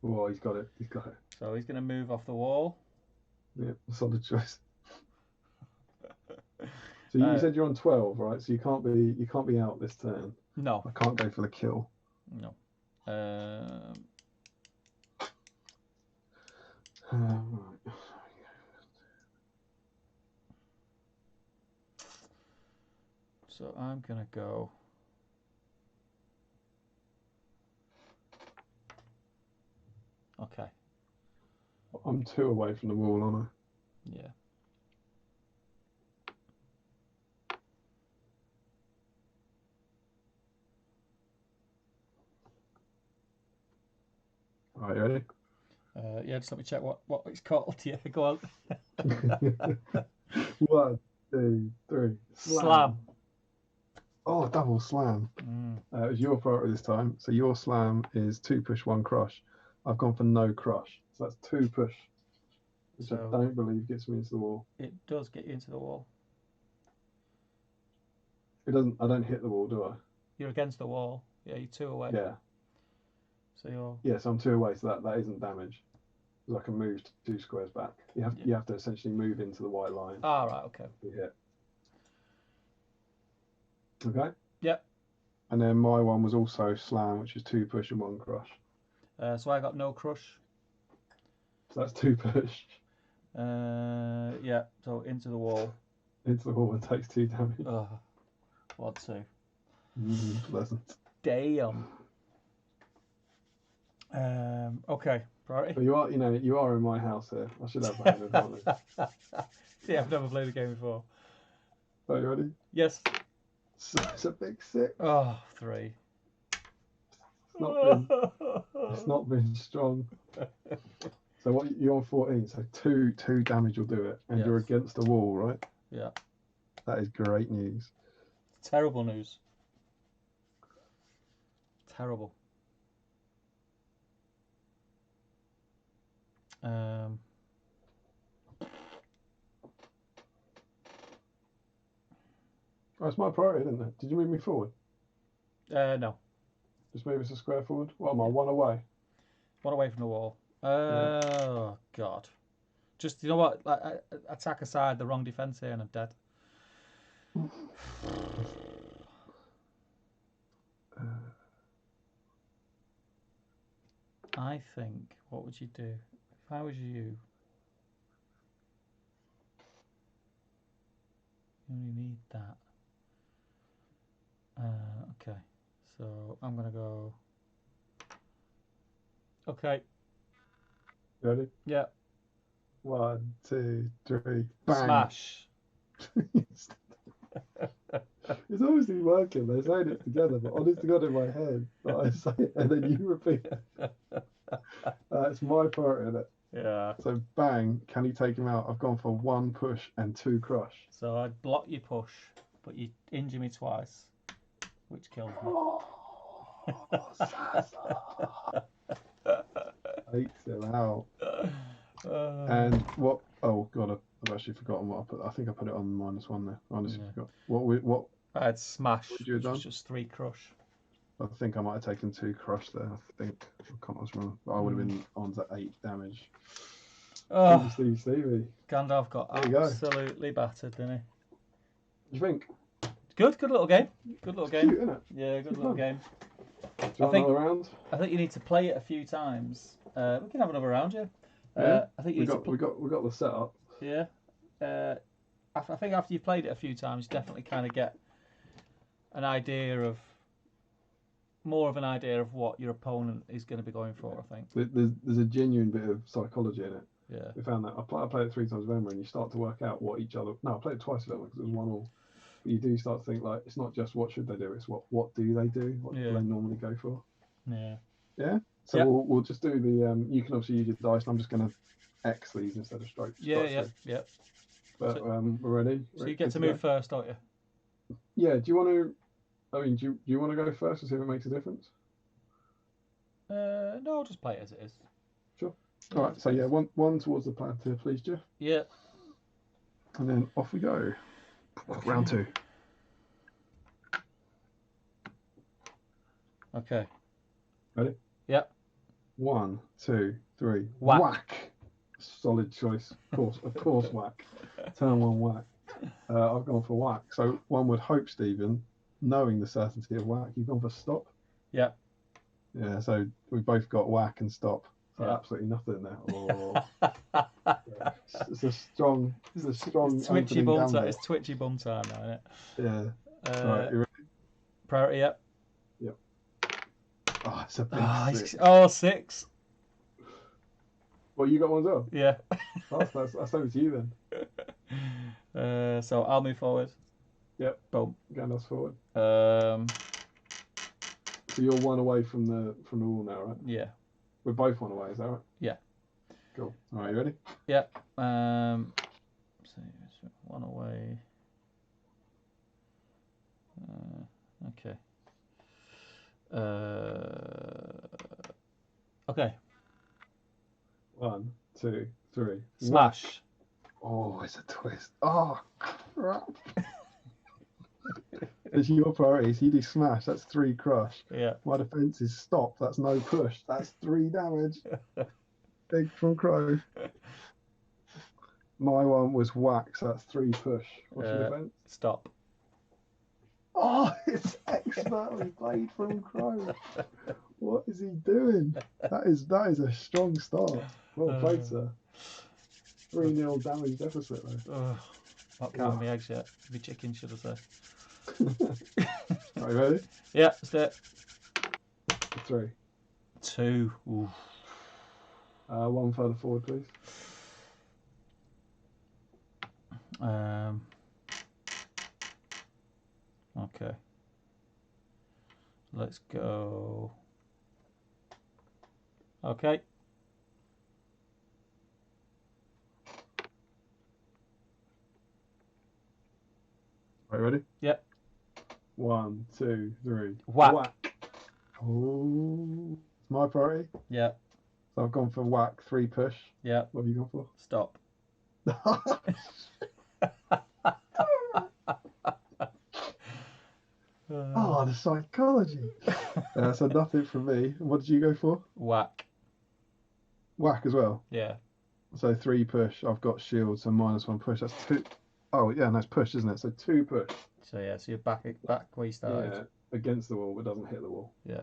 Oh, he's got it. He's got it. So he's going to move off the wall. Yeah, solid choice. So you said you're on 12, right? So you can't be out this turn. No. I can't go for the kill. No. Right. So I'm going to go. Okay. I'm 2 away from the wall, aren't I? Yeah. All right, you ready? Yeah, just let me check what it's called. Yeah, go on. 1, 2, 3. Slam. Oh, double slam. It was your priority this time. So your slam is 2 push, 1 crush. I've gone for no crush. So that's 2 push, which I don't believe gets me into the wall. It does get you into the wall. It doesn't. I don't hit the wall, do I? You're against the wall. Yeah, you're 2 away. Yeah. So you're. Yeah, so I'm 2 away. So that isn't damage. Because I can move 2 squares back. You have to essentially move into the white line. Ah, right. Okay. To hit. Okay. Yep. And then my one was also slam, which is 2 push and 1 crush. So I got no crush. So that's 2 push. Yeah. So into the wall. Into the wall and takes 2 damage. 1, 2. Pleasant. Damn. Okay. Priority. But you are in my house here. I should have that advantage. See, I've never played the game before. Are you ready? Yes. So it's a big 6. Oh, 3. It's not been strong. So what you're on 14, so 2 damage will do it, and Yes. you're against the wall, right? Yeah. That is great news. Terrible news. Terrible. Oh, it's my priority, isn't it? Did you move me forward? No. Just move us a square forward. What am I? 1 away. 1 away from the wall. Oh, God. Just, you know what? Attack aside, the wrong defence here and I'm dead. I think, what would you do? If I was you, you only need that. Okay, so I'm going to go. Okay, Ready? yeah. 1, 2, 3, bang. Smash. It's obviously working. They're saying it together, but honest to God, in my head, that I say it and then you repeat it. It's my part in it. Yeah. So bang, can he take him out? I've gone for 1 push and 2 crush. So I'd block your push, but you injure me twice, which kills me. Oh, Zaza. Takes him out. And what? Oh God, I've actually forgotten what I put. I think I put it on -1 there. I honestly forgot. What? I had smash, What would you have which was done? just 3 crush. I think I might have taken 2 crush there. I think I was wrong. But I would have been on to 8 damage. Oh, Stevie. Gandalf got There you go. absolutely battered, didn't he? You think? Good little game. Good little game. Cute, isn't it? Yeah, good Good little fun. game. Do you want another round? I think you need to play it a few times. We can have another round, yeah. Yeah. I think you we got the setup. Yeah. I think after you've played it a few times, you definitely kind of get an idea of what your opponent is going to be going for. I think. There's a genuine bit of psychology in it. Yeah. We found that. I played it 3 times with Emma, and you start to work out what each other. No, I played it twice with Emma because it was 1-1. But you do start to think like it's not just what should they do; it's what do they do? What do they normally go for? Yeah. Yeah. So we'll just do the. You can obviously use your dice, and I'm just going to X these instead of strokes. Yeah. But So- we're ready. So you get to move first, don't you? Yeah. Do you want to? I mean, do you want to go first to see if it makes a difference? No, I'll just play it as it is. Sure. All right. So yeah, one towards the planter, please, Jeff. Yeah. And then off we go. Round 2. Okay. Ready? Yep. 1, 2, 3. Whack. Whack. Solid choice. Of course, whack. Turn 1 whack. I've gone for whack. So one would hope, Stephen, knowing the certainty of whack, you've gone for stop. Yep. Yeah. So we both got whack and stop. So Yeah. absolutely nothing there. Oh. It's a strong. It's twitchy opening bum time. gambit. It's twitchy bum time now, isn't it? Yeah. Right. You ready? Priority, yep. Oh, it's a big 6. Oh, 6. Well, you got one as well. Yeah. That's over to you then. So I'll move forward. Yep. Boom. Gandalf's forward. Um. So you're 1 away from the wall now, right? Yeah. We're both 1 away. Is that right? Yeah. Cool. All right. You ready? Yep. So 1 away. Okay. Okay. 1, 2, 3. Smash. Oh, it's a twist. Oh, crap. It's your priorities. You do smash. That's 3 crush. Yeah. My defense is stop. That's no push. That's 3 damage. Big from Crow. My one was whack, so that's 3 push. What's your defense? Stop. Oh, it's expertly played from Crow. What is he doing? That is a strong start. Well played, sir. 3-0 damage deficit though. Not counting the eggs yet. The chicken, should I say. Right, ready? Yeah, let's do it. 3. 2. Ooh. 1 further forward, please. Okay. Let's go. Okay. Right, ready? Yep. 1, 2, 3. Whack. Whack. Oh, it's my priority. Yeah. So I've gone for whack, 3 push. Yeah. What have you gone for? Stop. Oh, the psychology. So nothing from me. What did you go for? Whack. Whack as well. Yeah. So 3 push. I've got shield, so -1 push. That's 2. Oh yeah, nice push, isn't it? So 2 push. So yeah, so you're back where you started. Yeah, against the wall, but doesn't hit the wall. Yeah.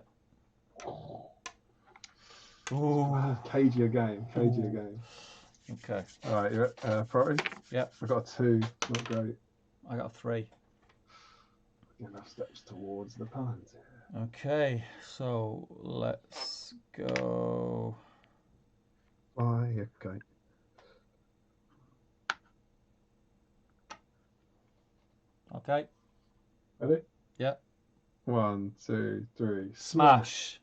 Ooh. Cagier game. Cagier Ooh. game. Okay. All right, you're priority? Yep. I got a 2. Not great. I got a 3. Enough steps towards the Palantir. Okay, so let's go. Fly, okay. Okay. Ready? Yep. 1, 2, 3. Smash.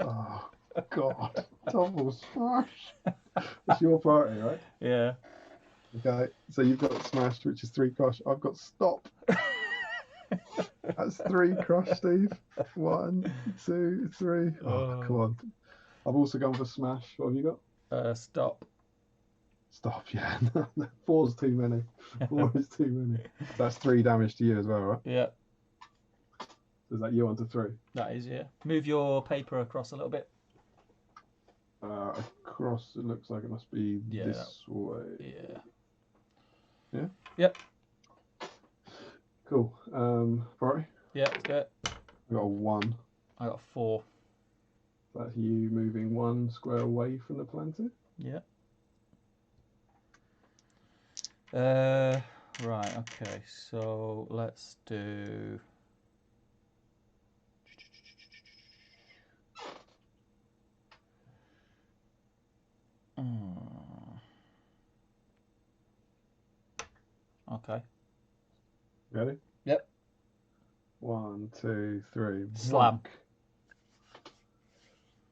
Oh, God. Double smash. It's your party, right? Yeah. Okay, so you've got smash, which is 3 crush. I've got stop. That's 3 crush, Steve. 1, 2, 3. Oh, come on. I've also gone for smash. What have you got? Stop. Stop, yeah. 4's too many. 4 is too many. So that's 3 damage to you as well, right? Yeah. So is that you onto 3? That is, yeah. Move your paper across a little bit. Across, it looks like it must be this way. Yeah. Yeah? Yep. Cool. Priority? Yeah, let's do it. I got a 1. I got a 4. That's you moving 1 square away from the Palantir. Yeah. Right, okay, so let's do... Okay. Ready? Yep. 1, 2, 3. Slam. Whack.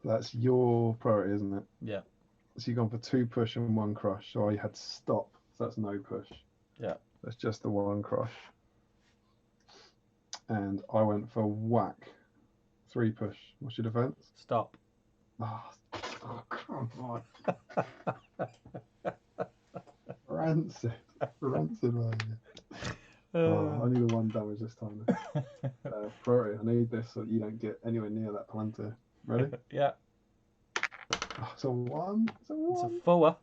That's your priority, isn't it? Yeah. So you've gone for 2 push and 1 crush. So I had stop. So that's no push. Yeah. That's just the 1 crush. And I went for whack. 3 push. What's your defense? Stop. Oh, come on. Rancid. Rancid, man. Oh, I need a 1 damage this time. Priority, I need this so that you don't get anywhere near that Palantir. Ready? Yeah. Oh, it's a 1. It's a 1. It's a 4.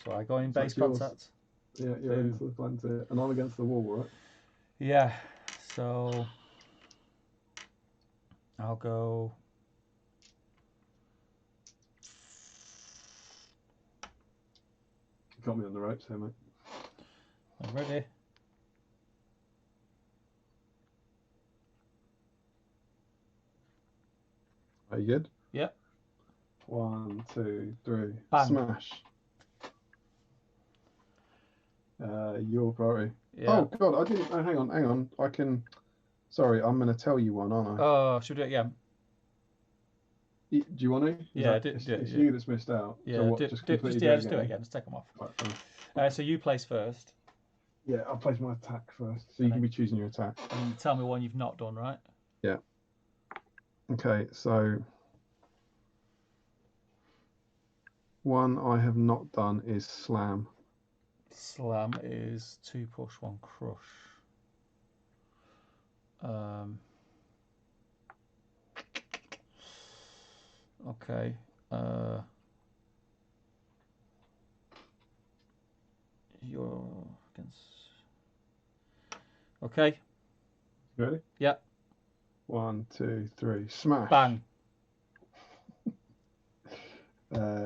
So I go in So base it's yours. contact. Yeah, you're into the Palantir. And I'm against the wall, right? Yeah. So I'll go. You got me on the ropes here, mate. I'm ready. Are you good? Yep. 1, 2, 3. Bang. Smash. Your priority. Yeah. Oh God, I didn't. Oh, hang on. I can. Sorry, I'm going to tell you one, aren't I? Oh, should we do it again? Do you want to? Yeah, it's do it. you that's missed out. Yeah, So what, just completely do it again. Just take them off. Right, fine. So you place first, Yeah, I'll place my attack first. So you can be choosing your attack. and you tell me one you've not done, right? Yeah. Okay, so one I have not done is slam. Slam is 2 push, 1 crush. Okay. You're against. Okay. Ready? Yep. 1, 2, 3. Smash. Bang.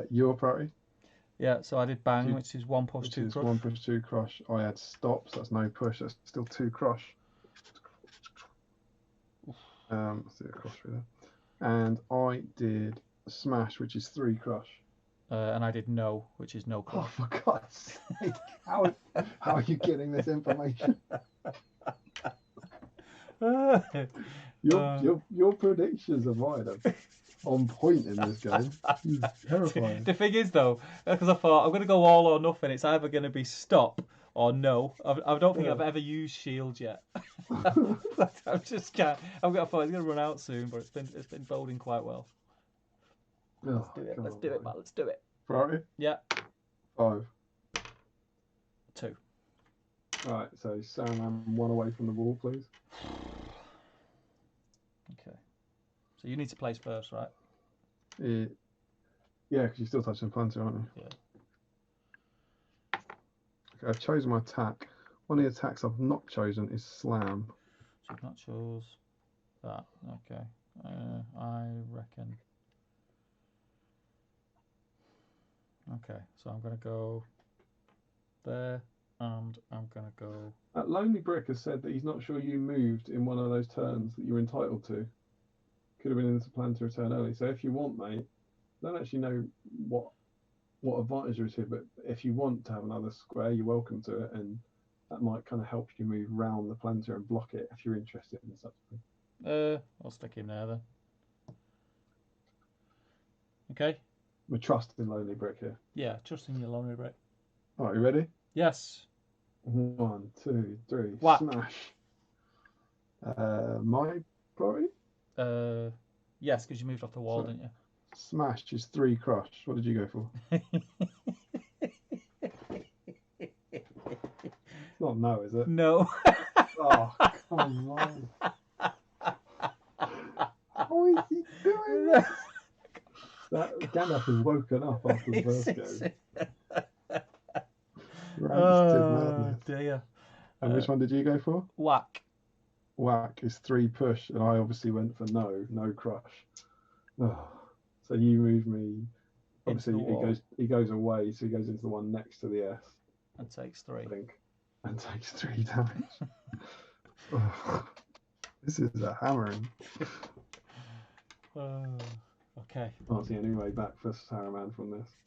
Your priority? Yeah. So I did bang, which is 1 push, Which 2 is crush. 1 push, 2 crush. I had stop, so that's no push. That's still 2 crush. Let's do a cross through there. And I did smash, which is 3 crush. And I did no, which is no crush. Oh, for God's sake! How are you getting this information? Your predictions are right. On point in this game. It's terrifying. The thing is, though, because I thought I'm going to go all or nothing. It's either going to be stop or no. I don't think I've ever used shield yet. I'm just can't. I've got a thought it's going to run out soon, but it's been bowling quite well. Let's do it. Let's do it, Matt. Let's do it. Priority? Yeah. 5. 2. Right. So Sam, I'm 1 away from the wall, please. Okay. So you need to place first, right? Yeah, because you're still touching the Palantir, aren't you? Yeah. Okay, I've chosen my attack. One of the attacks I've not chosen is slam. So you've not chose that. Okay. I reckon. Okay, so I'm going to go there, and I'm going to go. Lonely Brick has said that he's not sure you moved in one of those turns that you're entitled to. Could have been in the plan to return early. So if you want, mate, I don't actually know what advantage there is here, but if you want to have another square, you're welcome to it, and that might kind of help you move round the planter and block it if you're interested in such a thing. I'll stick him there then. Okay. We're trusting Lonely Brick here. Yeah, trusting your Lonely Brick. All right, you ready? Yes. 1, 2, 3. Whack. Smash. My priority? Yes, because you moved off the wall, Sorry. didn't you? Smash is 3 crush. What did you go for? It's not no, is it? No. Oh, come on. How is he doing this? That Gandalf has woken up after the first game. Madness. Dear. And which one did you go for? Whack. Whack is 3 push, and I obviously went for no crush. Oh, so you move me. Obviously, he goes away, so he goes into the one next to the S. And takes 3. I think, and takes 3 damage. Oh, this is a hammering. Okay. Can't see any way back for Saruman from this.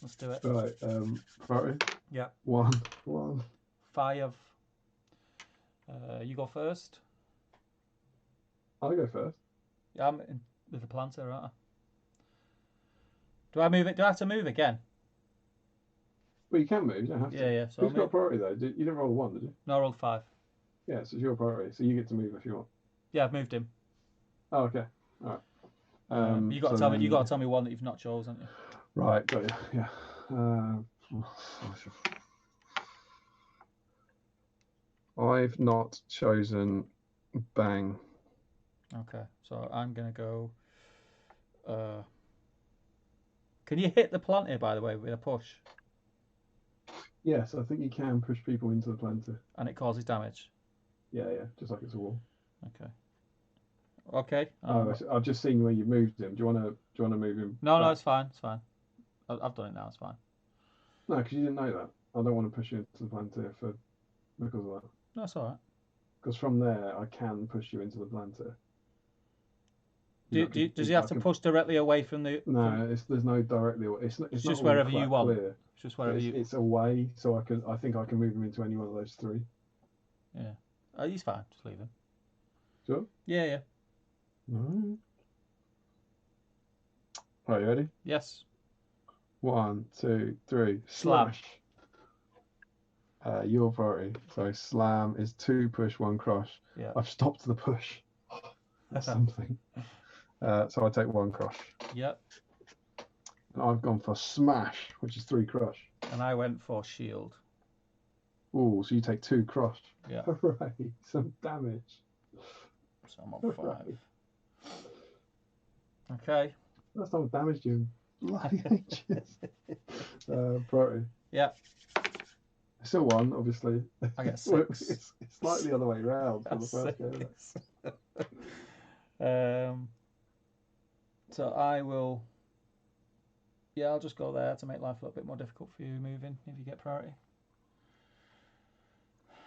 Let's do it. Right, priority? Yeah. 1. 5. You go first. I'll go first. Yeah, I'm in with the planter, aren't I? Do I move it? Do I have to move again? Well, you can move. You don't have to. Yeah. So Who's got priority though? You didn't roll a 1, did you? No, I rolled 5. Yeah, so it's your priority. So you get to move if you want. Yeah, I've moved him. Oh, okay. All right. You got to tell me. You got to tell me one that you've not chosen, haven't you? Right. Got you. Yeah. I've not chosen bang. Okay, so I'm gonna go. Can you hit the planter, by the way, with a push? Yes, I think you can push people into the planter. And it causes damage. Yeah, just like it's a wall. Okay. I've just seen where you moved him. Do you want to move him? No, it's fine. It's fine. I've done it now. It's fine. No, because you didn't know that. I don't want to push you into the planter because of that. No, it's all right. Because from there, I can push you into the planter. Does he have to push directly away from the? No, there's no directly. It's just wherever you want. Clear. It's just wherever you. It's away, so I think I can move him into any one of those 3. Yeah. He's fine. Just leave him. Sure. Yeah. All right, you ready? Yes. 1, 2, 3. Slam. Your priority. So slam is 2 push, 1 crush. Yeah. I've stopped the push. That's something. So I take 1 crush. Yep. And I've gone for smash, which is 3 crush. And I went for shield. Oh, so you take 2 crush. Yeah. Hooray, some damage. So I'm on 5. Okay. That's not damaged you in bloody ages. Priority. Yeah. Still 1, obviously. I get 6. It's slightly the other way round for the first game. So I will. Yeah, I'll just go there to make life a little bit more difficult for you moving if you get priority.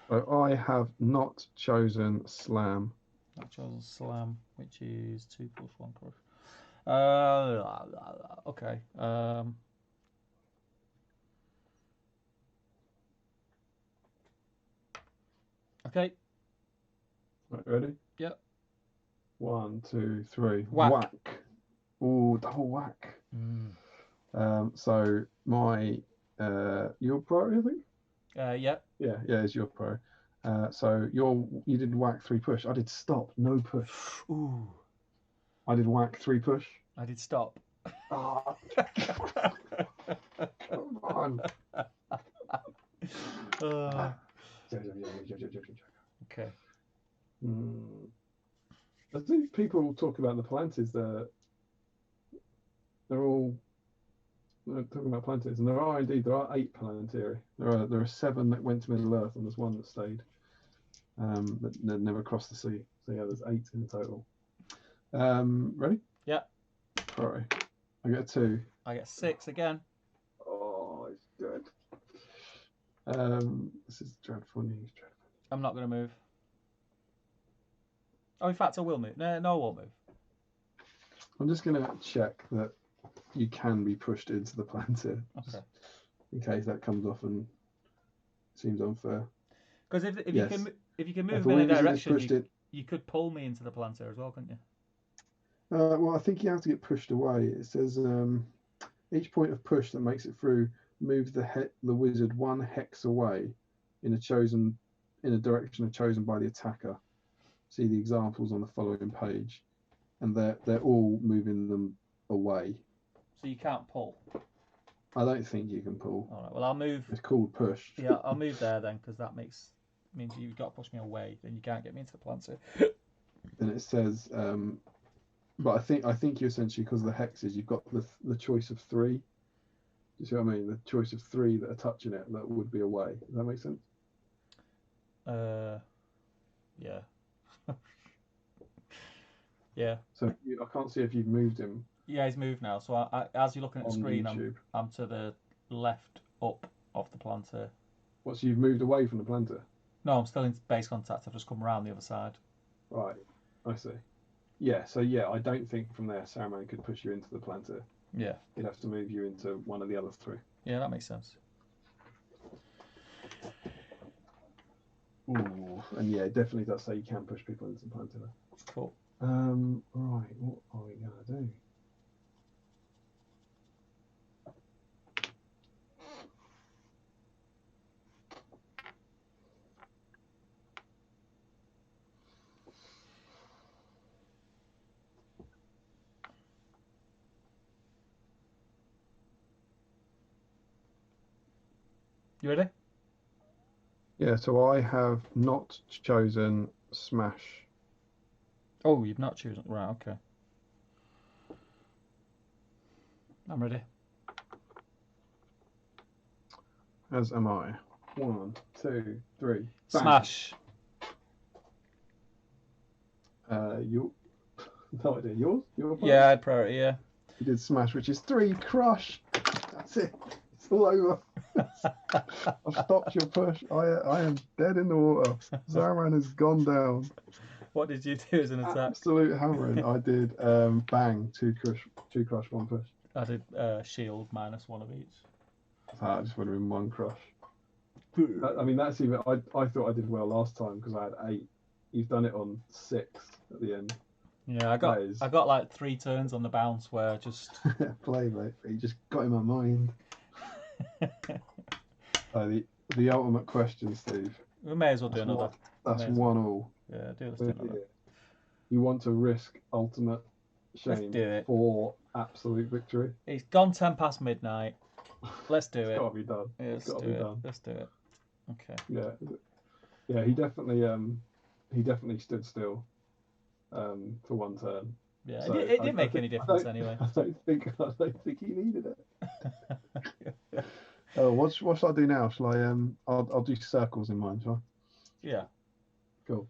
So I have not chosen slam. I've chosen slam, which is 2 plus 1 crush. Okay. Okay. Right, ready? Yep. 1, 2, 3. Whack. Ooh, double whack. So my your priority, I think. Yep. Yeah, it's your priority. So you did whack 3 push. I did stop, no push. Ooh. I did whack 3 push. I did stop. Oh, come on. Okay. I think people talk about the planters. They're all talking about planters, and there are 8 planteri. There are 7 that went to Middle Earth, and there's 1 that stayed. That never crossed the sea. So yeah, there's 8 in total. Ready? Yeah. Sorry. I get a 2. I get 6 again. Oh, it's good. This is dreadful news. I'm not going to move. Oh, in fact, I will move. No, I won't move. I'm just going to check that you can be pushed into the planter. Okay. In case that comes off and seems unfair. Because if Yes. you can move If me a in a wizard is direction, pushed in, you could pull me into the planter as well, couldn't you? well, I think you have to get pushed away. It says each point of push that makes it through moves the wizard 1 hex away in a direction chosen by the attacker. See the examples on the following page, and they're all moving them away. So you can't pull. I don't think you can pull. All right. Well, I'll move. It's called push. Yeah, I'll move there then, because that means you've got to push me away. Then you can't get me into the planter. And it says, but I think you essentially, because of the hexes, you've got the choice of 3. Do you see what I mean? The choice of 3 that are touching it that would be away. Does that make sense? Yeah. Yeah. So I can't see if you've moved him. Yeah, he's moved now. So I, as you're looking at the On screen, YouTube. I'm to the left up of the planter. What, so you've moved away from the planter? No, I'm still in base contact. I've just come around the other side. Right, I see. Yeah, so yeah, I don't think from there Saruman could push you into the planter. Yeah. He'd have to move you into one of the other 3. Yeah, that makes sense. Ooh, and yeah, it definitely does say you can push people into the planter. Cool. Right, what are we gonna do? You ready? Yeah, so I have not chosen Smash. Oh, you've not chosen. Right, okay. I'm ready. As am I. 1, 2, 3. Bang. Smash. You. No idea. Yours? Your part? Yeah, I had priority, yeah. You did Smash, which is 3. Crush. That's it. It's all over. I've stopped your push. I am dead in the water. Saruman has gone down. What did you do as an attack? Absolute hammering. I did bang, 2 crush, 1 push. I did shield -1 of each. I just would have been 1 crush. I mean, that's even. I thought I did well last time because I had 8. You've done it on 6 at the end. Yeah, I got like 3 turns on the bounce where I just Play, mate. You just got in my mind. The ultimate question, Steve. We may as well do another. That's Amazing. 1-all. Yeah, let's do another. You want to risk ultimate Let's shame do it. for absolute victory? It's gone 10 past midnight. Let's do It's it. got to be done. Yeah, let's gotta do be it. done. Let's do it. Okay. Yeah. He definitely stood still for 1 turn. Yeah, So it didn't make any difference anyway. I don't think he needed it. What should I do now? Shall I? I'll do circles in mine, shall I? Yeah. Cool.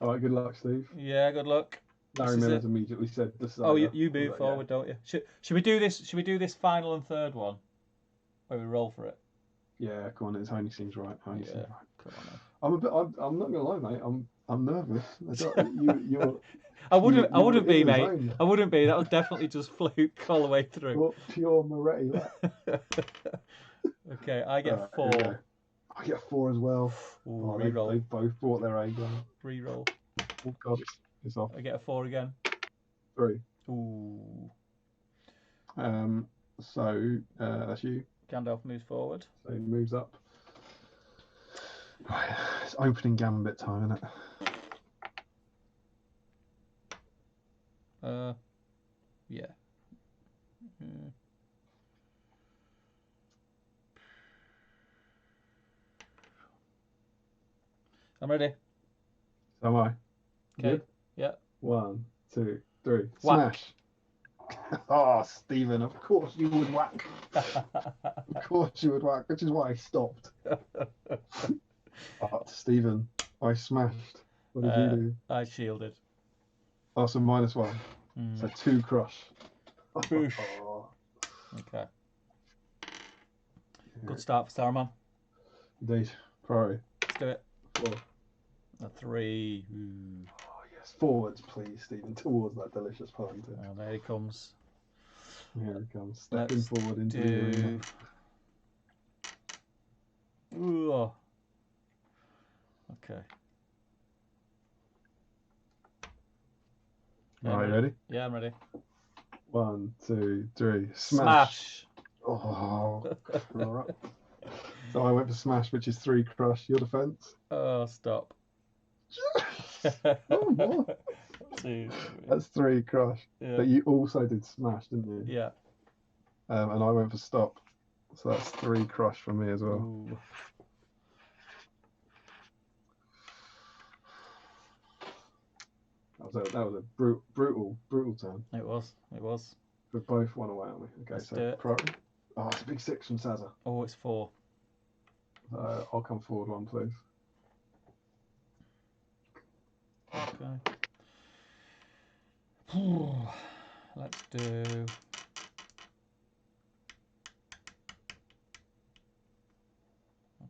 All right. Good luck, Steve. Yeah, good luck. Larry This is Miller's it. immediately said this. Oh, you move forward, don't you? Should we do this? Should we do this final and third one, where we roll for it? Yeah, come on. It only seems right. Only seems right. Come on, then. I'm not gonna lie, mate. I'm nervous. You're I wouldn't be, in the mate. zone. I wouldn't be. That was definitely just fluke all the way through. Pure Moretti. Okay, I get 4. Yeah. I get 4 as well. Ooh, They reroll. both brought their A game. Reroll. Oh God, it's off. I get a 4 again. 3. Ooh. So that's you. Gandalf moves forward. So he moves up. Right, it's opening gambit time, isn't it? Yeah. I'm ready. So am I. Okay. Good? Yeah. 1, 2, 3. Whack. Smash. Oh, Stephen, of course you would whack. Of course you would whack, which is why I stopped. Stephen, I smashed. What did you do? I shielded. Oh, so -1. So 2 crush. Oof. Oh, Okay. yeah. Good start for Saruman. Indeed. Priority. Let's do it. 4. A 3. Ooh. Oh, yes. Forwards, please, Stephen, towards that delicious pine. Oh, there he comes. Here it comes. Stepping Let's forward into the arena. Ooh. Okay. Yeah, Right, I'm ready? Yeah, I'm ready. 1, 2, 3. Smash. Smash. Oh, crap. So I went for smash, which is 3 crush. Your defense? Oh, stop. Oh, more. 2, 3. That's 3 crush. Yeah. But you also did smash, didn't you? Yeah. And I went for stop. So that's 3 crush for me as well. Ooh. That was a brutal turn. It was. We both won away, aren't we? Okay, Let's do so it. priority. Oh, it's a big 6 from Saza. Oh, it's 4. I'll come forward 1, please. Okay. Let's do.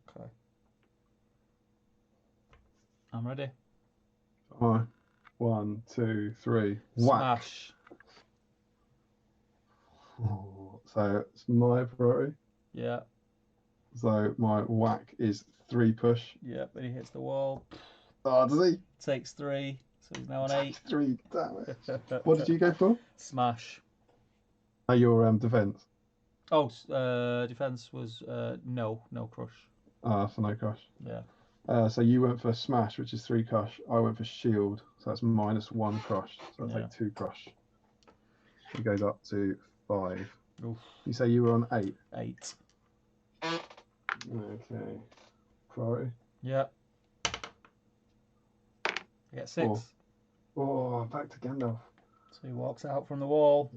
Okay. I'm ready. All right. 1, 2, 3. Whack. Smash. Oh, so it's my priority. Yeah. So my whack is 3 push. Yeah, but he hits the wall. Oh, does he? Takes 3. So he's now on 8. 3 damage. What did you go for? Smash. Your defense. Oh, defense was no crush. So no crush. Yeah. So you went for smash, which is 3 crush. I went for shield, so that's -1 crush. So I Yeah. take 2 crush. It goes up to 5. Oof. You say you were on 8. 8. Okay. Priority. Yeah. I get 6. 4. Oh, back to Gandalf. So he walks out from the wall.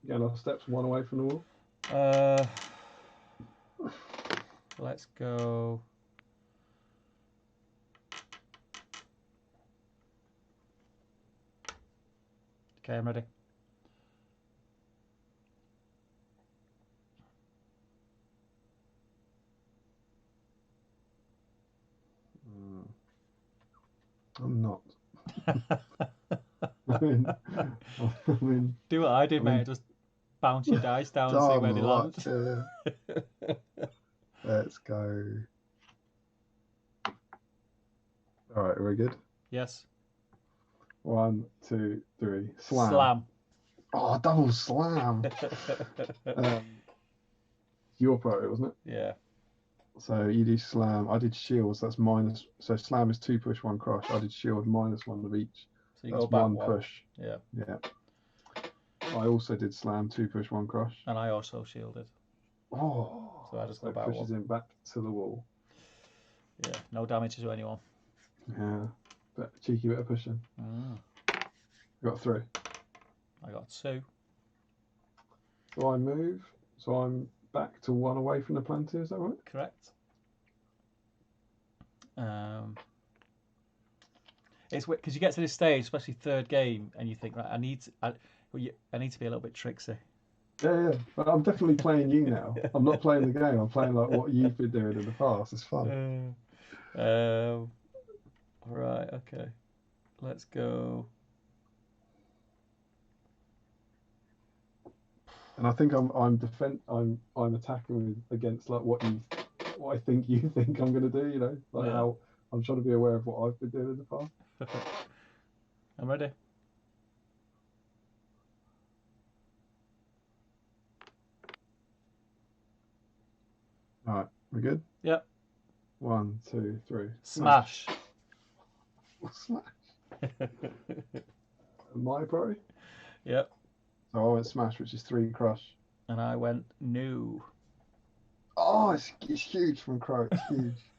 Gandalf steps 1 away from the wall. Let's go. Okay, I'm ready. I'm not. I mean, Do what I did, mate. Just bounce your dice down and see where they land. Yeah. Let's go. All right, we're good. Yes. 1, 2, 3. Slam. Slam. Oh, double slam. Your priority, wasn't it? Yeah. So you do slam. I did shield, so that's minus. So slam is 2 push, 1 crush. I did shield -1 of each. So you That's go back 1 one. push. Yeah. Yeah. I also did slam, 2 push, 1 crush. And I also shielded. Oh. So I just go So it back pushes one. him back to the wall. Yeah. No damage to anyone. Yeah. But cheeky bit of pushing. Got 3. I got 2. So I move. So I'm back to 1 away from the planter. Is that right? Correct. It's because you get to this stage, especially third game, and you think, right, I need to be a little bit tricksy. Yeah. But I'm definitely playing you now. I'm not playing the game. I'm playing like what you've been doing in the past. It's fun. Right. Okay. Let's go. And I think I'm attacking against like what I think you think I'm going to do. You know, like Yeah. how I'm trying to be aware of what I've been doing in the past. I'm ready. All right, we good? Yep. 1, 2, 3. Smash. Smash. My priority. Yep. So I went smash, which is 3 crush. And I went new. Oh, it's huge from Crow. It's huge.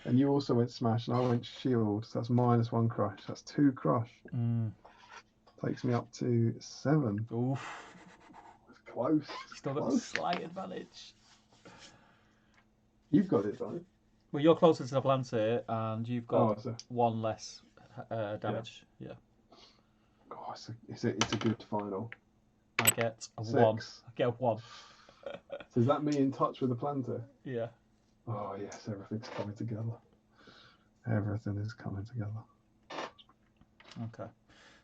And you also went smash, and I went shield. So that's -1 crush. That's 2 crush. Takes me up to 7. Oof. It's close. Still got a slight advantage. You've got it, don't you? Well, you're closer to the planter, and you've got so 1 less damage. Yeah. Oh, it's a good final. I get a 6. 1. I get a 1. So is that me in touch with the planter? Yeah. Oh yes, everything's coming together. Everything is coming together. Okay.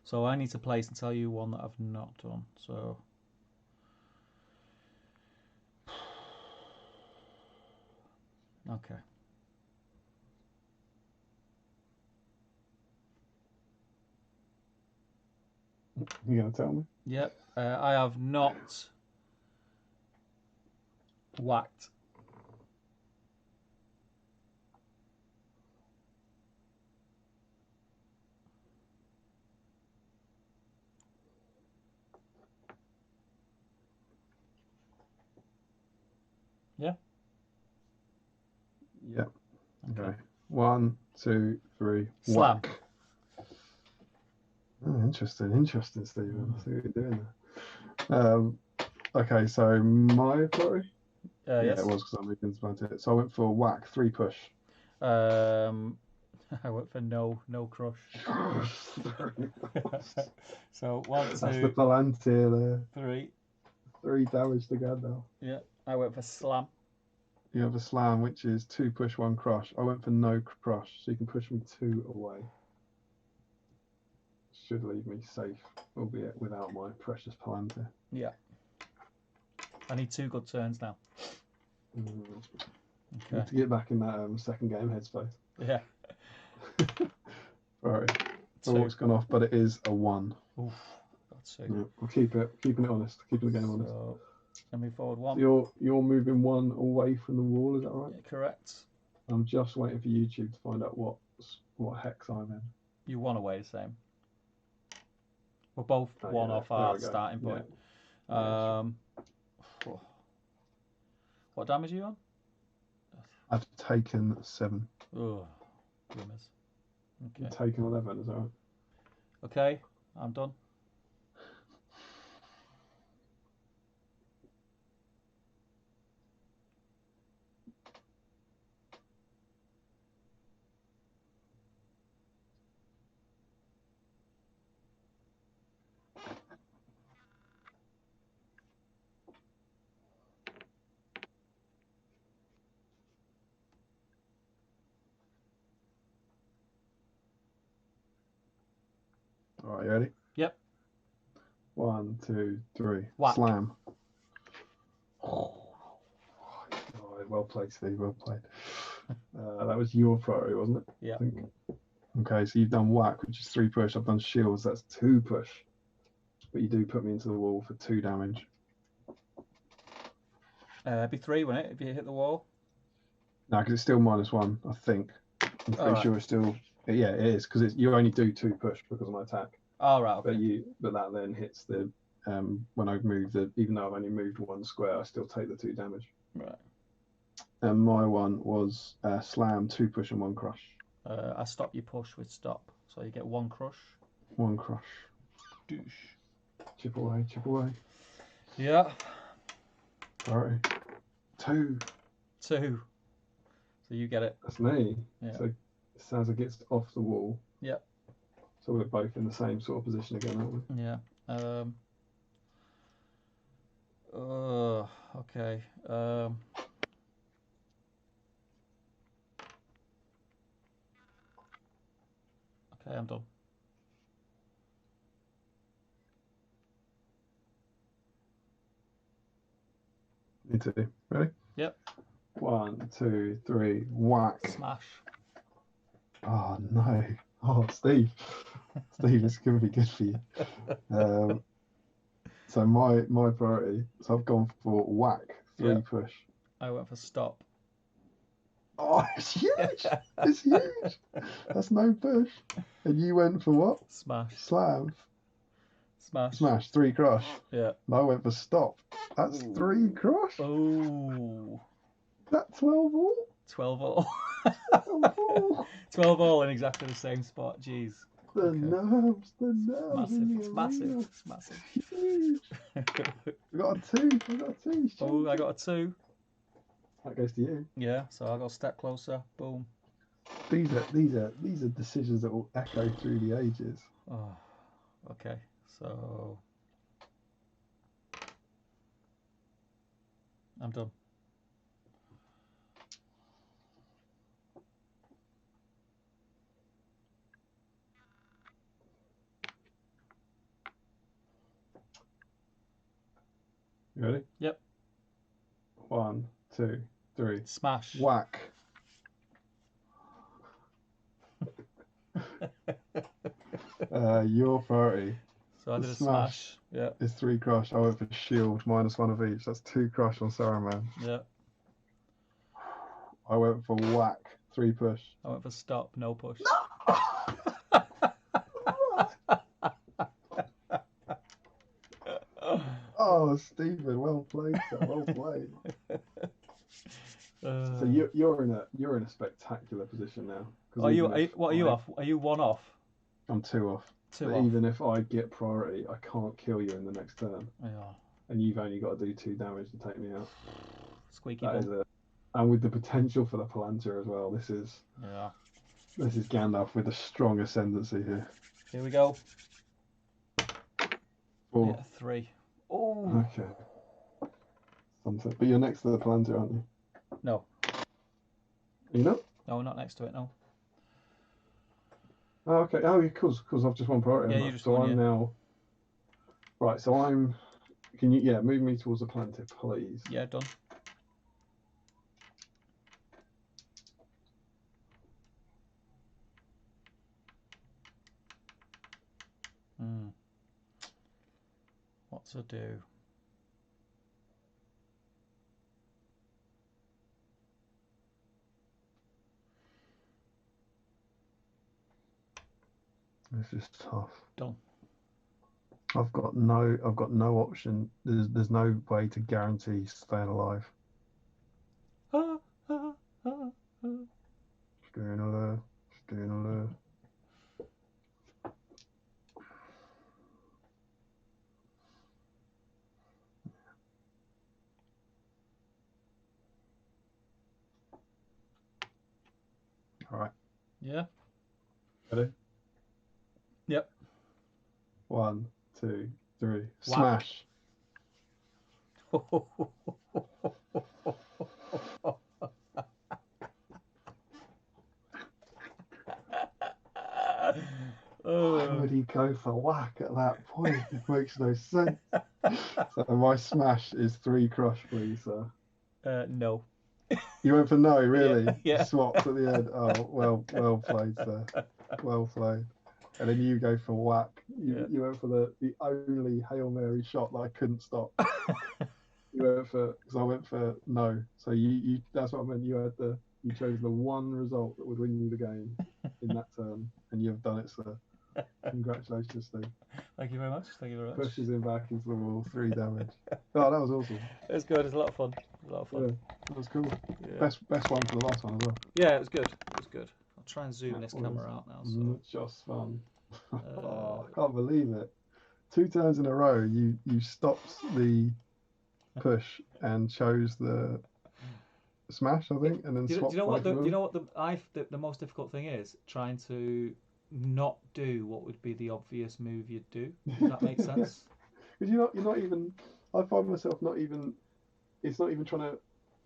So I need to place and tell you one that I've not done. So. Okay. You gonna tell me? Yep. I have not whacked. Yeah. Yep. Okay. Okay. 1, 2, 3. Slam. Whack. Oh, interesting, Stephen. I see what you're doing there. Okay, so my priority? Yeah, Yes. it was because I moved into planter. So I went for whack, 3 push. I went for no crush. So 1, 2, That's the palantir there. 3. 3 damage to go now. Yeah. I went for slam. You have a slam, which is 2 push, 1 crush. I went for no crush, so you can push me 2 away. Should leave me safe, albeit without my precious palantir. Yeah. I need 2 good turns now. Need to get back in that second game headspace. Yeah. Right. 2. Oh, it's gone off, but it is a 1. Oof. Got 2. Yeah, we'll keeping it honest, keeping the game honest. So, let me forward 1. So you're moving 1 away from the wall, is that right? Yeah, correct. I'm just waiting for YouTube to find out what hex I'm in. You 1 away the same. We're both Oh, 1 yeah, off there our we go. starting point. Yeah. What damage are you on? I've taken 7. Oh, goodness. Okay. I've taken 11, is that right? Okay, I'm done. All right, you ready? Yep. 1, 2, 3. Whack. Slam. Oh, well played, Steve. Well played. That was your priority, wasn't it? Yeah. I think. Okay, so you've done whack, which is 3 push. I've done shields. That's 2 push. But you do put me into the wall for 2 damage. It'd be 3, wouldn't it? If you hit the wall. No, because it's still -1, I think. I'm pretty Alright. sure it's still. Yeah, it is because you only do 2 push because of my attack. Oh, right. Okay. But that then hits the when I move even though I've only moved 1 square, I still take the 2 damage. Right. And my one was slam, 2 push and 1 crush. I stop your push with stop, so you get 1 crush. 1 crush. Douche. Chip away, chip away. Yeah. Alright. 2. 2. So you get it. That's me. Yeah. So it sounds like it's off the wall. Yep. So we're both in the same sort of position again, aren't we? Yeah. Okay. Okay, I'm done. Me too. Ready? Yep. 1, 2, 3. Whack. Smash. Oh no. Oh, Steve. Steve, it's going to be good for you. So my priority, so I've gone for whack, 3 Yeah. push. I went for stop. Oh, it's huge. It's huge. That's no push. And you went for what? Smash. Slam. Smash. Smash, 3 crush. Yeah. And I went for stop. That's 3 crush. Oh. That 12 all? 12 all. 12 all. 12 all in exactly the same spot. Jeez. The Okay. nerves, the nerves. Massive. in the It's arena. massive. It's massive. Huge. I got a 2. I got a 2. Oh, I got a 2. That goes to you. Yeah, so I got a step closer. Boom. These are decisions that will echo through the ages. Oh, Okay, so I'm done. You ready? Yep. 1, 2, 3. Smash. Whack. Your priority. So I The did a smash. smash. Yeah. Is 3 crush. I went for shield, -1 of each. That's 2 crush on Saruman. Yeah. I went for whack, 3 push. I went for stop, no push. Oh, Stephen, well played, sir. Well played. So you're in a spectacular position now. What are you off? Are you 1 off? I'm 2 off. 2 But off. even if I get priority, I can't kill you in the next turn. Yeah. And you've only got to do 2 damage to take me out. Squeaky That is bum. and with the potential for the Palantir as well. This is Gandalf with a strong ascendancy here. Here we go. 4. Yeah, 3. Oh. Okay. Something. But you're next to the Palantir, aren't you? No. Are you not? No, we're not next to it. No. Oh, okay. Oh, because I've just won priority. Yeah, you just so won, I'm yeah. now. Right. So I'm. Can you move me towards the Palantir, please? Yeah, done. What to do? This is tough. Done. I've got no option. There's no way to guarantee staying alive. Staying alive. Staying alive. All right. Yeah. Ready? Yep. 1, 2, 3. Whack. Smash. Why would he go for whack at that point? It makes no sense. So my smash is 3 crush, please, sir. No. You went for no, really? Yeah. Swaps at the end. Oh, well played, sir. Well played. And then you go for whack. You went for the only Hail Mary shot that I couldn't stop. You went for, because I went for no. So you that's what I meant. You chose the one result that would win you the game in that turn, and you've done it, sir. Congratulations, Steve. Thank you very much. Thank you very much. Pushes him back into the wall, 3 damage. Oh, that was awesome. It was good. It was a lot of fun. Yeah, that was cool. Yeah. Best one for the last one as well. Yeah, it was good. It was good. I'll try and zoom this camera out now. So. Just fun. Oh, I can't believe it. 2 turns in a row, you stopped the push and chose the smash, I think, and then do swapped. You know what the most difficult thing is? Trying to not do what would be the obvious move you'd do. Does that make sense? Because you're not even. I find myself not even. It's not even trying to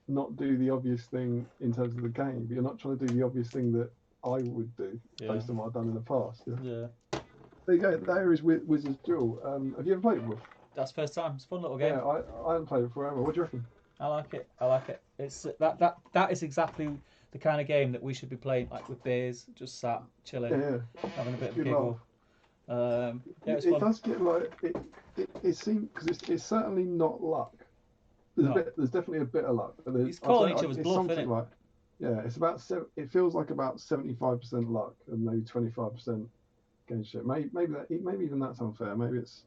not do the obvious thing in terms of the game, but you're not trying to do the obvious thing that I would do based on what I've done in the past. Yeah. There you go. There is Wizard's Duel. Have you ever played it before? That's the first time. It's a fun little game. Yeah, I haven't played it forever. What do you reckon? I like it. It's that is exactly the kind of game that we should be playing, like with beers, just sat chilling, having a bit of a giggle. It does get like it seems, because it's certainly not luck. There's definitely a bit of luck. But He's calling each other's bluff, isn't it? Like, it's about it feels like about 75% luck and maybe 25% game shit. Maybe even that's unfair. Maybe it's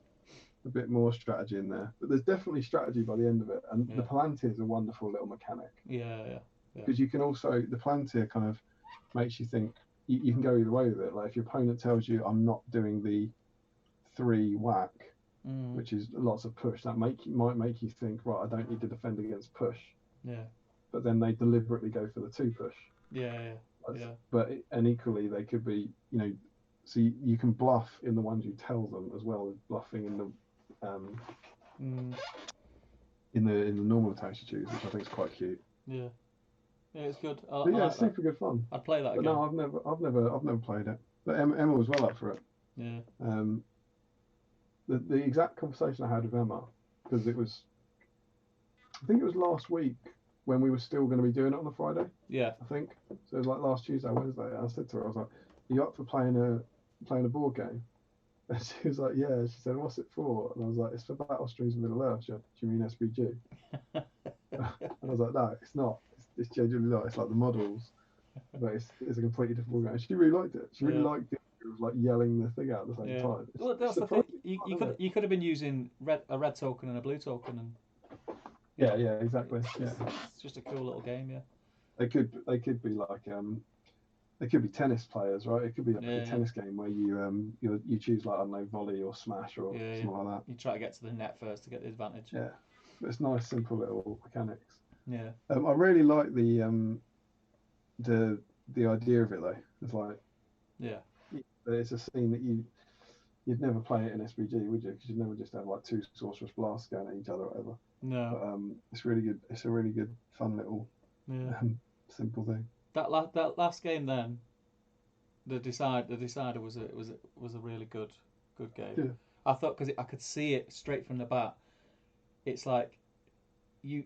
a bit more strategy in there. But there's definitely strategy by the end of it. And the Palantir is a wonderful little mechanic. Yeah. Because you can also, the Palantir kind of makes you think, you can go either way with it. Like if your opponent tells you, I'm not doing the 3 whack, which is lots of push, that might make you think, right, I don't need to defend against push. Yeah. But then they deliberately go for the 2 push. Yeah. But and equally, they could be, so you can bluff in the ones you tell them as well as bluffing in the normal attacks you choose, which I think is quite cute. Yeah, it's good. But yeah, it's super good fun. I'd play that But again. no, I've never played it. But Emma was well up for it. Yeah. The exact conversation I had with Emma, because I think it was last week when we were still going to be doing it on the Friday. Yeah. I think so. It was like last Tuesday, Wednesday. I said to her, I was like, "Are you up for playing a board game?" And she was like, "Yeah." She said, "What's it for?" And I was like, "It's for Battle Streams of Middle Earth." She went, "Do you mean SBG?" And I was like, "No, it's not. It's genuinely not. It's like the models, but it's a completely different board game." She really liked it. She really liked it. It was like yelling the thing out at the same time. Well, that's the thing. You could have been using a red token and a blue token, and yeah, exactly. It's just a cool little game. Yeah. They could be like they could be tennis players, right? It could be like a tennis game where you choose like, I don't know, volley or smash or something like that. You try to get to the net first to get the advantage. Yeah, but it's nice, simple little mechanics. Yeah. I really like the idea of it though. It's like it's a scene that you'd never play it in SBG, would you? Because you'd never just have like two sorceress blasts going at each other or whatever. No. But it's really good. It's a really good, fun little simple thing. That last game then, the decider was a really good game. Yeah. I thought because I could see it straight from the bat. It's like you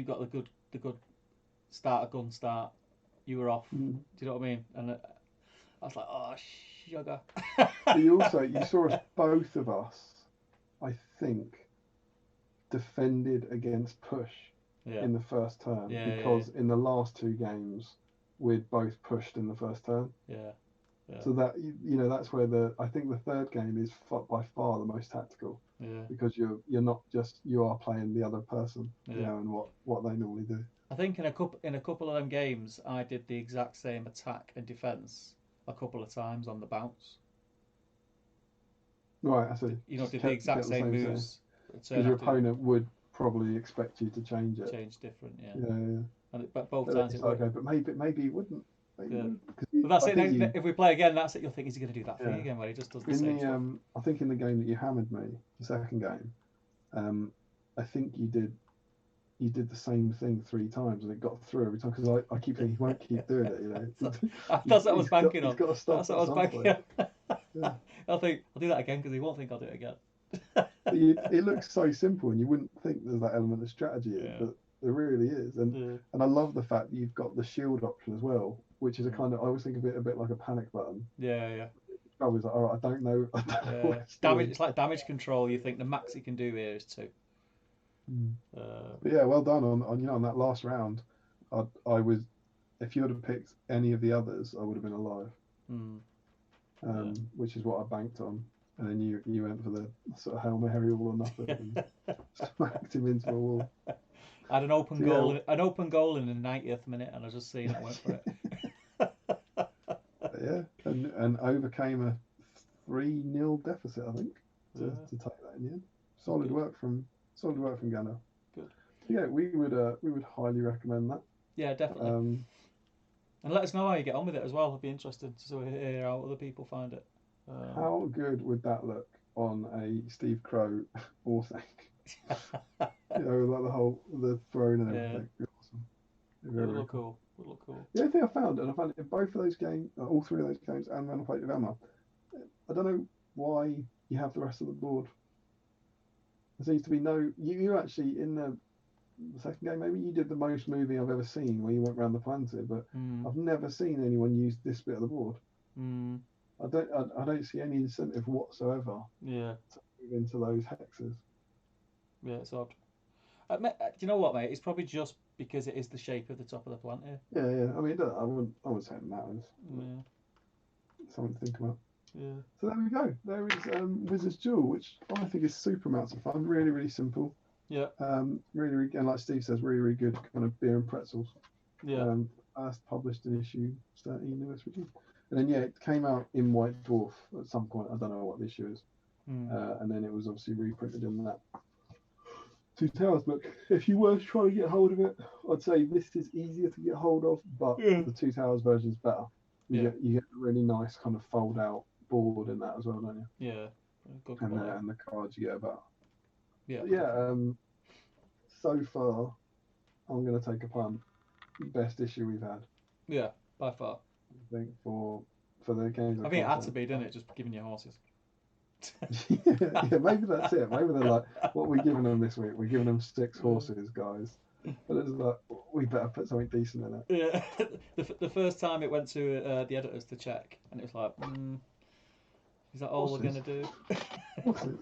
got the good start, a gun start. You were off. Do you know what I mean? And I was like, oh sugar. But you saw us, both of us, I think, defended against push in the first turn because in the last two games we'd both pushed in the first turn. Yeah. So that that's where I think the third game is by far the most tactical. Yeah. Because you're not just you are playing the other person, and what they normally do. I think in a couple of them games I did the exact same attack and defense a couple of times on the bounce. Right, I see. Did the exact same moves. Because your opponent would probably expect you to change it. Change different, yeah. Yeah. But both times it worked. Okay, but maybe he wouldn't. But that's it. If we play again, that's it. You'll think, is he going to do that thing again? Where he just does the same stuff. I think in the game that you hammered me, the second game, I think you did the same thing 3 times and it got through every time because I keep thinking he won't keep doing it. That's what I was banking on. That's what I was banking on. I think I'll do that again because he won't think I'll do it again. It looks so simple and you wouldn't think there's that element of strategy in it, but there really is. And I love the fact that you've got the shield option as well, which is a kind of, I always think of it a bit like a panic button. Yeah. I was like, all right, I don't know what it's damage. doing. It's like damage control. You think the max it can do here is 2. But yeah, well done on that last round. I was, if you would have picked any of the others, I would have been alive. Which is what I banked on. And then you went for the sort of Hail Mary all or nothing and smacked him into a wall. I had an open goal in the 90th minute, and I was just seeing it. I went for it. And overcame a 3-0 deficit, I think, to take that in the end. Solid work from Gunnar. Good. Yeah, we would highly recommend that. Yeah, definitely. And let us know how you get on with it as well. It'd be interesting to hear how other people find it. How good would that look on a Steve Crow or thing? Like the throne and everything. It'd be awesome. It would look cool. The only thing I found in both of those games, all 3 of those games, and when I played with Emma, I don't know why you have the rest of the board. There seems to be no. You actually in the second game, maybe you did the most moving I've ever seen, where you went around the planted, but I've never seen anyone use this bit of the board. I don't see any incentive whatsoever. Yeah. To move into those hexes. Yeah, it's odd. Do you know what, mate? It's probably just because it is the shape of the top of the plant here. Yeah. I mean, I wouldn't say it matters. Yeah. Something to think about. Yeah. So there we go. There is Wizard's Duel, which I think is super amounts of fun. Really, really simple. Yeah. Really, and like Steve says, really, really good kind of beer and pretzels. Yeah. First published in issue 13 West Virginia. And then it came out in White Dwarf at some point. I don't know what the issue is. And then it was obviously reprinted in that Two Towers book. If you were trying to get hold of it, I'd say this is easier to get hold of, but the Two Towers version is better. You get a really nice kind of fold out board in that as well, don't you? Yeah. Good And quality. and the cards you get about. Yeah. Yeah. So far, I'm going to take a punt. Best issue we've had, Yeah, by far. I think, for the games. I think it had to be, didn't it? Just giving you horses. Yeah, maybe that's it. Maybe they're like, what are we giving them this week? We're giving them 6 horses, guys. But it's like, we better put something decent in it. Yeah. The first time it went to the editors to check, and it was like, is that all Horses. we're going to do? Horses.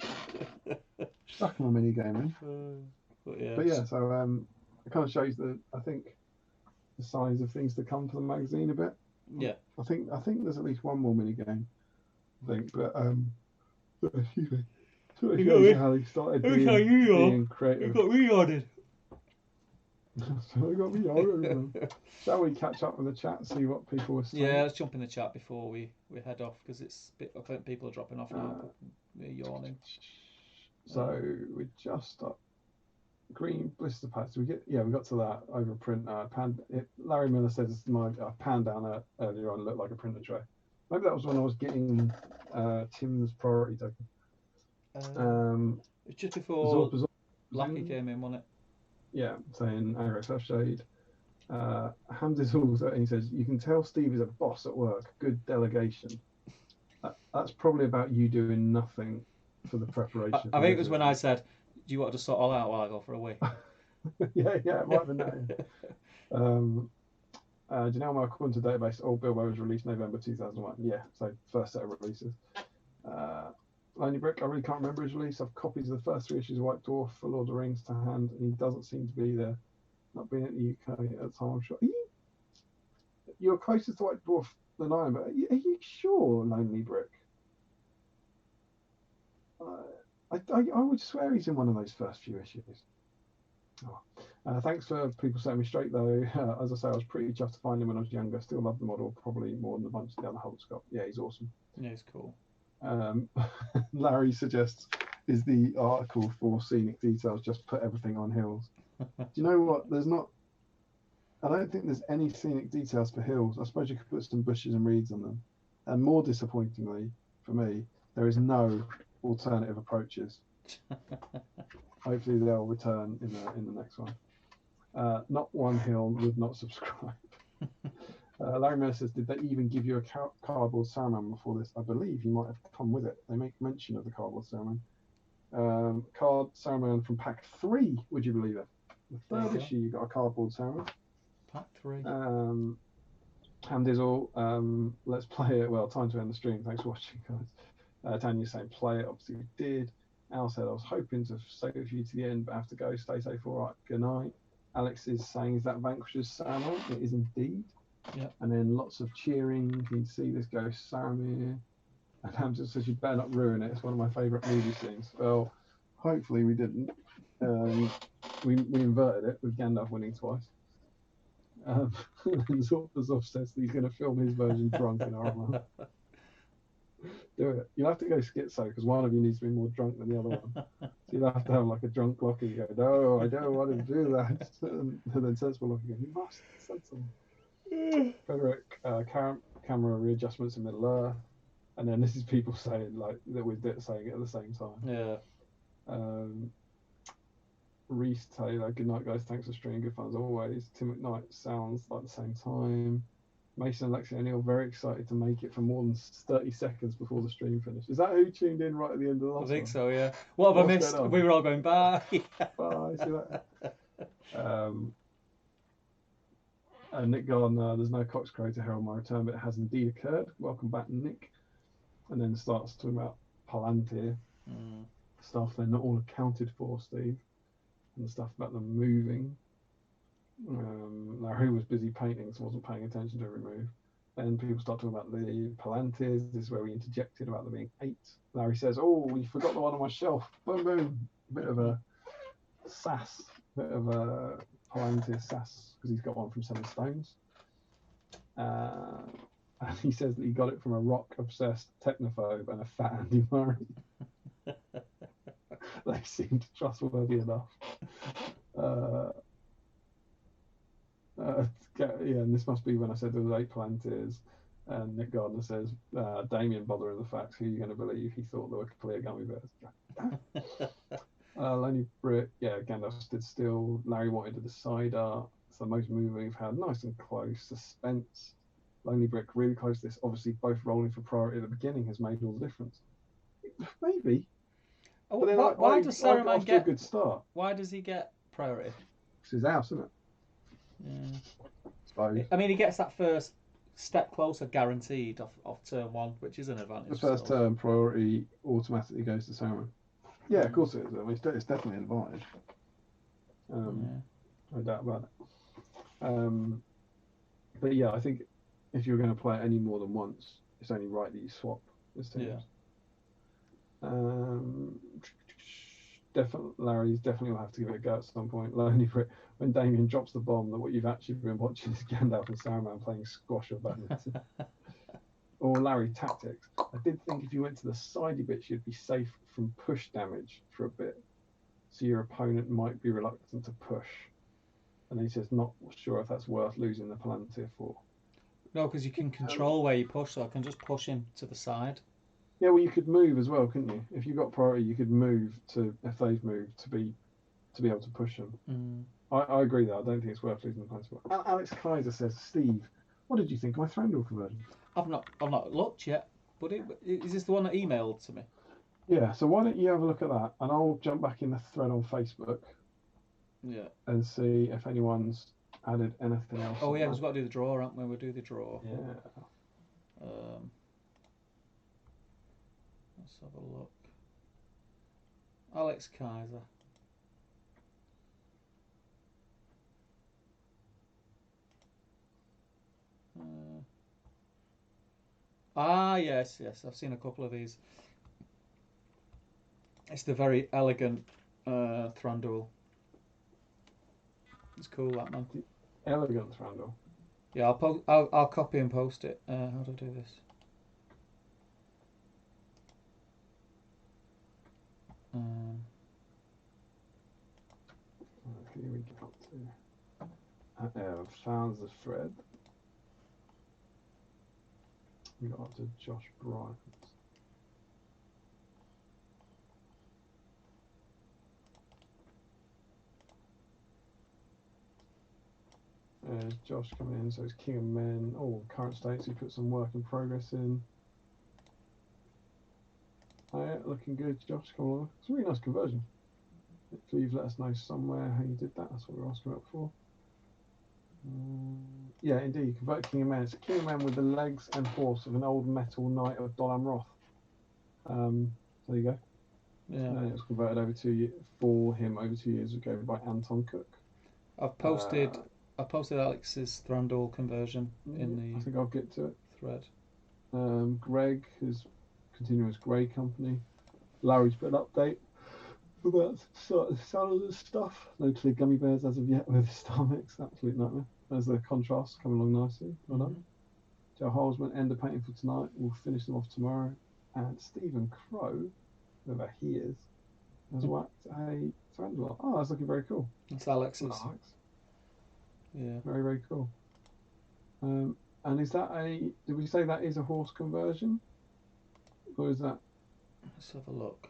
Stuck them a mini game in. But yeah, so it kind of shows I think the signs of things to come for the magazine a bit. Yeah. I think there's at least one more mini game. I think, but excuse me. So it shows how they started being creative. got reordered. So they got me on. Shall we catch up with the chat, see what people were saying? Yeah, let's jump in the chat before we head off, because I think people are dropping off now. They're yawning. So we just green blister packs. We got to that over print. Larry Miller says my pan down earlier on looked like a printer tray. Maybe that was when I was getting Tim's priority token. It's just before Zorp Lucky came in, wasn't it? Yeah, saying Agrex Left Shade. Hamz also, and he says, you can tell Steve is a boss at work. Good delegation. That's probably about you doing nothing for the preparation. I think it was when I said, do you want to sort all out while I go for a wee? yeah, it might have been that. Janelle Mark Hunter database, Old Bilbo was released November 2001. Yeah, so first set of releases. Lonely Brick, I really can't remember his release. I've copies of the first 3 issues of White Dwarf for Lord of the Rings to hand, and he doesn't seem to be there. Not being at the UK at the time, I'm sure. You're closest to White Dwarf than I am, but are you sure, Lonely Brick? I would swear he's in one of those first few issues. Thanks for people setting me straight, though. As I say, I was pretty chuffed to find him when I was younger. Still love the model, probably more than a bunch of the other Hulk. Yeah, he's awesome. Yeah, he's cool. Larry suggests, is the article for scenic details just put everything on hills? Do you know what? I don't think there's any scenic details for hills. I suppose you could put some bushes and reeds on them. And more disappointingly for me, there is no alternative approaches. Hopefully they'll return in the next one. Not one hill would not subscribe. Larry Miller says, did they even give you a cardboard Saruman before this? I believe he might have come with it. They make mention of the cardboard Saruman. Card Saruman from pack 3, would you believe it? The third issue, you got a cardboard Saruman. Pack 3. Handizzle, let's play it. Well, time to end the stream. Thanks for watching, guys. Tanya's saying play it. Obviously, we did. Al said, I was hoping to stay with you to the end, but I have to go. Stay safe. All right. Good night. Alex is saying, is that Vanquish's Saruman? It is indeed. Yeah. And then lots of cheering. You can see this go Saramir. And Hamza says, you better not ruin it. It's one of my favourite movie scenes. Well, hopefully we didn't. We inverted it with Gandalf winning twice. And Zorpazov says that he's going to film his version drunk in Armor. Do it. You'll have to go schizo because one of you needs to be more drunk than the other one. So you'll have to have like a drunk Lockie go, no, I don't want to do that. And then sensible Lockie go, you must. Sensible. Frederick, camera readjustments in Middle Earth. And then this is people saying like that we're saying it at the same time. Yeah. Reese Taylor, good night guys, thanks for streaming, good fun as always. Tim McKnight sounds like the same time. Mason and Lexi O'Neill, very excited to make it for more than 30 seconds before the stream finished. Is that who tuned in right at the end of the last I think one? so, yeah. What have I missed? We were all going, bye. Bye, see you later. Nick Gardner, there's no cockscrow to herald my return, but it has indeed occurred. Welcome back, Nick. And then starts talking about Palantir stuff they're not all accounted for, Steve. And the stuff about them moving. Larry was busy painting, so wasn't paying attention to every move. Then people start talking about the Palantirs. This is where we interjected about there being 8. Larry says, oh, we forgot the one on my shelf. Boom, boom. Bit of a sass. Bit of a Palantir sass, because he's got one from 7 Stones. And he says that he got it from a rock-obsessed technophobe and a fat Andy Murray. They seemed trustworthy enough. Yeah, and this must be when I said there was 8 Palantirs. And Nick Gardner says, Damien bothering the facts. Who are you going to believe? He thought there were clear gummy bears. Lonely Brick, yeah, Gandalf stood still. Larry wanted to decide it's the most moving we've had. Nice and close. Suspense. Lonely Brick really close. This obviously both rolling for priority at the beginning has made all the difference. Maybe. Oh, But then why does I got Saruman off to a good start. Why does he get priority? It's his house, isn't it? Yeah. Suppose. I mean, he gets that first step closer guaranteed off turn 1, which is an advantage. The first turn priority automatically goes to Saruman. Yeah, of course it is. I mean, it's definitely an advantage. No doubt about it. But yeah, I think if you're going to play it any more than once, it's only right that you swap this team. Yeah. Larry's definitely will have to give it a go at some point. Lonely Brick, when Damien drops the bomb, that what you've actually been watching is Gandalf and Saruman playing squash or badminton. Or Larry tactics. I did think if you went to the sidey bits, you'd be safe from push damage for a bit, so your opponent might be reluctant to push. And he says, not sure if that's worth losing the Palantir for. No, because you can control where you push, so I can just push him to the side. Yeah, well, you could move as well, couldn't you? If you got priority, you could move if they've moved to be able to push them. I agree though. I don't think it's worth losing the Palantir for. Alex Kaiser says, Steve, what did you think of my Thranduil conversion? I've not looked yet, but is this the one that emailed to me? Yeah, so why don't you have a look at that, and I'll jump back in the thread on Facebook. Yeah. And see if anyone's added anything else. Oh yeah, we've got to do the draw, haven't we? We'll do the draw. Yeah. Let's have a look. Alex Kaiser. Yes, I've seen a couple of these. It's the very elegant Thranduil. It's cool, that man. Elegant Thranduil. Yeah, I'll copy and post it. How do I do this? Here we go. Found the thread. We got up to Josh Bryant. There's Josh coming in, so it's King of Men. Oh, current states, he put some work in progress in. Oh, yeah, looking good, Josh. Come on. It's a really nice conversion. Please let us know somewhere how you did that. That's what we're asking about for. Yeah, indeed. Convert King of Men. It's a King of Men with the legs and horse of an old metal knight of Dolan Roth. There you go. Yeah. And it was converted for him over 2 years ago by Anton Cook. I've posted Alex's Thranduil conversion in the. I think I'll get to it. Thread. Greg is Continuous Grey Company. Larry's put an update about salad and stuff. No clear gummy bears as of yet with Star Mix. Absolute nightmare. There's the contrast coming along nicely. Well done. Joe Holzman, Ender painting for tonight. We'll finish them off tomorrow. And Stephen Crow, whoever he is, has whacked a Thranduil. Oh, that's looking very cool. That's Alex's. Alex. Yeah. Very, very cool. And is that did we say that is a horse conversion? Or is that? Let's have a look.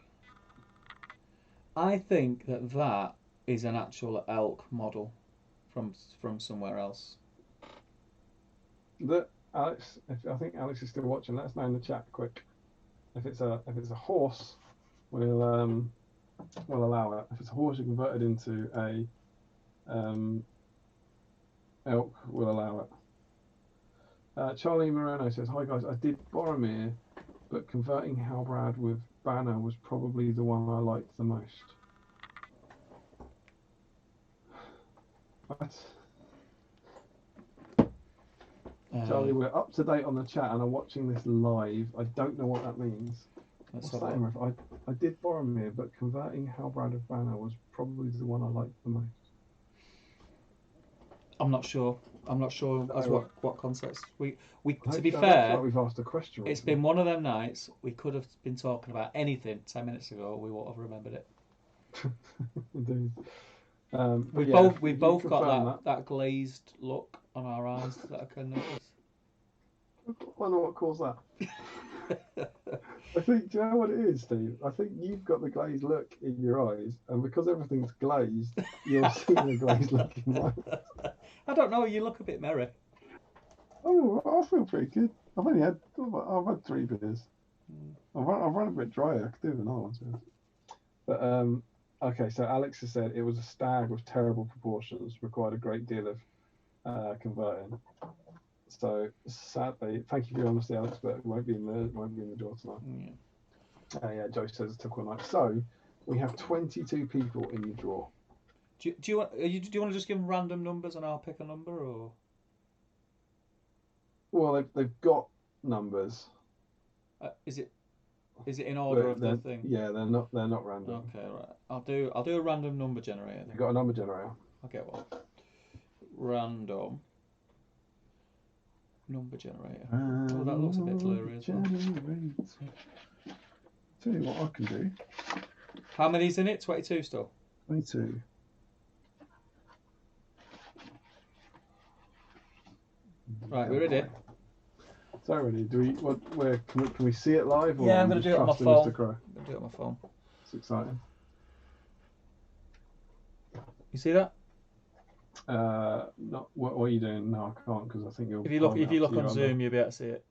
I think that is an actual elk model from somewhere else. Alex, I think Alex is still watching. Let us know in the chat quick. If it's a horse, we'll allow it. If it's a horse you converted into a elk, we'll allow it. Charlie Moreno says, "Hi guys, I did Boromir, but converting Halbrand with Banner was probably the one I liked the most." What? Charlie, we're up to date on the chat and are watching this live. I don't know what that means. What's that in reference? I did Boromir, but converting Halbrand of Banner was probably the one I liked the most. I'm not sure as what context. We to be Like fair, we've asked a question. It's been one of them nights. We could have been talking about anything 10 minutes ago. We won't have remembered it. Indeed. We've both got that glazed look on our eyes that I can notice. wonder what caused that. I think, do you know what it is, Steve? I think you've got the glazed look in your eyes, and because everything's glazed, you're seeing a glazed look in mine. I don't know. You look a bit merry. Oh, I feel pretty good. I've had 3 beers. I've run a bit dry. I could do another one. So. But okay. So Alex has said it was a stag with terrible proportions, required a great deal of converting. So sadly, thank you for your honesty, Alex, but it won't be in the draw tonight. Yeah, Joe says it took all night. So we have 22 people in the draw. Do you want to just give them random numbers and I'll pick a number, or? Well, they've got numbers. Is it in order of the thing? Yeah, they're not random. Okay, right. I'll do a random number generator. You've got a number generator. Okay, well, random number generator. Oh, that looks a bit blurry as well. Tell you what I can do. How many's in it? 22 still. 22. Right, we're ready. So ready. Can we see it live? Yeah, I'm going to do it on my phone. I'm going to do it on my phone. It's exciting. You see that? Not what are you doing? No, I can't because I think you'll. If you look on Zoom, you'll be able to see it.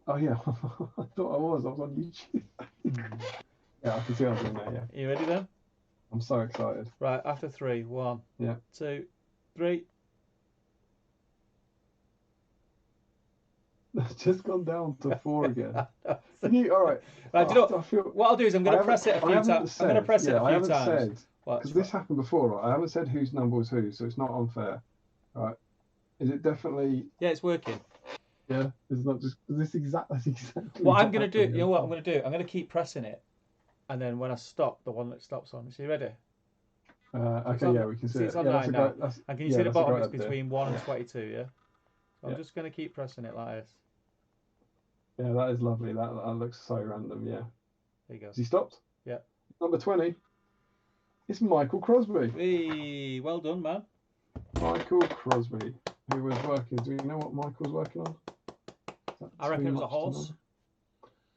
Oh yeah, I thought I was on YouTube. Yeah, I can see what I'm doing there. Yeah. You ready then? I'm so excited. Right, after 3, 1, yeah, 2, 3. It's just gone down to 4 again. All right. Right, do you know what I'll do is I'm going to press it a few times. I'm going to press it a few times. Because this happened before, right? I haven't said whose number was who, so it's not unfair. Right? Is it definitely? Yeah, it's working. Yeah, it's not just that's exactly. What I'm going to do, you know what I'm going to do? I'm going to keep pressing it, and then when I stop, the one that stops on. Is you ready? Okay, yeah, we can see it. It's on 9 now. And can you see the bottom? It's between 1 and 22. Yeah. So I'm just going to keep pressing it like this. Yeah, that is lovely. That looks so random. Yeah. There you go. Has he stopped? Yeah. Number 20. It's Michael Crosby. Hey, well done, man. Michael Crosby, who was working. Do you know what Michael's working on? I reckon it was a horse.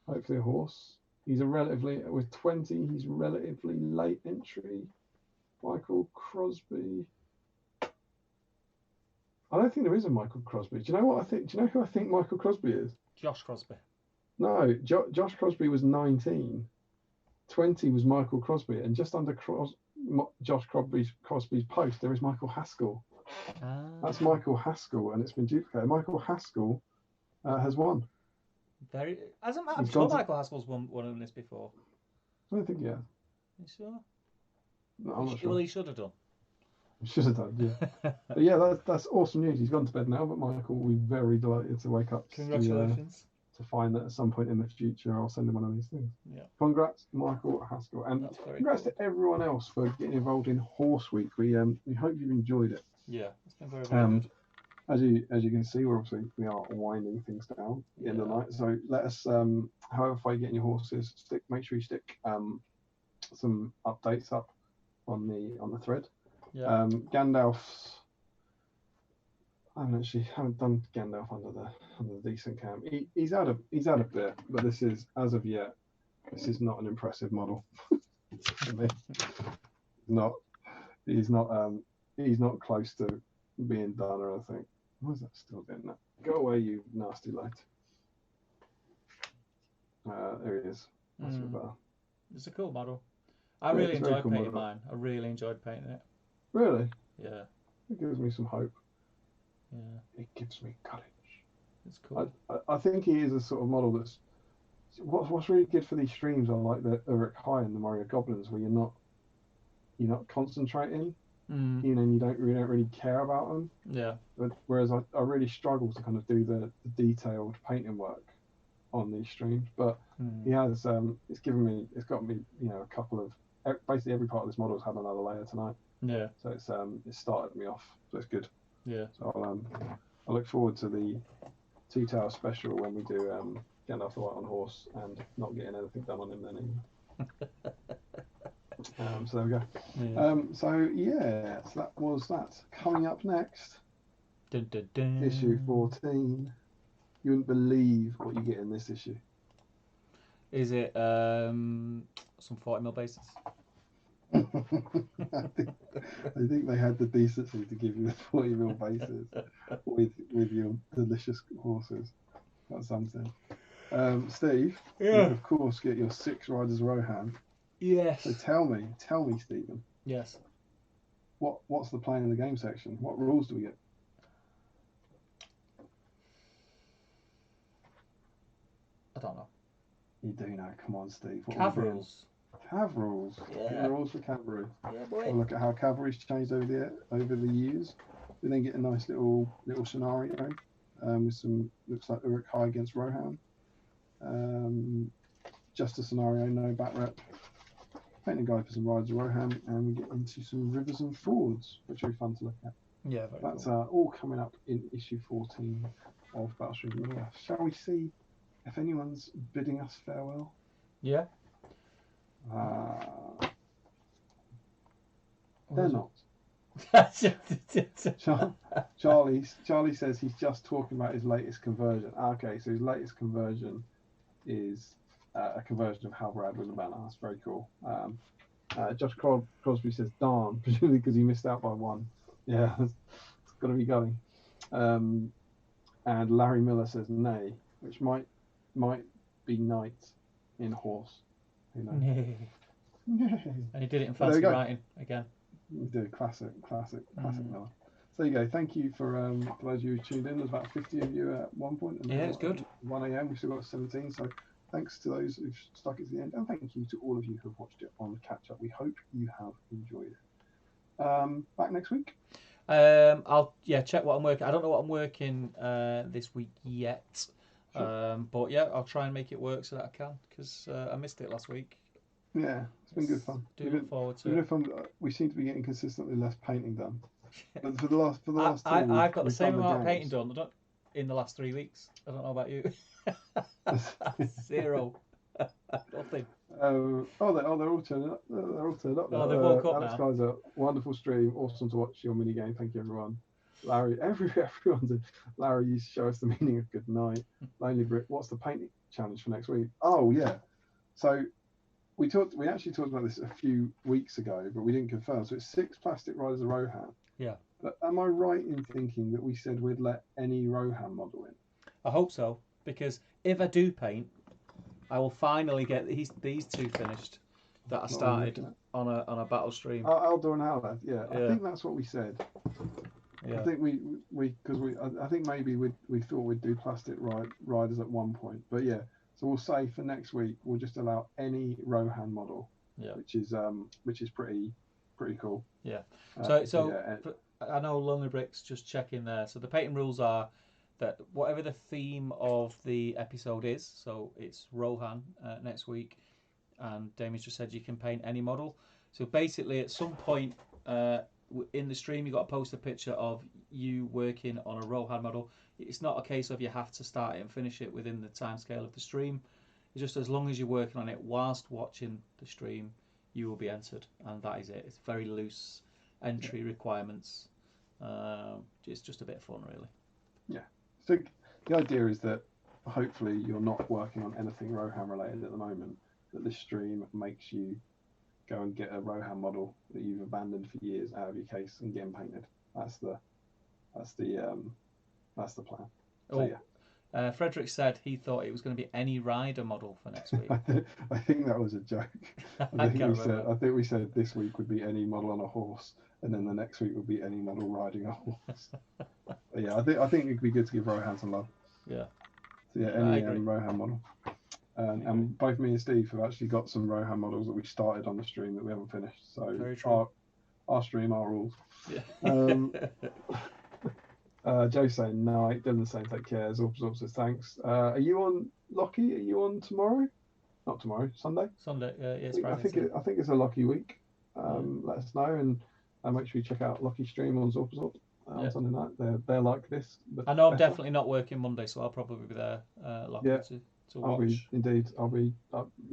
Hopefully a horse. He's with 20. He's relatively late entry. Michael Crosby. I don't think there is a Michael Crosby. Do you know what I think? Do you know who I think Michael Crosby is? Josh Crosby. No, Josh Crosby was 19. 20 was Michael Crosby, and just under Josh Crosby's post, there is Michael Haskell. That's Michael Haskell, and it's been duplicated. Michael Haskell has won. I'm sure Michael Haskell's won on this before. I don't think he has. You sure? No, I'm not sure. Well, he should have done. He should have done, yeah. But yeah, that's awesome news. He's gone to bed now, but Michael will be very delighted to wake up. Congratulations. To find that at some point in the future, I'll send him one of these things. Yeah. Congrats, Michael Haskell, and congrats to everyone else for getting involved in Horse Week. We hope you've enjoyed it. Yeah, it's been very, very good. As you can see, we are winding things down at the end of the night. So let us, however far you get in your horses, make sure you stick some updates up on the thread. Yeah. Gandalf's. I haven't done Gandalf under the decent cam. He's out of bit, but this is, as of yet, this is not an impressive model. For me. He's not close to being done or anything. Why is that still doing that? Go away, you nasty light. There he is. That's better. It's a cool model. I really enjoyed painting mine. I really enjoyed painting it. Really? Yeah. It gives me some hope. Yeah. It gives me courage. It's cool. I think he is a sort of model that's what's really good for these streams are like the Uruk Hai and the Mario Goblins, where you're not concentrating. You know, you don't really care about them. Yeah. But whereas I really struggle to kind of do the detailed painting work on these streams. But he has it's got me, you know, a couple of basically every part of this model has had another layer tonight. Yeah. So it started me off. So it's good. Yeah. So I look forward to the 2 Tower special when we do Gandalf the White on Horse and not getting anything done on him then either. So there we go. Yeah. So that was that. Coming up next, Dun, dun, dun. Issue 14. You wouldn't believe what you get in this issue. Is it some 40mm bases? I think they had the decency to give you the 40mm bases with your delicious horses. That's something. Steve, you of course get your 6 Riders Rohan. Yes. So tell me, Stephen. Yes. What's the plan in the game section? What rules do we get? I don't know. You do know. Come on, Steve. What Cav rules. Cav rules. Yeah. Get the rules for cavalry. Yeah, boy. We'll look at how cavalry's changed over the years. We then get a nice little scenario with some looks like Uruk Hai against Rohan. Just a scenario, no back rep. Painting guide for some Riders of Rohan, and we get into some rivers and fords, which will be fun to look at. Yeah, very That's cool. all coming up in issue 14 of Battlestream Middle Earth. Shall we see if anyone's bidding us farewell? Yeah. They're not. Charlie says he's just talking about his latest conversion. Okay, so his latest conversion is a conversion of Halbrad with a banner. That's very cool. Josh Crosby says, darn, presumably because he missed out by 1. Yeah, it's got to be going. And Larry Miller says, nay, which might be knight in horse. Who knows? And he did it in fancy writing again. You do classic Miller. So there you go. Thank you for those of you who tuned in. There's about 50 of you at one point. And yeah, it's good. 1 a.m. We've still got 17. So thanks to those who've stuck it to the end, and thank you to all of you who've watched it on the catch up. We hope you have enjoyed it. Back next week. I'll check what I'm working. I don't know what I'm working this week yet. Sure. But yeah, I'll try and make it work so that I can, because I missed it last week. Yeah, it's been good fun. Do look forward to it. We seem to be getting consistently less painting done. But for the last 2 weeks, I've got the same amount of painting done in the last 3 weeks. I don't know about you. 0. Nothing. They're all turning up. They're all turned up. Oh, they've woke up Alex now. Kaiser, wonderful stream. Awesome to watch your mini game. Thank you, everyone. Larry, everyone's in. Larry, you show us the meaning of good night. Lonely Brick, what's the painting challenge for next week? Oh yeah. So we actually talked about this a few weeks ago, but we didn't confirm. So it's 6 plastic Riders of Rohan. Yeah. But am I right in thinking that we said we'd let any Rohan model in? I hope so, because if I do paint, I will finally get these 2 finished that I started on a battle stream. Eldor and Halad, yeah. I think that's what we said. Yeah. I think I think maybe we thought we'd do plastic riders at one point, but yeah. So we'll say for next week we'll just allow any Rohan model, which is pretty cool. Yeah. I know Lonely Brick's just checking there. So the painting rules are that whatever the theme of the episode is, so it's Rohan next week, and Damien's just said you can paint any model. So basically, at some point in the stream, you got to post a picture of you working on a Rohan model. It's not a case of you have to start it and finish it within the time scale of the stream. It's just as long as you're working on it whilst watching the stream, you will be entered, and that is it. It's very loose entry requirements. It's just a bit of fun, really. Yeah. So the idea is that hopefully you're not working on anything Rohan related at the moment. That this stream makes you go and get a Rohan model that you've abandoned for years out of your case and get them painted. That's the plan. So, yeah. Frederick said he thought it was going to be any rider model for next week. I think that was a joke. I think we said this week would be any model on a horse, and then the next week would be any model riding a horse. But yeah, I think it'd be good to give Rohan some love. Yeah. So yeah, any Rohan model. And both me and Steve have actually got some Rohan models that we started on the stream that we haven't finished. So very true. Our stream, our rules. Yeah. Joe saying no, Dylan saying take care. Zorp says thanks. Are you on Lockie? Are you on tomorrow? Not tomorrow, Sunday. Sunday, yeah, it's Friday. I think it's a Lockie week. Let us know and make sure you check out Lockie stream on Zorp on Sunday night. They're like this. I know I'm definitely not working Monday, so I'll probably be there. Lockie to watch. I'll be,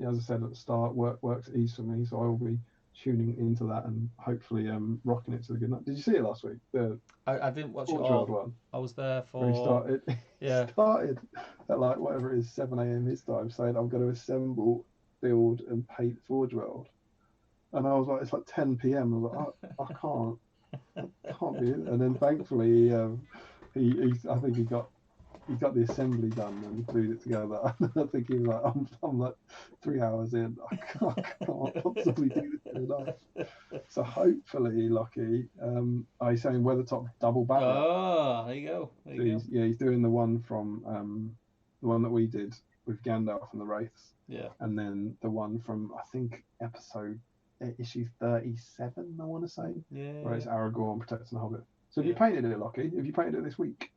as I said at the start, works ease for me, so I will be tuning into that and hopefully rocking it to the good night. Did you see it last week? The I didn't watch it Forge World all. one. I was there Where he for started, yeah. started at like whatever it is, 7 a.m. his time, saying I'm going to assemble, build, and paint Forge World. And I was like, it's like 10 p.m. I was like, I can't be in. And then thankfully, I think he got the assembly done and glued it together. I think he was like, I'm like 3 hours in. I can't possibly do this in a life. So hopefully, Lockie, he's saying Weathertop double back wrap. Oh, there you go. There you go. He's doing the one from the one that we did with Gandalf and the Wraiths. Yeah. And then the one from, I think, issue 37, I want to say. Yeah. Where it's Aragorn protecting the Hobbit. So have you Yeah. painted it, Lockie? Have you painted it this week?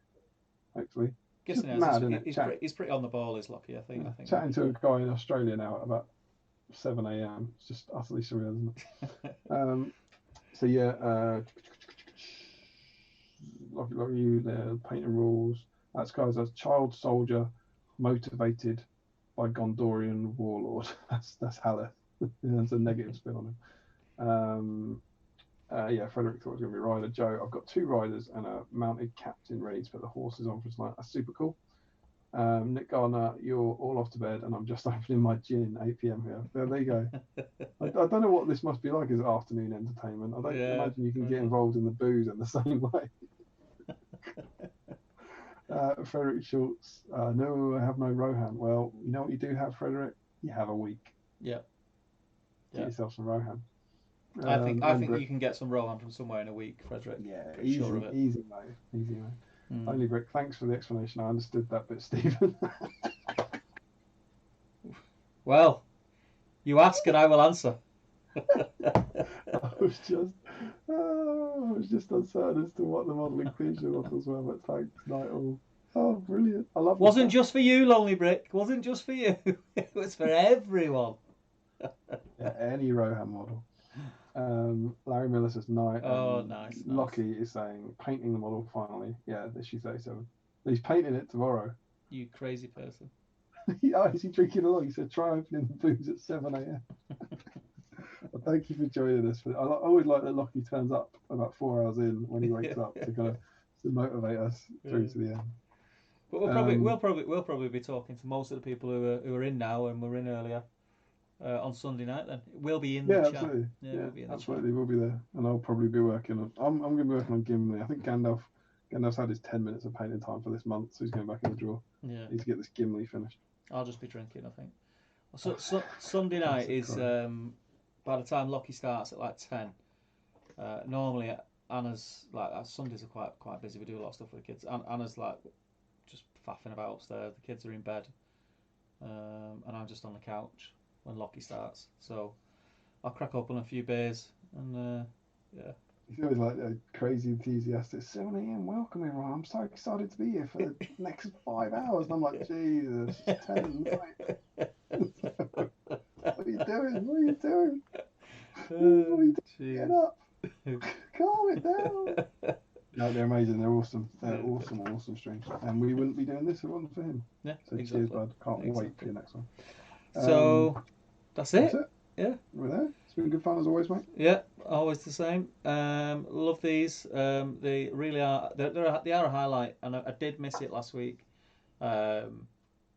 Hopefully. Guessing Just mad, isn't it? He's pretty on the ball, is Lockie, I think. Chatting to a guy in Australia now at about 7 a.m. It's just utterly surreal, isn't it? So yeah, like you there, painting rules. That's guys as child soldier motivated by Gondorian warlord. That's Haleth. There's a negative spin on him. Yeah, Frederick thought it was going to be rider. Joe, I've got 2 riders and a mounted captain ready to put the horses on for tonight. That's super cool. Nick Gardner, you're all off to bed and I'm just opening my gin, 8 p.m. here. There you go. I don't know what this must be like as afternoon entertainment. I don't imagine you can get involved in the booze in the same way. Frederick Schultz, no, I have no Rohan. Well, you know what you do have, Frederick? You have a week. Yeah. Get yourself some Rohan. I think you can get some Rohan from somewhere in a week, Frederick. Yeah, Pretty easy, sure of it. easy, mate. Only Brick, thanks for the explanation. I understood that bit, Stephen. Well, you ask and I will answer. I was just uncertain as to what the model inclusion models were, but thanks, night all. Oh, brilliant! I love. Wasn't just for you, Lonely Brick. Wasn't just for you. It was for everyone. Yeah, any Rohan model. Larry Miller says night. Oh, nice. Lockie is saying painting the model finally. Yeah, issue 37. He's painting it tomorrow. You crazy person. Is he drinking along? He said try opening the booze at 7 a.m. Well, thank you for joining us. I always like that Lockie turns up about 4 hours in when he wakes up to kind of to motivate us through to the end. But we'll probably be talking to most of the people who are in now and were in earlier on Sunday night. Then we'll be in the chat. Absolutely. Yeah, Yeah, we'll be in the absolutely. We'll be there, and I'll probably be working on. I'm going to be working on Gimli. I think Gandalf's had his 10 minutes of painting time for this month, so he's going back in the drawer. Yeah. Need to get this Gimli finished. I'll just be drinking, I think. So Sunday night is by the time Lockie starts at like 10. Normally Anna's like Sundays are quite busy. We do a lot of stuff with the kids. Anna's like just faffing about upstairs. The kids are in bed, and I'm just on the couch when Lockie starts. So I'll crack open a few beers and yeah. He's always like crazy enthusiastic. 7 a.m. Welcome everyone. I'm so excited to be here for the next 5 hours. And I'm like, Jesus, it's 10 at night. What are you doing? What are you doing? What are you doing? Get up. Calm it down. No, they're amazing. They're awesome. They're awesome streams. And we wouldn't be doing this if it wasn't for him. Yeah, so exactly. Cheers, bud. Can't wait for your next one. So that's it. Yeah. We're there. It's been good fun as always, mate. Yeah, always the same. Love these. They really are. They are a highlight, and I did miss it last week. But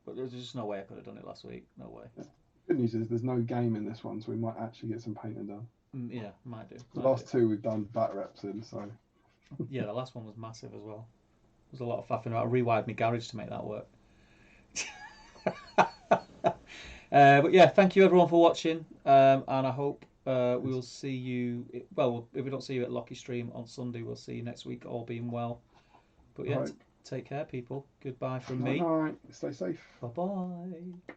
there's just no way I could have done it last week. No way. Yeah. Good news is there's no game in this one, so we might actually get some painting done. Yeah, might do. The last two we've done bat reps in, so. Yeah, the last one was massive as well. There was a lot of faffing about. I rewired my garage to make that work. But yeah, thank you everyone for watching, and I hope we'll see you. Well, if we don't see you at Lockie Stream on Sunday, we'll see you next week, all being well. But yeah, take care, people. Goodbye from me. All right, stay safe. Bye bye.